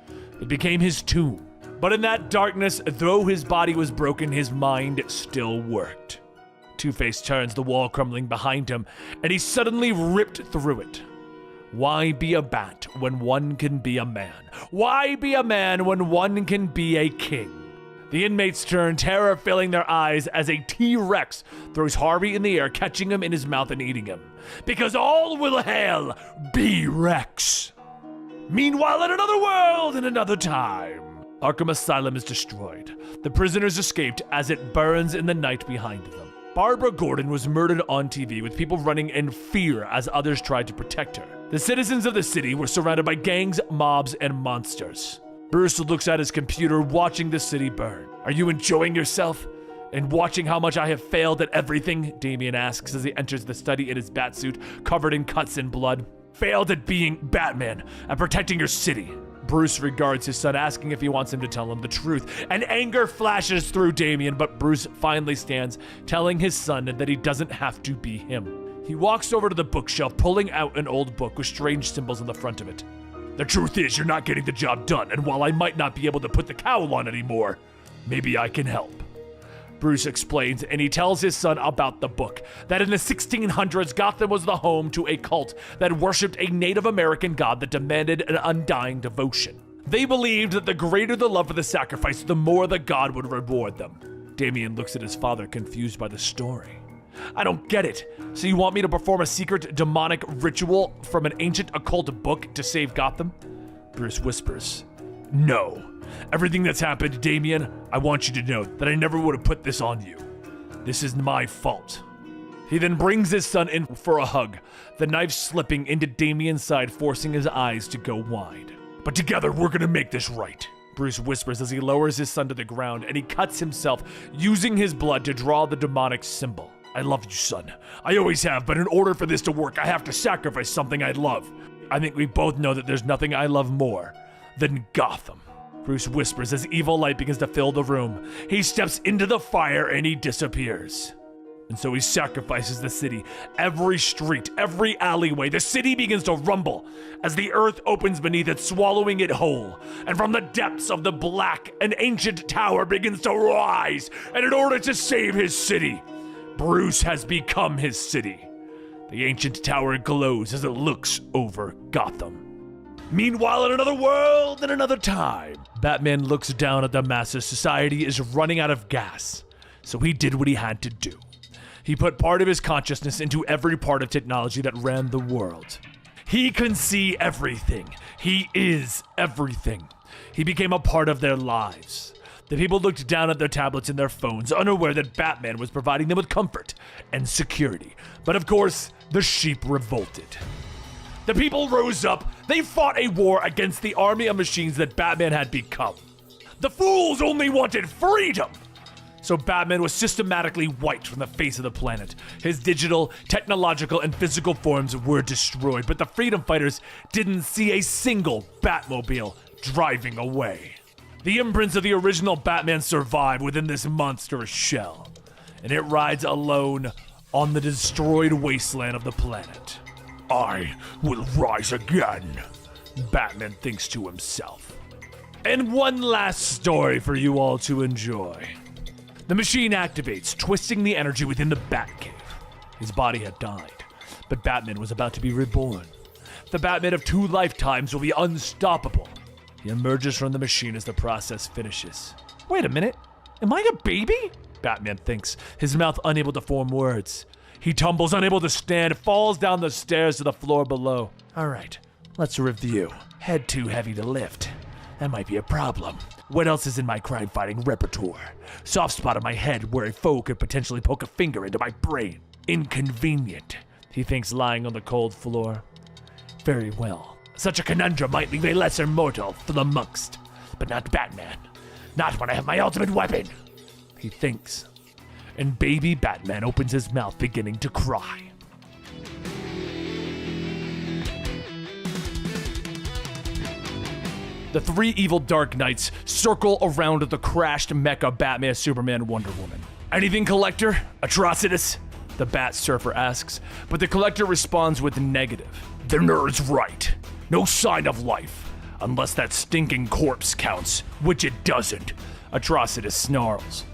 Speaker 1: It became his tomb. But in that darkness, though his body was broken, his mind still worked. Two-Face turns, the wall crumbling behind him, and he suddenly ripped through it. Why be a bat when one can be a man? Why be a man when one can be a king? The inmates turn, terror filling their eyes as a T-Rex throws Harvey in the air, catching him in his mouth and eating him. Because all will hail B-Rex. Meanwhile, in another world and another time, Arkham Asylum is destroyed. The prisoners escaped as it burns in the night behind them. Barbara Gordon was murdered on TV, with people running in fear as others tried to protect her. The citizens of the city were surrounded by gangs, mobs, and monsters. Bruce looks at his computer, watching the city burn. "Are you enjoying yourself? And watching how much I have failed at everything?" Damian asks as he enters the study in his batsuit, covered in cuts and blood. "Failed at being Batman, at protecting your city." Bruce regards his son, asking if he wants him to tell him the truth, and anger flashes through Damian, but Bruce finally stands, telling his son that he doesn't have to be him. He walks over to the bookshelf, pulling out an old book with strange symbols on the front of it. "The truth is, you're not getting the job done, and while I might not be able to put the cowl on anymore, maybe I can help." Bruce explains, and he tells his son about the book, that in the 1600s, Gotham was the home to a cult that worshipped a Native American god that demanded an undying devotion. They believed that the greater the love for the sacrifice, the more the god would reward them. Damian looks at his father, confused by the story. "I don't get it. So you want me to perform a secret demonic ritual from an ancient occult book to save Gotham?" Bruce whispers, "No. Everything that's happened, Damian, I want you to know that I never would have put this on you. This is my fault." He then brings his son in for a hug, the knife slipping into Damian's side, forcing his eyes to go wide. "But together, we're gonna make this right," Bruce whispers as he lowers his son to the ground, and he cuts himself, using his blood to draw the demonic symbol. "I love you, son. I always have, but in order for this to work, I have to sacrifice something I love. I think we both know that there's nothing I love more than Gotham." Bruce whispers as evil light begins to fill the room. He steps into the fire and he disappears. And so he sacrifices the city. Every street, every alleyway, the city begins to rumble as the earth opens beneath it, swallowing it whole. And from the depths of the black, an ancient tower begins to rise. And in order to save his city, Bruce has become his city. The ancient tower glows as it looks over Gotham. Meanwhile, in another world and another time, Batman looks down at the masses. Society is running out of gas, so he did what he had to do. He put part of his consciousness into every part of technology that ran the world. He can see everything. He is everything. He became a part of their lives. The people looked down at their tablets and their phones, unaware that Batman was providing them with comfort and security. But of course, the sheep revolted. The people rose up. They fought a war against the army of machines that Batman had become. The fools only wanted freedom. So Batman was systematically wiped from the face of the planet. His digital, technological, and physical forms were destroyed, but the freedom fighters didn't see a single Batmobile driving away. The imprints of the original Batman survive within this monstrous shell, and it rides alone on the destroyed wasteland of the planet.
Speaker 5: I will rise again,
Speaker 1: Batman thinks to himself. And one last story for you all to enjoy. The machine activates, twisting the energy within the Batcave. His body had died, but Batman was about to be reborn. The Batman of 2 lifetimes will be unstoppable. He emerges from the machine as the process finishes. Wait a minute, am I a baby? Batman thinks, his mouth unable to form words. He tumbles, unable to stand, falls down the stairs to the floor below. All right, let's review. Head too heavy to lift. That might be a problem. What else is in my crime-fighting repertoire? Soft spot on my head where a foe could potentially poke a finger into my brain. Inconvenient, he thinks, lying on the cold floor. Very well. Such a conundrum might leave a lesser mortal flummoxed, but not Batman. Not when I have my ultimate weapon, he thinks. And baby Batman opens his mouth, beginning to cry. The 3 evil Dark Knights circle around the crashed mecha Batman, Superman, Wonder Woman. Anything, Collector? Atrocitus? The Bat Surfer asks, but the Collector responds with negative.
Speaker 5: The nerd's right. No sign of life, unless that stinking corpse counts, which it doesn't.
Speaker 1: Atrocitus snarls.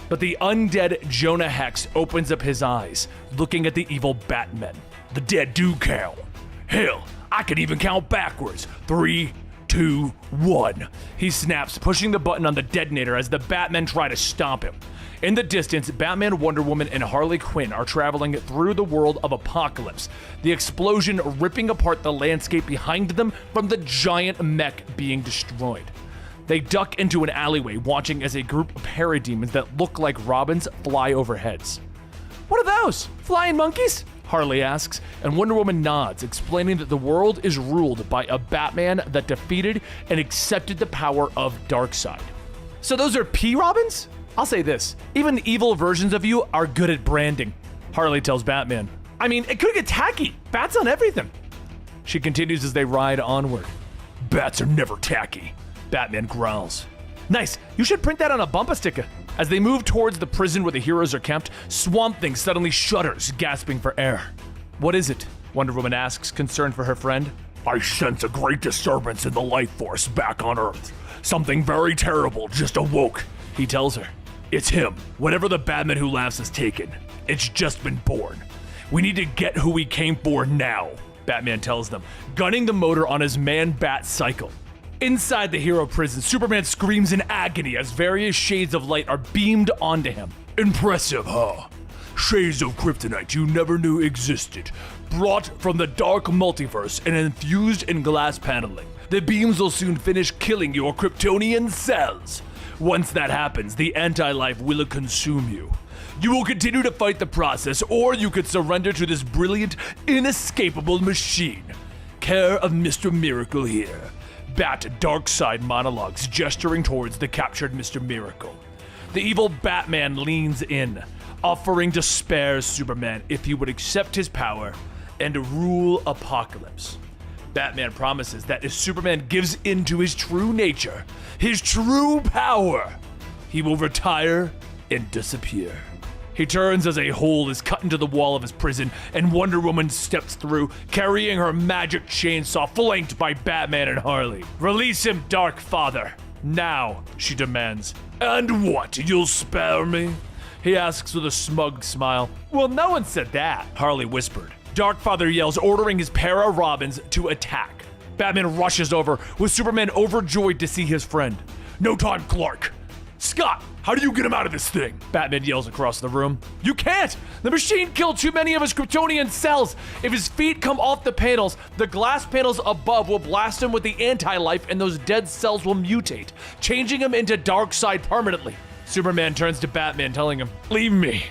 Speaker 1: But the undead Jonah Hex opens up his eyes, looking at the evil Batmen.
Speaker 5: The dead do count. Hell, I can even count backwards. 3, 2, 1.
Speaker 1: He snaps, pushing the button on the detonator as the Batmen try to stomp him. In the distance, Batman, Wonder Woman, and Harley Quinn are traveling through the world of Apocalypse, the explosion ripping apart the landscape behind them from the giant mech being destroyed. They duck into an alleyway, watching as a group of parademons that look like robins fly overheads. What are those? Flying monkeys? Harley asks, and Wonder Woman nods, explaining that the world is ruled by a Batman that defeated and accepted the power of Darkseid. So those are P-Robins? I'll say this, even the evil versions of you are good at branding, Harley tells Batman. I mean, it could get tacky. Bats on everything. She continues as they ride onward.
Speaker 5: Bats are never tacky,
Speaker 1: Batman growls. Nice, you should print that on a bumper sticker. As they move towards the prison where the heroes are kept, Swamp Thing suddenly shudders, gasping for air. What is it? Wonder Woman asks, concerned for her friend.
Speaker 5: I sense a great disturbance in the life force back on Earth. Something very terrible just awoke, he tells her. It's him. Whatever the Batman who laughs has taken. It's just been born. We need to get who we came for now, Batman tells them, gunning the motor on his man-bat cycle. Inside the hero prison, Superman screams in agony as various shades of light are beamed onto him. Impressive, huh? Shades of kryptonite you never knew existed, brought from the dark multiverse and infused in glass paneling. The beams will soon finish killing your Kryptonian cells. Once that happens, the anti-life will consume you. You will continue to fight the process, or you could surrender to this brilliant, inescapable machine. Care of Mr. Miracle here. Bat Darkseid monologues, gesturing towards the captured Mr. Miracle. The evil Batman leans in, offering to spare Superman if he would accept his power and rule Apocalypse. Batman promises that if Superman gives in to his true nature, his true power, he will retire and disappear. He turns as a hole is cut into the wall of his prison, and Wonder Woman steps through, carrying her magic chainsaw, flanked by Batman and Harley. Release him, Dark Father. Now, she demands. And what, you'll spare me? He asks with a smug smile. Well, no one said that, Harley whispered. Darkfather yells, ordering his para-Robins to attack. Batman rushes over, with Superman overjoyed to see his friend. No time, Clark. Scott, how do you get him out of this thing?
Speaker 1: Batman yells across the room. You can't! The machine killed too many of his Kryptonian cells. If his feet come off the panels, the glass panels above will blast him with the anti-life and those dead cells will mutate, changing him into Darkseid permanently. Superman turns to Batman, telling him, leave me.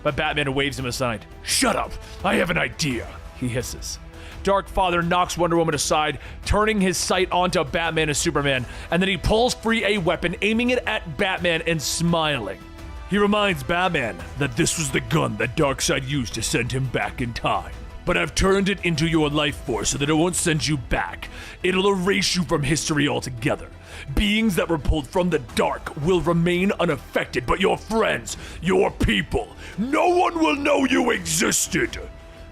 Speaker 1: But Batman waves him aside.
Speaker 5: Shut up, I have an idea,
Speaker 1: he hisses. Darkfather knocks Wonder Woman aside, turning his sight onto Batman and Superman, and then he pulls free a weapon, aiming it at Batman and smiling. He reminds Batman that this was the gun that Darkseid used to send him back in time.
Speaker 5: but I've turned it into your life force so that it won't send you back. It'll erase you from history altogether. Beings that were pulled from the dark will remain unaffected, but your friends, your people, no one will know you existed.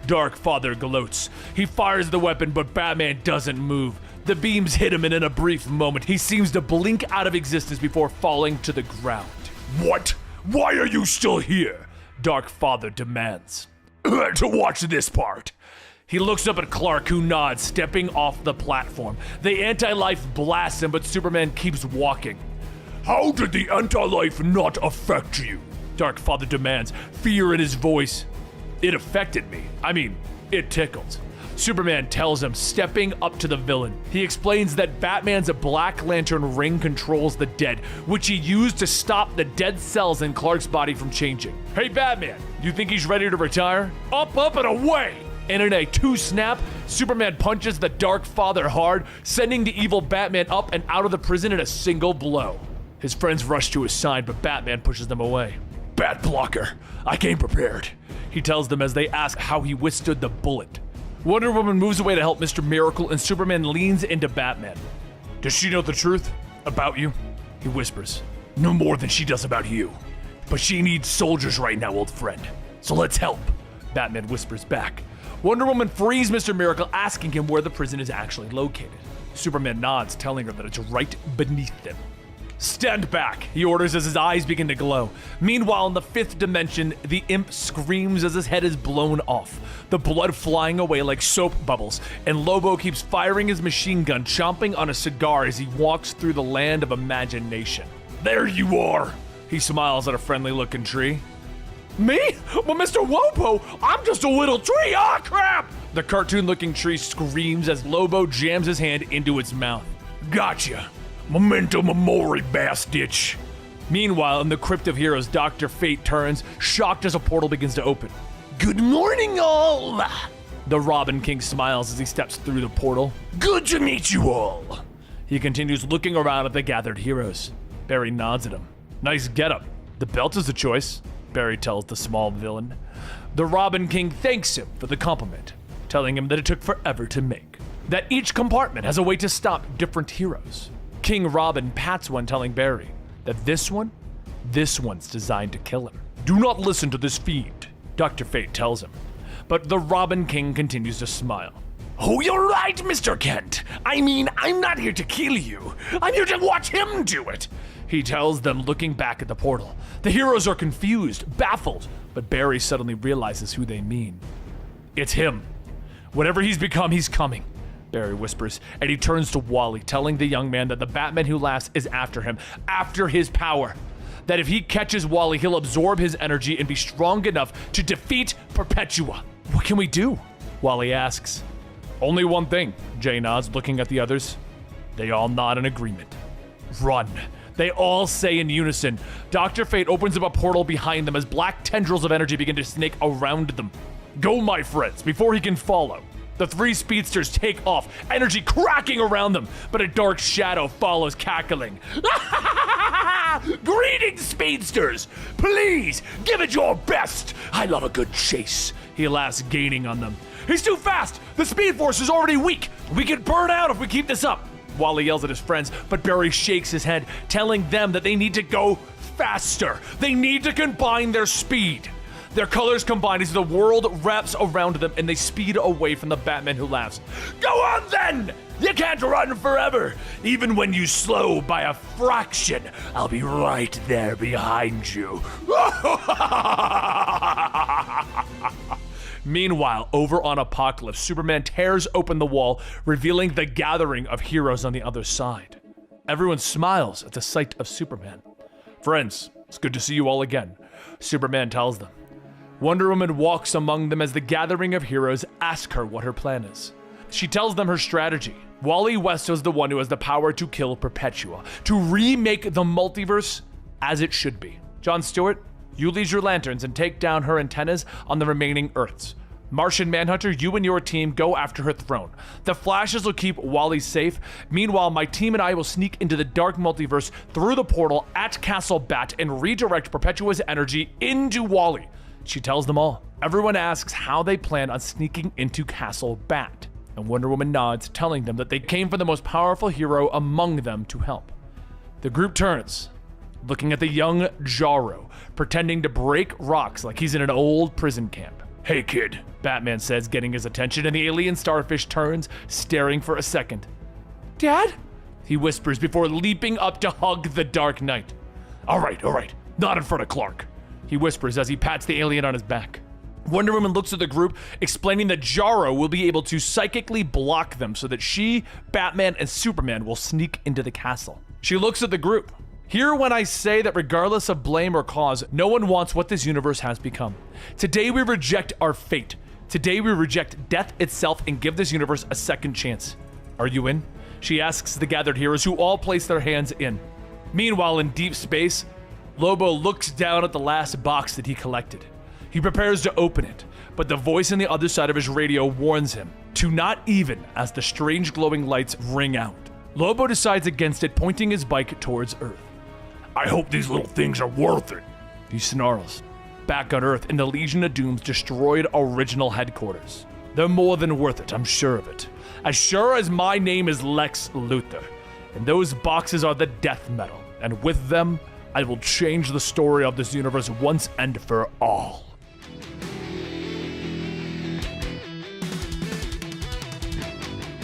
Speaker 5: Dark Father gloats. He fires the weapon, but Batman doesn't move. The beams hit him, and in a brief moment, he seems to blink out of existence before falling to the ground. What? Why are you still here? Dark Father demands. To watch this part. He looks up at Clark, who nods, stepping off the platform. The anti-life blasts him, but Superman keeps walking. How did the anti-life not affect you? Dark Father demands, fear in his voice. It affected me. I mean, it tickled. Superman tells him, stepping up to the villain. He explains that Batman's Black Lantern ring controls the dead, which he used to stop the dead cells in Clark's body from changing. Hey Batman, you think he's ready to retire? Up, and away! And in a two-snap, Superman punches the Dark Father hard, sending the evil Batman up and out of the prison in a single blow. His friends rush to his side, but Batman pushes them away. Bat blocker, I came prepared, he tells them as they ask how he withstood the bullet. Wonder Woman moves away to help Mr. Miracle, and Superman leans into Batman. Does she know the truth about you? He whispers. No more than she does about you. But she needs soldiers right now, old friend. So let's help, Batman whispers back. Wonder Woman frees Mr. Miracle, asking him where the prison is actually located. Superman nods, telling her that it's right beneath them. Stand back, he orders as his eyes begin to glow. Meanwhile, in the fifth dimension, the imp screams as his head is blown off, the blood flying away like soap bubbles, and Lobo keeps firing his machine gun, chomping on a cigar as he walks through the land of imagination. There you are, he smiles at a friendly-looking tree. Me? Well, Mr. Wopo, I'm just a little tree, ah crap! The cartoon-looking tree screams as Lobo jams his hand into its mouth. Gotcha. Memento mori, bastitch. Meanwhile, in the Crypt of Heroes, Dr. Fate turns, shocked as a portal begins to open. Good morning, all! The Robin King smiles as he steps through the portal. Good to meet you all! He continues looking around at the gathered heroes. Barry nods at him. Nice getup. The belt is a choice, Barry tells the small villain. The Robin King thanks him for the compliment, telling him that it took forever to make. That each compartment has a way to stop different heroes. King Robin pats one, telling Barry that this one's designed to kill him. Do not listen to this fiend, Dr. Fate tells him. But the Robin King continues to smile. Oh, you're right, Mr. Kent. I mean, I'm not here to kill you. I'm here to watch him do it, he tells them, looking back at the portal. The heroes are confused, baffled, but Barry suddenly realizes who they mean. It's him. Whatever he's become, he's coming, Barry whispers, and he turns to Wally, telling the young man that the Batman who laughs is after him, after his power. That if he catches Wally, he'll absorb his energy and be strong enough to defeat Perpetua. What can we do? Wally asks. Only one thing, Jay nods, looking at the others. They all nod in agreement. Run. They all say in unison. Dr. Fate opens up a portal behind them as black tendrils of energy begin to snake around them. Go, my friends, before he can follow. The three speedsters take off, energy cracking around them, but a dark shadow follows, cackling. Greetings, speedsters! Please, give it your best! I love a good chase, he laughs, gaining on them. He's too fast! The speed force is already weak! We could burn out if we keep this up! Wally yells at his friends, but Barry shakes his head, telling them that they need to go faster. They need to combine their speed. Their colors combine as the world wraps around them and they speed away from the Batman who laughs. Go on then! You can't run forever! Even when you slow by a fraction, I'll be right there behind you. Meanwhile, over on Apokolips, Superman tears open the wall, revealing the gathering of heroes on the other side. Everyone smiles at the sight of Superman. Friends, it's good to see you all again, Superman tells them. Wonder Woman walks among them as the gathering of heroes ask her what her plan is. She tells them her strategy. Wally West is the one who has the power to kill Perpetua, to remake the multiverse as it should be. John Stewart, you lead your lanterns and take down her antennas on the remaining Earths. Martian Manhunter, you and your team go after her throne. The Flashes will keep Wally safe. Meanwhile, my team and I will sneak into the dark multiverse through the portal at Castle Bat and redirect Perpetua's energy into Wally.
Speaker 1: She tells them all. Everyone asks how they plan on sneaking into Castle Bat, and Wonder Woman nods, telling them that they came for the most powerful hero among them to help. The group turns, looking at the young Jarro, pretending to break rocks like he's in an old prison camp.
Speaker 5: Hey kid,
Speaker 1: Batman says, getting his attention, and the alien starfish turns, staring for a second. Dad? He whispers before leaping up to hug the Dark Knight.
Speaker 5: All right, not in front of Clark.
Speaker 1: He whispers as he pats the alien on his back. Wonder Woman looks at the group, explaining that Jarro will be able to psychically block them so that she, Batman, and Superman will sneak into the castle. She looks at the group. Hear when I say that regardless of blame or cause, no one wants what this universe has become. Today we reject our fate. Today we reject death itself and give this universe a second chance. Are you in? She asks the gathered heroes, who all place their hands in. Meanwhile, in deep space, Lobo looks down at the last box that he collected. He prepares to open it, but the voice on the other side of his radio warns him to not even as the strange glowing lights ring out. Lobo decides against it, pointing his bike towards Earth.
Speaker 5: I hope these little things are worth it,
Speaker 1: he snarls. Back on Earth, in the Legion of Doom's destroyed original headquarters. They're more than worth it, I'm sure of it. As sure as my name is Lex Luthor. And those boxes are the death metal, and with them, I will change the story of this universe once and for all.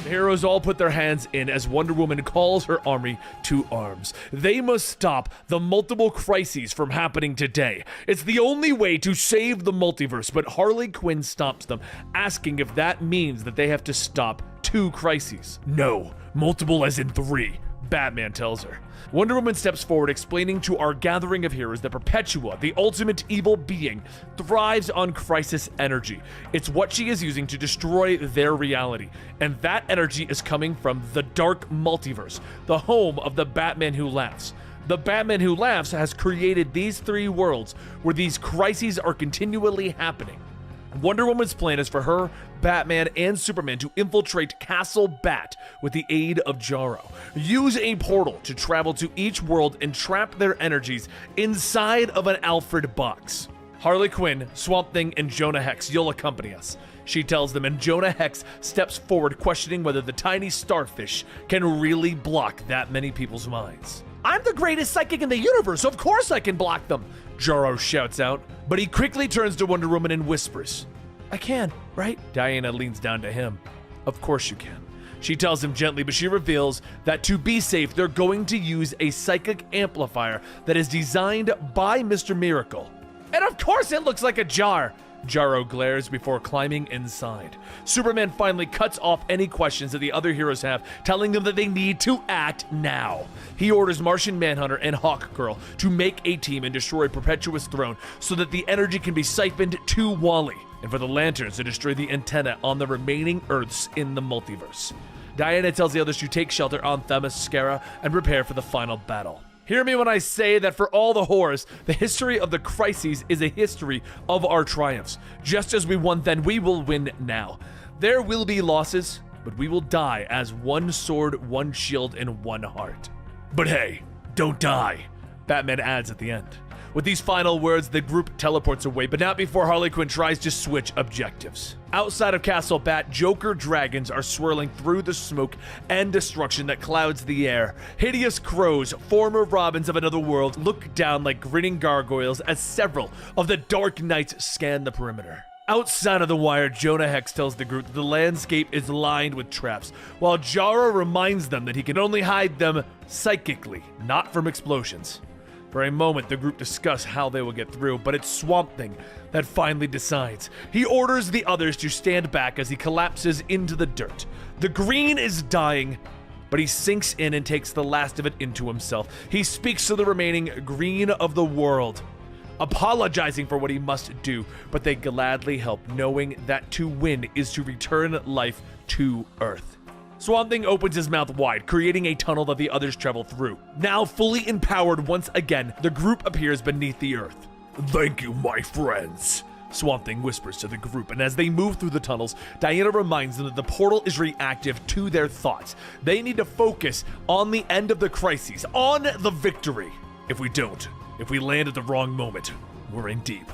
Speaker 1: The heroes all put their hands in as Wonder Woman calls her army to arms. They must stop the multiple crises from happening today. It's the only way to save the multiverse, but Harley Quinn stops them, asking if that means that they have to stop 2 crises.
Speaker 5: No, multiple as in 3.
Speaker 1: Batman tells her. Wonder Woman steps forward, explaining to our gathering of heroes that Perpetua, the ultimate evil being, thrives on crisis energy. It's what she is using to destroy their reality, and that energy is coming from the Dark Multiverse, the home of the Batman Who Laughs. The Batman Who Laughs has created these 3 worlds where these crises are continually happening. Wonder Woman's plan is for her, Batman, and Superman to infiltrate Castle Bat with the aid of Jarro. Use a portal to travel to each world and trap their energies inside of an Alfred box. Harley Quinn, Swamp Thing, and Jonah Hex, you'll accompany us, she tells them, and Jonah Hex steps forward, questioning whether the tiny starfish can really block that many people's minds. I'm the greatest psychic in the universe, of course I can block them, Jarro shouts out, but he quickly turns to Wonder Woman and whispers, I can, right? Diana leans down to him. Of course you can. She tells him gently, but she reveals that to be safe, they're going to use a psychic amplifier that is designed by Mr. Miracle. And of course it looks like a jar, Jarro glares before climbing inside. Superman finally cuts off any questions that the other heroes have, telling them that they need to act now. He orders Martian Manhunter and Hawkgirl to make a team and destroy Perpetua's throne so that the energy can be siphoned to Wally, and for the Lanterns to destroy the antenna on the remaining Earths in the multiverse. Diana tells the others to take shelter on Themyscira and prepare for the final battle. Hear me when I say that for all the horrors, the history of the crises is a history of our triumphs. Just as we won then, we will win now. There will be losses, but we will die as one sword, one shield, and one heart.
Speaker 5: But hey, don't die,
Speaker 1: Batman adds at the end. With these final words, the group teleports away, but not before Harley Quinn tries to switch objectives. Outside of Castle Bat, Joker dragons are swirling through the smoke and destruction that clouds the air. Hideous crows, former Robins of another world, look down like grinning gargoyles as several of the Dark Knights scan the perimeter. Outside of the wire, Jonah Hex tells the group that the landscape is lined with traps, while Jarro reminds them that he can only hide them psychically, not from explosions. For a moment, the group discuss how they will get through, but it's Swamp Thing that finally decides. He orders the others to stand back as he collapses into the dirt. The Green is dying, but he sinks in and takes the last of it into himself. He speaks to the remaining Green of the world, apologizing for what he must do, but they gladly help, knowing that to win is to return life to Earth. Swamp Thing opens his mouth wide, creating a tunnel that the others travel through. Now fully empowered once again, the group appears beneath the Earth.
Speaker 5: Thank you, my friends,
Speaker 1: Swamp Thing whispers to the group, and as they move through the tunnels, Diana reminds them that the portal is reactive to their thoughts. They need to focus on the end of the crises, on the victory. If we don't, if we land at the wrong moment, we're in deep.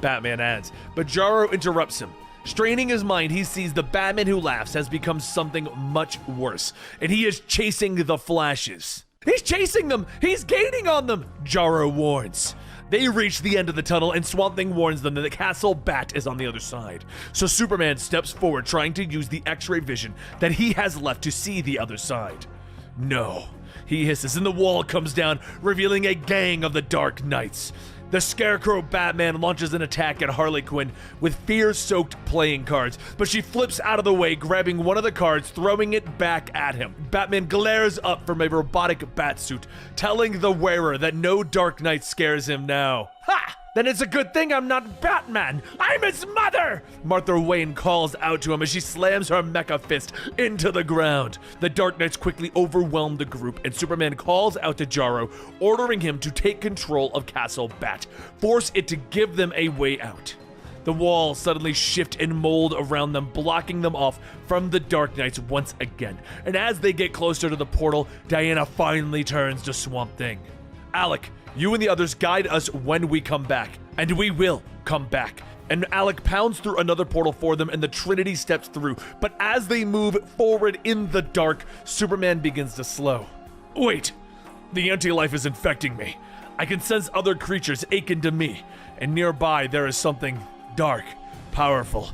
Speaker 1: Batman adds, but Jarro interrupts him. Straining his mind, he sees the Batman who laughs has become something much worse, and he is chasing the Flashes. He's chasing them! He's gaining on them! Jarro warns. They reach the end of the tunnel, and Swamp Thing warns them that the Castle Bat is on the other side. So Superman steps forward, trying to use the X-ray vision that he has left to see the other side. No. He hisses, and the wall comes down, revealing a gang of the Dark Knights. The Scarecrow Batman launches an attack at Harley Quinn with fear-soaked playing cards, but she flips out of the way, grabbing one of the cards, throwing it back at him. Batman glares up from a robotic batsuit, telling the wearer that no Dark Knight scares him now. Ha! Then it's a good thing I'm not Batman! I'm his mother! Martha Wayne calls out to him as she slams her mecha fist into the ground. The Dark Knights quickly overwhelm the group, and Superman calls out to Jarro, ordering him to take control of Castle Bat, force it to give them a way out. The walls suddenly shift and mold around them, blocking them off from the Dark Knights once again. And as they get closer to the portal, Diana finally turns to Swamp Thing. Alec, you and the others guide us when we come back, and we will come back. And Alec pounds through another portal for them, and the Trinity steps through. But as they move forward in the dark, Superman begins to slow. Wait, the anti-life is infecting me. I can sense other creatures akin to me, and nearby there is something dark, powerful,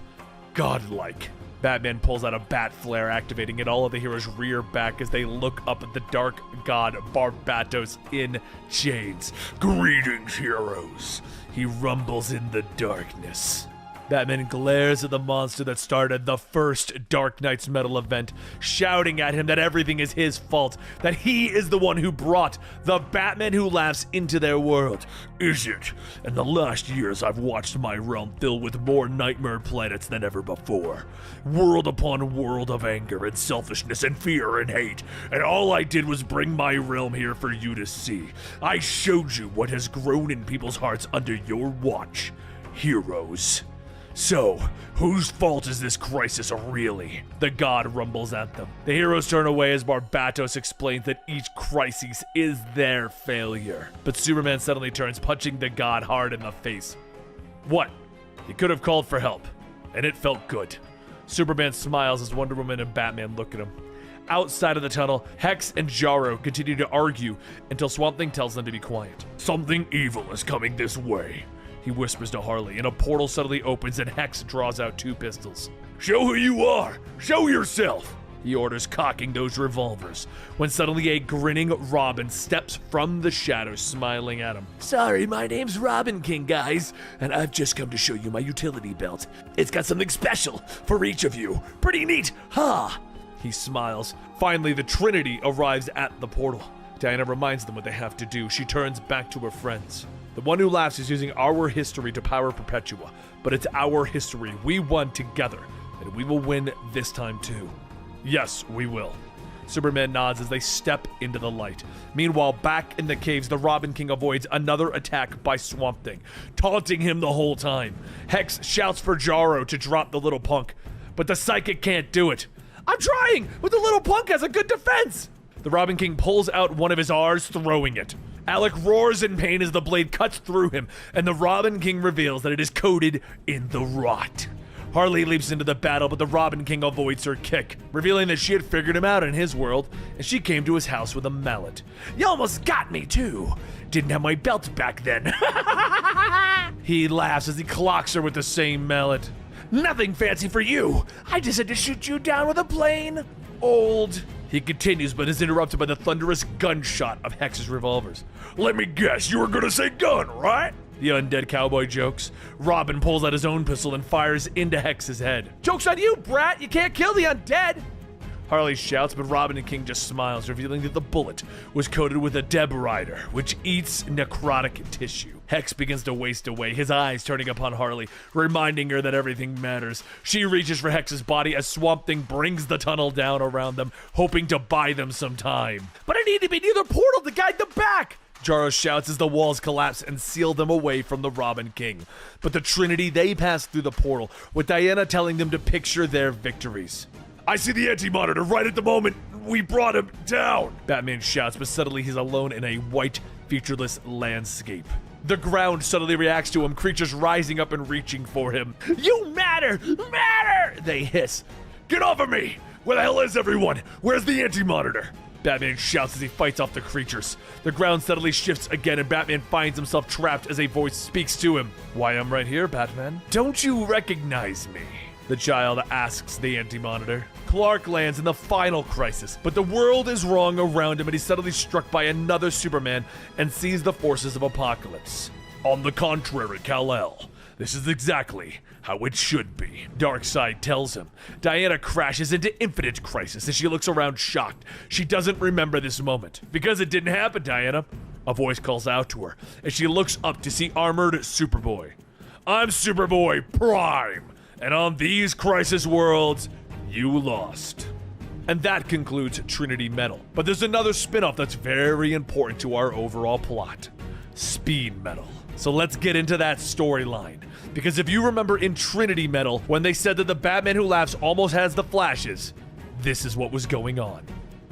Speaker 1: godlike. Batman pulls out a bat flare, activating it. All of the heroes rear back as they look up at the dark god Barbatos in chains. Greetings, heroes. He rumbles in the darkness. Batman glares at the monster that started the first Dark Knight's Metal event, shouting at him that everything is his fault, that he is the one who brought the Batman who laughs into their world. Is it? In the last years, I've watched my realm fill with more nightmare planets than ever before. World upon world of anger and selfishness and fear and hate, and all I did was bring my realm here for you to see. I showed you what has grown in people's hearts under your watch. Heroes. So, whose fault is this crisis really? The god rumbles at them. The heroes turn away as Barbatos explains that each crisis is their failure. But Superman suddenly turns, punching the god hard in the face. What? He could have called for help, and it felt good. Superman smiles as Wonder Woman and Batman look at him. Outside of the tunnel, Hex and Jarro continue to argue until Swamp Thing tells them to be quiet. Something evil is coming this way, he whispers to Harley, and a portal suddenly opens and Hex draws out 2 pistols. Show who you are! Show yourself! He orders, cocking those revolvers, when suddenly a grinning Robin steps from the shadows, smiling at him. Sorry, my name's Robin King, guys, and I've just come to show you my utility belt. It's got something special for each of you. Pretty neat, huh? He smiles. Finally, the Trinity arrives at the portal. Diana reminds them what they have to do. She turns back to her friends. The one who laughs is using our history to power Perpetua, but it's our history. We won together, and we will win this time too. Yes, we will. Superman nods as they step into the light. Meanwhile, back in the caves, the Robin King avoids another attack by Swamp Thing, taunting him the whole time. Hex shouts for Jarro to drop the little punk, but the Psychic can't do it. I'm trying, but the little punk has a good defense. The Robin King pulls out one of his R's, throwing it. Alec roars in pain as the blade cuts through him, and the Robin King reveals that it is coated in the rot. Harley leaps into the battle, but the Robin King avoids her kick, revealing that she had figured him out in his world, and she came to his house with a mallet. You almost got me, too. Didn't have my belt back then. He laughs as he clocks her with the same mallet. Nothing fancy for you. I just had to shoot you down with a plane. Old. He continues, but is interrupted by the thunderous gunshot of Hex's revolvers. Let me guess, you were gonna say gun, right? The undead cowboy jokes. Robin pulls out his own pistol and fires into Hex's head. Joke's on you, brat! You can't kill the undead! Harley shouts, but Robin and King just smiles, revealing that the bullet was coated with a Deb Rider, which eats necrotic tissue. Hex begins to waste away, his eyes turning upon Harley, reminding her that everything matters. She reaches for Hex's body as Swamp Thing brings the tunnel down around them, hoping to buy them some time. But I need to be near the portal to guide them back! Jarro shouts as the walls collapse and seal them away from the Robin King. But the Trinity, they pass through the portal, with Diana telling them to picture their victories. I see the anti-monitor right at the moment we brought him down! Batman shouts, but suddenly he's alone in a white, featureless landscape. The ground suddenly reacts to him, creatures rising up and reaching for him. You matter! Matter! They hiss.
Speaker 5: Get off of me! Where the hell is everyone? Where's the anti-monitor?
Speaker 1: Batman shouts as he fights off the creatures. The ground suddenly shifts again and Batman finds himself trapped as a voice speaks to him. Why, I'm right here, Batman. Don't you recognize me? The child asks the anti-monitor. Clark lands in the final crisis, but the world is wrong around him and he's suddenly struck by another Superman and sees the forces of apocalypse. On the contrary, Kal-El, this is exactly how it should be, Darkseid tells him. Diana crashes into infinite crisis as she looks around shocked. She doesn't remember this moment. Because it didn't happen, Diana. A voice calls out to her as she looks up to see armored Superboy. I'm Superboy Prime, and on these crisis worlds, you lost. And that concludes Trinity Metal. But there's another spin-off that's very important to our overall plot. Speed Metal. So let's get into that storyline. Because if you remember in Trinity Metal, when they said that the Batman Who Laughs almost has the Flashes, this is what was going on.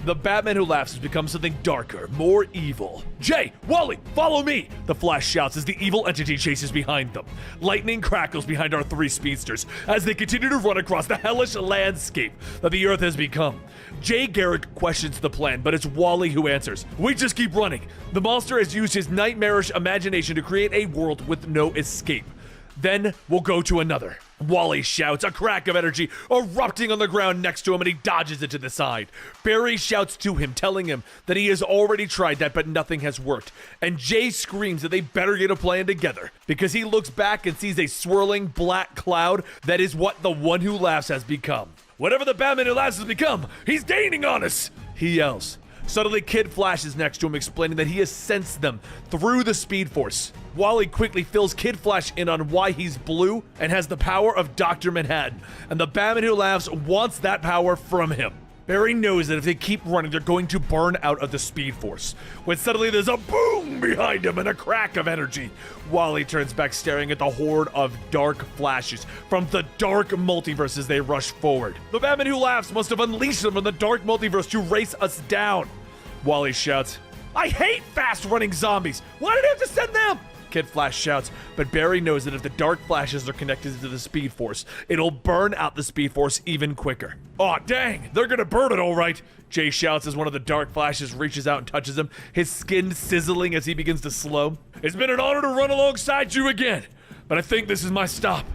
Speaker 1: The Batman Who Laughs has become something darker, more evil. Jay, Wally, follow me! The Flash shouts as the evil entity chases behind them. Lightning crackles behind our three speedsters as they continue to run across the hellish landscape that the Earth has become. Jay Garrick questions the plan, but it's Wally who answers. We just keep running. The monster has used his nightmarish imagination to create a world with no escape. Then we'll go to another. Wally shouts, a crack of energy erupting on the ground next to him, and he dodges it to the side. Barry shouts to him, telling him that he has already tried that, but nothing has worked. And Jay screams that they better get a plan together, because he looks back and sees a swirling black cloud that is what the One Who Laughs has become. Whatever the Batman Who Laughs has become, he's gaining on us, he yells. Suddenly, Kid Flash is next to him, explaining that he has sensed them through the Speed Force. Wally quickly fills Kid Flash in on why he's blue and has the power of Dr. Manhattan, and the Batman Who Laughs wants that power from him. Barry knows that if they keep running, they're going to burn out of the Speed Force. When suddenly there's a boom behind him and a crack of energy. Wally turns back, staring at the horde of dark flashes from the dark multiverse as they rush forward. The Batman Who Laughs must have unleashed them from the dark multiverse to race us down. Wally shouts, I hate fast-running zombies! Why did I have to send them? Kid Flash shouts, but Barry knows that if the Dark Flashes are connected to the Speed Force, it'll burn out the Speed Force even quicker. Aw, dang, they're gonna burn it all right, Jay shouts as one of the Dark Flashes reaches out and touches him, his skin sizzling as he begins to slow. It's been an honor to run alongside you again, but I think this is my stop,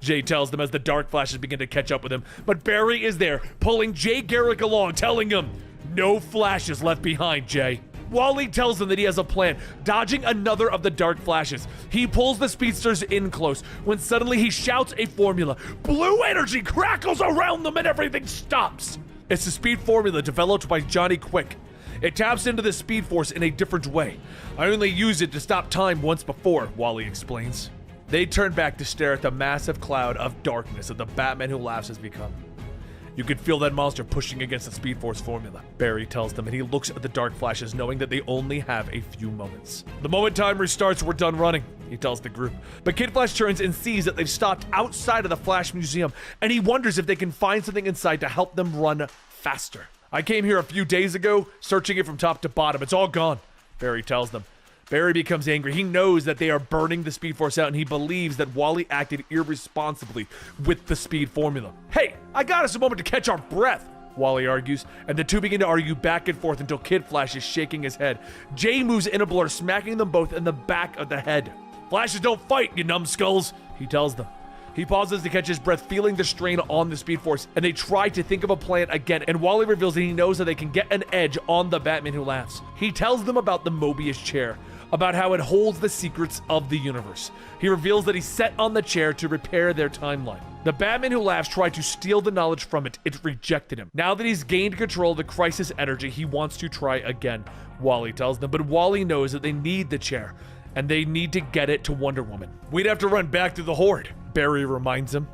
Speaker 1: Jay tells them as the Dark Flashes begin to catch up with him, but Barry is there, pulling Jay Garrick along, telling him, no Flashes left behind, Jay. Wally tells them that he has a plan, dodging another of the Dark Flashes. He pulls the speedsters in close when suddenly he shouts a formula. Blue energy crackles around them and everything stops. It's the speed formula developed by Johnny Quick. It taps into the Speed Force in a different way. I only used it to stop time once before, Wally explains. They turn back to stare at the massive cloud of darkness that the Batman Who Laughs has become. You can feel that monster pushing against the Speed Force formula, Barry tells them, and he looks at the Dark Flashes knowing that they only have a few moments. The moment time restarts, we're done running, he tells the group. But Kid Flash turns and sees that they've stopped outside of the Flash Museum, and he wonders if they can find something inside to help them run faster. I came here a few days ago, searching it from top to bottom. It's all gone, Barry tells them. Barry becomes angry. He knows that they are burning the Speed Force out, and he believes that Wally acted irresponsibly with the Speed formula. Hey, I got us a moment to catch our breath, Wally argues, and the two begin to argue back and forth until Kid Flash is shaking his head. Jay moves in a blur, smacking them both in the back of the head. Flashes don't fight, you numbskulls, he tells them. He pauses to catch his breath, feeling the strain on the Speed Force, and they try to think of a plan again, and Wally reveals that he knows that they can get an edge on the Batman Who Laughs. He tells them about the Mobius chair, about how it holds the secrets of the universe. He reveals that he sat on the chair to repair their timeline. The Batman Who Laughs tried to steal the knowledge from it. It rejected him. Now that he's gained control of the crisis energy, he wants to try again, Wally tells them, but Wally knows that they need the chair, and they need to get it to Wonder Woman. We'd have to run back through the Horde, Barry reminds him.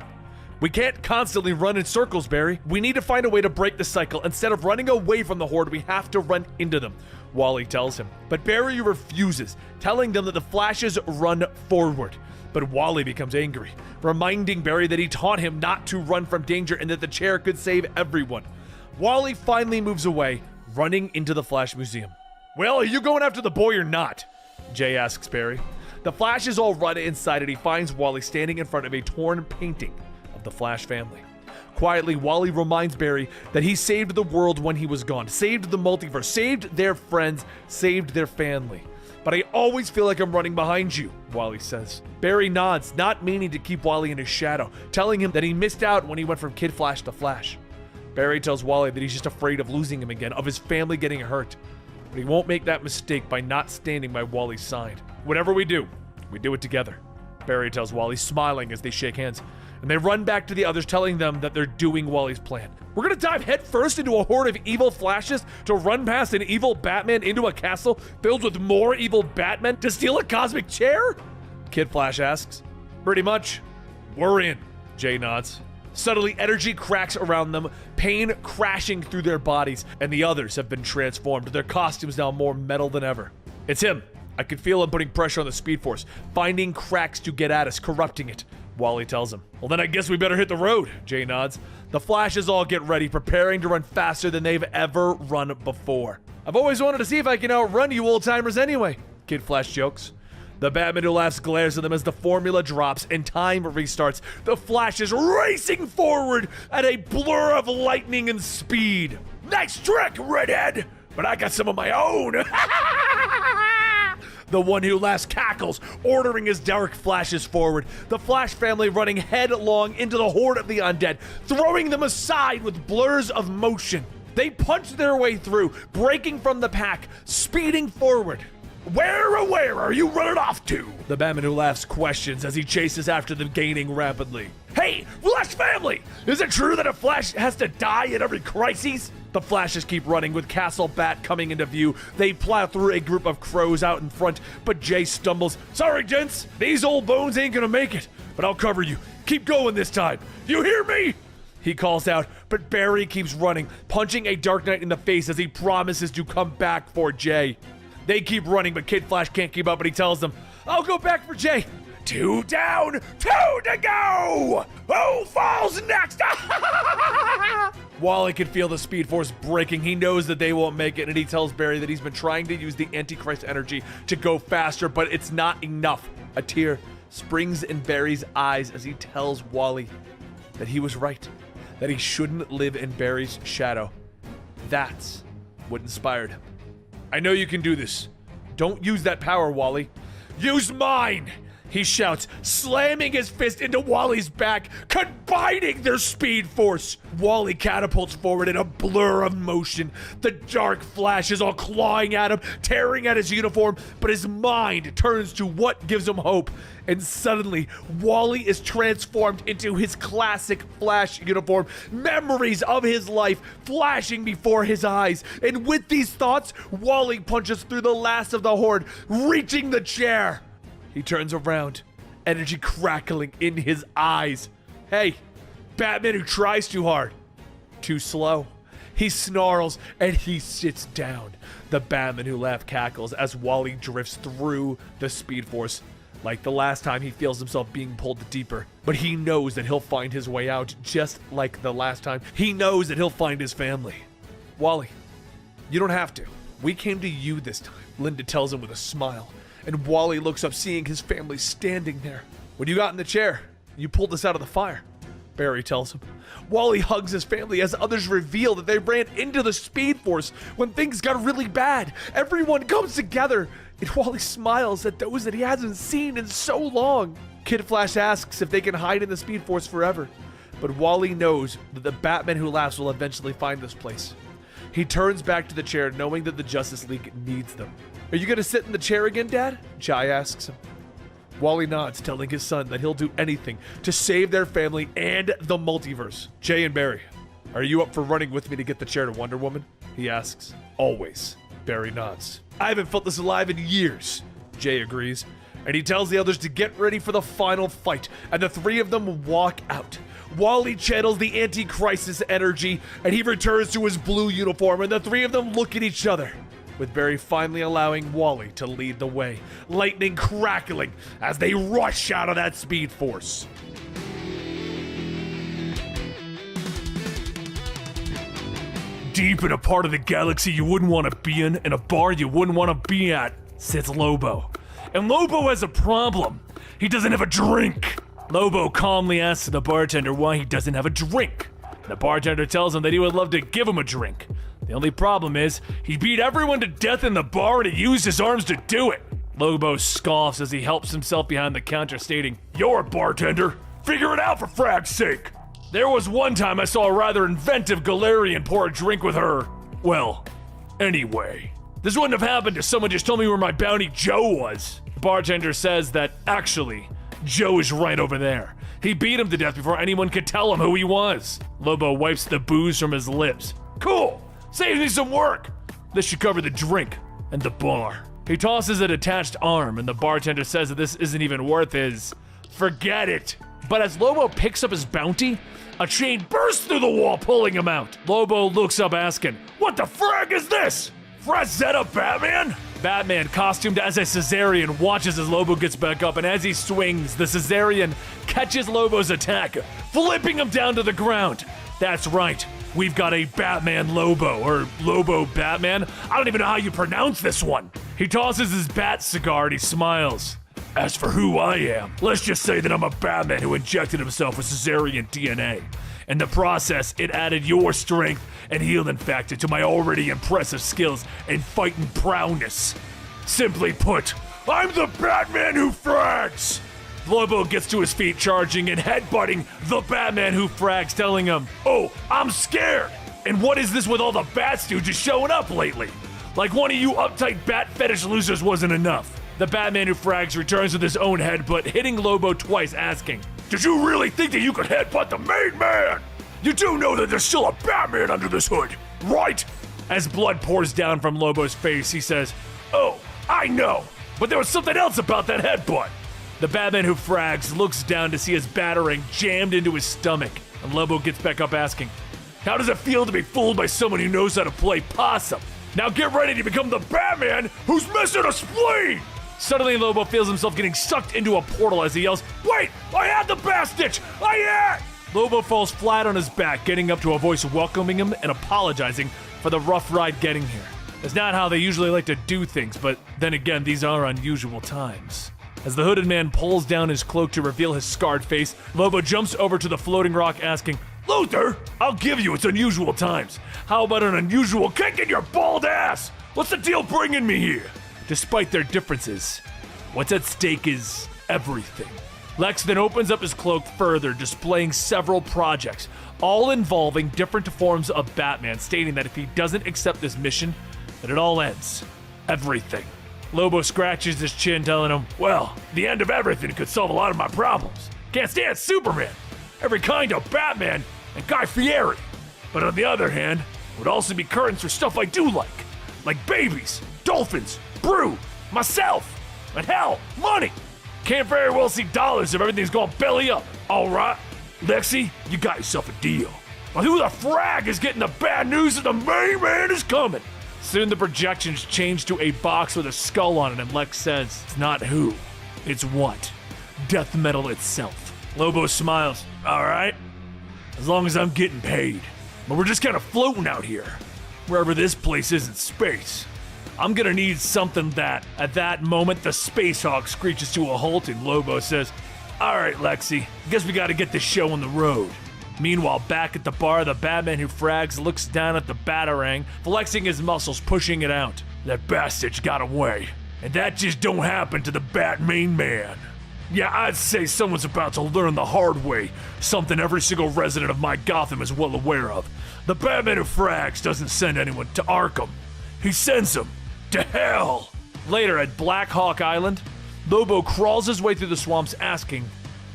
Speaker 1: We can't constantly run in circles, Barry. We need to find a way to break the cycle. Instead of running away from the Horde, we have to run into them, Wally tells him. But Barry refuses, telling them that the Flashes run forward. But Wally becomes angry, reminding Barry that he taught him not to run from danger and that the chair could save everyone. Wally finally moves away, running into the Flash Museum. Well, are you going after the boy or not? Jay asks Barry. The Flashes all run inside and he finds Wally standing in front of a torn painting of the Flash family. Quietly, Wally reminds Barry that he saved the world when he was gone, saved the multiverse, saved their friends, saved their family. But I always feel like I'm running behind you, Wally says. Barry nods, not meaning to keep Wally in his shadow, telling him that he missed out when he went from Kid Flash to Flash. Barry tells Wally that he's just afraid of losing him again, of his family getting hurt. But he won't make that mistake by not standing by Wally's side. Whatever we do it together, Barry tells Wally, smiling as they shake hands. And they run back to the others, telling them that they're doing Wally's plan. We're gonna dive headfirst into a horde of evil Flashes to run past an evil Batman into a castle filled with more evil Batmen to steal a cosmic chair? Kid Flash asks. Pretty much. We're in, Jay nods. Suddenly, energy cracks around them, pain crashing through their bodies, and the others have been transformed, their costumes now more metal than ever. It's him. I can feel him putting pressure on the Speed Force, finding cracks to get at us, corrupting it. Wally tells him. Well, then I guess we better hit the road, Jay nods. The Flashes all get ready, preparing to run faster than they've ever run before. I've always wanted to see if I can outrun you old-timers anyway, Kid Flash jokes. The Batman who laughs glares at them as the formula drops and time restarts. The Flash is racing forward at a blur of lightning and speed. Nice trick, Redhead! But I got some of my own! The one who laughs cackles, ordering his dark Flashes forward. The Flash family running headlong into the horde of the undead, throwing them aside with blurs of motion. They punch their way through, breaking from the pack, speeding forward. Where are you running off to? The Batman who laughs questions as he chases after them, gaining rapidly. Hey, Flash family! Is it true that a Flash has to die in every crisis? The Flashes keep running with Castle Bat coming into view. They plow through a group of crows out in front, but Jay stumbles. Sorry, gents, these old bones ain't gonna make it, but I'll cover you. Keep going this time. You hear me? He calls out, but Barry keeps running, punching a Dark Knight in the face as he promises to come back for Jay. They keep running, but Kid Flash can't keep up, and he tells them, I'll go back for Jay. 2 down, 2 to go! Who falls next? Wally can feel the Speed Force breaking. He knows that they won't make it, and he tells Barry that he's been trying to use the Antichrist energy to go faster, but it's not enough. A tear springs in Barry's eyes as he tells Wally that he was right, that he shouldn't live in Barry's shadow. That's what inspired him. I know you can do this. Don't use that power, Wally. Use mine! He shouts, slamming his fist into Wally's back, combining their Speed Force. Wally catapults forward in a blur of motion. The dark Flash is all clawing at him, tearing at his uniform, but his mind turns to what gives him hope. And suddenly, Wally is transformed into his classic Flash uniform, memories of his life flashing before his eyes. And with these thoughts, Wally punches through the last of the horde, reaching the chair. He turns around, energy crackling in his eyes. Hey, Batman who tries too hard, too slow. He snarls and he sits down. The Batman who laughs cackles as Wally drifts through the Speed Force. Like the last time, he feels himself being pulled deeper, but he knows that he'll find his way out, just like the last time. He knows that he'll find his family. Wally, you don't have to. We came to you this time, Linda tells him with a smile. And Wally looks up, seeing his family standing there. When you got in the chair, you pulled us out of the fire, Barry tells him. Wally hugs his family as others reveal that they ran into the Speed Force when things got really bad. Everyone comes together, and Wally smiles at those that he hasn't seen in so long. Kid Flash asks if they can hide in the Speed Force forever, but Wally knows that the Batman who laughs will eventually find this place. He turns back to the chair, knowing that the Justice League needs them. Are you gonna sit in the chair again, Dad? Jai asks him. Wally nods, telling his son that he'll do anything to save their family and the multiverse. Jay and Barry, are you up for running with me to get the chair to Wonder Woman? He asks. Always. Barry nods. I haven't felt this alive in years. Jay agrees, and he tells the others to get ready for the final fight, and the three of them walk out. Wally channels the anti-crisis energy, and he returns to his blue uniform, and the three of them look at each other, with Barry finally allowing Wally to lead the way, lightning crackling as they rush out of that Speed Force.
Speaker 5: Deep in a part of the galaxy you wouldn't want to be in a bar you wouldn't want to be at, sits Lobo. and Lobo has a problem. He doesn't have a drink. Lobo calmly asks the bartender why he doesn't have a drink. The bartender tells him that he would love to give him a drink. The only problem is, he beat everyone to death in the bar and he used his arms to do it. Lobo scoffs as he helps himself behind the counter, stating, "You're a bartender. Figure it out for frag's sake. There was one time I saw a rather inventive Galarian pour a drink with her. Well, anyway. This wouldn't have happened if someone just told me where my bounty Joe was." The bartender says that, actually, Joe is right over there. He beat him to death before anyone could tell him who he was. Lobo wipes the booze from his lips. "Cool! Saves me some work! This should cover the drink and the bar." He tosses a detached arm, and the bartender says that this isn't even worth his. Forget it. But as Lobo picks up his bounty, a chain bursts through the wall, pulling him out. Lobo looks up asking, "What the frag is this? Frazetta Batman?" Batman, costumed as a Caesarian, watches as Lobo gets back up, and as he swings, the Caesarian catches Lobo's attack, flipping him down to the ground. That's right, we've got a Batman Lobo, or Lobo Batman. I don't even know how you pronounce this one. He tosses his bat cigar and he smiles. "As for who I am, let's just say that I'm a Batman who injected himself with Caesarian DNA. In the process, it added your strength and healing factor to my already impressive skills and fighting prowess. Simply put, I'm the Batman who frags!" Lobo gets to his feet, charging and headbutting the Batman who frags, telling him, "Oh, I'm scared! And what is this with all the bat stooges showing up lately? Like one of you uptight bat fetish losers wasn't enough." The Batman who frags returns with his own headbutt, hitting Lobo twice, asking, "Did you really think that you could headbutt the main man? You do know that there's still a Batman under this hood, right?" As blood pours down from Lobo's face, he says, "Oh, I know, but there was something else about that headbutt." The Batman who frags looks down to see his batarang jammed into his stomach, and Lobo gets back up asking, "How does it feel to be fooled by someone who knows how to play possum? Now get ready to become the Batman who's missing a spleen!" Suddenly, Lobo feels himself getting sucked into a portal as he yells, "Wait! I had the bat stitch! I had!" Lobo falls flat on his back, getting up to a voice welcoming him and apologizing for the rough ride getting here. It's not how they usually like to do things, but then again, these are unusual times. As the hooded man pulls down his cloak to reveal his scarred face, Lobo jumps over to the floating rock asking, "Luther, I'll give you it's unusual times. How about an unusual kick in your bald ass? What's the deal bringing me here?" Despite their differences, what's at stake is everything. Lex then opens up his cloak further, displaying several projects, all involving different forms of Batman, stating that if he doesn't accept this mission, then it all ends. Everything. Lobo scratches his chin, telling him, "Well, the end of everything could solve a lot of my problems. Can't stand Superman, every kind of Batman, and Guy Fieri. But on the other hand, it would also be curtains for stuff I do like babies, dolphins, brew, myself, and hell, money. Can't very well see dollars if everything's going belly up. All right, Lexi, you got yourself a deal. But who the frag is getting the bad news that the main man is coming?" Soon the projections change to a box with a skull on it, and Lex says, "It's not who, it's what. Death metal itself." Lobo smiles. "All right, as long as I'm getting paid. But we're just kind of floating out here, wherever this place is in space. I'm gonna need something that..." At that moment, the Space Hawk screeches to a halt, and Lobo says, "All right, Lexi, guess we gotta get this show on the road." Meanwhile, back at the bar, the Batman who frags looks down at the batarang, flexing his muscles, pushing it out. "That bastard got away, and that just don't happen to the Batman man. Yeah, I'd say someone's about to learn the hard way, something every single resident of my Gotham is well aware of. The Batman who frags doesn't send anyone to Arkham. He sends them to hell." Later at Black Hawk Island, Lobo crawls his way through the swamps asking,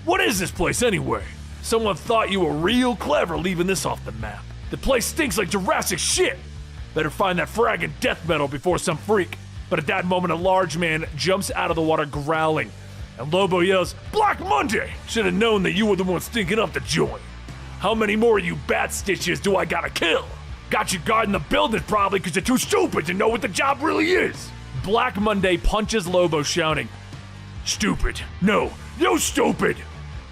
Speaker 5: "What is this place anyway? Someone thought you were real clever leaving this off the map. The place stinks like Jurassic shit. Better find that fragging death metal before some freak." But at that moment, a large man jumps out of the water growling, and Lobo yells, "Black Monday! Should have known that you were the one stinking up the joint. How many more of you bat stitches do I gotta kill? Got you guarding the building probably because you're too stupid to know what the job really is." Black Monday punches Lobo, shouting, "Stupid! No, you stupid!"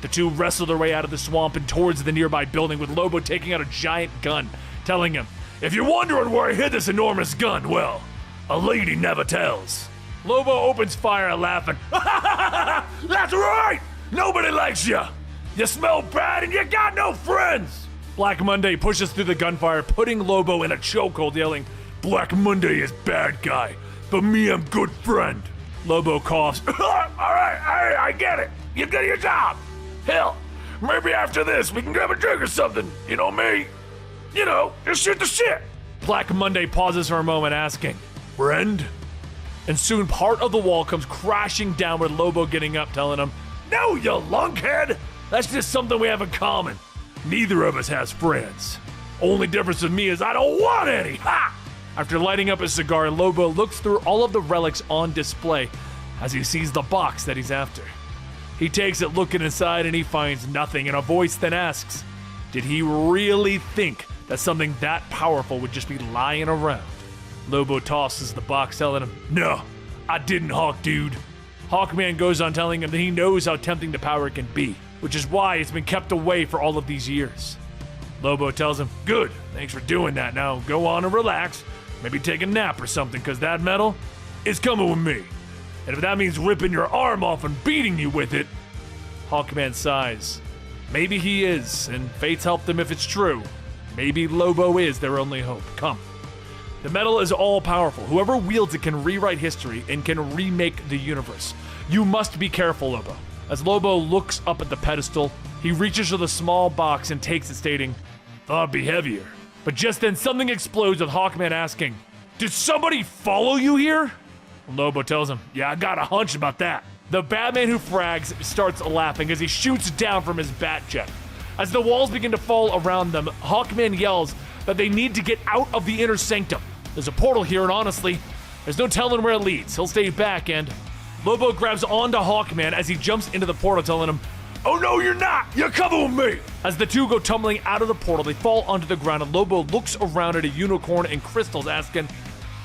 Speaker 5: The two wrestle their way out of the swamp and towards the nearby building, with Lobo taking out a giant gun, telling him, "If you're wondering where I hid this enormous gun, well, a lady never tells." Lobo opens fire, laughing. That's right! Nobody likes you! You smell bad and you got no friends! Black Monday pushes through the gunfire, putting Lobo in a chokehold, yelling, Black Monday is bad guy, but me, I'm good friend. Lobo coughs. Alright, I get it. You did your job. Hell, maybe after this we can grab a drink or something. You know me. You know, just shoot the shit. Black Monday pauses for a moment, asking, Friend? And soon part of the wall comes crashing down with Lobo getting up, telling him, No, you lunkhead! That's just something we have in common. Neither of us has friends. Only difference with me is I don't want any! Ha! After lighting up his cigar, Lobo looks through all of the relics on display as he sees the box that he's after. He takes it looking inside and he finds nothing, and a voice then asks, Did he really think that something that powerful would just be lying around? Lobo tosses the box, telling him, No, I didn't, Hawk dude. Hawkman goes on telling him that he knows how tempting the power can be, which is why it's been kept away for all of these years. Lobo tells him, Good, thanks for doing that. Now go on and relax. Maybe take a nap or something, because that metal is coming with me. And if that means ripping your arm off and beating you with it, Hawkman sighs. Maybe he is, and fate's helped them if it's true. Maybe Lobo is their only hope. Come. The metal is all-powerful. Whoever wields it can rewrite history and can remake the universe. You must be careful, Lobo. As Lobo looks up at the pedestal, he reaches for the small box and takes it, stating, Thought it'd be heavier. But just then, something explodes with Hawkman asking, Did somebody follow you here? Lobo tells him, Yeah, I got a hunch about that. The Batman who frags starts laughing as he shoots down from his bat jet. As the walls begin to fall around them, Hawkman yells that they need to get out of the inner sanctum. There's a portal here, and honestly, there's no telling where it leads. He'll stay back, and Lobo grabs onto Hawkman as he jumps into the portal, telling him, Oh no, you're not! You're coming with me! As the two go tumbling out of the portal, they fall onto the ground, and Lobo looks around at a unicorn and crystals, asking,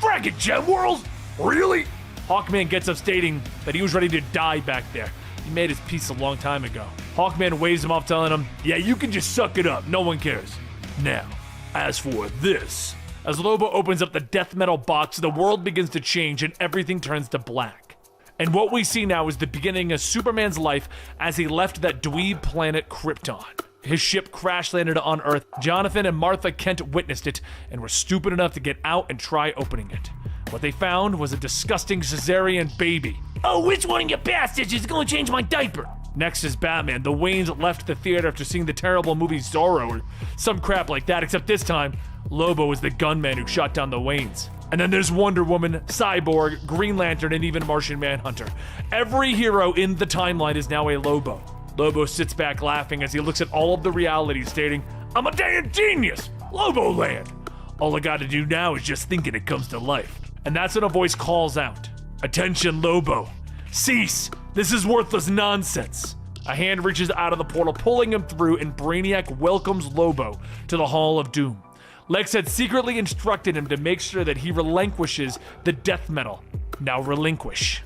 Speaker 5: Frag Gem World? Really? Hawkman gets up, stating that he was ready to die back there. He made his peace a long time ago. Hawkman waves him off, telling him, Yeah, you can just suck it up. No one cares. Now, as for this... As Lobo opens up the death metal box, the world begins to change and everything turns to black. And what we see now is the beginning of Superman's life as he left that dweeb planet Krypton. His ship crash landed on Earth. Jonathan and Martha Kent witnessed it and were stupid enough to get out and try opening it. What they found was a disgusting cesarean baby. Oh, which one of you bastards is going to change my diaper? Next is Batman. The Waynes left the theater after seeing the terrible movie Zorro or some crap like that, except this time, Lobo is the gunman who shot down the Waynes. And then there's Wonder Woman, Cyborg, Green Lantern, and even Martian Manhunter. Every hero in the timeline is now a Lobo. Lobo sits back laughing as he looks at all of the realities, stating, I'm a damn genius! Lobo Land! All I gotta do now is just think and it comes to life. And that's when a voice calls out, Attention, Lobo. Cease! This is worthless nonsense. A hand reaches out of the portal, pulling him through, and Brainiac welcomes Lobo to the Hall of Doom. Lex had secretly instructed him to make sure that he relinquishes the death metal. Now relinquish.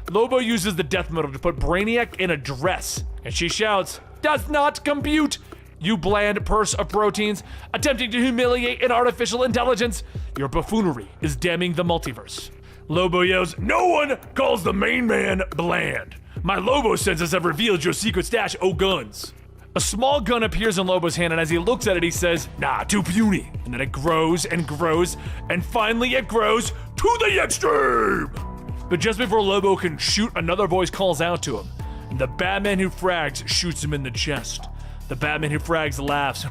Speaker 5: Lobo uses the death metal to put Brainiac in a dress, and she shouts, Does not compute! You bland purse of proteins, attempting to humiliate an artificial intelligence. Your buffoonery is damning the multiverse. Lobo yells, No one calls the main man bland. My Lobo senses have revealed your secret stash, oh guns. A small gun appears in Lobo's hand, and as he looks at it, he says, Nah, too puny. And then it grows and grows, and finally it grows to the extreme. But just before Lobo can shoot, another voice calls out to him, and the Batman who frags shoots him in the chest. The Batman who frags laughs.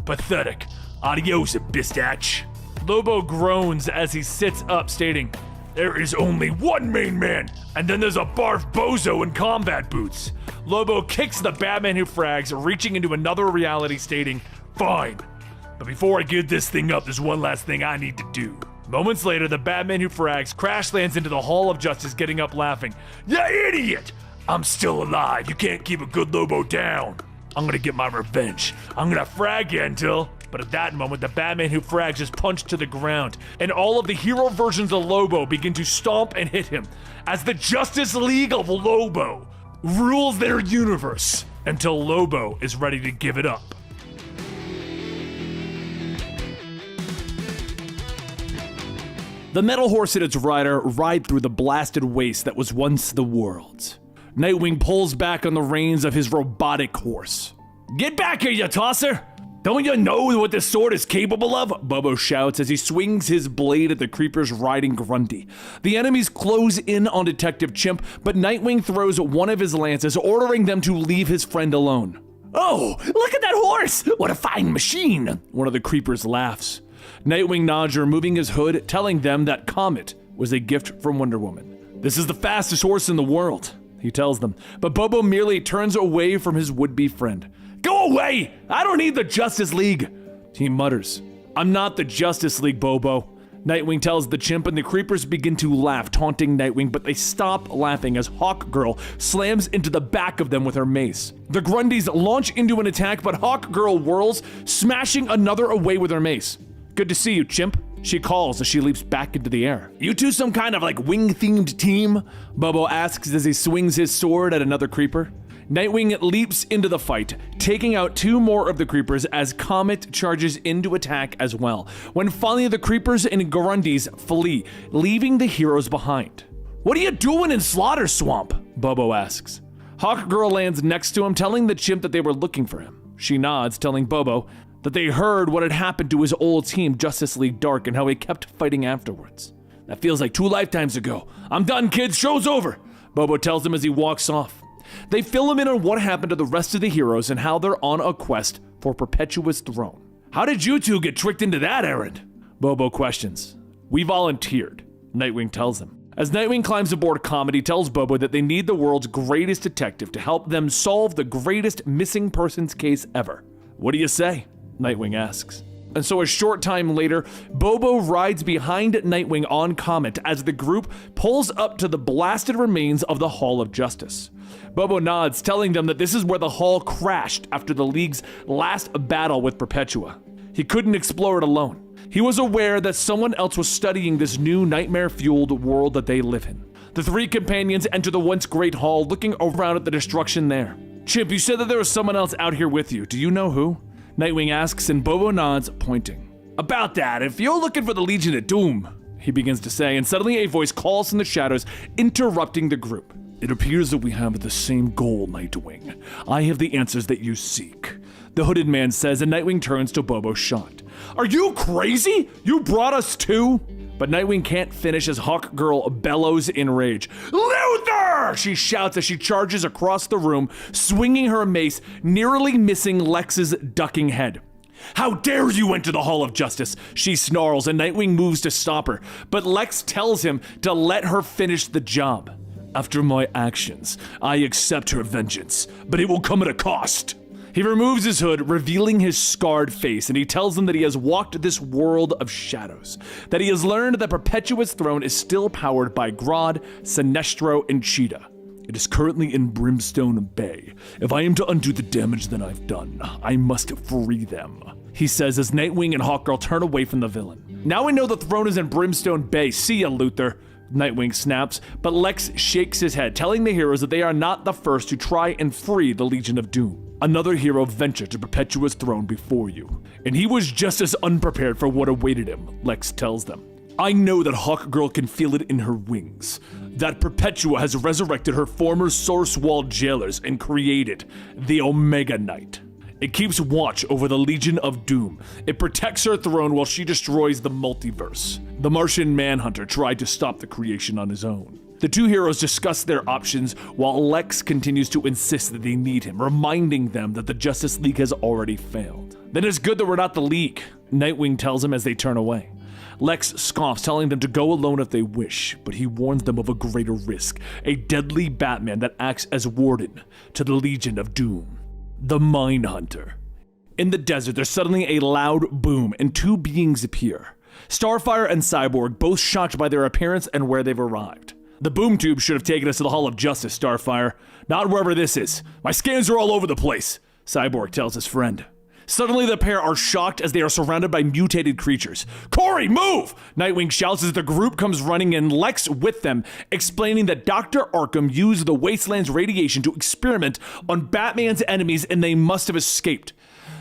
Speaker 5: Pathetic. Adios, bistach. Lobo groans as he sits up, stating, There is only one main man, and then there's a barf bozo in combat boots. Lobo kicks the Batman who frags, reaching into another reality, stating, Fine, but before I give this thing up, there's one last thing I need to do. Moments later, the Batman who frags crash lands into the Hall of Justice, getting up laughing. You idiot! I'm still alive. You can't keep a good Lobo down. I'm gonna get my revenge. I'm gonna frag you until... But at that moment, the Batman who frags is punched to the ground, and all of the hero versions of Lobo begin to stomp and hit him, as the Justice League of Lobo rules their universe until Lobo is ready to give it up. The metal horse and its rider ride through the blasted waste that was once the world. Nightwing pulls back on the reins of his robotic horse. "Get back here, you tosser! Don't you know what this sword is capable of?" Bobo shouts as he swings his blade at the creepers riding Grundy. The enemies close in on Detective Chimp, but Nightwing throws one of his lances, ordering them to leave his friend alone. "Oh, look at that horse! What a fine machine!" One of the creepers laughs. Nightwing nods, removing his hood, telling them that Comet was a gift from Wonder Woman. "This is the fastest horse in the world," he tells them, but Bobo merely turns away from his would-be friend. "Go away! I don't need the Justice League!" He mutters. "I'm not the Justice League, Bobo." Nightwing tells the Chimp, and the creepers begin to laugh, taunting Nightwing, but they stop laughing as Hawkgirl slams into the back of them with her mace. The Grundys launch into an attack, but Hawkgirl whirls, smashing another away with her mace. "Good to see you, Chimp," she calls as she leaps back into the air. "You two some kind of wing-themed team?" Bobo asks as he swings his sword at another creeper. Nightwing leaps into the fight, taking out two more of the creepers as Comet charges in to attack as well, when finally the creepers and Grundys flee, leaving the heroes behind. "What are you doing in Slaughter Swamp?" Bobo asks. Hawkgirl lands next to him, telling the Chimp that they were looking for him. She nods, telling Bobo that they heard what had happened to his old team, Justice League Dark, and how he kept fighting afterwards. "That feels like 2 lifetimes ago. I'm done, kids. Show's over," Bobo tells them as he walks off. They fill him in on what happened to the rest of the heroes and how they're on a quest for Perpetua's throne. "How did you two get tricked into that errand?" Bobo questions. "We volunteered," Nightwing tells him. As Nightwing climbs aboard Comet, he tells Bobo that they need the world's greatest detective to help them solve the greatest missing persons case ever. "What do you say?" Nightwing asks. And so a short time later, Bobo rides behind Nightwing on Comet as the group pulls up to the blasted remains of the Hall of Justice. Bobo nods, telling them that this is where the hall crashed after the League's last battle with Perpetua. He couldn't explore it alone. He was aware that someone else was studying this new nightmare-fueled world that they live in. The three companions enter the once great hall, looking around at the destruction there. "Chimp, you said that there was someone else out here with you. Do you know who?" Nightwing asks, and Bobo nods, pointing. "About that, if you're looking for the Legion of Doom," he begins to say, and suddenly a voice calls from the shadows, interrupting the group. "It appears that we have the same goal, Nightwing. I have the answers that you seek," the hooded man says, and Nightwing turns to Bobo, shocked. "Are you crazy? You brought us too?" But Nightwing can't finish as Hawkgirl bellows in rage. "Luther!" she shouts as she charges across the room, swinging her mace, nearly missing Lex's ducking head. "How dare you enter the Hall of Justice?" she snarls, and Nightwing moves to stop her, but Lex tells him to let her finish the job. "After my actions, I accept her vengeance, but it will come at a cost." He removes his hood, revealing his scarred face, and he tells them that he has walked this world of shadows, that he has learned that Perpetua's throne is still powered by Grodd, Sinestro, and Cheetah. It is currently in Brimstone Bay. If I am to undo the damage that I've done, I must free them, he says as Nightwing and Hawkgirl turn away from the villain. "Now we know the throne is in Brimstone Bay. See ya, Luther," Nightwing snaps, but Lex shakes his head, telling the heroes that they are not the first to try and free the Legion of Doom. Another hero ventured to Perpetua's throne before you, and he was just as unprepared for what awaited him, Lex tells them. "I know that Hawkgirl can feel it in her wings, that Perpetua has resurrected her former Source Wall jailers and created the Omega Knight. It keeps watch over the Legion of Doom. It protects her throne while she destroys the multiverse. The Martian Manhunter tried to stop the creation on his own." The two heroes discuss their options while Lex continues to insist that they need him, reminding them that the Justice League has already failed. "Then it's good that we're not the League," Nightwing tells him as they turn away. Lex scoffs, telling them to go alone if they wish, but he warns them of a greater risk, a deadly Batman that acts as warden to the Legion of Doom. The Mindhunter. In the desert, there's suddenly a loud boom, and two beings appear. Starfire and Cyborg, both shocked by their appearance and where they've arrived. "The boom tube should have taken us to the Hall of Justice, Starfire. Not wherever this is. My scans are all over the place," Cyborg tells his friend. Suddenly, the pair are shocked as they are surrounded by mutated creatures. "Corey, move!" Nightwing shouts as the group comes running in, Lex with them, explaining that Dr. Arkham used the Wasteland's radiation to experiment on Batman's enemies and they must have escaped.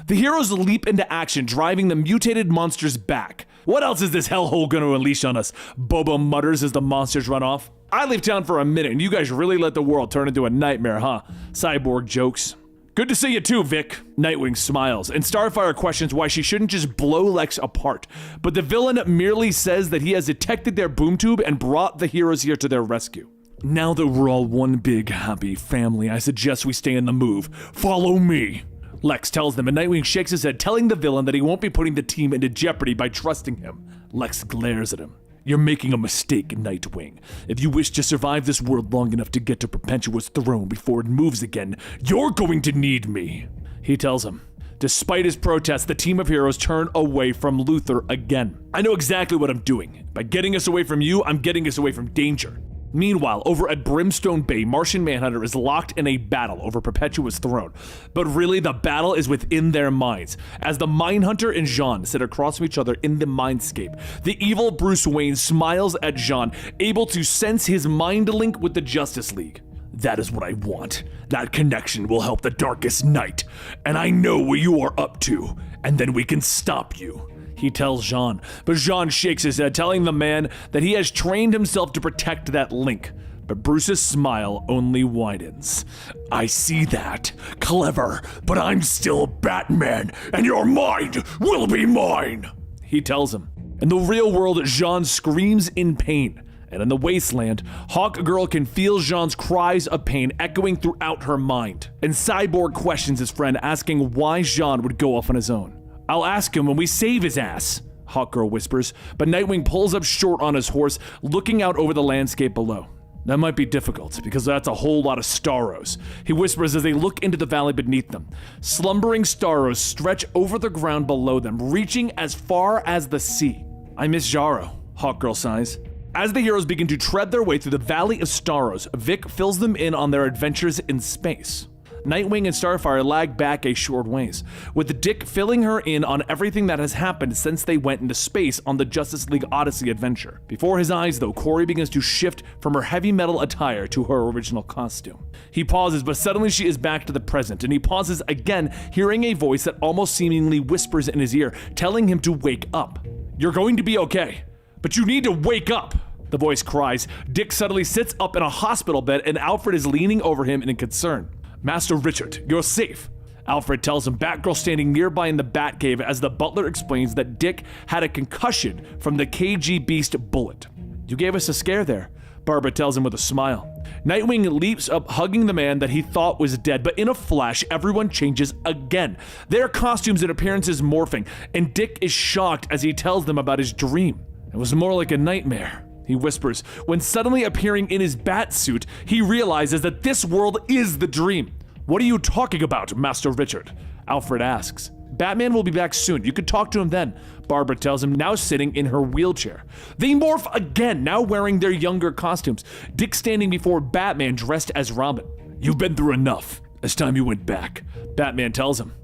Speaker 5: The heroes leap into action, driving the mutated monsters back. What else is this hellhole gonna unleash on us? Bobo mutters as the monsters run off. I leave town for a minute and you guys really let the world turn into a nightmare, huh? Cyborg jokes. Good to see you too, Vic. Nightwing smiles, and Starfire questions why she shouldn't just blow Lex apart. But the villain merely says that he has detected their boom tube and brought the heroes here to their rescue. Now that we're all one big, happy family, I suggest we stay in the move. Follow me. Lex tells them, and Nightwing shakes his head, telling the villain that he won't be putting the team into jeopardy by trusting him. Lex glares at him. You're making a mistake, Nightwing. If you wish to survive this world long enough to get to Perpetua's throne before it moves again, you're going to need me. He tells him. Despite his protests, the team of heroes turn away from Luthor again. I know exactly what I'm doing. By getting us away from you, I'm getting us away from danger. Meanwhile, over at Brimstone Bay, Martian Manhunter is locked in a battle over Perpetua's throne. But really, the battle is within their minds. As the Mindhunter and Jean sit across from each other in the mindscape, the evil Bruce Wayne smiles at Jean, able to sense his mind link with the Justice League. That is what I want. That connection will help the Darkest Night. And I know what you are up to, and then we can stop you. He tells Jean, but Jean shakes his head, telling the man that he has trained himself to protect that link. But Bruce's smile only widens. I see that. Clever, but I'm still Batman, and your mind will be mine, he tells him. In the real world, Jean screams in pain. And in the wasteland, Hawkgirl can feel Jean's cries of pain echoing throughout her mind. And Cyborg questions his friend, asking why Jean would go off on his own. I'll ask him when we save his ass, Hawkgirl whispers, but Nightwing pulls up short on his horse, looking out over the landscape below. That might be difficult, because that's a whole lot of Starros, he whispers as they look into the valley beneath them. Slumbering Starros stretch over the ground below them, reaching as far as the sea. I miss Jarro, Hawkgirl sighs. As the heroes begin to tread their way through the Valley of Starros, Vic fills them in on their adventures in space. Nightwing and Starfire lag back a short ways, with Dick filling her in on everything that has happened since they went into space on the Justice League Odyssey adventure. Before his eyes, though, Corey begins to shift from her heavy metal attire to her original costume. He pauses, but suddenly she is back to the present, and he pauses again, hearing a voice that almost seemingly whispers in his ear, telling him to wake up. You're going to be okay, but you need to wake up, the voice cries. Dick suddenly sits up in a hospital bed, and Alfred is leaning over him in concern. Master Richard, you're safe, Alfred tells him, Batgirl standing nearby in the Batcave as the butler explains that Dick had a concussion from the KG Beast bullet. You gave us a scare there, Barbara tells him with a smile. Nightwing leaps up, hugging the man that he thought was dead, but in a flash, everyone changes again. Their costumes and appearances morphing, and Dick is shocked as he tells them about his dream. It was more like a nightmare, he whispers, when suddenly appearing in his bat suit, he realizes that this world is the dream. What are you talking about, Master Richard? Alfred asks. Batman will be back soon. You could talk to him then, Barbara tells him, now sitting in her wheelchair. They morph again, now wearing their younger costumes. Dick standing before Batman dressed as Robin. You've been through enough. It's time you went back, Batman tells him.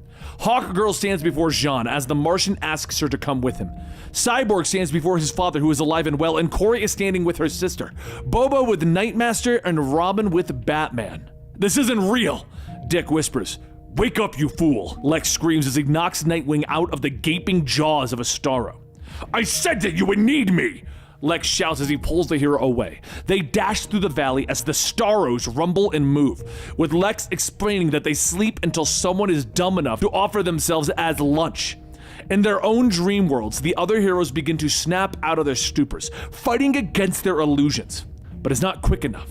Speaker 5: Hawkgirl stands before Jean as the Martian asks her to come with him. Cyborg stands before his father, who is alive and well, and Corey is standing with her sister. Bobo with Nightmaster and Robin with Batman. This isn't real, Dick whispers. Wake up, you fool, Lex screams as he knocks Nightwing out of the gaping jaws of a Starro. I said that you would need me, Lex shouts as he pulls the hero away. They dash through the valley as the Starros rumble and move, with Lex explaining that they sleep until someone is dumb enough to offer themselves as lunch. In their own dream worlds, the other heroes begin to snap out of their stupors, fighting against their illusions. But it's not quick enough.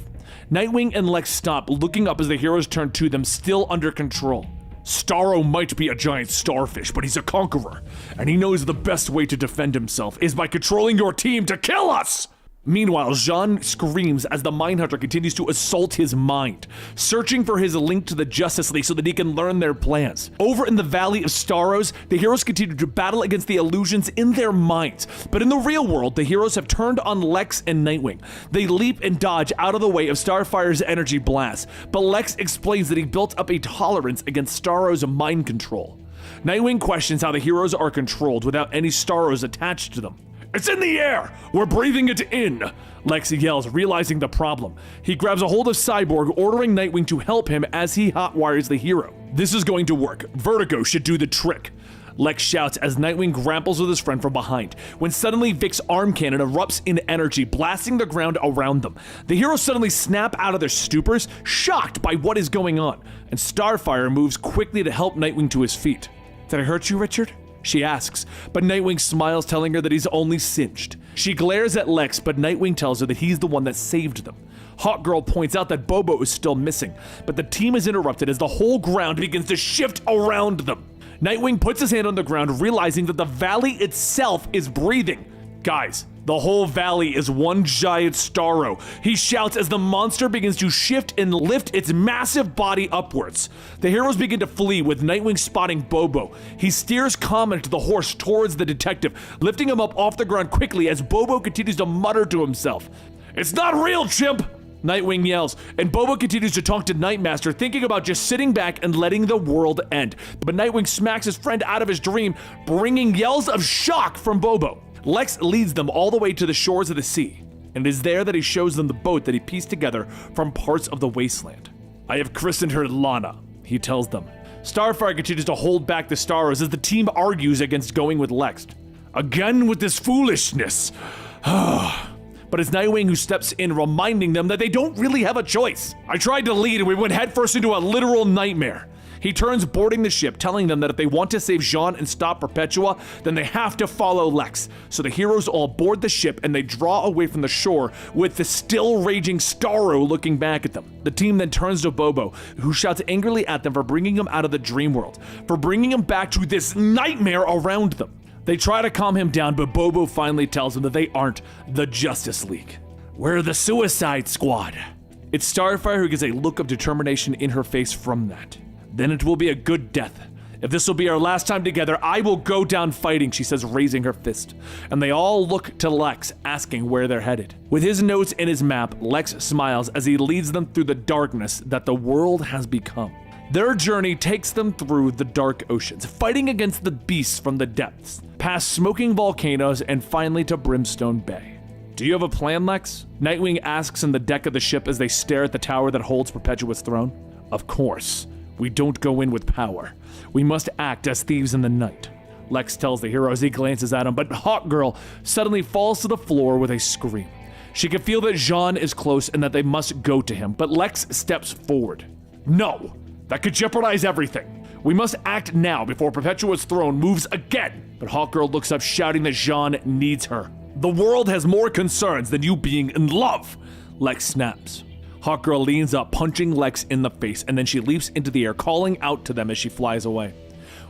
Speaker 5: Nightwing and Lex stop, looking up as the heroes turn to them, still under control. Starro might be a giant starfish, but he's a conqueror, and he knows the best way to defend himself is by controlling your team to kill us! Meanwhile, Jean screams as the Mindhunter continues to assault his mind, searching for his link to the Justice League so that he can learn their plans. Over in the Valley of Starros, the heroes continue to battle against the illusions in their minds. But in the real world, the heroes have turned on Lex and Nightwing. They leap and dodge out of the way of Starfire's energy blast, but Lex explains that he built up a tolerance against Starro's mind control. Nightwing questions how the heroes are controlled without any Starros attached to them. It's in the air! We're breathing it in! Lex yells, realizing the problem. He grabs a hold of Cyborg, ordering Nightwing to help him as he hotwires the hero. This is going to work. Vertigo should do the trick.
Speaker 1: Lex shouts as Nightwing grapples with his friend from behind, when suddenly Vic's arm cannon erupts in energy, blasting the ground around them. The heroes suddenly snap out of their stupors, shocked by what is going on, and Starfire moves quickly to help Nightwing to his feet. "Did I hurt you, Richard?" she asks, but Nightwing smiles, telling her that he's only singed. She glares at Lex, but Nightwing tells her that he's the one that saved them. Hawkgirl points out that Bobo is still missing, but the team is interrupted as the whole ground begins to shift around them. Nightwing puts his hand on the ground, realizing that the valley itself is breathing. Guys, the whole valley is one giant Starro. He shouts as the monster begins to shift and lift its massive body upwards. The heroes begin to flee, with Nightwing spotting Bobo. He steers Comet the horse towards the detective, lifting him up off the ground quickly as Bobo continues to mutter to himself. "It's not real, chimp!" Nightwing yells, and Bobo continues to talk to Nightmaster, thinking about just sitting back and letting the world end. But Nightwing smacks his friend out of his dream, bringing yells of shock from Bobo. Lex leads them all the way to the shores of the sea, and it is there that he shows them the boat that he pieced together from parts of the wasteland. "I have christened her Lana," he tells them. Starfire continues to hold back the Starros as the team argues against going with Lex. "Again with this foolishness." But it's Nightwing who steps in, reminding them that they don't really have a choice. "I tried to lead and we went headfirst into a literal nightmare." He turns, boarding the ship, telling them that if they want to save Jean and stop Perpetua, then they have to follow Lex. So the heroes all board the ship and they draw away from the shore, with the still raging Starro looking back at them. The team then turns to Bobo, who shouts angrily at them for bringing him out of the dream world, for bringing him back to this nightmare around them. They try to calm him down, but Bobo finally tells them that they aren't the Justice League. "We're the Suicide Squad." It's Starfire who gets a look of determination in her face from that. "Then it will be a good death. If this will be our last time together, I will go down fighting," she says, raising her fist. And they all look to Lex, asking where they're headed. With his notes in his map, Lex smiles as he leads them through the darkness that the world has become. Their journey takes them through the dark oceans, fighting against the beasts from the depths, past smoking volcanoes, and finally to Brimstone Bay. "Do you have a plan, Lex?" Nightwing asks in the deck of the ship as they stare at the tower that holds Perpetua's throne. "Of course. We don't go in with power. We must act as thieves in the night," Lex tells the hero as he glances at him, but Hawkgirl suddenly falls to the floor with a scream. She can feel that Jean is close and that they must go to him, but Lex steps forward. "No! That could jeopardize everything. We must act now before Perpetua's throne moves again." But Hawkgirl looks up, shouting that Jean needs her. "The world has more concerns than you being in love," Lex snaps. Hawkgirl leans up, punching Lex in the face, and then she leaps into the air, calling out to them as she flies away.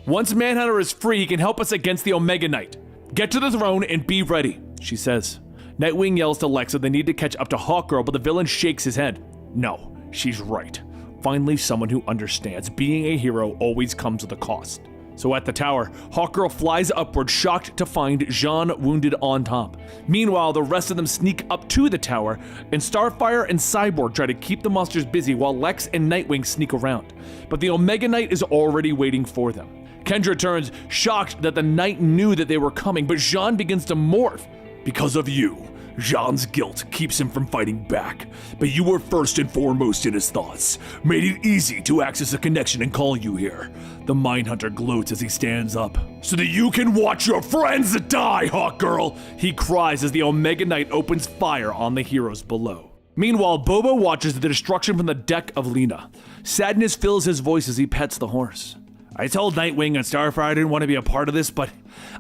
Speaker 1: "Once Manhunter is free, he can help us against the Omega Knight. Get to the throne and be ready," she says. Nightwing yells to Lex that they need to catch up to Hawkgirl, but the villain shakes his head. No, she's right. Finally, someone who understands being a hero always comes with a cost. So at the tower, Hawkgirl flies upward, shocked to find Jean wounded on top. Meanwhile, the rest of them sneak up to the tower, and Starfire and Cyborg try to keep the monsters busy while Lex and Nightwing sneak around. But the Omega Knight is already waiting for them. Kendra turns, shocked that the Knight knew that they were coming, but Jean begins to morph. "Because of you, Jean's guilt keeps him from fighting back, but you were first and foremost in his thoughts, made it easy to access a connection and call you here." The Mindhunter gloats as he stands up. "So that you can watch your friends die, Hawkgirl!" he cries as the Omega Knight opens fire on the heroes below. Meanwhile, Bobo watches the destruction from the deck of Lena. Sadness fills his voice as he pets the horse. "I told Nightwing and Starfire I didn't want to be a part of this, but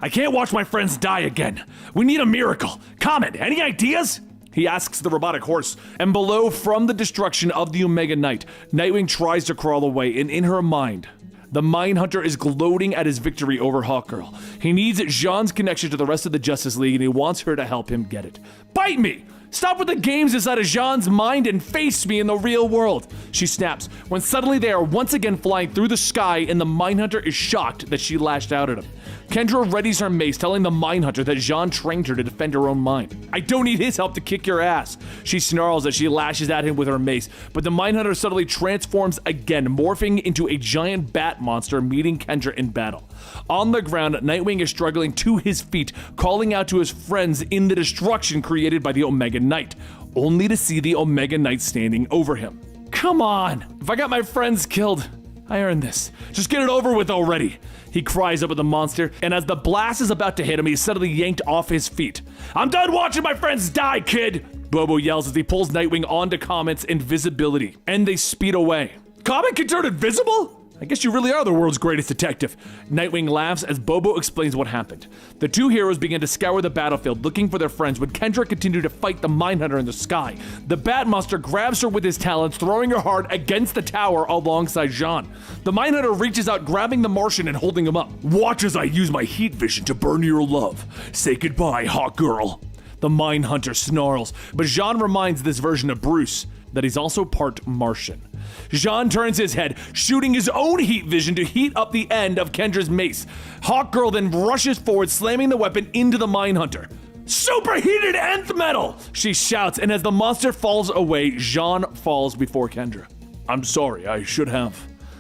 Speaker 1: I can't watch my friends die again. We need a miracle. Comet, any ideas?" he asks the robotic horse. And below, from the destruction of the Omega Knight, Nightwing tries to crawl away, and in her mind, the Mindhunter is gloating at his victory over Hawkgirl. He needs Jean's connection to the rest of the Justice League, and he wants her to help him get it. "Bite me! Stop with the games inside of Jean's mind and face me in the real world," she snaps, when suddenly they are once again flying through the sky and the Mindhunter is shocked that she lashed out at him. Kendra readies her mace, telling the Mindhunter that Jean trained her to defend her own mind. "I don't need his help to kick your ass," she snarls as she lashes at him with her mace, but the Mindhunter suddenly transforms again, morphing into a giant bat monster, meeting Kendra in battle. On the ground, Nightwing is struggling to his feet, calling out to his friends in the destruction created by the Omega Knight, only to see the Omega Knight standing over him. "Come on! If I got my friends killed, I earned this. Just get it over with already,"
Speaker 5: He cries up at the monster, and as the blast is about to hit him, he's suddenly yanked off his feet. I'm done watching my friends die, kid! Bobo yells as he pulls Nightwing onto Comet's invisibility, and they speed away. Comet can turn invisible? I guess you really are the world's greatest detective. Nightwing laughs as Bobo explains what happened. The two heroes begin to scour the battlefield looking for their friends when Kendra continued to fight the Mindhunter in the sky. The Bat Monster grabs her with his talons, throwing her hard against the tower alongside Jean. The Mindhunter reaches out, grabbing the Martian and holding him up. Watch as I use my heat vision to burn your love. Say goodbye, hot girl. The Mindhunter snarls, but Jean reminds this version of Bruce that he's also part Martian. Jean turns his head, shooting his own heat vision to heat up the end of Kendra's mace. Hawkgirl then rushes forward, slamming the weapon into the Mindhunter. Superheated nth metal! She shouts, and as the monster falls away, Jean falls before Kendra. I'm sorry, I should have.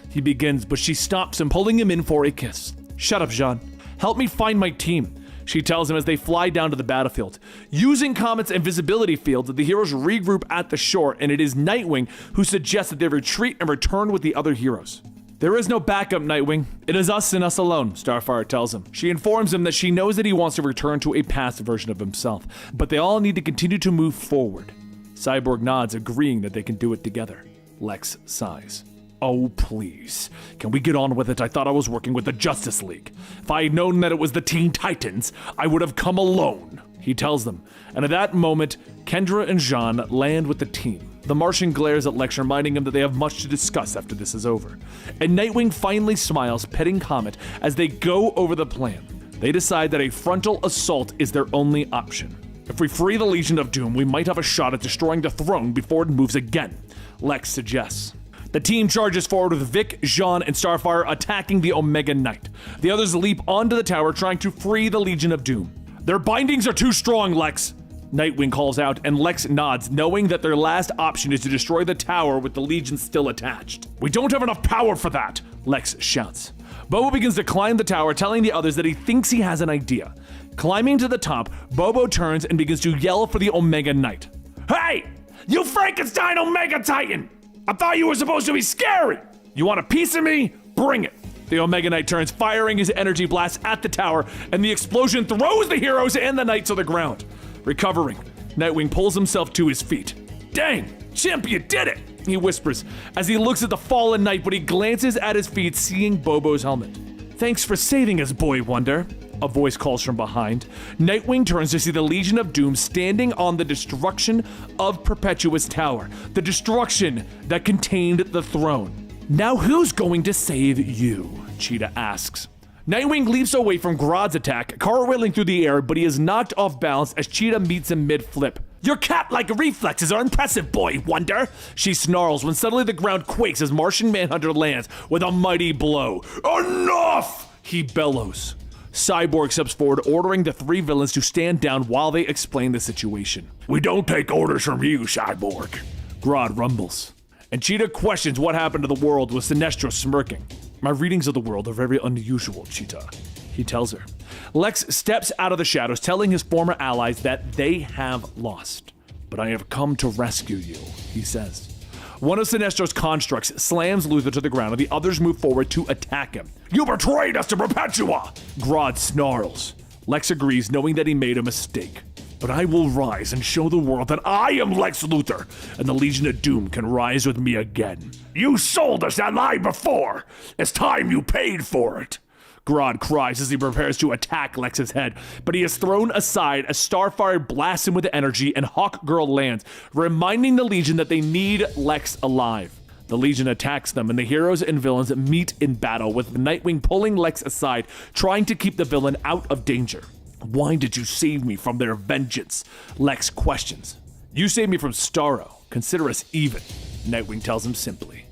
Speaker 5: He begins, but she stops him, pulling him in for a kiss. Shut up, Jean. Help me find my team. She tells him as they fly down to the battlefield. Using Comet's invisibility field, the heroes regroup at the shore, and it is Nightwing who suggests that they retreat and return with the other heroes. There is no backup, Nightwing. It is us and us alone, Starfire tells him. She informs him that she knows that he wants to return to a past version of himself, but they all need to continue to move forward. Cyborg nods, agreeing that they can do it together. Lex sighs. Oh, please. Can we get on with it? I thought I was working with the Justice League. If I had known that it was the Teen Titans, I would have come alone, he tells them. And at that moment, Kendra and Jean land with the team. The Martian glares at Lex, reminding him that they have much to discuss after this is over. And Nightwing finally smiles, petting Comet as they go over the plan. They decide that a frontal assault is their only option. If we free the Legion of Doom, we might have a shot at destroying the throne before it moves again, Lex suggests. The team charges forward with Vic, Jean, and Starfire attacking the Omega Knight. The others leap onto the tower, trying to free the Legion of Doom. Their bindings are too strong, Lex, Nightwing calls out, and Lex nods, knowing that their last option is to destroy the tower with the Legion still attached. We don't have enough power for that, Lex shouts. Bobo begins to climb the tower, telling the others that he thinks he has an idea. Climbing to the top, Bobo turns and begins to yell for the Omega Knight. Hey! You Frankenstein Omega Titan! I thought you were supposed to be scary! You want a piece of me? Bring it! The Omega Knight turns, firing his energy blast at the tower, and the explosion throws the heroes and the knights to the ground. Recovering, Nightwing pulls himself to his feet. Dang, Chimp, you did it! He whispers as he looks at the fallen knight, but he glances at his feet, seeing Bobo's helmet. Thanks for saving us, Boy Wonder, a voice calls from behind. Nightwing turns to see the Legion of Doom standing on the destruction of Perpetuous Tower, the destruction that contained the throne. Now who's going to save you? Cheetah asks. Nightwing leaps away from Grodd's attack, cartwheeling through the air, but he is knocked off balance as Cheetah meets him mid-flip. Your cat-like reflexes are impressive, Boy Wonder, she snarls when suddenly the ground quakes as Martian Manhunter lands with a mighty blow. Enough! He bellows. Cyborg steps forward, ordering the three villains to stand down while they explain the situation. We don't take orders from you, Cyborg, Grodd rumbles. And Cheetah questions what happened to the world, with Sinestro smirking. My readings of the world are very unusual, Cheetah, he tells her. Lex steps out of the shadows, telling his former allies that they have lost. But I have come to rescue you, he says. One of Sinestro's constructs slams Luthor to the ground, and the others move forward to attack him. You betrayed us to Perpetua! Grodd snarls. Lex agrees, knowing that he made a mistake. But I will rise and show the world that I am Lex Luthor, and the Legion of Doom can rise with me again. You sold us that lie before! It's time you paid for it! Grodd cries as he prepares to attack Lex's head, but he is thrown aside as Starfire blasts him with energy and Hawkgirl lands, reminding the Legion that they need Lex alive. The Legion attacks them, and the heroes and villains meet in battle, with Nightwing pulling Lex aside, trying to keep the villain out of danger. Why did you save me from their vengeance? Lex questions. You saved me from Starro. Consider us even, Nightwing tells him simply.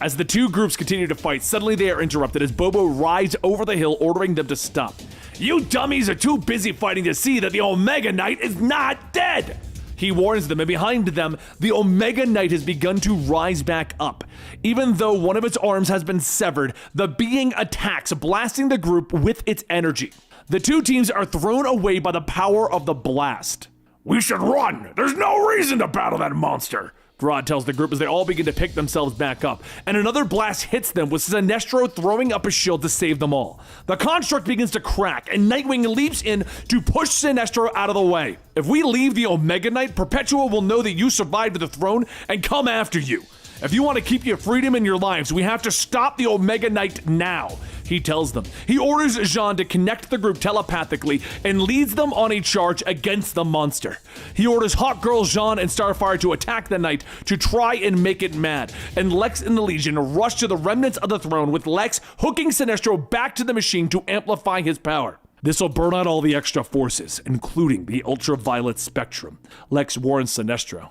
Speaker 5: As the two groups continue to fight, suddenly they are interrupted as Bobo rides over the hill, ordering them to stop. You dummies are too busy fighting to see that the Omega Knight is not dead! He warns them, and behind them, the Omega Knight has begun to rise back up. Even though one of its arms has been severed, the being attacks, blasting the group with its energy. The two teams are thrown away by the power of the blast. We should run! There's no reason to battle that monster! Grodd tells the group as they all begin to pick themselves back up, and another blast hits them with Sinestro throwing up a shield to save them all. The construct begins to crack, and Nightwing leaps in to push Sinestro out of the way. If we leave the Omega Knight, Perpetua will know that you survived the throne and come after you. If you want to keep your freedom and your lives, we have to stop the Omega Knight now, he tells them. He orders Jean to connect the group telepathically and leads them on a charge against the monster. He orders Hawk Girl Jean and Starfire to attack the Knight to try and make it mad, and Lex and the Legion rush to the remnants of the throne with Lex hooking Sinestro back to the machine to amplify his power. This will burn out all the extra forces, including the ultraviolet spectrum. Lex warns Sinestro.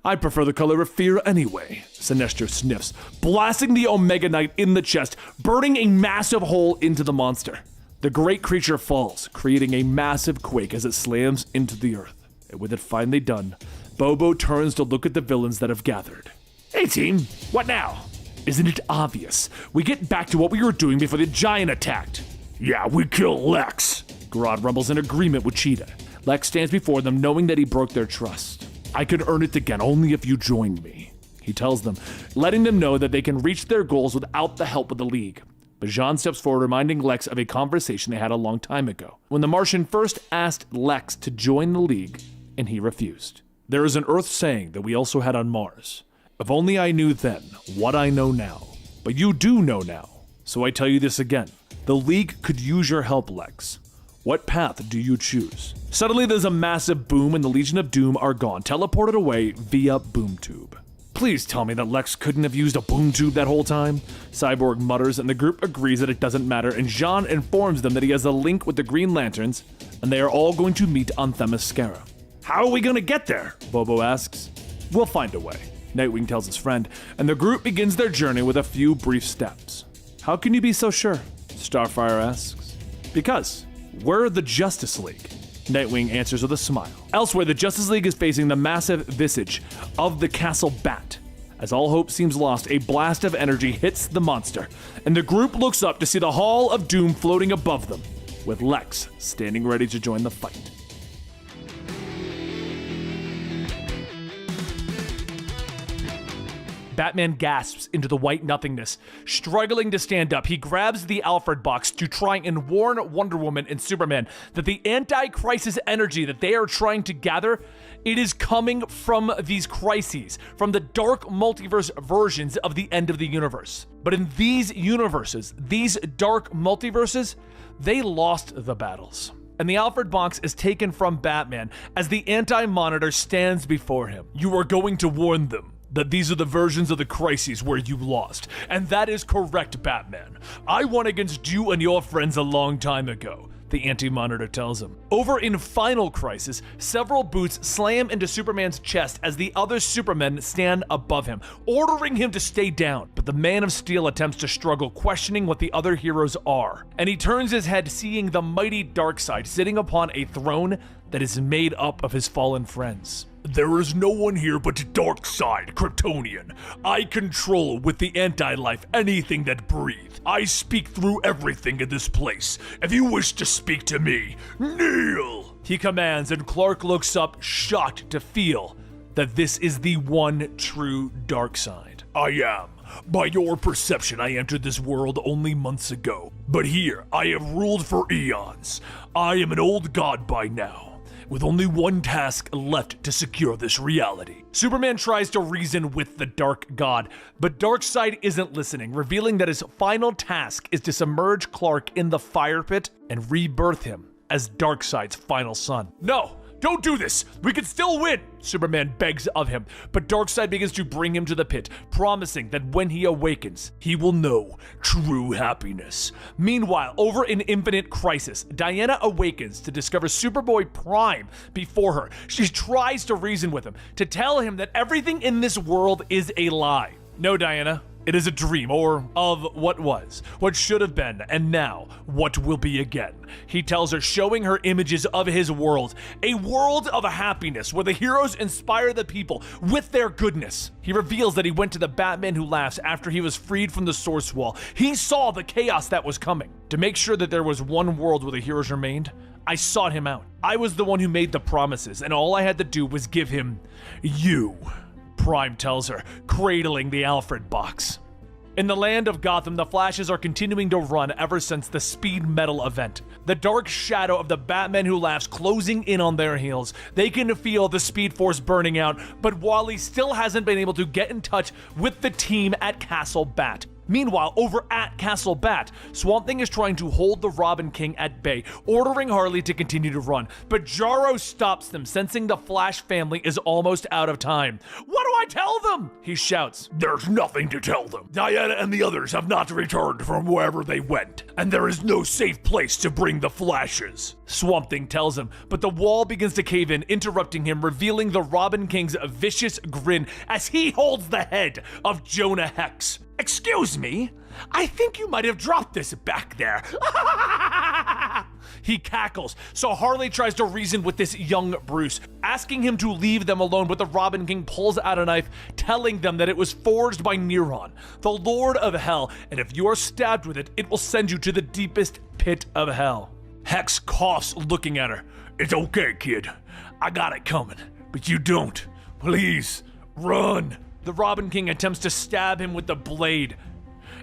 Speaker 5: I prefer the color of fear anyway, Sinestro sniffs, blasting the Omega Knight in the chest, burning a massive hole into the monster. The great creature falls, creating a massive quake as it slams into the earth. And with it finally done, Bobo turns to look at the villains that have gathered. Hey team, what now? Isn't it obvious? We get back to what we were doing before the giant attacked. Yeah, we kill Lex. Grodd rumbles in agreement with Cheetah. Lex stands before them knowing that he broke their trust. I can earn it again only if you join me, he tells them, letting them know that they can reach their goals without the help of the League. But Jean steps forward, reminding Lex of a conversation they had a long time ago, when the Martian first asked Lex to join the League, and he refused. There is an Earth saying that we also had on Mars. If only I knew then what I know now. But you do know now, so I tell you this again. The League could use your help, Lex. What path do you choose? Suddenly there's a massive boom and the Legion of Doom are gone, teleported away via boom tube. Please tell me that Lex couldn't have used a boom tube that whole time? Cyborg mutters and the group agrees that it doesn't matter, and Jean informs them that he has a link with the Green Lanterns and they are all going to meet on Themyscira. How are we gonna get there? Bobo asks. We'll find a way, Nightwing tells his friend, and the group begins their journey with a few brief steps. How can you be so sure? Starfire asks. Because we're the Justice League, Nightwing answers with a smile. Elsewhere, the Justice League is facing the massive visage of the Castle Bat. As all hope seems lost, a blast of energy hits the monster, and the group looks up to see the Hall of Doom floating above them, with Lex standing ready to join the fight.
Speaker 1: Batman gasps into the white nothingness. Struggling to stand up, he grabs the Alfred box to try and warn Wonder Woman and Superman that the anti-crisis energy that they are trying to gather, it is coming from these crises, from the dark multiverse versions of the end of the universe. But in these universes, these dark multiverses, they lost the battles. And the Alfred box is taken from Batman as the Anti-Monitor stands before him. You are going to warn them that these are the versions of the crises where you lost. And that is correct, Batman. I won against you and your friends a long time ago, the Anti-Monitor tells him. Over in Final Crisis, several boots slam into Superman's chest as the other Supermen stand above him, ordering him to stay down. But the Man of Steel attempts to struggle, questioning what the other heroes are. And he turns his head, seeing the mighty Darkseid sitting upon a throne that is made up of his fallen friends. There is no one here but Darkseid, Kryptonian. I control with the anti-life anything that breathes. I speak through everything in this place. If you wish to speak to me, kneel! He commands, and Clark looks up, shocked to feel that this is the one true Darkseid. I am. By your perception, I entered this world only months ago. But here, I have ruled for eons. I am an old god by now, with only one task left to secure this reality. Superman tries to reason with the Dark God, but Darkseid isn't listening, revealing that his final task is to submerge Clark in the fire pit and rebirth him as Darkseid's final son. No! Don't do this! We can still win! Superman begs of him, but Darkseid begins to bring him to the pit, promising that when he awakens, he will know true happiness. Meanwhile, over in Infinite Crisis, Diana awakens to discover Superboy Prime before her. She tries to reason with him, to tell him that everything in this world is a lie. No, Diana. It is a dream, or of what was, what should have been, and now, what will be again. He tells her, showing her images of his world, a world of happiness where the heroes inspire the people with their goodness. He reveals that he went to the Batman Who Laughs after he was freed from the Source Wall. He saw the chaos that was coming. To make sure that there was one world where the heroes remained, I sought him out. I was the one who made the promises, and all I had to do was give him you, Prime tells her, cradling the Alfred box. In the land of Gotham, the Flashes are continuing to run ever since the Speed Metal event. The dark shadow of the Batman Who Laughs closing in on their heels. They can feel the Speed Force burning out, but Wally still hasn't been able to get in touch with the team at Castle Bat. Meanwhile, over at Castle Bat, Swamp Thing is trying to hold the Robin King at bay, ordering Harley to continue to run, but Jarro stops them, sensing the Flash family is almost out of time. "What do I tell them?" he shouts.
Speaker 5: "There's nothing to tell them. Diana and the others have not returned from wherever they went, and there is no safe place to bring the Flashes," Swamp Thing tells him, but the wall begins to cave in, interrupting him, revealing the Robin King's vicious grin as he holds the head of Jonah Hex. "Excuse me, I think you might have dropped this back there." He cackles, so Harley tries to reason with this young Bruce, asking him to leave them alone, but the Robin King pulls out a knife, telling them that it was forged by Neron, the Lord of Hell, and if you are stabbed with it, it will send you to the deepest pit of hell. Hex coughs, looking at her. "It's okay, kid. I got it coming, but you don't. Please, run." The Robin King attempts to stab him with the blade,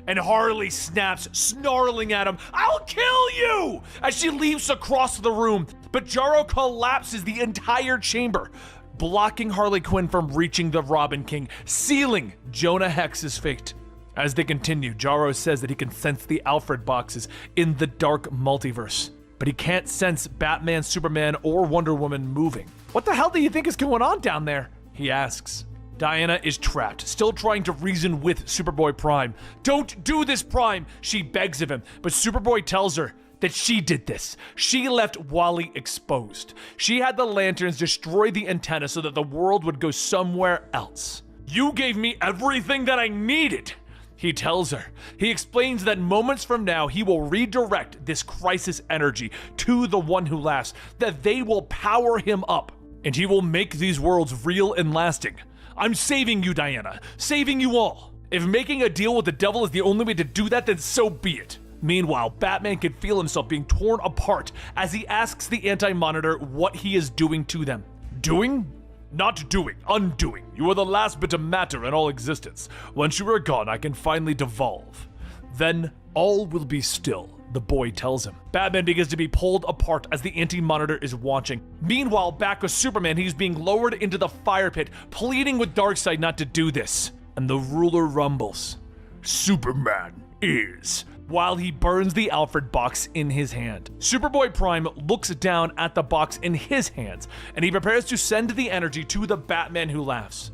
Speaker 5: and Harley snaps, snarling at him, "I'll kill you!" as she leaps across the room, but Jarro collapses the entire chamber, blocking Harley Quinn from reaching the Robin King, sealing Jonah Hex's fate. As they continue, Jarro says that he can sense the Alfred boxes in the dark multiverse, but he can't sense Batman, Superman, or Wonder Woman moving. "What the hell do you think is going on down there?" he asks. Diana is trapped, still trying to reason with Superboy Prime. "Don't do this, Prime," she begs of him, but Superboy tells her that she did this. She left Wally exposed. She had the lanterns destroy the antenna so that the world would go somewhere else. "You gave me everything that I needed," he tells her. He explains that moments from now, he will redirect this crisis energy to the One Who Laughs, that they will power him up, and he will make these worlds real and lasting. "I'm saving you, Diana. Saving you all. If making a deal with the devil is the only way to do that, then so be it." Meanwhile, Batman can feel himself being torn apart as he asks the Anti-Monitor what he is doing to them. "Doing? Not doing. Undoing. You are the last bit of matter in all existence. Once you are gone, I can finally devolve. Then all will be still," the boy tells him. Batman begins to be pulled apart as the Anti-Monitor is watching. Meanwhile, back with Superman, he's being lowered into the fire pit, pleading with Darkseid not to do this. And the ruler rumbles. "Superman is," while he burns the Alfred box in his hand. Superboy Prime looks down at the box in his hands, and he prepares to send the energy to the Batman Who Laughs.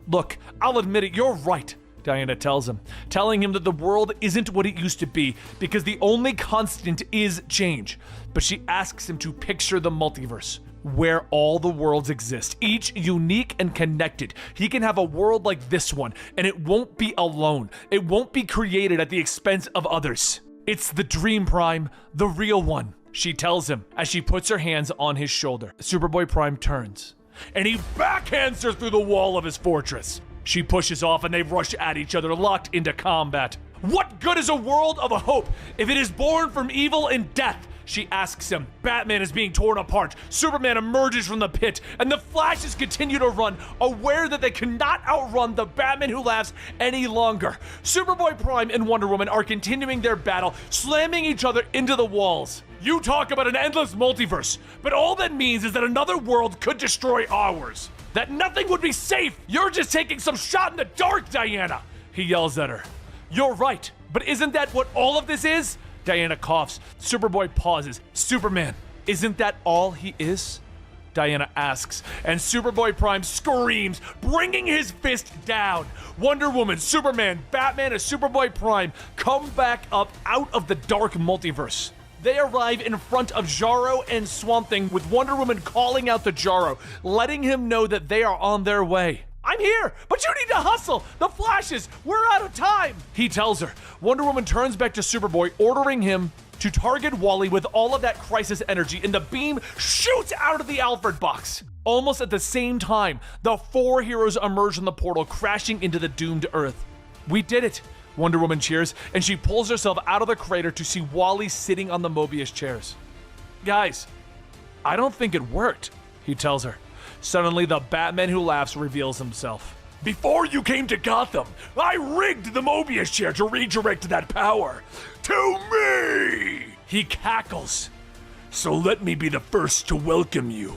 Speaker 5: "Look, I'll admit it, you're right," Diana tells him, telling him that the world isn't what it used to be because the only constant is change. But she asks him to picture the multiverse, where all the worlds exist, each unique and connected. He can have a world like this one, and it won't be alone. It won't be created at the expense of others. "It's the dream, Prime, the real one," she tells him as she puts her hands on his shoulder. Superboy Prime turns, and he backhands her through the wall of his fortress. She pushes off and they rush at each other, locked into combat. "What good is a world of hope if it is born from evil and death?" she asks him. Batman is being torn apart. Superman emerges from the pit, and the Flashes continue to run, aware that they cannot outrun the Batman Who Laughs any longer. Superboy Prime and Wonder Woman are continuing their battle, slamming each other into the walls. "You talk about an endless multiverse, but all that means is that another world could destroy ours. That nothing would be safe. You're just taking some shot in the dark, Diana," he yells at her. "You're right, but isn't that what all of this is?" Diana coughs. Superboy pauses. "Superman, isn't that all he is?" Diana asks, and Superboy Prime screams, bringing his fist down. Wonder Woman, Superman, Batman, and Superboy Prime come back up out of the dark multiverse. They arrive in front of Jarro and Swamp Thing, with Wonder Woman calling out to Jarro, letting him know that they are on their way. "I'm here, but you need to hustle! The Flashes, we're out of time!" he tells her. Wonder Woman turns back to Superboy, ordering him to target Wally with all of that crisis energy, and the beam shoots out of the Alfred box. Almost at the same time, the four heroes emerge from the portal, crashing into the doomed Earth. "We did it!" Wonder Woman cheers, and she pulls herself out of the crater to see Wally sitting on the Mobius chairs. "Guys,
Speaker 1: I don't think it worked, he tells her. Suddenly, the Batman who laughs reveals himself.
Speaker 5: Before you came to Gotham, I rigged the Mobius chair to redirect that power to me! He cackles. So let me be the first to welcome you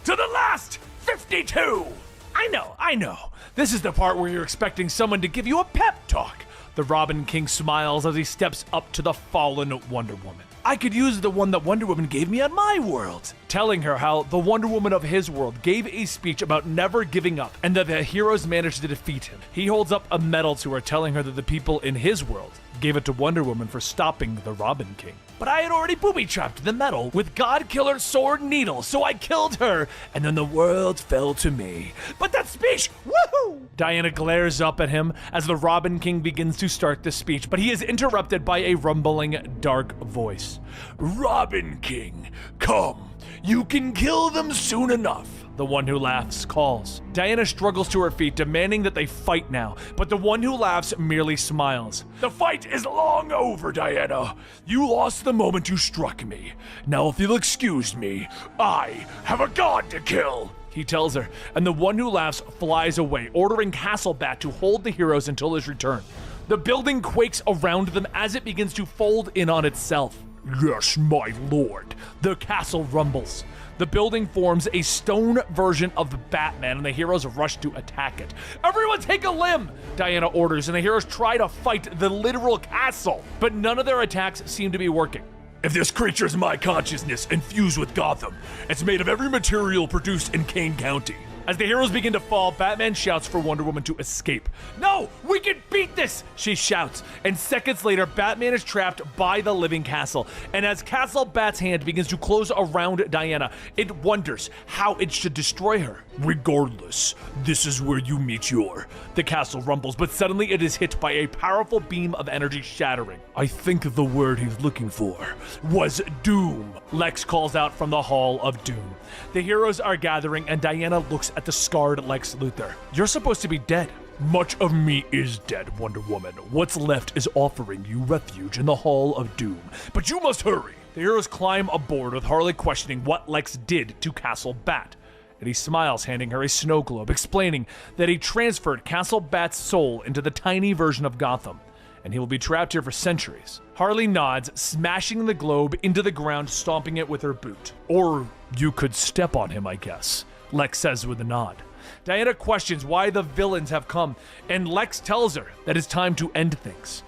Speaker 5: to the last 52!
Speaker 1: I know. This is the part where you're expecting someone to give you a pep talk. The Robin King smiles as he steps up to the fallen Wonder Woman. I could use the one that Wonder Woman gave me on my world, telling her how the Wonder Woman of his world gave a speech about never giving up and that the heroes managed to defeat him. He holds up a medal to her, telling her that the people in his world gave it to Wonder Woman for stopping the Robin King. But I had already booby-trapped the medal with God-Killer Sword Needle, so I killed her, and then the world fell to me. But that speech, woohoo! Diana glares up at him as the Robin King begins to start the speech, but he is interrupted by a rumbling, dark voice.
Speaker 5: Robin King, come. You can kill them soon enough.
Speaker 1: The one who laughs calls. Diana struggles to her feet, demanding that they fight now, but the one who laughs merely smiles.
Speaker 5: The fight is long over, Diana. You lost the moment you struck me. Now if you'll excuse me, I have a god to kill.
Speaker 1: He tells her, and the one who laughs flies away, ordering Castlebat to hold the heroes until his return. The building quakes around them as it begins to fold in on itself.
Speaker 5: Yes, my lord.
Speaker 1: The castle rumbles. The building forms a stone version of the Batman, and the heroes rush to attack it. Everyone take a limb, Diana orders, and the heroes try to fight the literal castle, but none of their attacks seem to be working.
Speaker 5: If this creature's my consciousness infused with Gotham, it's made of every material produced in Kane County.
Speaker 1: As the heroes begin to fall, Batman shouts for Wonder Woman to escape. No, we can beat this, she shouts. And seconds later, Batman is trapped by the living castle. And as Castlebat's hand begins to close around Diana, it wonders how it should destroy her.
Speaker 5: Regardless, this is where you meet your...
Speaker 1: The castle rumbles, but suddenly it is hit by a powerful beam of energy shattering.
Speaker 5: I think the word he's looking for was doom.
Speaker 1: Lex calls out from the Hall of Doom. The heroes are gathering, and Diana looks at the scarred Lex Luthor. You're supposed to be dead.
Speaker 5: Much of me is dead, Wonder Woman. What's left is offering you refuge in the Hall of Doom. But you must hurry.
Speaker 1: The heroes climb aboard, with Harley questioning what Lex did to Castle Bat. And he smiles, handing her a snow globe, explaining that he transferred Castle Bat's soul into the tiny version of Gotham, and he will be trapped here for centuries. Harley nods, smashing the globe into the ground, stomping it with her boot.
Speaker 5: Or you could step on him, I guess,
Speaker 1: Lex says with a nod. Diana questions why the villains have come, and Lex tells her that it's time to end things,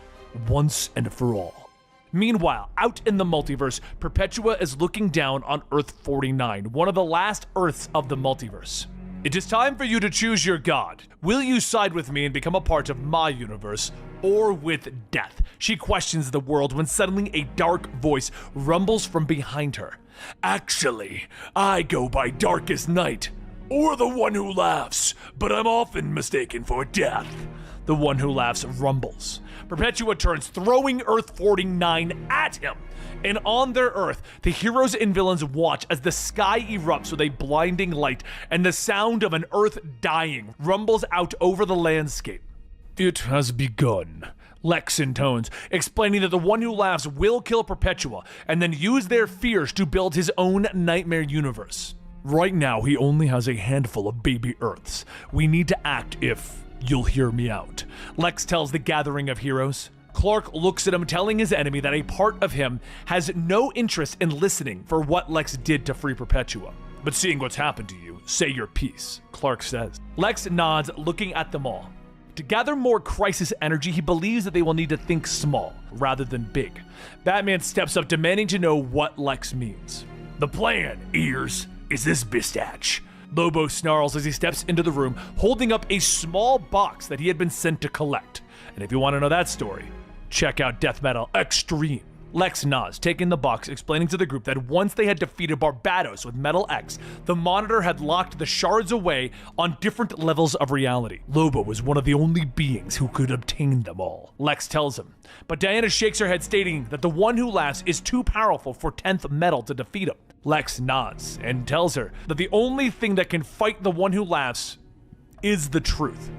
Speaker 1: once and for all. Meanwhile, out in the multiverse, Perpetua is looking down on Earth 49, one of the last Earths of the multiverse. It is time for you to choose your god. Will you side with me and become a part of my universe, or with death? She questions the world when suddenly a dark voice rumbles from behind her.
Speaker 5: Actually, I go by Darkest Night, or the one who laughs, but I'm often mistaken for death.
Speaker 1: The one who laughs rumbles. Perpetua turns, throwing Earth 49 at him. And on their Earth, the heroes and villains watch as the sky erupts with a blinding light, and the sound of an Earth dying rumbles out over the landscape.
Speaker 5: It has begun,
Speaker 1: Lex intones, explaining that the one who laughs will kill Perpetua, and then use their fears to build his own nightmare universe.
Speaker 5: Right now, he only has a handful of baby Earths. We need to act if you'll hear me out,
Speaker 1: Lex tells the gathering of heroes. Clark looks at him, telling his enemy that a part of him has no interest in listening for what Lex did to free Perpetua.
Speaker 5: But seeing what's happened to you, say your piece, Clark says.
Speaker 1: Lex nods, looking at them all. To gather more crisis energy, he believes that they will need to think small, rather than big. Batman steps up, demanding to know what Lex means.
Speaker 5: The plan, Ears, is this bistach.
Speaker 1: Lobo snarls as he steps into the room, holding up a small box that he had been sent to collect. And if you want to know that story, check out Death Metal Extreme. Lex nods, taking the box, explaining to the group that once they had defeated Barbados with Metal X, the Monitor had locked the shards away on different levels of reality.
Speaker 5: Lobo was one of the only beings who could obtain them all,
Speaker 1: Lex tells him. But Diana shakes her head, stating that the one who laughs is too powerful for 10th Metal to defeat him. Lex nods and tells her that the only thing that can fight the one who laughs is the truth.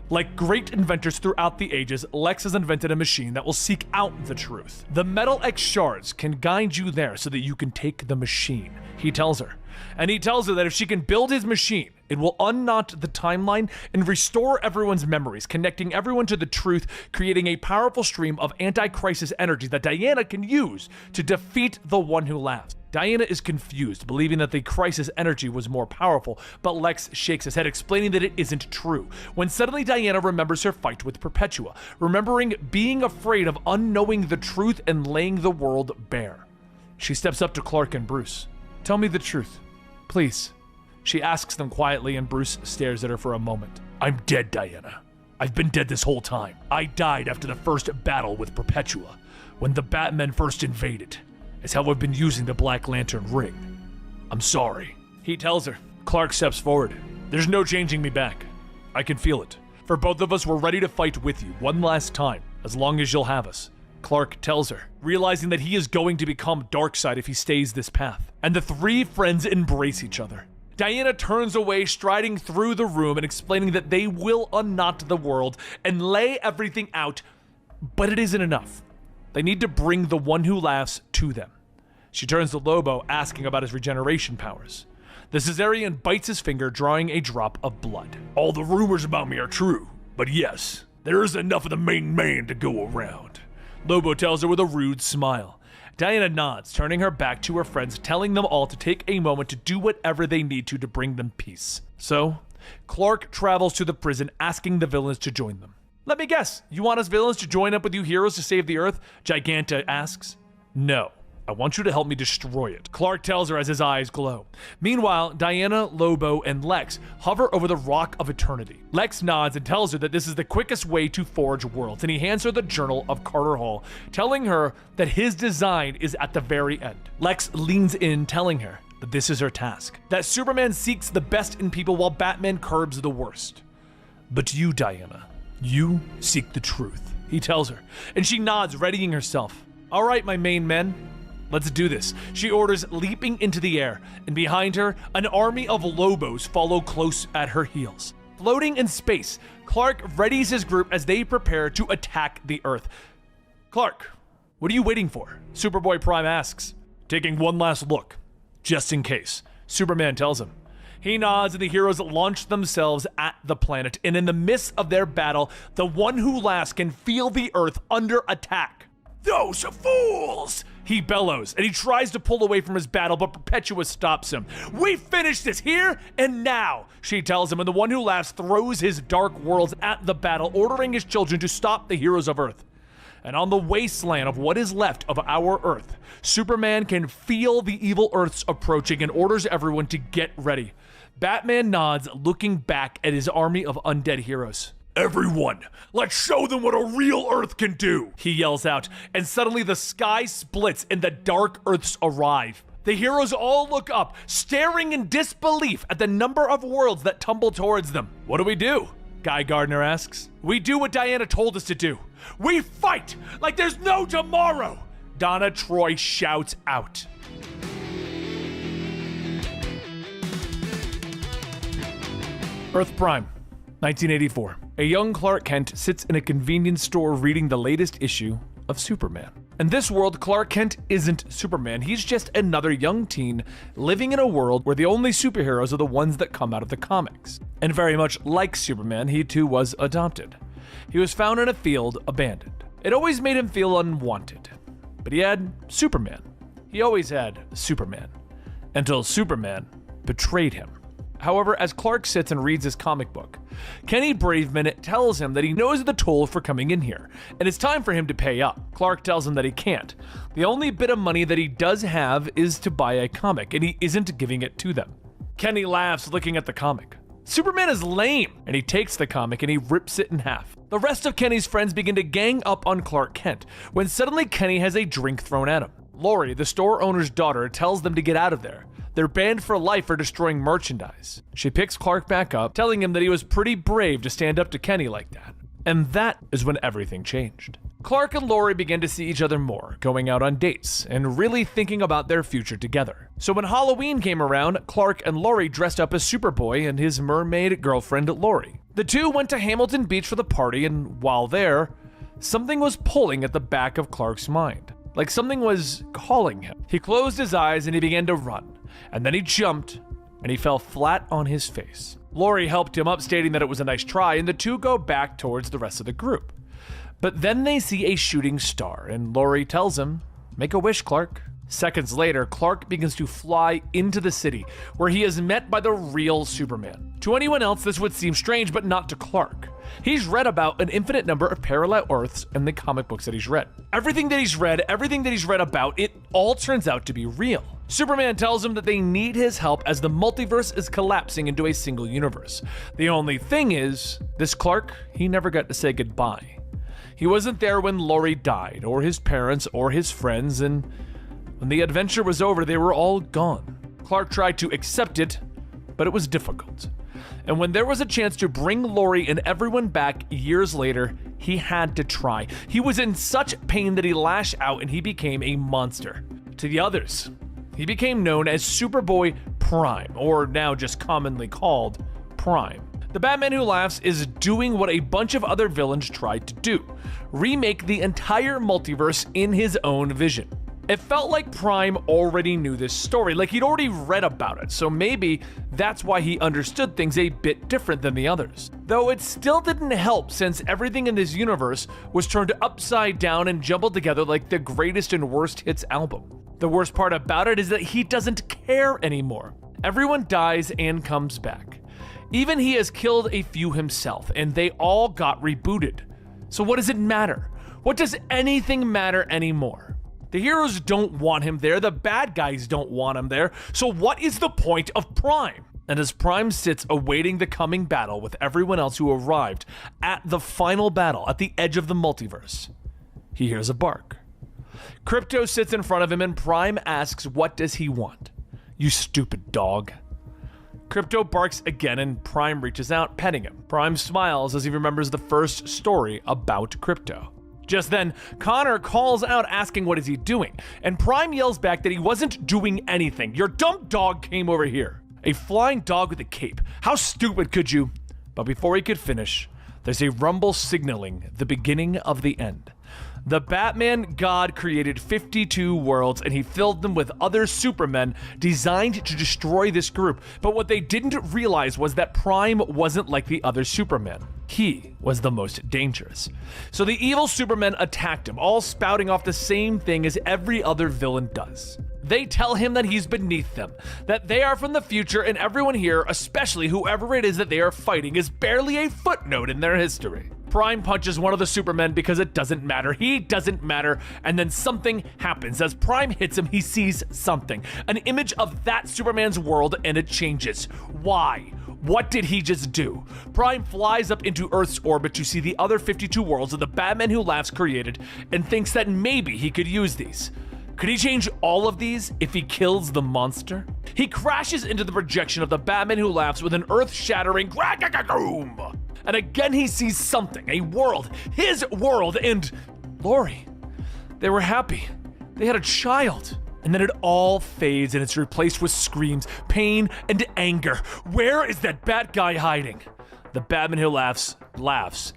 Speaker 1: Like great inventors throughout the ages, Lex has invented a machine that will seek out the truth. The Metal X shards can guide you there so that you can take the machine, he tells her. And he tells her that if she can build his machine, it will unknot the timeline and restore everyone's memories, connecting everyone to the truth, creating a powerful stream of anti-crisis energy that Diana can use to defeat the One Who Laughs. Diana is confused, believing that the crisis energy was more powerful, but Lex shakes his head, explaining that it isn't true, when suddenly Diana remembers her fight with Perpetua, remembering being afraid of unknowing the truth and laying the world bare. She steps up to Clark and Bruce. "Tell me the truth, please." She asks them quietly, and Bruce stares at her for a moment.
Speaker 5: I'm dead, Diana. I've been dead this whole time. I died after the first battle with Perpetua, when the Batmen first invaded. It's how I've been using the Black Lantern ring. I'm sorry.
Speaker 1: He tells her. Clark steps forward. "There's no changing me back. I can feel it. For both of us, we're ready to fight with you one last time, as long as you'll have us." Clark tells her, realizing that he is going to become Darkseid if he stays this path. And the three friends embrace each other. Diana turns away, striding through the room and explaining that they will unknot the world and lay everything out, but it isn't enough. They need to bring the One Who Laughs to them. She turns to Lobo, asking about his regeneration powers. The Caesarian bites his finger, drawing a drop of blood.
Speaker 5: All the rumors about me are true, but yes, there is enough of the main man to go around.
Speaker 1: Lobo tells her with a rude smile. Diana nods, turning her back to her friends, telling them all to take a moment to do whatever they need to bring them peace. So, Clark travels to the prison, asking the villains to join them. "Let me guess, you want us villains to join up with you heroes to save the Earth?" Giganta asks. "No. I want you to help me destroy it," Clark tells her as his eyes glow. Meanwhile, Diana, Lobo, and Lex hover over the Rock of Eternity. Lex nods and tells her that this is the quickest way to forge worlds, and he hands her the journal of Carter Hall, telling her that his design is at the very end. Lex leans in, telling her that this is her task, that Superman seeks the best in people while Batman curbs the worst. "But you, Diana, you seek the truth," he tells her, and she nods, readying herself. "All right, my main men. Let's do this," she orders, leaping into the air, and behind her, an army of Lobos follow close at her heels. Floating in space, Clark readies his group as they prepare to attack the Earth. "Clark, what are you waiting for?" Superboy Prime asks. "Taking one last look, just in case," Superman tells him. He nods, and the heroes launch themselves at the planet, and in the midst of their battle, the One Who Laughs can feel the Earth under attack.
Speaker 5: "Those fools!"
Speaker 1: he bellows, and he tries to pull away from his battle, but Perpetua stops him. "We finish this here and now," she tells him, and the One Who Laughs throws his dark worlds at the battle, ordering his children to stop the heroes of Earth. And on the wasteland of what is left of our Earth, Superman can feel the evil Earths approaching and orders everyone to get ready. Batman nods, looking back at his army of undead heroes.
Speaker 5: "Everyone, let's show them what a real Earth can do,"
Speaker 1: he yells out, and suddenly the sky splits and the dark Earths arrive. The heroes all look up, staring in disbelief at the number of worlds that tumble towards them. "What do we do?" Guy Gardner asks. "We do what Diana told us to do. We fight like there's no tomorrow," Donna Troy shouts out. Earth Prime, 1984. A young Clark Kent sits in a convenience store reading the latest issue of Superman. In this world, Clark Kent isn't Superman. He's just another young teen living in a world where the only superheroes are the ones that come out of the comics. And very much like Superman, he too was adopted. He was found in a field, abandoned. It always made him feel unwanted. But he had Superman. He always had Superman. Until Superman betrayed him. However, as Clark sits and reads his comic book, Kenny Braveman tells him that he knows the toll for coming in here, and it's time for him to pay up. Clark tells him that he can't. The only bit of money that he does have is to buy a comic, and he isn't giving it to them. Kenny laughs, looking at the comic. Superman is lame, and he takes the comic and he rips it in half. The rest of Kenny's friends begin to gang up on Clark Kent, when suddenly Kenny has a drink thrown at him. Lori, the store owner's daughter, tells them to get out of there. They're banned for life for destroying merchandise. She picks Clark back up, telling him that he was pretty brave to stand up to Kenny like that. And that is when everything changed. Clark and Lori began to see each other more, going out on dates, and really thinking about their future together. So when Halloween came around, Clark and Lori dressed up as Superboy and his mermaid girlfriend, Lori. The two went to Hamilton Beach for the party, and while there, something was pulling at the back of Clark's mind. Like something was calling him. He closed his eyes and he began to run. and then he jumped, and he fell flat on his face. Laurie helped him up, stating that it was a nice try, and the two go back towards the rest of the group. But then they see a shooting star, and Laurie tells him, "Make a wish, Clark." Seconds later, Clark begins to fly into the city, where he is met by the real Superman. To anyone else, this would seem strange, but not to Clark. He's read about an infinite number of parallel Earths in the comic books that he's read. Everything that he's read about, it all turns out to be real. Superman tells him that they need his help as the multiverse is collapsing into a single universe. The only thing is, this Clark, he never got to say goodbye. He wasn't there when Laurie died, or his parents, or his friends, and when the adventure was over, they were all gone. Clark tried to accept it, but it was difficult. And when there was a chance to bring Laurie and everyone back years later, he had to try. He was in such pain that he lashed out and he became a monster. To the others, he became known as Superboy Prime, or now just commonly called Prime. The Batman Who Laughs is doing what a bunch of other villains tried to do: remake the entire multiverse in his own vision. It felt like Prime already knew this story, like he'd already read about it, so maybe that's why he understood things a bit different than the others. Though it still didn't help, since everything in this universe was turned upside down and jumbled together like the greatest and worst hits album. The worst part about it is that he doesn't care anymore. Everyone dies and comes back. Even he has killed a few himself, and they all got rebooted. So what does it matter? What does anything matter anymore? The heroes don't want him there, the bad guys don't want him there, so what is the point of Prime? And as Prime sits awaiting the coming battle with everyone else who arrived at the final battle at the edge of the multiverse, he hears a bark. Krypto sits in front of him and Prime asks, "What does he want?" "You stupid dog." Krypto barks again and Prime reaches out, petting him. Prime smiles as he remembers the first story about Krypto. Just then, Connor calls out asking what is he doing, and Prime yells back that he wasn't doing anything. "Your dumb dog came over here." A flying dog with a cape. How stupid could you? But before he could finish, there's a rumble signaling the beginning of the end. The Batman god created 52 worlds and he filled them with other supermen designed to destroy this group. But what they didn't realize was that Prime wasn't like the other Supermen. He was the most dangerous. So the evil Supermen attacked him, all spouting off the same thing as every other villain does. They tell him that he's beneath them, that they are from the future, and everyone here, especially whoever it is that they are fighting, is barely a footnote in their history. Prime punches one of the Supermen because it doesn't matter. He doesn't matter. And then something happens. As Prime hits him, he sees something. An image of that Superman's world, and it changes. Why? What did he just do? Prime flies up into Earth's orbit to see the other 52 worlds that the Batman Who Laughs created and thinks that maybe he could use these. Could he change all of these if he kills the monster? He crashes into the projection of the Batman Who Laughs with an earth-shattering crack-a-boom. And again he sees something, a world, his world, and Laurie. They were happy. They had a child. And then it all fades and it's replaced with screams, pain, and anger. Where is that Bat guy hiding? The Batman Who Laughs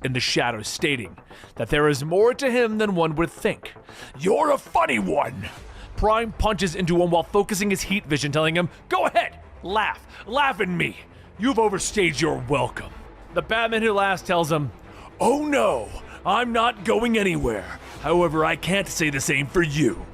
Speaker 1: in the shadows, stating that there is more to him than one would think. "You're a funny one." Prime punches into him while focusing his heat vision, telling him, "Go ahead, laugh at me. You've overstayed your welcome." The Batman Who Laughs tells him, "Oh no, I'm not going anywhere. However, I can't say the same for you."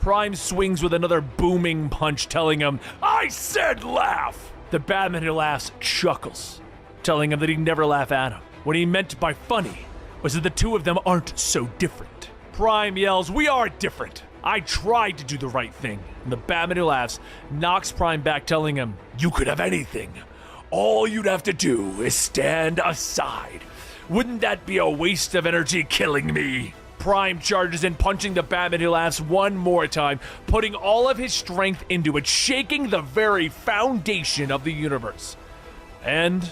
Speaker 1: Prime swings with another booming punch, telling him, "I said laugh." The Batman Who Laughs chuckles, telling him that he'd never laugh at him. What he meant by funny was that the two of them aren't so different. Prime yells, "We are different. I tried to do the right thing." And the Batman Who Laughs knocks Prime back, telling him, "You could have anything. All you'd have to do is stand aside. Wouldn't that be a waste of energy killing me?" Prime charges in, punching the Batman Who Laughs one more time, putting all of his strength into it, shaking the very foundation of the universe. And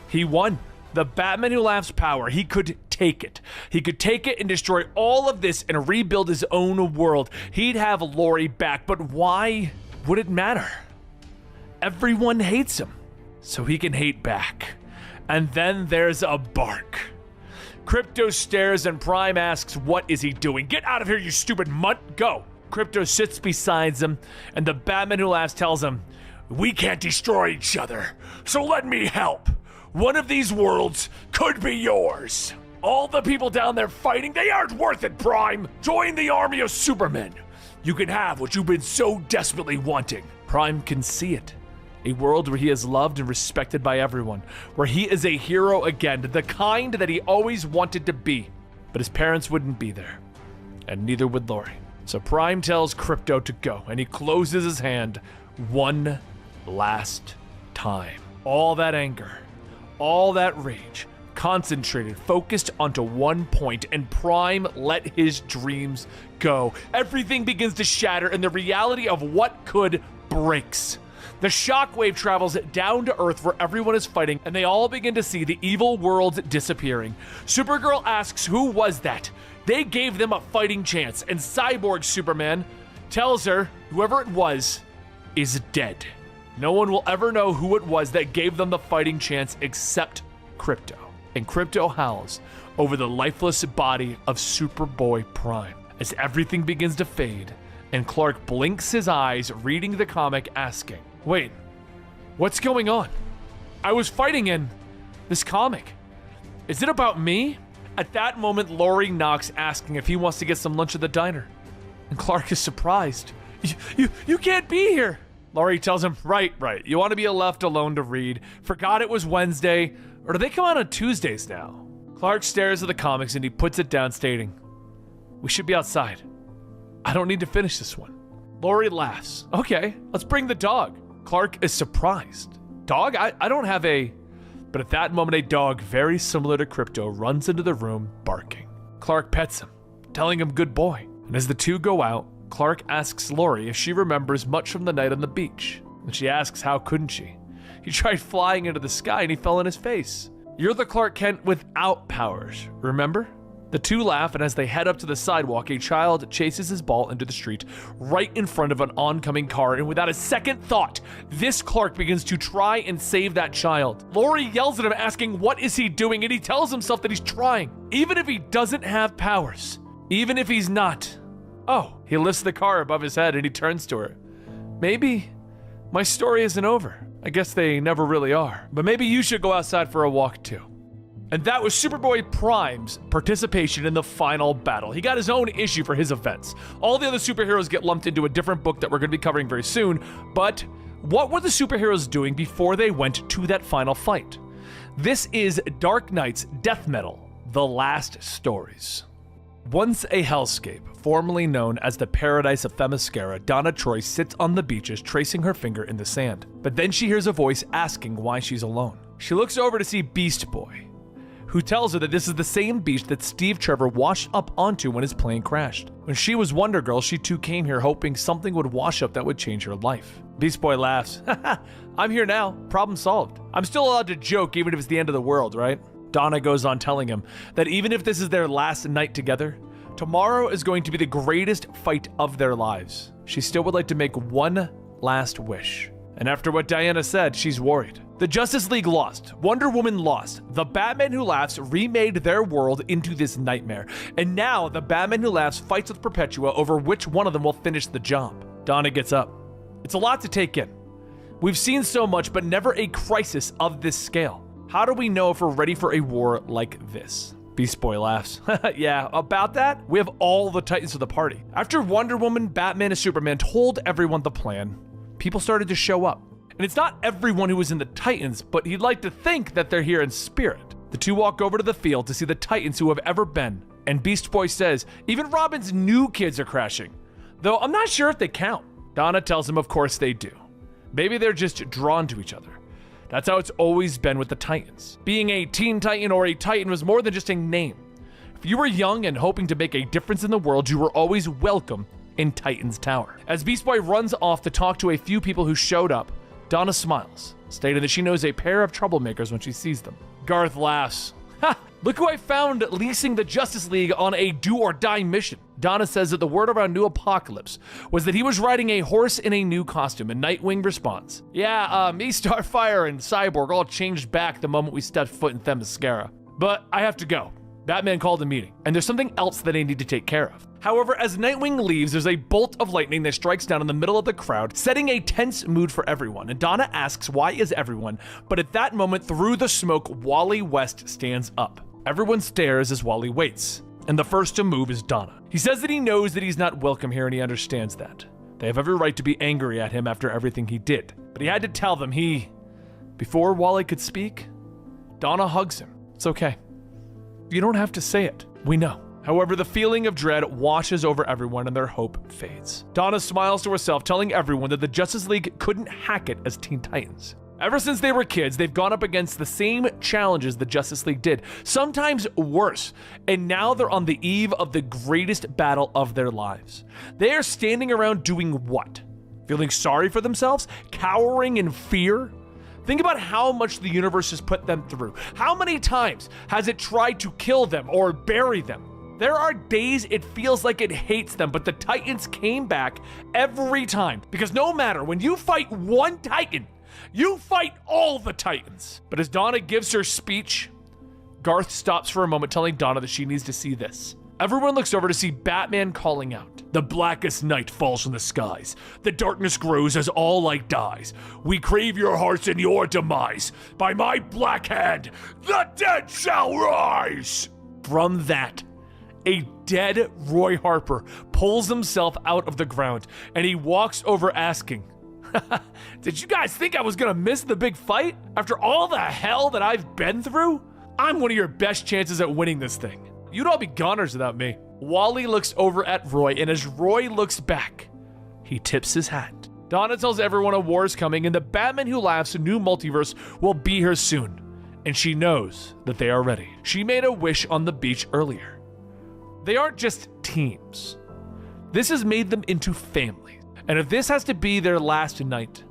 Speaker 1: he won. The Batman Who Laughs' power, he could take it. He could take it and destroy all of this and rebuild his own world. He'd have Laurie back, but why would it matter? Everyone hates him, so he can hate back. And then there's a bark. Krypto stares and Prime asks, "What is he doing? Get out of here, you stupid mutt, go." Krypto sits beside him, and the Batman Who Laughs tells him,
Speaker 5: We can't destroy each other, so let me help. One of these worlds could be yours. All the people down there fighting, they aren't worth it, Prime. Join the army of Supermen. You can have what you've been so desperately wanting.
Speaker 1: Prime can see it. A world where he is loved and respected by everyone, where he is a hero again, the kind that he always wanted to be. But his parents wouldn't be there, and neither would Lori. So Prime tells Krypto to go, and he closes his hand one last time. All that anger, all that rage, concentrated, focused onto one point, and Prime let his dreams go. Everything begins to shatter, and the reality of what could breaks. The shockwave travels down to Earth where everyone is fighting, and they all begin to see the evil world disappearing. Supergirl asks who was that? They gave them a fighting chance, and Cyborg Superman tells her whoever it was is dead. No one will ever know who it was that gave them the fighting chance except Krypto. And Krypto howls over the lifeless body of Superboy Prime as everything begins to fade, and Clark blinks his eyes reading the comic asking, wait, what's going on? I was fighting in this comic. Is it about me? At that moment, Lori knocks asking if he wants to get some lunch at the diner. And Clark is surprised. You can't be here. Lori tells him, right. You want to be left alone to read. Forgot it was Wednesday. Or do they come out on Tuesdays now? Clark stares at the comics and he puts it down stating, we should be outside. I don't need to finish this one. Lori laughs. Okay, let's bring the dog. Clark is surprised. Dog? I don't have a... But at that moment, a dog very similar to Krypto runs into the room barking. Clark pets him, telling him good boy. And as the two go out, Clark asks Lori if she remembers much from the night on the beach. And she asks how couldn't she? He tried flying into the sky and he fell on his face. You're the Clark Kent without powers, remember? The two laugh, and as they head up to the sidewalk, a child chases his ball into the street right in front of an oncoming car, and without a second thought, this Clark begins to try and save that child. Lori yells at him asking what is he doing, and he tells himself that he's trying, even if he doesn't have powers, even if he's not. Oh, he lifts the car above his head and he turns to her. Maybe my story isn't over. I guess they never really are, but maybe you should go outside for a walk too. And that was Superboy Prime's participation in the final battle. He got his own issue for his events. All the other superheroes get lumped into a different book that we're going to be covering very soon, but what were the superheroes doing before they went to that final fight? This is Dark Knight's Death Metal, The Last Stories. Once a hellscape, formerly known as the Paradise of Themyscira, Donna Troy sits on the beaches tracing her finger in the sand. But then she hears a voice asking why she's alone. She looks over to see Beast Boy, who tells her that this is the same beach that Steve Trevor washed up onto when his plane crashed. When she was Wonder Girl, she too came here hoping something would wash up that would change her life. Beast Boy laughs. I'm here now. Problem solved. I'm still allowed to joke even if it's the end of the world, right? Donna goes on telling him that even if this is their last night together, tomorrow is going to be the greatest fight of their lives. She still would like to make one last wish. And after what Diana said, she's worried. The Justice League lost. Wonder Woman lost. The Batman Who Laughs remade their world into this nightmare. And now the Batman Who Laughs fights with Perpetua over which one of them will finish the job. Donna gets up. It's a lot to take in. We've seen so much, but never a crisis of this scale. How do we know if we're ready for a war like this? Beast Boy laughs. Yeah, about that, we have all the Titans of the party. After Wonder Woman, Batman, and Superman told everyone the plan, people started to show up. And it's not everyone who was in the Titans, but he'd like to think that they're here in spirit. The two walk over to the field to see the Titans who have ever been. And Beast Boy says, even Robin's new kids are crashing. Though I'm not sure if they count. Donna tells him of course they do. Maybe they're just drawn to each other. That's how it's always been with the Titans. Being a Teen Titan or a Titan was more than just a name. If you were young and hoping to make a difference in the world, you were always welcome in Titan's Tower. As Beast Boy runs off to talk to a few people who showed up, Donna smiles, stating that she knows a pair of troublemakers when she sees them. Garth laughs. Ha! Look who I found leasing the Justice League on a do-or-die mission. Donna says that the word around New Apocalypse was that he was riding a horse in a new costume, and Nightwing responds, yeah, me, Starfire, and Cyborg all changed back the moment we stepped foot in Themyscira. But I have to go. Batman called a meeting, and there's something else that they need to take care of. However, as Nightwing leaves, there's a bolt of lightning that strikes down in the middle of the crowd, setting a tense mood for everyone. And Donna asks, why is everyone? But at that moment, through the smoke, Wally West stands up. Everyone stares as Wally waits, and the first to move is Donna. He says that he knows that he's not welcome here, and he understands that. They have every right to be angry at him after everything he did. But he had to tell them before Wally could speak, Donna hugs him. It's okay. You don't have to say it. We know. However, the feeling of dread washes over everyone and their hope fades. Donna smiles to herself, telling everyone that the Justice League couldn't hack it as Teen Titans. Ever since they were kids, they've gone up against the same challenges the Justice League did, sometimes worse, and now they're on the eve of the greatest battle of their lives. They are standing around doing what? Feeling sorry for themselves? Cowering in fear? Think about how much the universe has put them through. How many times has it tried to kill them or bury them? There are days it feels like it hates them, but the Titans came back every time. Because no matter, when you fight one Titan, you fight all the Titans. But as Donna gives her speech, Garth stops for a moment, telling Donna that she needs to see this. Everyone looks over to see Batman calling out. The blackest night falls from the skies. The darkness grows as all light dies. We crave your hearts and your demise. By my black hand, the dead shall rise. From that, a dead Roy Harper pulls himself out of the ground, and he walks over asking, did you guys think I was gonna miss the big fight? After all the hell that I've been through? I'm one of your best chances at winning this thing. You'd all be goners without me. Wally looks over at Roy, and as Roy looks back, he tips his hat. Donna tells everyone a war is coming, and the Batman Who Laughs new multiverse will be here soon. And she knows that they are ready. She made a wish on the beach earlier. They aren't just teams. This has made them into families. And if this has to be their last night,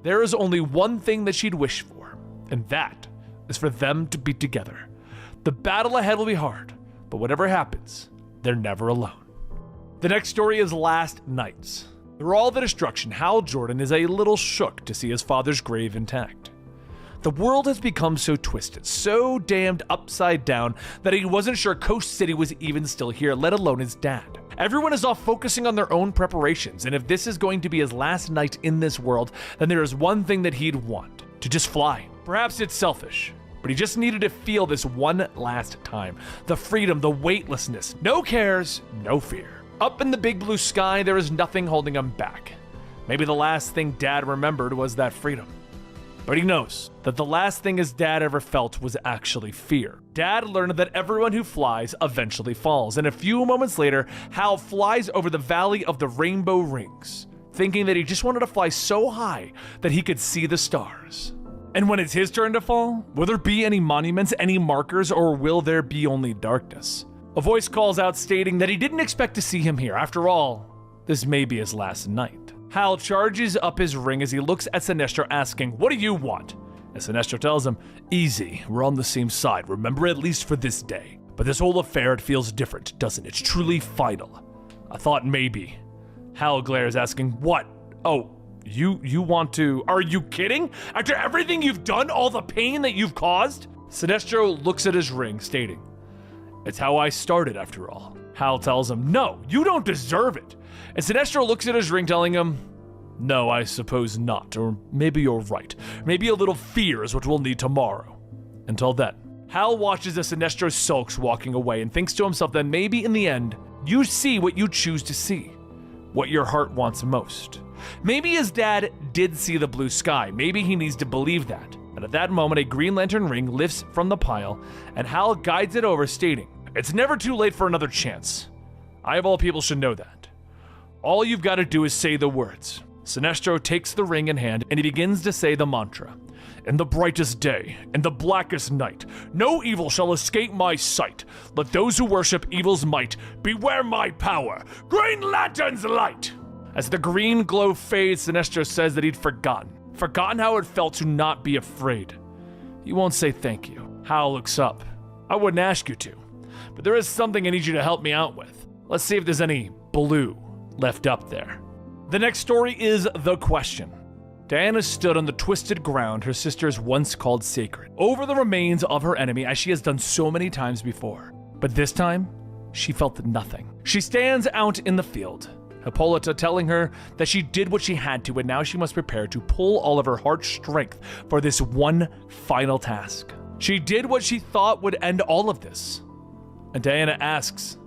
Speaker 1: there is only one thing that she'd wish for, and that is for them to be together. The battle ahead will be hard, but whatever happens, they're never alone. The next story is Last Nights. Through all the destruction, Hal Jordan is a little shook to see his father's grave intact. The world has become so twisted, so damned upside down, that he wasn't sure Coast City was even still here, let alone his dad. Everyone is off focusing on their own preparations, and if this is going to be his last night in this world, then there is one thing that he'd want: to just fly. Perhaps it's selfish, but he just needed to feel this one last time. The freedom, the weightlessness, no cares, no fear. Up in the big blue sky, there is nothing holding him back. Maybe the last thing Dad remembered was that freedom. But he knows that the last thing his dad ever felt was actually fear. Dad learned that everyone who flies eventually falls, and a few moments later, Hal flies over the Valley of the Rainbow Rings, thinking that he just wanted to fly so high that he could see the stars. And when it's his turn to fall, will there be any monuments, any markers, or will there be only darkness? A voice calls out stating that he didn't expect to see him here. After all, this may be his last night. Hal charges up his ring as he looks at Sinestro, asking, "What do you want?" And Sinestro tells him, "Easy, we're on the same side, remember, at least for this day. But this whole affair, it feels different, doesn't it? It's truly final. I thought maybe." Hal glares, asking, "What? Oh, you want to... Are you kidding? After everything you've done, all the pain that you've caused?" Sinestro looks at his ring, stating, "It's how I started, after all." Hal tells him, "No, you don't deserve it." And Sinestro looks at his ring, telling him, "No, I suppose not. Or maybe you're right. Maybe a little fear is what we'll need tomorrow." Until then, Hal watches as Sinestro sulks, walking away, and thinks to himself that maybe in the end, you see what you choose to see, what your heart wants most. Maybe his dad did see the blue sky. Maybe he needs to believe that. And at that moment, a Green Lantern ring lifts from the pile, and Hal guides it over, stating, "It's never too late for another chance. I, of all people, should know that. All you've got to do is say the words." Sinestro takes the ring in hand, and he begins to say the mantra. "In the brightest day, in the blackest night, no evil shall escape my sight. Let those who worship evil's might beware my power. Green Lantern's light." As the green glow fades, Sinestro says that he'd forgotten how it felt to not be afraid. "You won't say thank you." Hal looks up. "I wouldn't ask you to, but there is something I need you to help me out with. Let's see if there's any blue left up there." The next story is The Question. Diana stood on the twisted ground her sisters once called sacred, over the remains of her enemy, as she has done so many times before. But this time, she felt nothing. She stands out in the field, Hippolyta telling her that she did what she had to and now she must prepare to pull all of her heart's strength for this one final task. She did what she thought would end all of this. And Diana asks,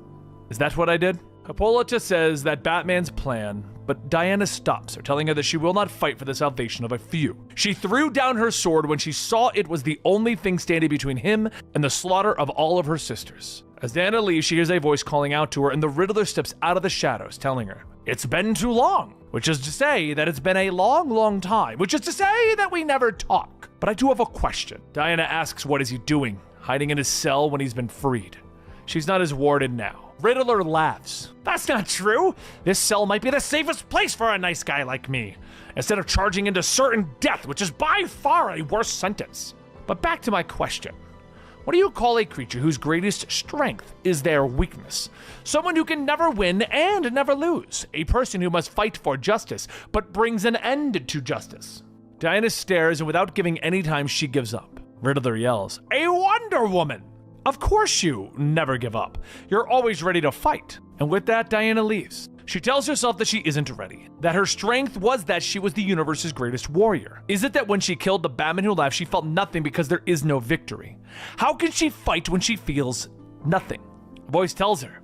Speaker 1: "Is that what I did?" Hippolyta says that Batman's plan, but Diana stops her, telling her that she will not fight for the salvation of a few. She threw down her sword when she saw it was the only thing standing between him and the slaughter of all of her sisters. As Diana leaves, she hears a voice calling out to her, and the Riddler steps out of the shadows, telling her, "It's been too long," which is to say that it's been a long, long time, which is to say that we never talk. But I do have a question. Diana asks, what is he doing, hiding in his cell when he's been freed? She's not his warden now. Riddler laughs. "That's not true. This cell might be the safest place for a nice guy like me, instead of charging into certain death, which is by far a worse sentence." But back to my question. What do you call a creature whose greatest strength is their weakness? Someone who can never win and never lose. A person who must fight for justice, but brings an end to justice. Diana stares, and without giving any time, she gives up. Riddler yells, "A Wonder Woman!" Of course you never give up. You're always ready to fight. And with that, Diana leaves. She tells herself that she isn't ready, that her strength was that she was the universe's greatest warrior. Is it that when she killed the Batman who laughed, she felt nothing because there is no victory? How can she fight when she feels nothing? A voice tells her,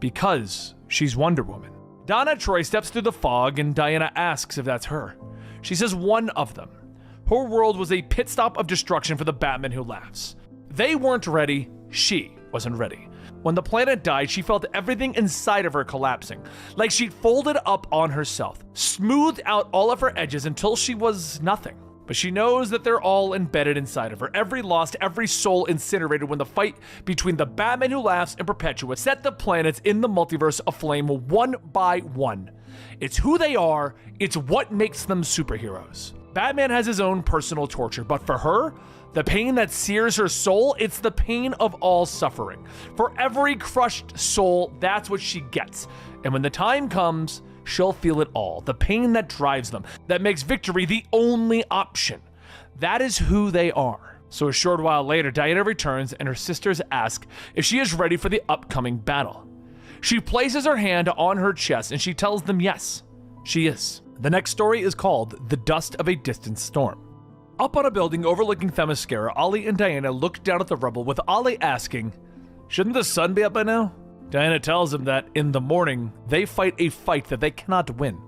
Speaker 1: because she's Wonder Woman. Donna Troy steps through the fog and Diana asks if that's her. She says one of them. Her world was a pit stop of destruction for the Batman who laughs. They weren't ready, she wasn't ready. When the planet died, she felt everything inside of her collapsing, like she'd folded up on herself, smoothed out all of her edges until she was nothing. But she knows that they're all embedded inside of her, every lost, every soul incinerated when the fight between the Batman who laughs and Perpetua set the planets in the multiverse aflame one by one. It's who they are, it's what makes them superheroes. Batman has his own personal torture, but for her, the pain that sears her soul, it's the pain of all suffering. For every crushed soul, that's what she gets. And when the time comes, she'll feel it all. The pain that drives them, that makes victory the only option. That is who they are. So a short while later, Diana returns and her sisters ask if she is ready for the upcoming battle. She places her hand on her chest and she tells them yes, she is. The next story is called The Dust of a Distant Storm. Up on a building overlooking Themyscira, Ollie and Diana look down at the rubble with Ollie asking, "Shouldn't the sun be up by now?" Diana tells him that in the morning, they fight a fight that they cannot win.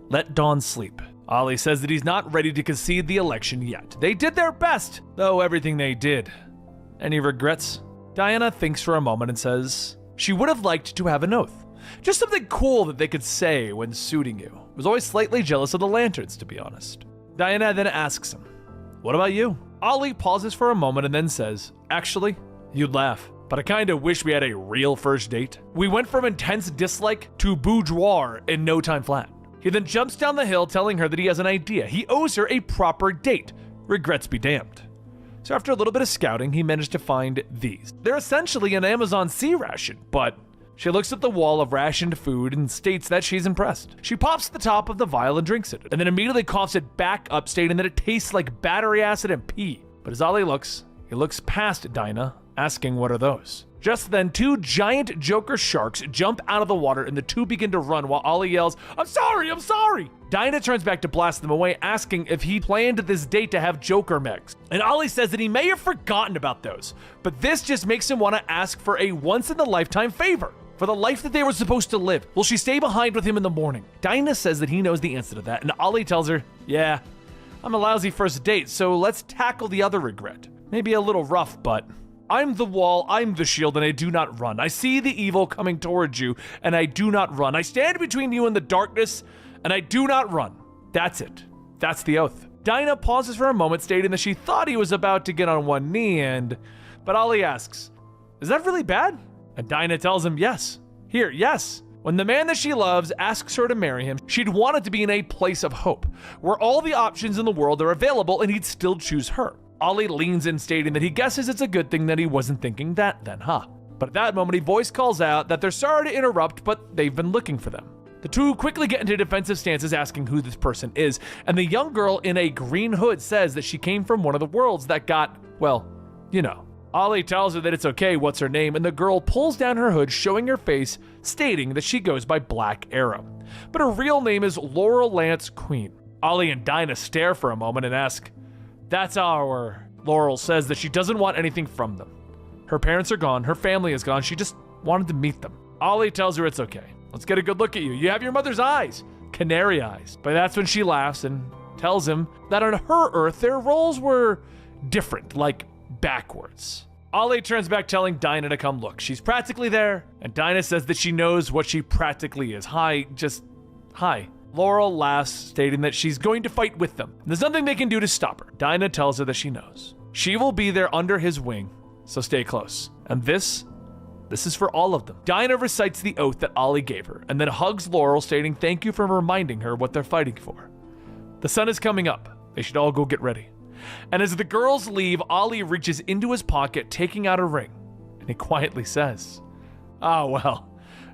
Speaker 1: Let dawn sleep. Ollie says that he's not ready to concede the election yet. They did their best, though everything they did. Any regrets? Diana thinks for a moment and says she would have liked to have an oath. Just something cool that they could say when suiting you. Was always slightly jealous of the lanterns, to be honest. Diana then asks him, "What about you?" Ollie pauses for a moment and then says, "Actually, you'd laugh, but I kinda wish we had a real first date. We went from intense dislike to boudoir in no time flat." He then jumps down the hill telling her that he has an idea. He owes her a proper date. Regrets be damned. So after a little bit of scouting, he managed to find these. They're essentially an Amazon sea ration, but she looks at the wall of rationed food and states that she's impressed. She pops the top of the vial and drinks it, and then immediately coughs it back up, stating that it tastes like battery acid and pee. But as Ollie looks, he looks past Dinah, asking what are those. Just then, two giant Joker sharks jump out of the water and the two begin to run while Ollie yells, "I'm sorry, I'm sorry!" Dinah turns back to blast them away, asking if he planned this date to have Joker megs. And Ollie says that he may have forgotten about those, but this just makes him want to ask for a once-in-a-lifetime favor. For the life that they were supposed to live. Will she stay behind with him in the morning? Dinah says that he knows the answer to that, and Ollie tells her, "Yeah, I'm a lousy first date, so let's tackle the other regret. Maybe a little rough, but I'm the wall, I'm the shield, and I do not run. I see the evil coming towards you, and I do not run. I stand between you and the darkness, and I do not run." That's it. That's the oath. Dinah pauses for a moment, stating that she thought he was about to get on one knee, but Ollie asks, "Is that really bad?" And Dinah tells him yes. Yes. When the man that she loves asks her to marry him, she'd want it to be in a place of hope, where all the options in the world are available and he'd still choose her. Ollie leans in, stating that he guesses it's a good thing that he wasn't thinking that then, huh? But at that moment, a voice calls out that they're sorry to interrupt, but they've been looking for them. The two quickly get into defensive stances asking who this person is, and the young girl in a green hood says that she came from one of the worlds that got, well, you know. Ollie tells her that it's okay, what's her name, and the girl pulls down her hood, showing her face, stating that she goes by Black Arrow. But her real name is Laurel Lance Queen. Ollie and Dinah stare for a moment and ask, "That's our..." Laurel says that she doesn't want anything from them. Her parents are gone, her family is gone, she just wanted to meet them. Ollie tells her it's okay. "Let's get a good look at you. You have your mother's eyes. Canary eyes." But that's when she laughs and tells him that on her Earth, their roles were different, like backwards. Ollie turns back telling Dinah to come look. She's practically there, and Dinah says that she knows what she practically is. Hi. Laurel laughs, stating that she's going to fight with them. There's nothing they can do to stop her. Dinah tells her that she knows. She will be there under his wing, so stay close. And this is for all of them. Dinah recites the oath that Ollie gave her, and then hugs Laurel, stating thank you for reminding her what they're fighting for. The sun is coming up. They should all go get ready. And as the girls leave, Ollie reaches into his pocket, taking out a ring, and he quietly says, "Ah, well,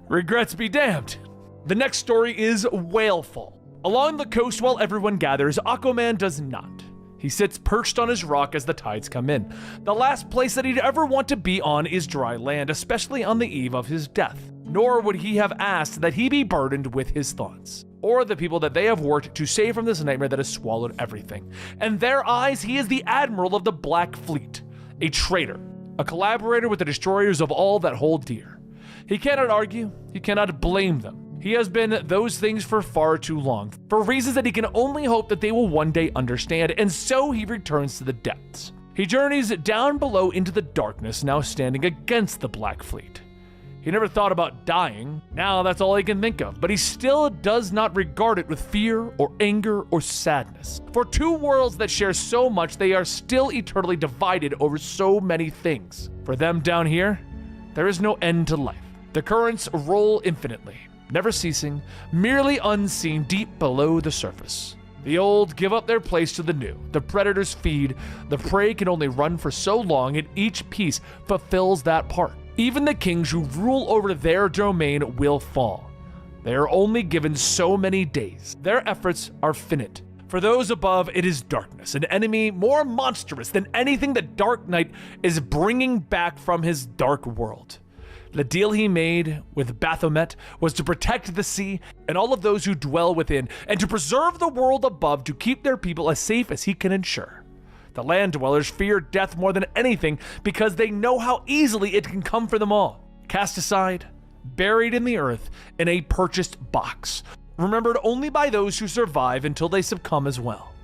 Speaker 1: regrets be damned." The next story is Whalefall. Along the coast while everyone gathers, Aquaman does not. He sits perched on his rock as the tides come in. The last place that he'd ever want to be on is dry land, especially on the eve of his death. Nor would he have asked that he be burdened with his thoughts, or the people that they have worked to save from this nightmare that has swallowed everything. In their eyes, he is the Admiral of the Black Fleet, a traitor, a collaborator with the destroyers of all that hold dear. He cannot argue, he cannot blame them. He has been those things for far too long, for reasons that he can only hope that they will one day understand, and so he returns to the depths. He journeys down below into the darkness, now standing against the Black Fleet. He never thought about dying, now that's all he can think of, but he still does not regard it with fear or anger or sadness. For two worlds that share so much, they are still eternally divided over so many things. For them down here, there is no end to life. The currents roll infinitely, never ceasing, merely unseen deep below the surface. The old give up their place to the new. The predators feed. The prey can only run for so long, and each piece fulfills that part. Even the kings who rule over their domain will fall. They are only given so many days. Their efforts are finite. For those above, it is darkness, an enemy more monstrous than anything the Dark Knight is bringing back from his dark world. The deal he made with Baphomet was to protect the sea and all of those who dwell within, and to preserve the world above to keep their people as safe as he can ensure. The land dwellers fear death more than anything because they know how easily it can come for them all. Cast aside, buried in the earth, in a purchased box, remembered only by those who survive until they succumb as well.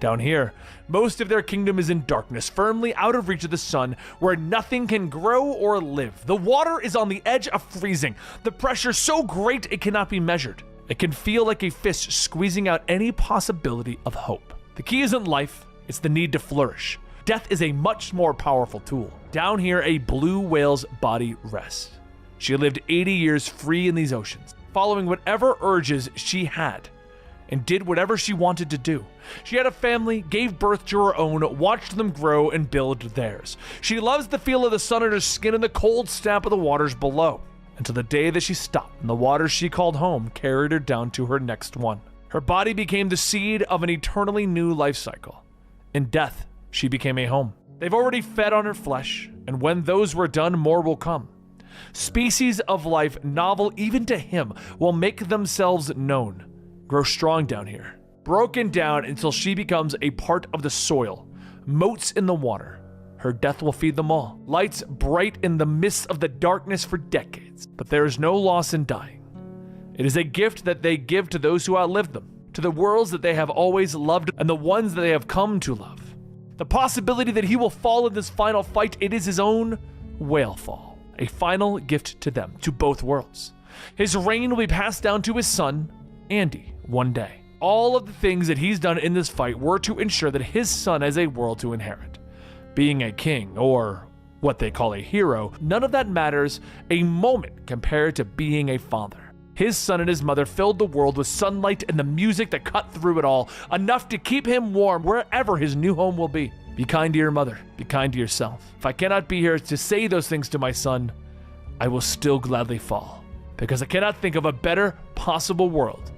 Speaker 1: Down here, most of their kingdom is in darkness, firmly out of reach of the sun, where nothing can grow or live. The water is on the edge of freezing, the pressure so great it cannot be measured. It can feel like a fist squeezing out any possibility of hope. The key isn't life, it's the need to flourish. Death is a much more powerful tool. Down here, a blue whale's body rests. She lived 80 years free in these oceans, following whatever urges she had, and did whatever she wanted to do. She had a family, gave birth to her own, watched them grow and build theirs. She loves the feel of the sun on her skin and the cold snap of the waters below, until the day that she stopped and the waters she called home carried her down to her next one. Her body became the seed of an eternally new life cycle. In death, she became a home. They've already fed on her flesh, and when those were done, more will come. Species of life, novel even to him, will make themselves known, grow strong down here, broken down until she becomes a part of the soil, motes in the water. Her death will feed them all, lights bright in the midst of the darkness for decades. But there is no loss in dying. It is a gift that they give to those who outlived them, to the worlds that they have always loved and the ones that they have come to love. The possibility that he will fall in this final fight, it is his own whalefall, a final gift to them, to both worlds. His reign will be passed down to his son, Andy, one day. All of the things that he's done in this fight were to ensure that his son has a world to inherit. Being a king, or what they call a hero, none of that matters a moment compared to being a father. His son and his mother filled the world with sunlight and the music that cut through it all, enough to keep him warm wherever his new home will be. Be kind to your mother, be kind to yourself. If I cannot be here to say those things to my son, I will still gladly fall, because I cannot think of a better possible world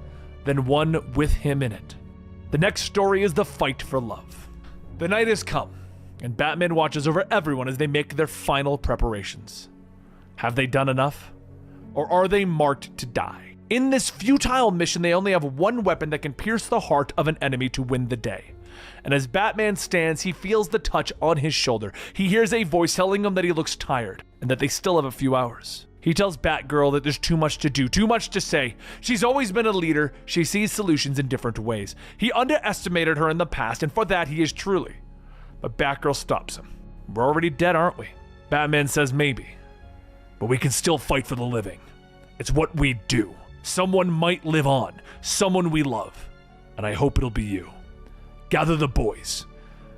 Speaker 1: than one with him in it. The next story is the fight for love. The night has come. And Batman watches over everyone as they make their final preparations. Have they done enough? Or are they marked to die? In this futile mission, they only have one weapon that can pierce the heart of an enemy to win the day. And as Batman stands, he feels the touch on his shoulder. He hears a voice telling him that he looks tired and that they still have a few hours. He tells Batgirl that there's too much to do, too much to say. She's always been a leader. She sees solutions in different ways. He underestimated her in the past, and for that he is truly. But Batgirl stops him. We're already dead, aren't we? Batman says maybe, but we can still fight for the living. It's what we do. Someone might live on, someone we love, and I hope it'll be you. Gather the boys.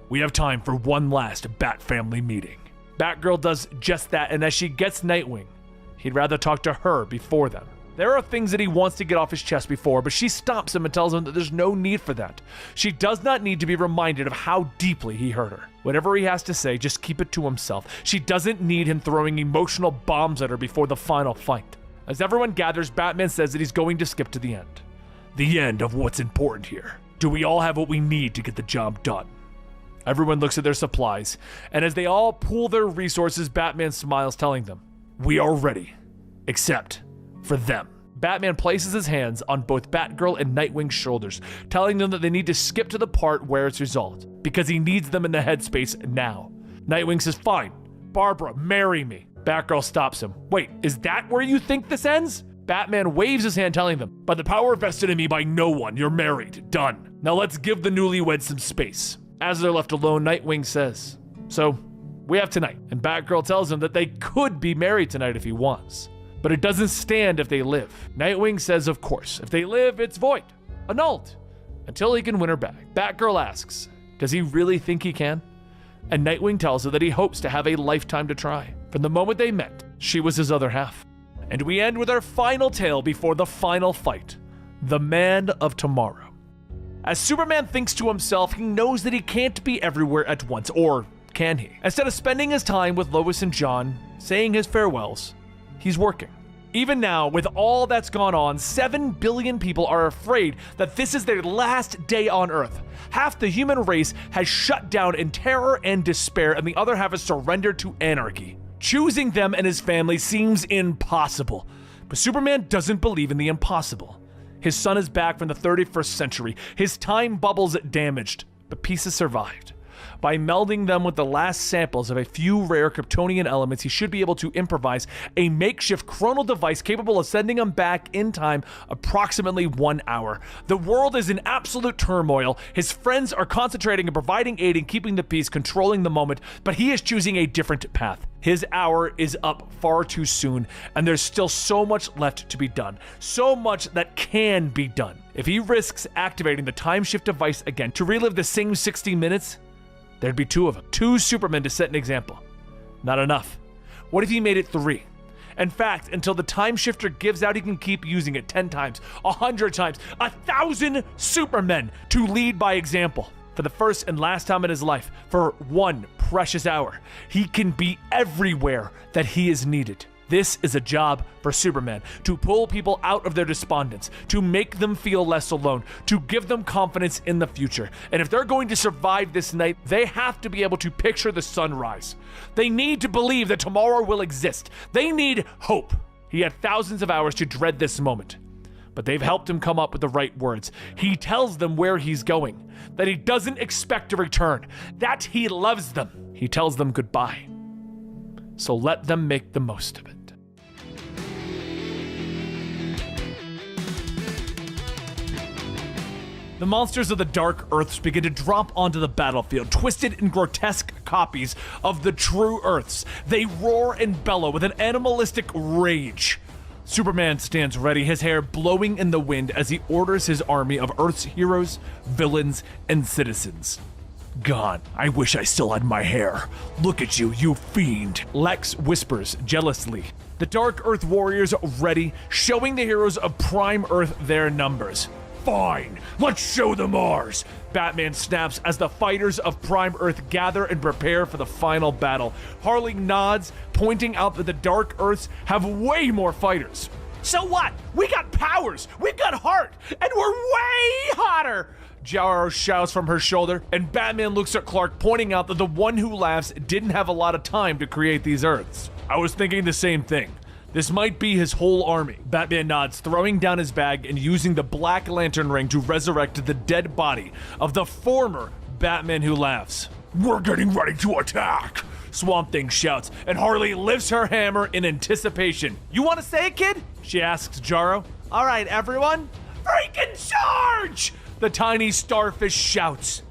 Speaker 1: We have time for one last Bat family meeting. Batgirl does just that, and as she gets Nightwing, he'd rather talk to her before them. There are things that he wants to get off his chest before, but she stops him and tells him that there's no need for that. She does not need to be reminded of how deeply he hurt her. Whatever he has to say, just keep it to himself. She doesn't need him throwing emotional bombs at her before the final fight. As everyone gathers, Batman says that he's going to skip to the end. The end of what's important here. Do we all have what we need to get the job done? Everyone looks at their supplies, and as they all pool their resources, Batman smiles, telling them, we are ready, except for them. Batman places his hands on both Batgirl and Nightwing's shoulders, telling them that they need to skip to the part where it's resolved, because he needs them in the headspace now. Nightwing says, fine, Barbara, marry me. Batgirl stops him. Wait, is that where you think this ends? Batman waves his hand, telling them, by the power vested in me by no one, you're married. Done. Now let's give the newlyweds some space. As they're left alone, Nightwing says, so we have tonight. And Batgirl tells him that they could be married tonight if he wants. But it doesn't stand if they live. Nightwing says, of course, if they live, it's void. Annulled. Until he can win her back. Batgirl asks, does he really think he can? And Nightwing tells her that he hopes to have a lifetime to try. From the moment they met, she was his other half. And we end with our final tale before the final fight. The Man of Tomorrow. As Superman thinks to himself, he knows that he can't be everywhere at once, or can he? Instead of spending his time with Lois and John, saying his farewells, he's working. Even now, with all that's gone on, 7 billion people are afraid that this is their last day on Earth. Half the human race has shut down in terror and despair, and the other half has surrendered to anarchy. Choosing them and his family seems impossible, but Superman doesn't believe in the impossible. His son is back from the 31st century, his time bubbles damaged, but pieces survived. By melding them with the last samples of a few rare Kryptonian elements, he should be able to improvise a makeshift chronal device capable of sending him back in time approximately 1 hour. The world is in absolute turmoil. His friends are concentrating on providing aid and keeping the peace, controlling the moment, but he is choosing a different path. His hour is up far too soon, and there's still so much left to be done. So much that can be done. If he risks activating the time shift device again to relive the same 60 minutes, there'd be 2 of them. 2 Supermen to set an example. Not enough. What if he made it 3? In fact, until the time shifter gives out, he can keep using it 10 times, 100 times, 1,000 Supermen to lead by example. For the first and last time in his life, for 1 precious hour, he can be everywhere that he is needed. This is a job for Superman, to pull people out of their despondence, to make them feel less alone, to give them confidence in the future. And if they're going to survive this night, they have to be able to picture the sunrise. They need to believe that tomorrow will exist. They need hope. He had thousands of hours to dread this moment, but they've helped him come up with the right words. He tells them where he's going, that he doesn't expect to return, that he loves them. He tells them goodbye. So let them make the most of it. The monsters of the Dark Earths begin to drop onto the battlefield, twisted and grotesque copies of the true Earths. They roar and bellow with an animalistic rage. Superman stands ready, his hair blowing in the wind as he orders his army of Earth's heroes, villains, and citizens. Gone. I wish I still had my hair. Look at you, you fiend. Lex whispers jealously. The Dark Earth warriors ready, showing the heroes of Prime Earth their numbers. Fine, let's show them ours. Batman snaps as the fighters of Prime Earth gather and prepare for the final battle. Harley nods, pointing out that the Dark Earths have way more fighters. So what? We got powers, we've got heart, and we're way hotter. Jarrow shouts from her shoulder, and Batman looks at Clark, pointing out that the one who laughs didn't have a lot of time to create these Earths. I was thinking the same thing. This might be his whole army. Batman nods, throwing down his bag and using the Black Lantern ring to resurrect the dead body of the former Batman who laughs.
Speaker 5: We're getting ready to attack!
Speaker 1: Swamp Thing shouts, and Harley lifts her hammer in anticipation. You want to say it, kid? She asks Jarrow. All right, everyone. Freaking charge! The tiny starfish shouts.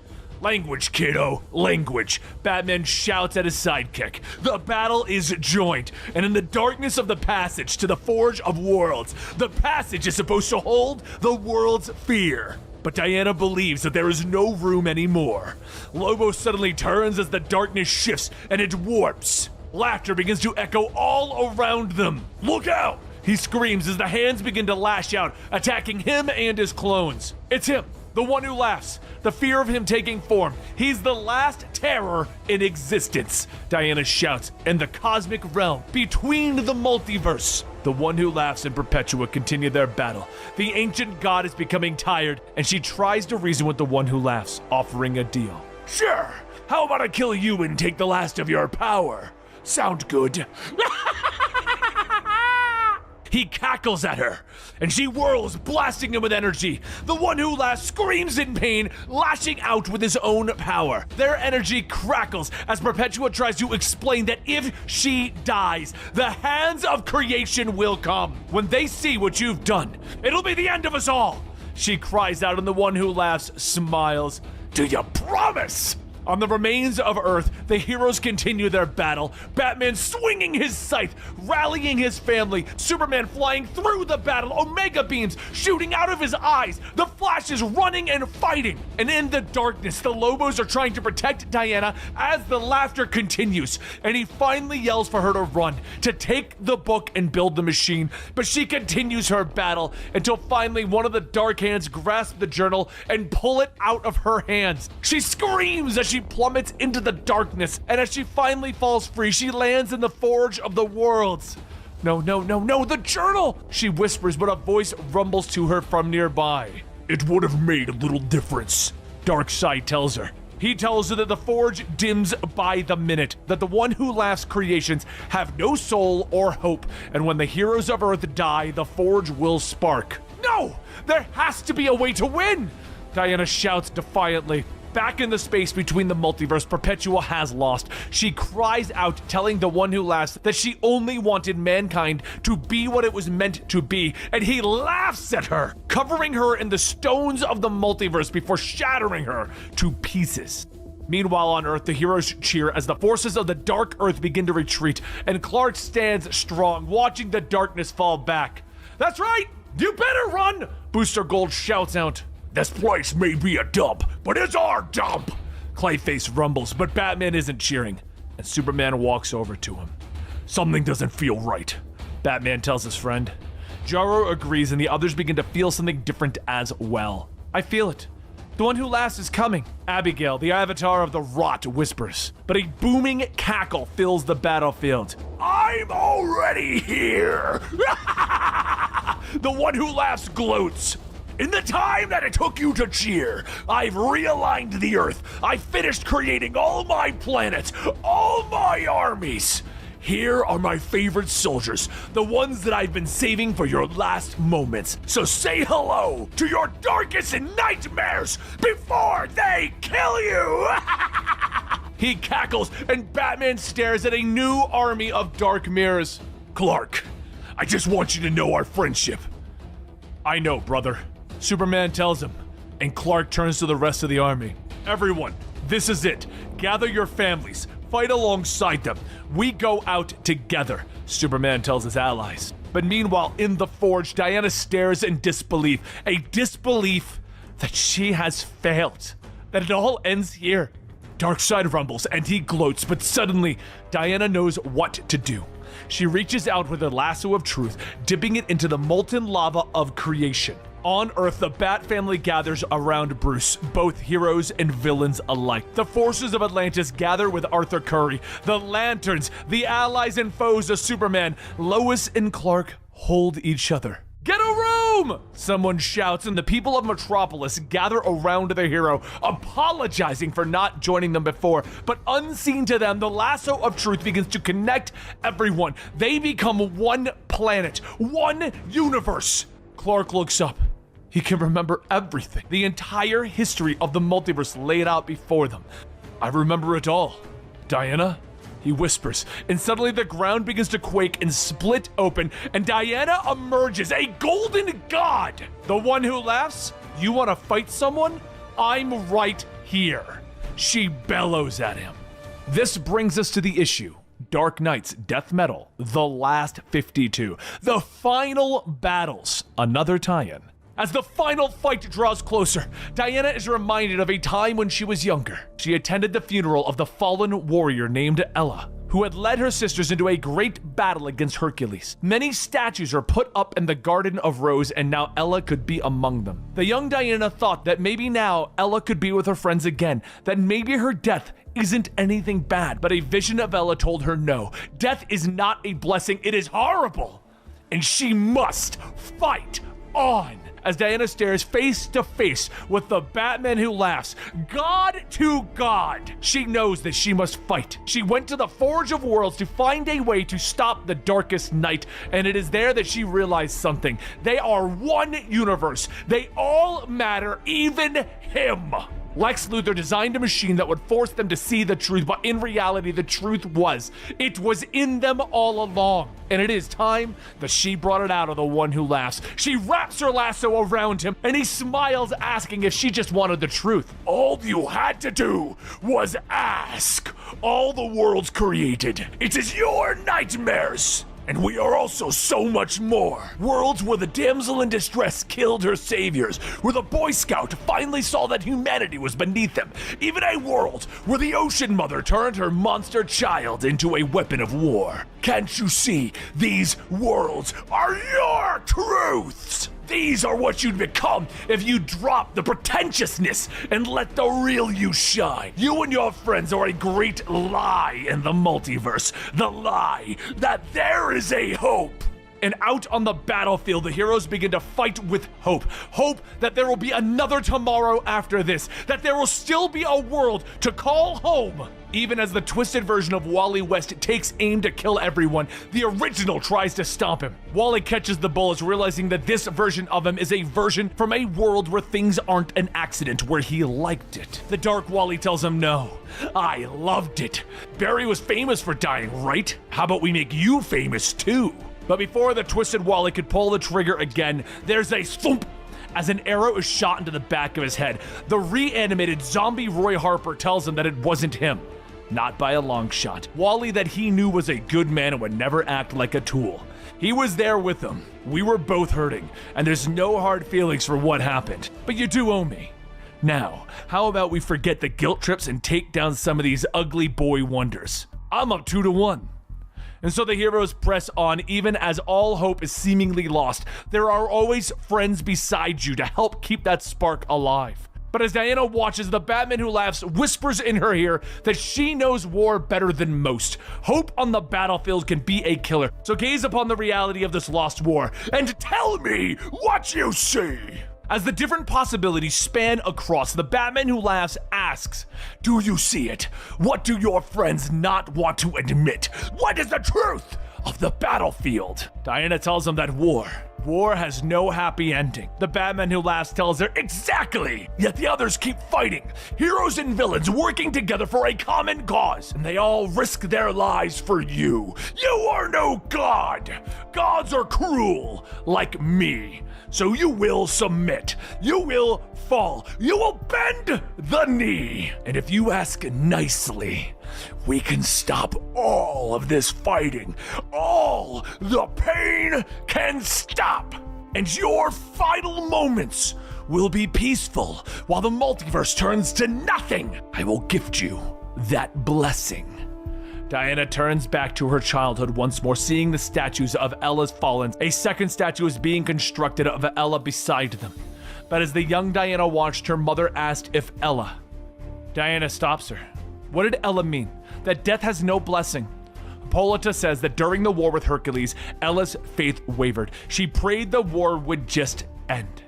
Speaker 1: Language, kiddo, language. Batman shouts at his sidekick. The battle is joined, and in the darkness of the passage to the Forge of Worlds, the passage is supposed to hold the world's fear. But Diana believes that there is no room anymore. Lobo suddenly turns as the darkness shifts and it warps. Laughter begins to echo all around them. Look out! He screams as the hands begin to lash out, attacking him and his clones. It's him, the one who laughs. The fear of him taking form. He's the last terror in existence, Diana shouts, in the cosmic realm between the multiverse. The one who laughs and Perpetua continue their battle. The ancient god is becoming tired, and she tries to reason with the one who laughs, offering a deal.
Speaker 5: Sure, how about I kill you and take the last of your power? Sound good?
Speaker 1: He cackles at her, and she whirls, blasting him with energy. The one who laughs screams in pain, lashing out with his own power. Their energy crackles as Perpetua tries to explain that if she dies, the hands of creation will come. When they see what you've done, it'll be the end of us all. She cries out, and the one who laughs smiles. Do you promise? On the remains of Earth, the heroes continue their battle. Batman swinging his scythe, rallying his family. Superman flying through the battle, Omega beams shooting out of his eyes. The Flash is running and fighting. And in the darkness, the Lobos are trying to protect Diana as the laughter continues. And he finally yells for her to run, to take the book and build the machine. But she continues her battle until finally one of the dark hands grasps the journal and pull it out of her hands. She screams as she plummets into the darkness, and as she finally falls free, she lands in the Forge of the Worlds. No, the journal! She whispers, but a voice rumbles to her from nearby.
Speaker 5: It would have made a little difference,
Speaker 1: Darkseid tells her. He tells her that the Forge dims by the minute, that the one who laughs creations have no soul or hope, and when the heroes of Earth die, the Forge will spark. No! There has to be a way to win! Diana shouts defiantly. Back in the space between the multiverse, Perpetua has lost. She cries out, telling the one who laughs that she only wanted mankind to be what it was meant to be, and he laughs at her, covering her in the stones of the multiverse before shattering her to pieces. Meanwhile on Earth, the heroes cheer as the forces of the Dark Earth begin to retreat, and Clark stands strong, watching the darkness fall back. That's right! You better run! Booster Gold shouts out.
Speaker 5: This place may be a dump, but it's our dump!
Speaker 1: Clayface rumbles, but Batman isn't cheering, and Superman walks over to him.
Speaker 5: Something doesn't feel right,
Speaker 1: Batman tells his friend. Jarrow agrees, and the others begin to feel something different as well. I feel it. The one who laughs is coming. Abigail, the avatar of the rot, whispers, but a booming cackle fills the battlefield.
Speaker 5: I'm already here!
Speaker 1: The one who laughs gloats.
Speaker 5: In the time that it took you to cheer, I've realigned the Earth. I finished creating all my planets, all my armies. Here are my favorite soldiers, the ones that I've been saving for your last moments. So say hello to your darkest nightmares before they kill you!
Speaker 1: He cackles, and Batman stares at a new army of dark mirrors.
Speaker 5: Clark, I just want you to know our friendship.
Speaker 1: I know, brother. Superman tells him, and Clark turns to the rest of the army. Everyone, this is it. Gather your families. Fight alongside them. We go out together, Superman tells his allies. But meanwhile, in the Forge, Diana stares in disbelief. A disbelief that she has failed. That it all ends here. Darkseid rumbles, and he gloats, but suddenly, Diana knows what to do. She reaches out with a lasso of truth, dipping it into the molten lava of creation. On Earth, the Bat family gathers around Bruce, both heroes and villains alike. The forces of Atlantis gather with Arthur Curry. The Lanterns, the allies and foes of Superman, Lois and Clark hold each other. Get a room! Boom! Someone shouts, and the people of Metropolis gather around the hero, apologizing for not joining them before. But unseen to them, the lasso of truth begins to connect everyone. They become one planet, one universe. Clark looks up. He can remember everything. The entire history of the multiverse laid out before them. I remember it all. Diana? He whispers, and suddenly the ground begins to quake and split open, and Diana emerges, a golden god! The one who laughs? You want to fight someone? I'm right here. She bellows at him. This brings us to the issue. Dark Knight's Death Metal, The Last 52. The final battles. Another tie-in. As the final fight draws closer, Diana is reminded of a time when she was younger. She attended the funeral of the fallen warrior named Ella, who had led her sisters into a great battle against Hercules. Many statues are put up in the Garden of Rose, and now Ella could be among them. The young Diana thought that maybe now Ella could be with her friends again, that maybe her death isn't anything bad, but a vision of Ella told her no. Death is not a blessing, it is horrible, and she must fight on. As Diana stares face to face with the Batman who laughs, God to God, she knows that she must fight. She went to the Forge of Worlds to find a way to stop the Darkest Night, and it is there that she realized something. They are one universe. They all matter, even him. Lex Luthor designed a machine that would force them to see the truth, but in reality, the truth was, it was in them all along. And it is time that she brought it out of the one who laughs. She wraps her lasso around him, and he smiles, asking if she just wanted the truth.
Speaker 5: All you had to do was ask. All the worlds created. It is your nightmares. And we are also so much more. Worlds where the damsel in distress killed her saviors, where the Boy Scout finally saw that humanity was beneath them. Even a world where the Ocean Mother turned her monster child into a weapon of war. Can't you see? These worlds are your truths. These are what you'd become if you drop the pretentiousness and let the real you shine. You and your friends are a great lie in the multiverse. The lie that there is a hope. And out on the battlefield, the heroes begin to fight with hope. Hope that there will be another tomorrow after this, that there will still be a world to call home. Even as the twisted version of Wally West takes aim to kill everyone, the original tries to stop him. Wally catches the bullets, realizing that this version of him is a version from a world where things aren't an accident, where he liked it. The Dark Wally tells him no. I loved it. Barry was famous for dying, right? How about we make you famous too? But before the twisted Wally could pull the trigger again, there's a thump as an arrow is shot into the back of his head. The reanimated zombie Roy Harper tells him that it wasn't him. Not by a long shot. Wally that he knew was a good man and would never act like a tool. He was there with them. We were both hurting, and there's no hard feelings for what happened. But you do owe me. Now, how about we forget the guilt trips and take down some of these ugly boy wonders? I'm up 2-1. And so the heroes press on, even as all hope is seemingly lost. There are always friends beside you to help keep that spark alive. But as Diana watches, the Batman who laughs whispers in her ear that she knows war better than most. Hope on the battlefield can be a killer. So gaze upon the reality of this lost war and tell me what you see. As the different possibilities span across, the Batman who laughs asks, do you see it? What do your friends not want to admit? What is the truth of the battlefield? Diana tells him that war has no happy ending. The Batman who laughs tells her, exactly! Yet the others keep fighting. Heroes and villains working together for a common cause, and they all risk their lives for you. You are no god! Gods are cruel, like me. So you will submit. You will fall. You will bend the knee. And if you ask nicely, we can stop all of this fighting. All the pain can stop. And your final moments will be peaceful while the multiverse turns to nothing. I will gift you that blessing. Diana turns back to her childhood once more, seeing the statues of Ella's fallen. A second statue is being constructed of Ella beside them. But as the young Diana watched, her mother asked if Ella. Diana stops her. What did Ella mean? That death has no blessing.
Speaker 1: Hippolyta says that during the war with Hercules, Ella's faith wavered. She prayed the war would just end.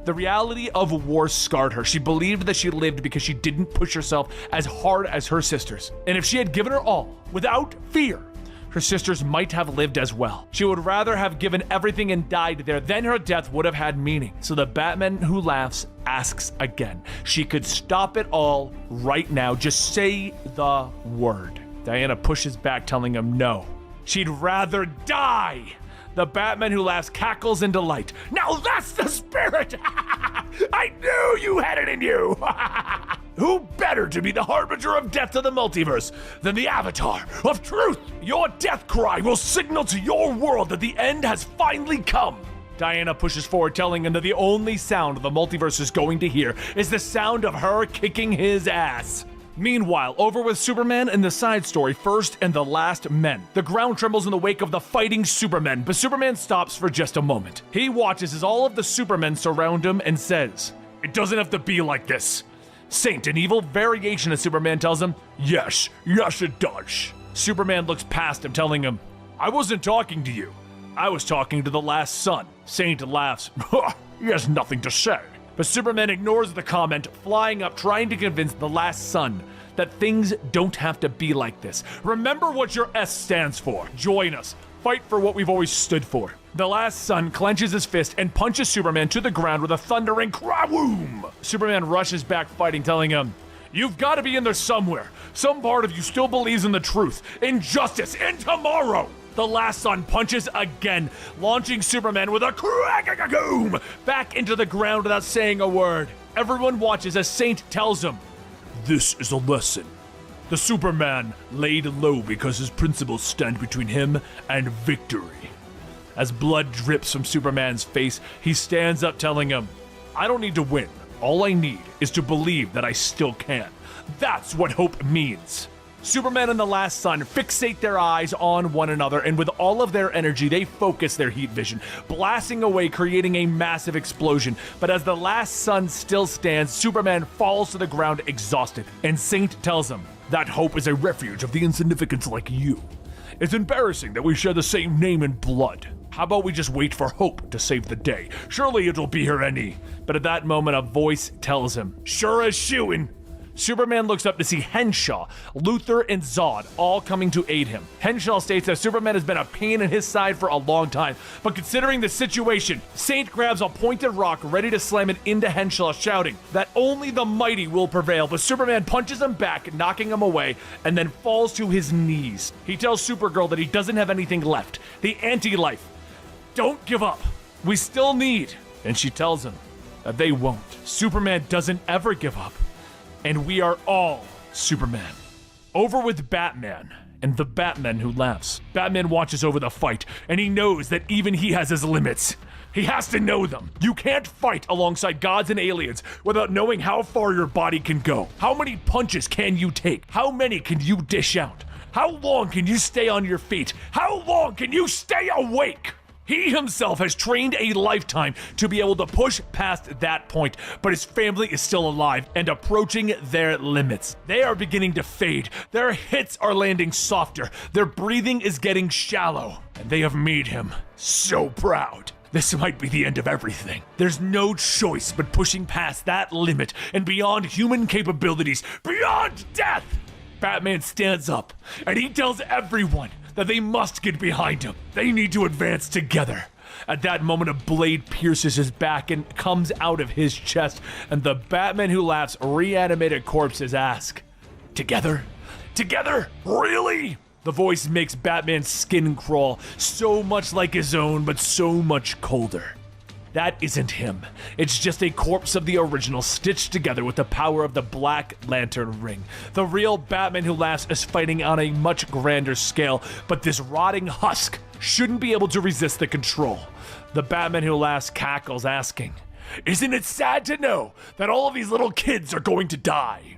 Speaker 1: The reality of war scarred her. She believed that she lived because she didn't push herself as hard as her sisters. And if she had given her all, without fear, her sisters might have lived as well. She would rather have given everything and died there, then her death would have had meaning. So the Batman who laughs asks again. She could stop it all right now. Just say the word. Diana pushes back, telling him no. She'd rather die. The Batman who laughs cackles in delight. Now that's the spirit! I knew you had it in you! Who better to be the harbinger of death to the multiverse than the avatar of truth? Your death cry will signal to your world that the end has finally come. Diana pushes forward, telling him that the only sound the multiverse is going to hear is the sound of her kicking his ass. Meanwhile, over with Superman and the side story, First and the Last Men. The ground trembles in the wake of the fighting Supermen, but Superman stops for just a moment. He watches as all of the Supermen surround him and says, "It doesn't have to be like this." Saint, an evil variation of Superman, tells him, yes, it does." Superman looks past him, telling him, "I wasn't talking to you. I was talking to the last son." Saint laughs, "He has nothing to say." But Superman ignores the comment, flying up, trying to convince the last son that things don't have to be like this. Remember what your S stands for. Join us. Fight for what we've always stood for. The last son clenches his fist and punches Superman to the ground with a thundering krawoom. Superman rushes back fighting, telling him, "You've got to be in there somewhere. Some part of you still believes in the truth, in justice, in tomorrow." The last son punches again, launching Superman with a crack-a-goom back into the ground without saying a word. Everyone watches as Saint tells him, "This is a lesson. The Superman laid low because his principles stand between him and victory." As blood drips from Superman's face, he stands up, telling him, "I don't need to win. All I need is to believe that I still can. That's what hope means." Superman and the last son fixate their eyes on one another, and with all of their energy, they focus their heat vision, blasting away, creating a massive explosion. But as the last son still stands, Superman falls to the ground exhausted, and Saint tells him, "That hope is a refuge of the insignificants like you. It's embarrassing that we share the same name and blood. How about we just wait for hope to save the day? Surely it'll be here any." But at that moment, a voice tells him, "Sure as shooin'." Superman looks up to see Henshaw, Luthor, and Zod all coming to aid him. Henshaw states that Superman has been a pain in his side for a long time, but considering the situation, Saint grabs a pointed rock ready to slam it into Henshaw, shouting that only the mighty will prevail, but Superman punches him back, knocking him away, and then falls to his knees. He tells Supergirl that he doesn't have anything left, the anti-life. "Don't give up. We still need," and she tells him that they won't. Superman doesn't ever give up. And we are all Superman. Over with Batman and the Batman who laughs. Batman watches over the fight, and he knows that even he has his limits. He has to know them. You can't fight alongside gods and aliens without knowing how far your body can go. How many punches can you take? How many can you dish out? How long can you stay on your feet? How long can you stay awake? He himself has trained a lifetime to be able to push past that point, but his family is still alive and approaching their limits. They are beginning to fade. Their hits are landing softer. Their breathing is getting shallow, and they have made him so proud. This might be the end of everything. There's no choice but pushing past that limit and beyond human capabilities, beyond death. Batman stands up, and he tells everyone that they must get behind him. They need to advance together. At that moment, a blade pierces his back and comes out of his chest, and the Batman who laughs reanimated corpses ask, "Together? Together? Really?" The voice makes Batman's skin crawl, so much like his own, but so much colder. That isn't him. It's just a corpse of the original stitched together with the power of the Black Lantern ring. The real Batman who laughs is fighting on a much grander scale, but this rotting husk shouldn't be able to resist the control. The Batman who laughs cackles, asking, "Isn't it sad to know that all of these little kids are going to die?"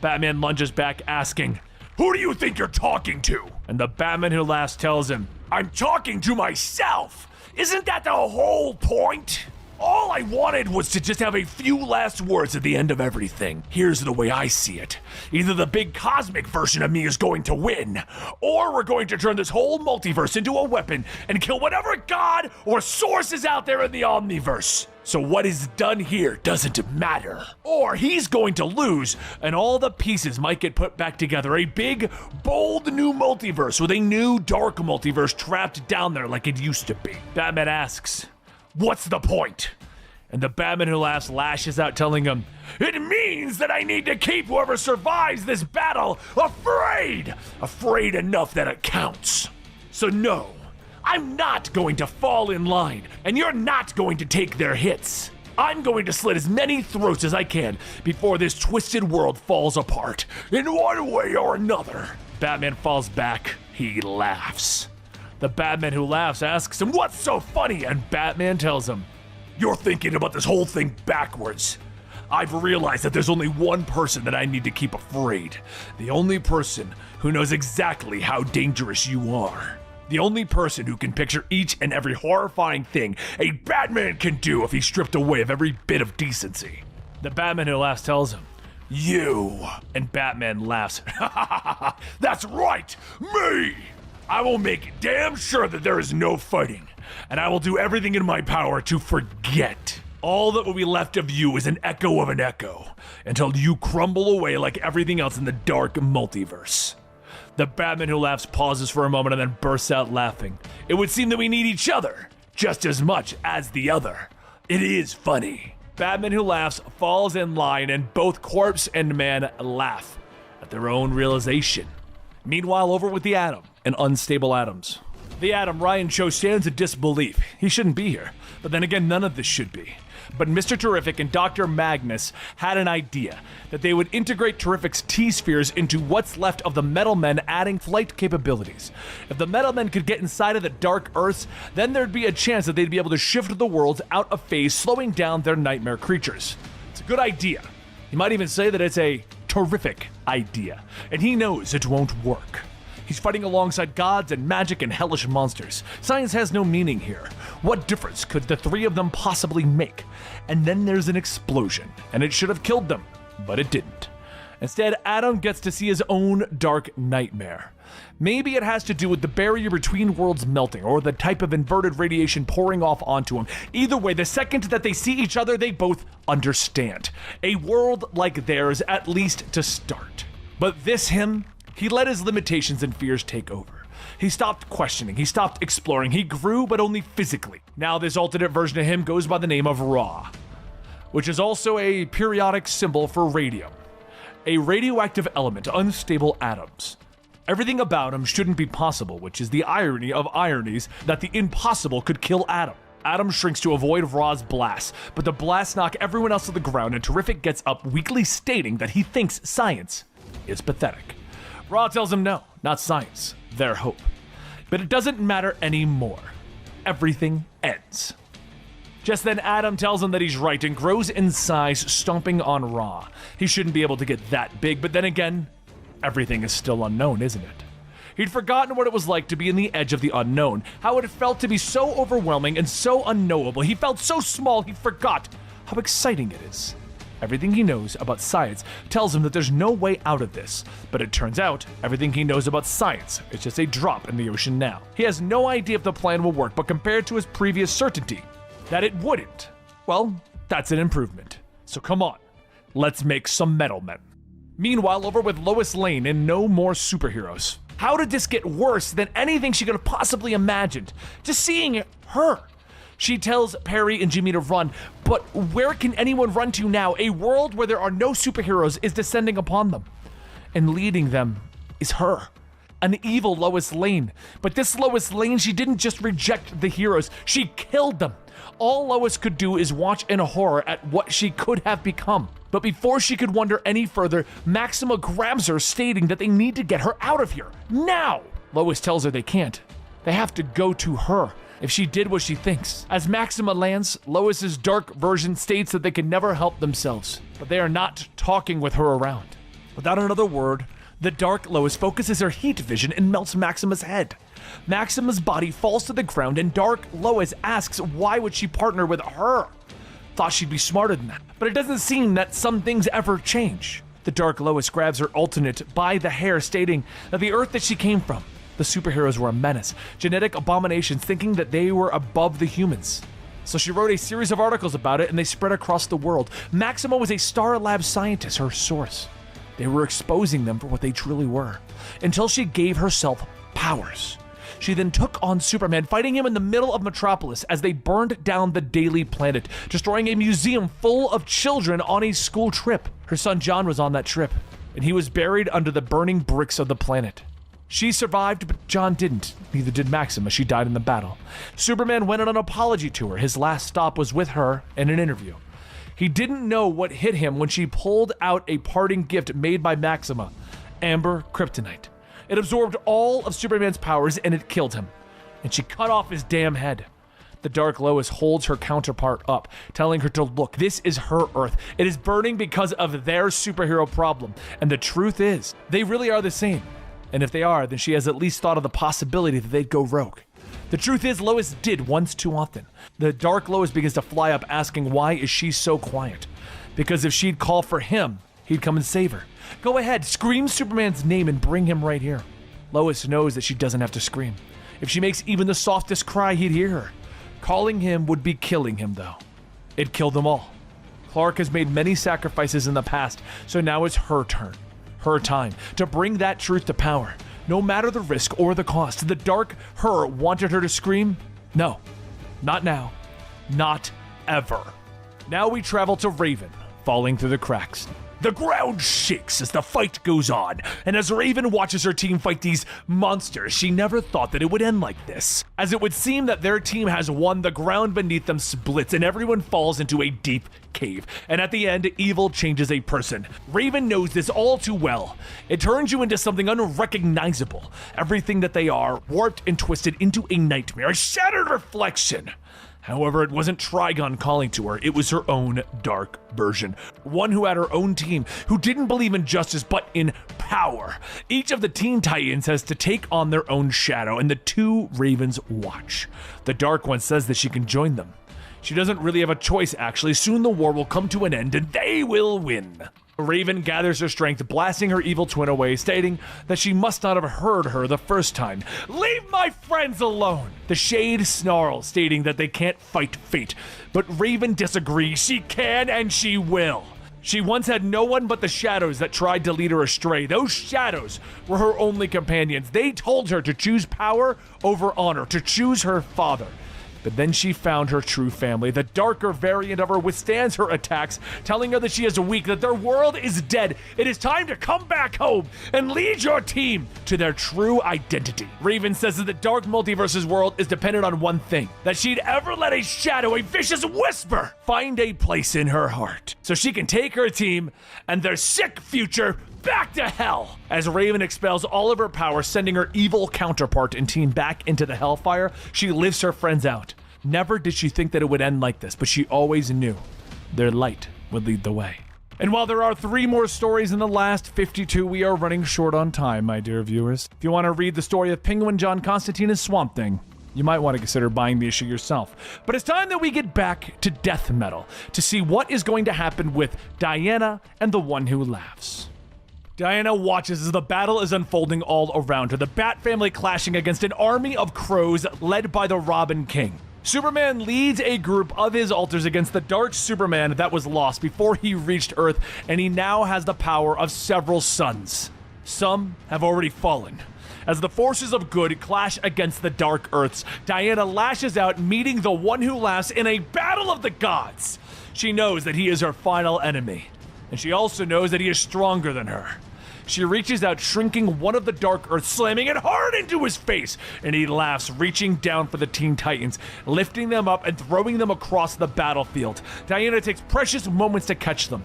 Speaker 1: Batman lunges back, asking, "Who do you think you're talking to?" And the Batman who laughs tells him, "I'm talking to myself. Isn't that the whole point?"
Speaker 5: All I wanted was to just have a few last words at the end of everything. Here's the way I see it. Either the big cosmic version of me is going to win, or we're going to turn this whole multiverse into a weapon and kill whatever god or source is out there in the Omniverse. So what is done here doesn't matter. Or he's going to lose, and all the pieces might get put back together. A big, bold new multiverse with a new dark multiverse trapped down there like it used to be. Batman asks, "What's the point?" And the Batman who laughs lashes out, telling him, "It means that I need to keep whoever survives this battle afraid! Afraid enough that it counts. So no, I'm not going to fall in line, and you're not going to take their hits. I'm going to slit as many throats as I can before this twisted world falls apart, in one way or another." Batman falls back. He laughs. The Batman who laughs asks him, "What's so funny?" And Batman tells him, "You're thinking about this whole thing backwards. I've realized that there's only one person that I need to keep afraid. The only person who knows exactly how dangerous you are. The only person who can picture each and every horrifying thing a Batman can do if he's stripped away of every bit of decency." The Batman who laughs tells him, "You." And Batman laughs, "That's right, me. I will make damn sure that there is no fighting, and I will do everything in my power to forget. All that will be left of you is an echo of an echo, until you crumble away like everything else in the dark multiverse." The Batman who laughs pauses for a moment and then bursts out laughing. "It would seem that we need each other just as much as the other. It is funny." Batman who laughs falls in line, and both corpse and man laugh at their own realization. Meanwhile, over with the Atom and Unstable Atoms. The Atom, Ryan Cho, stands in disbelief. He shouldn't be here. But then again, none of this should be. But Mr. Terrific and Dr. Magnus had an idea that they would integrate Terrific's T-spheres into what's left of the Metal Men, adding flight capabilities. If the Metal Men could get inside of the Dark Earths, then there'd be a chance that they'd be able to shift the worlds out of phase, slowing down their nightmare creatures. It's a good idea. You might even say that it's a terrific idea, and he knows it won't work. He's fighting alongside gods and magic and hellish monsters. Science has no meaning here. What difference could the three of them possibly make? And then there's an explosion, and it should have killed them, but it didn't. Instead, Adam gets to see his own dark nightmare. Maybe it has to do with the barrier between worlds melting, or the type of inverted radiation pouring off onto him. Either way, the second that they see each other, they both understand. A world like theirs, at least to start. But this him, he let his limitations and fears take over. He stopped questioning, he stopped exploring, he grew, but only physically. Now this alternate version of him goes by the name of Ra, which is also a periodic symbol for radium. A radioactive element, unstable atoms. Everything about him shouldn't be possible, which is the irony of ironies that the impossible could kill Adam. Adam shrinks to avoid Ra's blasts, but the blasts knock everyone else to the ground, and Terrific gets up, weakly stating that he thinks science is pathetic. Ra tells him no, not science, their hope. But it doesn't matter anymore. Everything ends. Just then, Adam tells him that he's right and grows in size, stomping on Ra. He shouldn't be able to get that big, but then again, everything is still unknown, isn't it? He'd forgotten what it was like to be in the edge of the unknown, how it felt to be so overwhelming and so unknowable. He felt so small, he forgot how exciting it is. Everything he knows about science tells him that there's no way out of this, but it turns out everything he knows about science is just a drop in the ocean now. He has no idea if the plan will work, but compared to his previous certainty that it wouldn't, well, that's an improvement. So come on, let's make some Metal Men. Meanwhile, over with Lois Lane in No More Superheroes. How did this get worse than anything she could have possibly imagined? Just seeing her. She tells Perry and Jimmy to run, but where can anyone run to now? A world where there are no superheroes is descending upon them. And leading them is her. An evil Lois Lane. But this Lois Lane, she didn't just reject the heroes, she killed them. All Lois could do is watch in horror at what she could have become. But before she could wonder any further, Maxima grabs her, stating that they need to get her out of here, now! Lois tells her they can't. They have to go to her. If she did what she thinks. As Maxima lands, Lois's dark version states that they can never help themselves, but they are not talking with her around. Without another word, the dark Lois focuses her heat vision and melts Maxima's head. Maxima's body falls to the ground, and dark Lois asks why would she partner with her?
Speaker 1: thought she'd be smarter than that. But it doesn't seem that some things ever change. The Dark Lois grabs her alternate by the hair, stating that the Earth that she came from, the superheroes were a menace, genetic abominations, thinking that they were above the humans. So she wrote a series of articles about it, and they spread across the world. Maxima was a Star Lab scientist, her source. They were exposing them for what they truly were, until she gave herself powers. She then took on Superman, fighting him in the middle of Metropolis as they burned down the Daily Planet, destroying a museum full of children on a school trip. Her son John was on that trip, and he was buried under the burning bricks of the planet. She survived, but John didn't. Neither did Maxima. She died in the battle. Superman went on an apology tour. His last stop was with her in an interview. He didn't know what hit him when she pulled out a parting gift made by Maxima, Amber Kryptonite. It absorbed all of Superman's powers and it killed him. And she cut off his damn head. The Dark Lois holds her counterpart up, telling her to look, this is her Earth. It is burning because of their superhero problem. And the truth is, they really are the same. And if they are, then she has at least thought of the possibility that they'd go rogue. The truth is, Lois did once too often. The Dark Lois begins to fly up, asking why is she so quiet? Because if she'd call for him, he'd come and save her. Go ahead, scream Superman's name and bring him right here. Lois knows that she doesn't have to scream. If she makes even the softest cry, he'd hear her. Calling him would be killing him, though. It'd kill them all. Clark has made many sacrifices in the past, so now it's her turn. Her time to bring that truth to power, no matter the risk or the cost. The Dark Her wanted her to scream? No, not now, not ever. Now we travel to Raven, falling through the cracks. The ground shakes as the fight goes on, and as Raven watches her team fight these monsters, she never thought that it would end like this. As it would seem that their team has won, the ground beneath them splits and everyone falls into a deep cave. And at the end, evil changes a person. Raven knows this all too well. It turns you into something unrecognizable. Everything that they are, warped and twisted into a nightmare, a shattered reflection. However, it wasn't Trigon calling to her, it was her own dark version. One who had her own team, who didn't believe in justice, but in power. Each of the Teen Titans has to take on their own shadow, and the two Ravens watch. The Dark One says that she can join them. She doesn't really have a choice, actually. Soon the war will come to an end, and they will win. Raven gathers her strength, blasting her evil twin away, stating that she must not have heard her the first time. Leave my friends alone! The Shade snarls, stating that they can't fight fate. But Raven disagrees. She can and she will. She once had no one but the shadows that tried to lead her astray. Those shadows were her only companions. They told her to choose power over honor, to choose her father. But then she found her true family. The darker variant of her withstands her attacks, telling her that she is weak, that their world is dead. It is time to come back home and lead your team to their true identity. Raven says that the Dark Multiverse's world is dependent on one thing, that she'd ever let a shadow, a vicious whisper, find a place in her heart, so she can take her team and their sick future back to hell. As Raven expels all of her power, sending her evil counterpart and team back into the hellfire, she lifts her friends out. Never did she think that it would end like this, but she always knew their light would lead the way. And while there are 3 more stories in the last 52, we are running short on time, my dear viewers. If you want to read the story of Penguin, John Constantine, and Swamp Thing, you might want to consider buying the issue yourself. But it's time that we get back to Death Metal to see what is going to happen with Diana and the One Who Laughs. Diana watches as the battle is unfolding all around her, the Bat family clashing against an army of crows led by the Robin King. Superman leads a group of his alters against the Dark Superman that was lost before he reached Earth, and he now has the power of several suns. Some have already fallen. As the forces of good clash against the Dark Earths, Diana lashes out, meeting the One Who Laughs in a battle of the gods. She knows that he is her final enemy, and she also knows that he is stronger than her. She reaches out, shrinking one of the Dark Earths, slamming it hard into his face, and he laughs, reaching down for the Teen Titans, lifting them up and throwing them across the battlefield. Diana takes precious moments to catch them.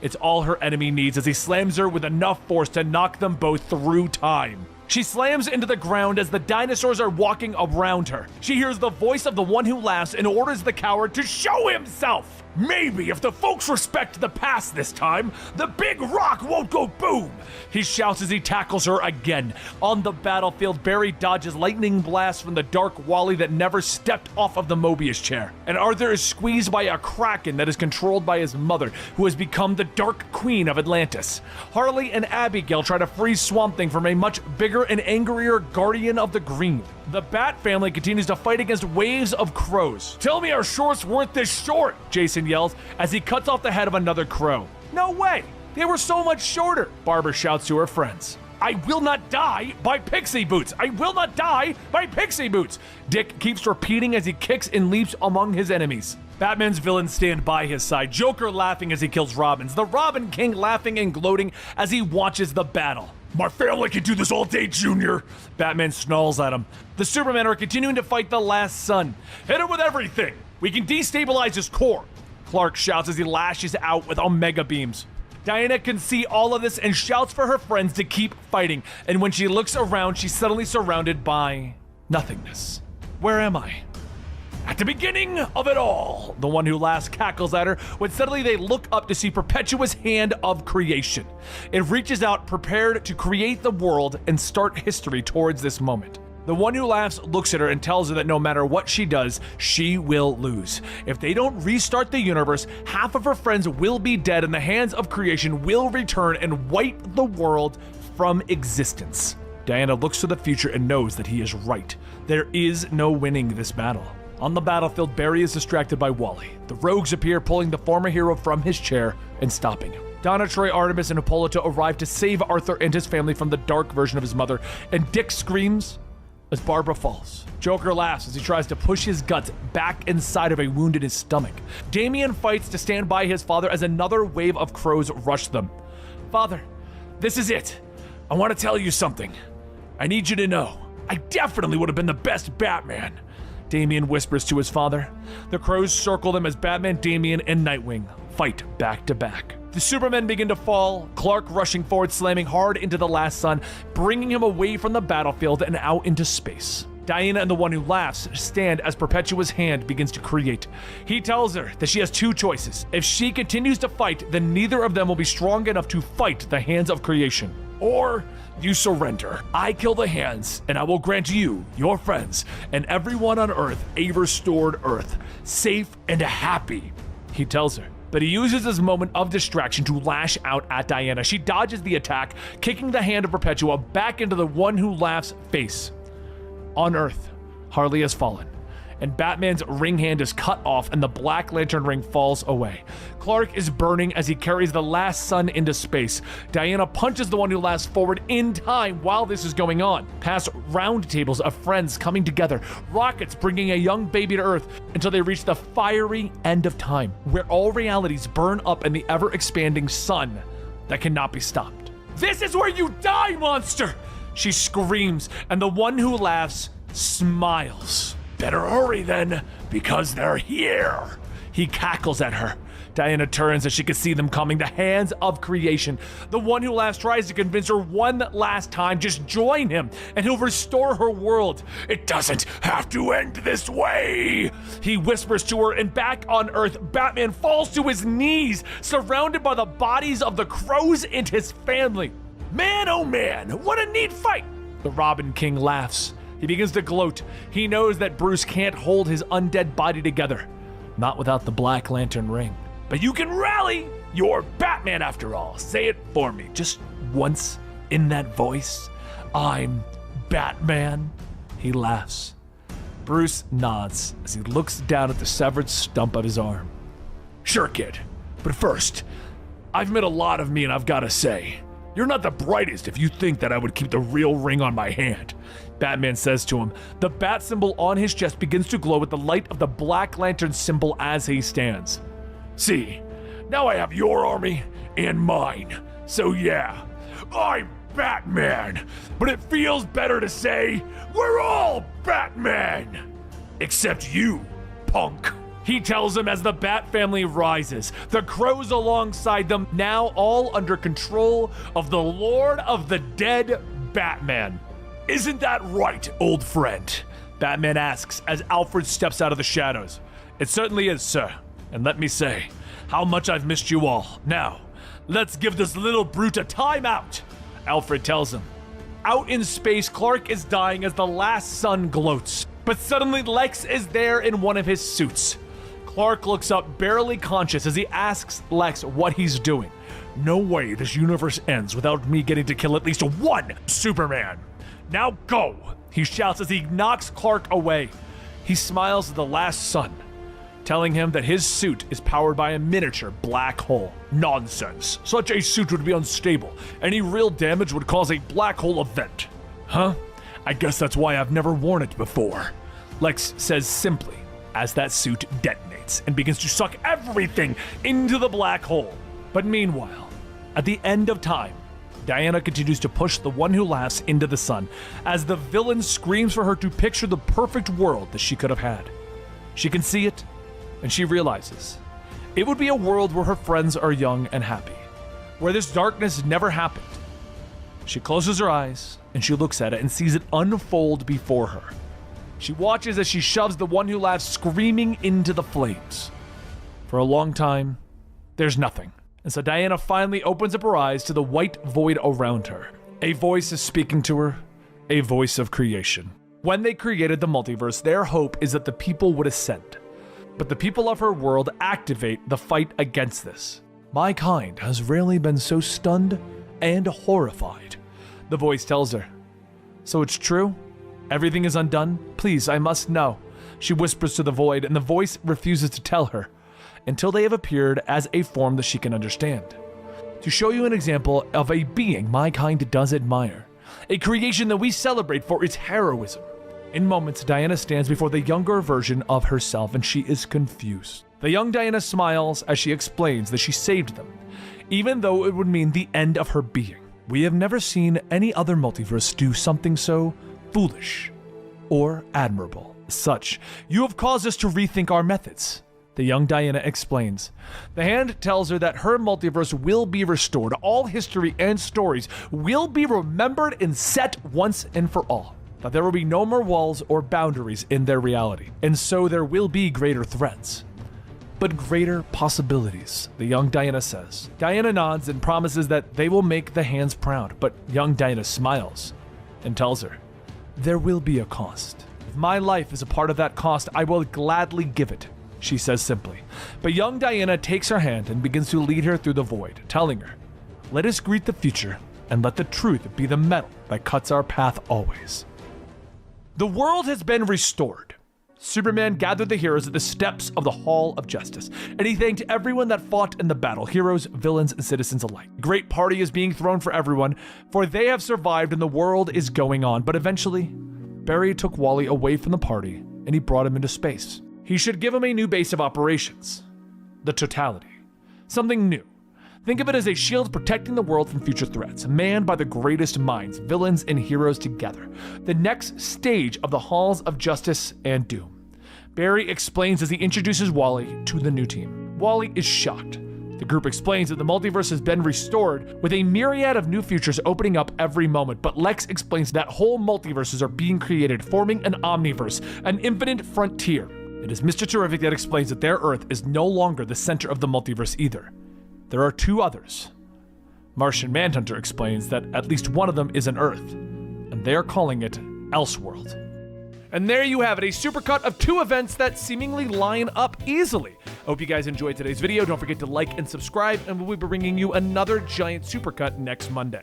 Speaker 1: It's all her enemy needs as he slams her with enough force to knock them both through time. She slams into the ground as the dinosaurs are walking around her. She hears the voice of the One Who Laughs and orders the coward to show himself.
Speaker 5: Maybe if the folks respect the past this time, the big rock won't go boom.
Speaker 1: He shouts as he tackles her again. On the battlefield, Barry dodges lightning blasts from the dark Wally that never stepped off of the Mobius chair. And Arthur is squeezed by a kraken that is controlled by his mother, who has become the Dark Queen of Atlantis. Harley and Abigail try to free Swamp Thing from a much bigger and angrier Guardian of the Green. The Bat family continues to fight against waves of crows.
Speaker 5: Tell me our shorts weren't this short,
Speaker 1: Jason yells as he cuts off the head of another crow. No way! They were so much shorter, Barbara shouts to her friends.
Speaker 5: I will not die by pixie boots. I will not die by pixie boots.
Speaker 1: Dick keeps repeating as he kicks and leaps among his enemies. Batman's villains stand by his side, Joker laughing as he kills Robins, the Robin King laughing and gloating as he watches the battle.
Speaker 5: My family can do this all day, Junior.
Speaker 1: Batman snarls at him. The Supermen are continuing to fight the last sun.
Speaker 5: Hit him with everything.
Speaker 1: We can destabilize his core, Clark shouts as he lashes out with Omega beams. Diana can see all of this and shouts for her friends to keep fighting, and when she looks around, she's suddenly surrounded by nothingness. Where am I?
Speaker 5: At the beginning of it all.
Speaker 1: The one who last cackles at her when suddenly they look up to see Perpetua's hand of creation. It reaches out, prepared to create the world and start history towards this moment. The one who laughs looks at her and tells her that no matter what she does, she will lose. If they don't restart the universe, half of her friends will be dead and the hands of creation will return and wipe the world from existence. Diana looks to the future and knows that he is right. There is no winning this battle. On the battlefield, Barry is distracted by Wally. The rogues appear, pulling the former hero from his chair and stopping him. Donna, Troy, Artemis, and Hippolyta arrive to save Arthur and his family from the dark version of his mother, and Dick screams as Barbara falls. Joker laughs as he tries to push his guts back inside of a wound in his stomach. Damian fights to stand by his father as another wave of crows rush them. Father, this is it. I want to tell you something. I need you to know, I definitely would have been the best Batman. Damian whispers to his father. The crows circle them as Batman, Damian, and Nightwing fight back to back. The Supermen begin to fall, Clark rushing forward, slamming hard into the last sun, bringing him away from the battlefield and out into space. Diana and the one who laughs stand as Perpetua's hand begins to create. He tells her that she has two choices. If she continues to fight, then neither of them will be strong enough to fight the hands of creation. Or you surrender. I kill the hands, and I will grant you, your friends, and everyone on Earth a restored Earth, safe and happy, he tells her. But he uses this moment of distraction to lash out at Diana. She dodges the attack, kicking the hand of Perpetua back into the one who laughs face. On Earth, Harley has fallen, and Batman's ring hand is cut off and the Black Lantern ring falls away. Clark is burning as he carries the last sun into space. Diana punches the one who laughs forward in time while this is going on. Past round tables of friends coming together, rockets bringing a young baby to Earth until they reach the fiery end of time, where all realities burn up in the ever-expanding sun that cannot be stopped. This is where you die, monster! She screams, and the one who laughs smiles.
Speaker 5: Better hurry then, because they're here.
Speaker 1: He cackles at her. Diana turns as she can see them coming, the hands of creation. The one who laughs tries to convince her one last time, just join him, and he'll restore her world.
Speaker 5: It doesn't have to end this way.
Speaker 1: He whispers to her, and back on Earth, Batman falls to his knees, surrounded by the bodies of the crows and his family.
Speaker 5: Man, oh man, what a neat fight!
Speaker 1: The Robin King laughs. He begins to gloat. He knows that Bruce can't hold his undead body together. Not without the Black Lantern ring.
Speaker 5: But you can rally! You're Batman after all. Say it for me, just once in that voice. I'm Batman.
Speaker 1: He laughs. Bruce nods as he looks down at the severed stump of his arm.
Speaker 5: Sure, kid. But first, I've met a lot of me and I've gotta say, you're not the brightest if you think that I would keep the real ring on my hand.
Speaker 1: Batman says to him. The bat symbol on his chest begins to glow with the light of the Black Lantern symbol as he stands.
Speaker 5: See, now I have your army and mine. So yeah, I'm Batman. But it feels better to say, we're all Batman. Except you, punk.
Speaker 1: He tells him as the Bat family rises, the crows alongside them, now all under control of the Lord of the Dead, Batman.
Speaker 5: Isn't that right, old friend?
Speaker 1: Batman asks as Alfred steps out of the shadows. It certainly is, sir.
Speaker 5: And let me say how much I've missed you all. Now, let's give this little brute a timeout, Alfred tells him. Out in space, Clark is dying as the last sun gloats. But suddenly Lex is there in one of his suits. Clark looks up, barely conscious, as he asks Lex what he's doing. No way this universe ends without me getting to kill at least one Superman. Now go, he shouts as he knocks Clark away. He smiles at the last sun, telling him that his suit is powered by a miniature black hole. Nonsense. Such a suit would be unstable. Any real damage would cause a black hole event. Huh? I guess that's why I've never worn it before, Lex says simply as that suit detonates and begins to suck everything into the black hole. But meanwhile, at the end of time, Diana continues to push the one who laughs into the sun as the villain screams for her to picture the perfect world that she could have had. She can see it, and she realizes it would be a world where her friends are young and happy, where this darkness never happened. She closes her eyes, and she looks at it and sees it unfold before her. She watches as she shoves the one who laughs screaming into the flames. For a long time, there's nothing. And so Diana finally opens up her eyes to the white void around her. A voice is speaking to her, a voice of creation. When they created the multiverse, their hope is that the people would ascend. But the people of her world activate the fight against this. My kind has rarely been so stunned and horrified, the voice tells her. So it's true? Everything is undone? Please, I must know. She whispers to the void, and the voice refuses to tell her until they have appeared as a form that she can understand. To show you an example of a being my kind does admire, a creation that we celebrate for its heroism. In moments, Diana stands before the younger version of herself, and she is confused. The young Diana smiles as she explains that she saved them, even though it would mean the end of her being. We have never seen any other multiverse do something so foolish or admirable. As such, you have caused us to rethink our methods, the young Diana explains. The hand tells her that her multiverse will be restored. All history and stories will be remembered and set once and for all. That there will be no more walls or boundaries in their reality, and so there will be greater threats, but greater possibilities, the young Diana says. Diana nods and promises that they will make the hands proud, but young Diana smiles and tells her, there will be a cost. If my life is a part of that cost, I will gladly give it, she says simply. But young Diana takes her hand and begins to lead her through the void, telling her, let us greet the future and let the truth be the metal that cuts our path always. The world has been restored. Superman gathered the heroes at the steps of the Hall of Justice, and he thanked everyone that fought in the battle, heroes, villains, and citizens alike. A great party is being thrown for everyone, for they have survived and the world is going on. But eventually, Barry took Wally away from the party, and he brought him into space. He should give him a new base of operations. The Totality. Something new. Think of it as a shield protecting the world from future threats, manned by the greatest minds, villains, and heroes together. The next stage of the Halls of Justice and Doom. Barry explains as he introduces Wally to the new team. Wally is shocked. The group explains that the multiverse has been restored with a myriad of new futures opening up every moment, but Lex explains that whole multiverses are being created, forming an omniverse, an infinite frontier. It is Mr. Terrific that explains that their Earth is no longer the center of the multiverse either. There are two others. Martian Manhunter explains that at least one of them is an Earth, and they are calling it Elseworld. And there you have it, a supercut of two events that seemingly line up easily. I hope you guys enjoyed today's video. Don't forget to like and subscribe, and we'll be bringing you another giant supercut next Monday.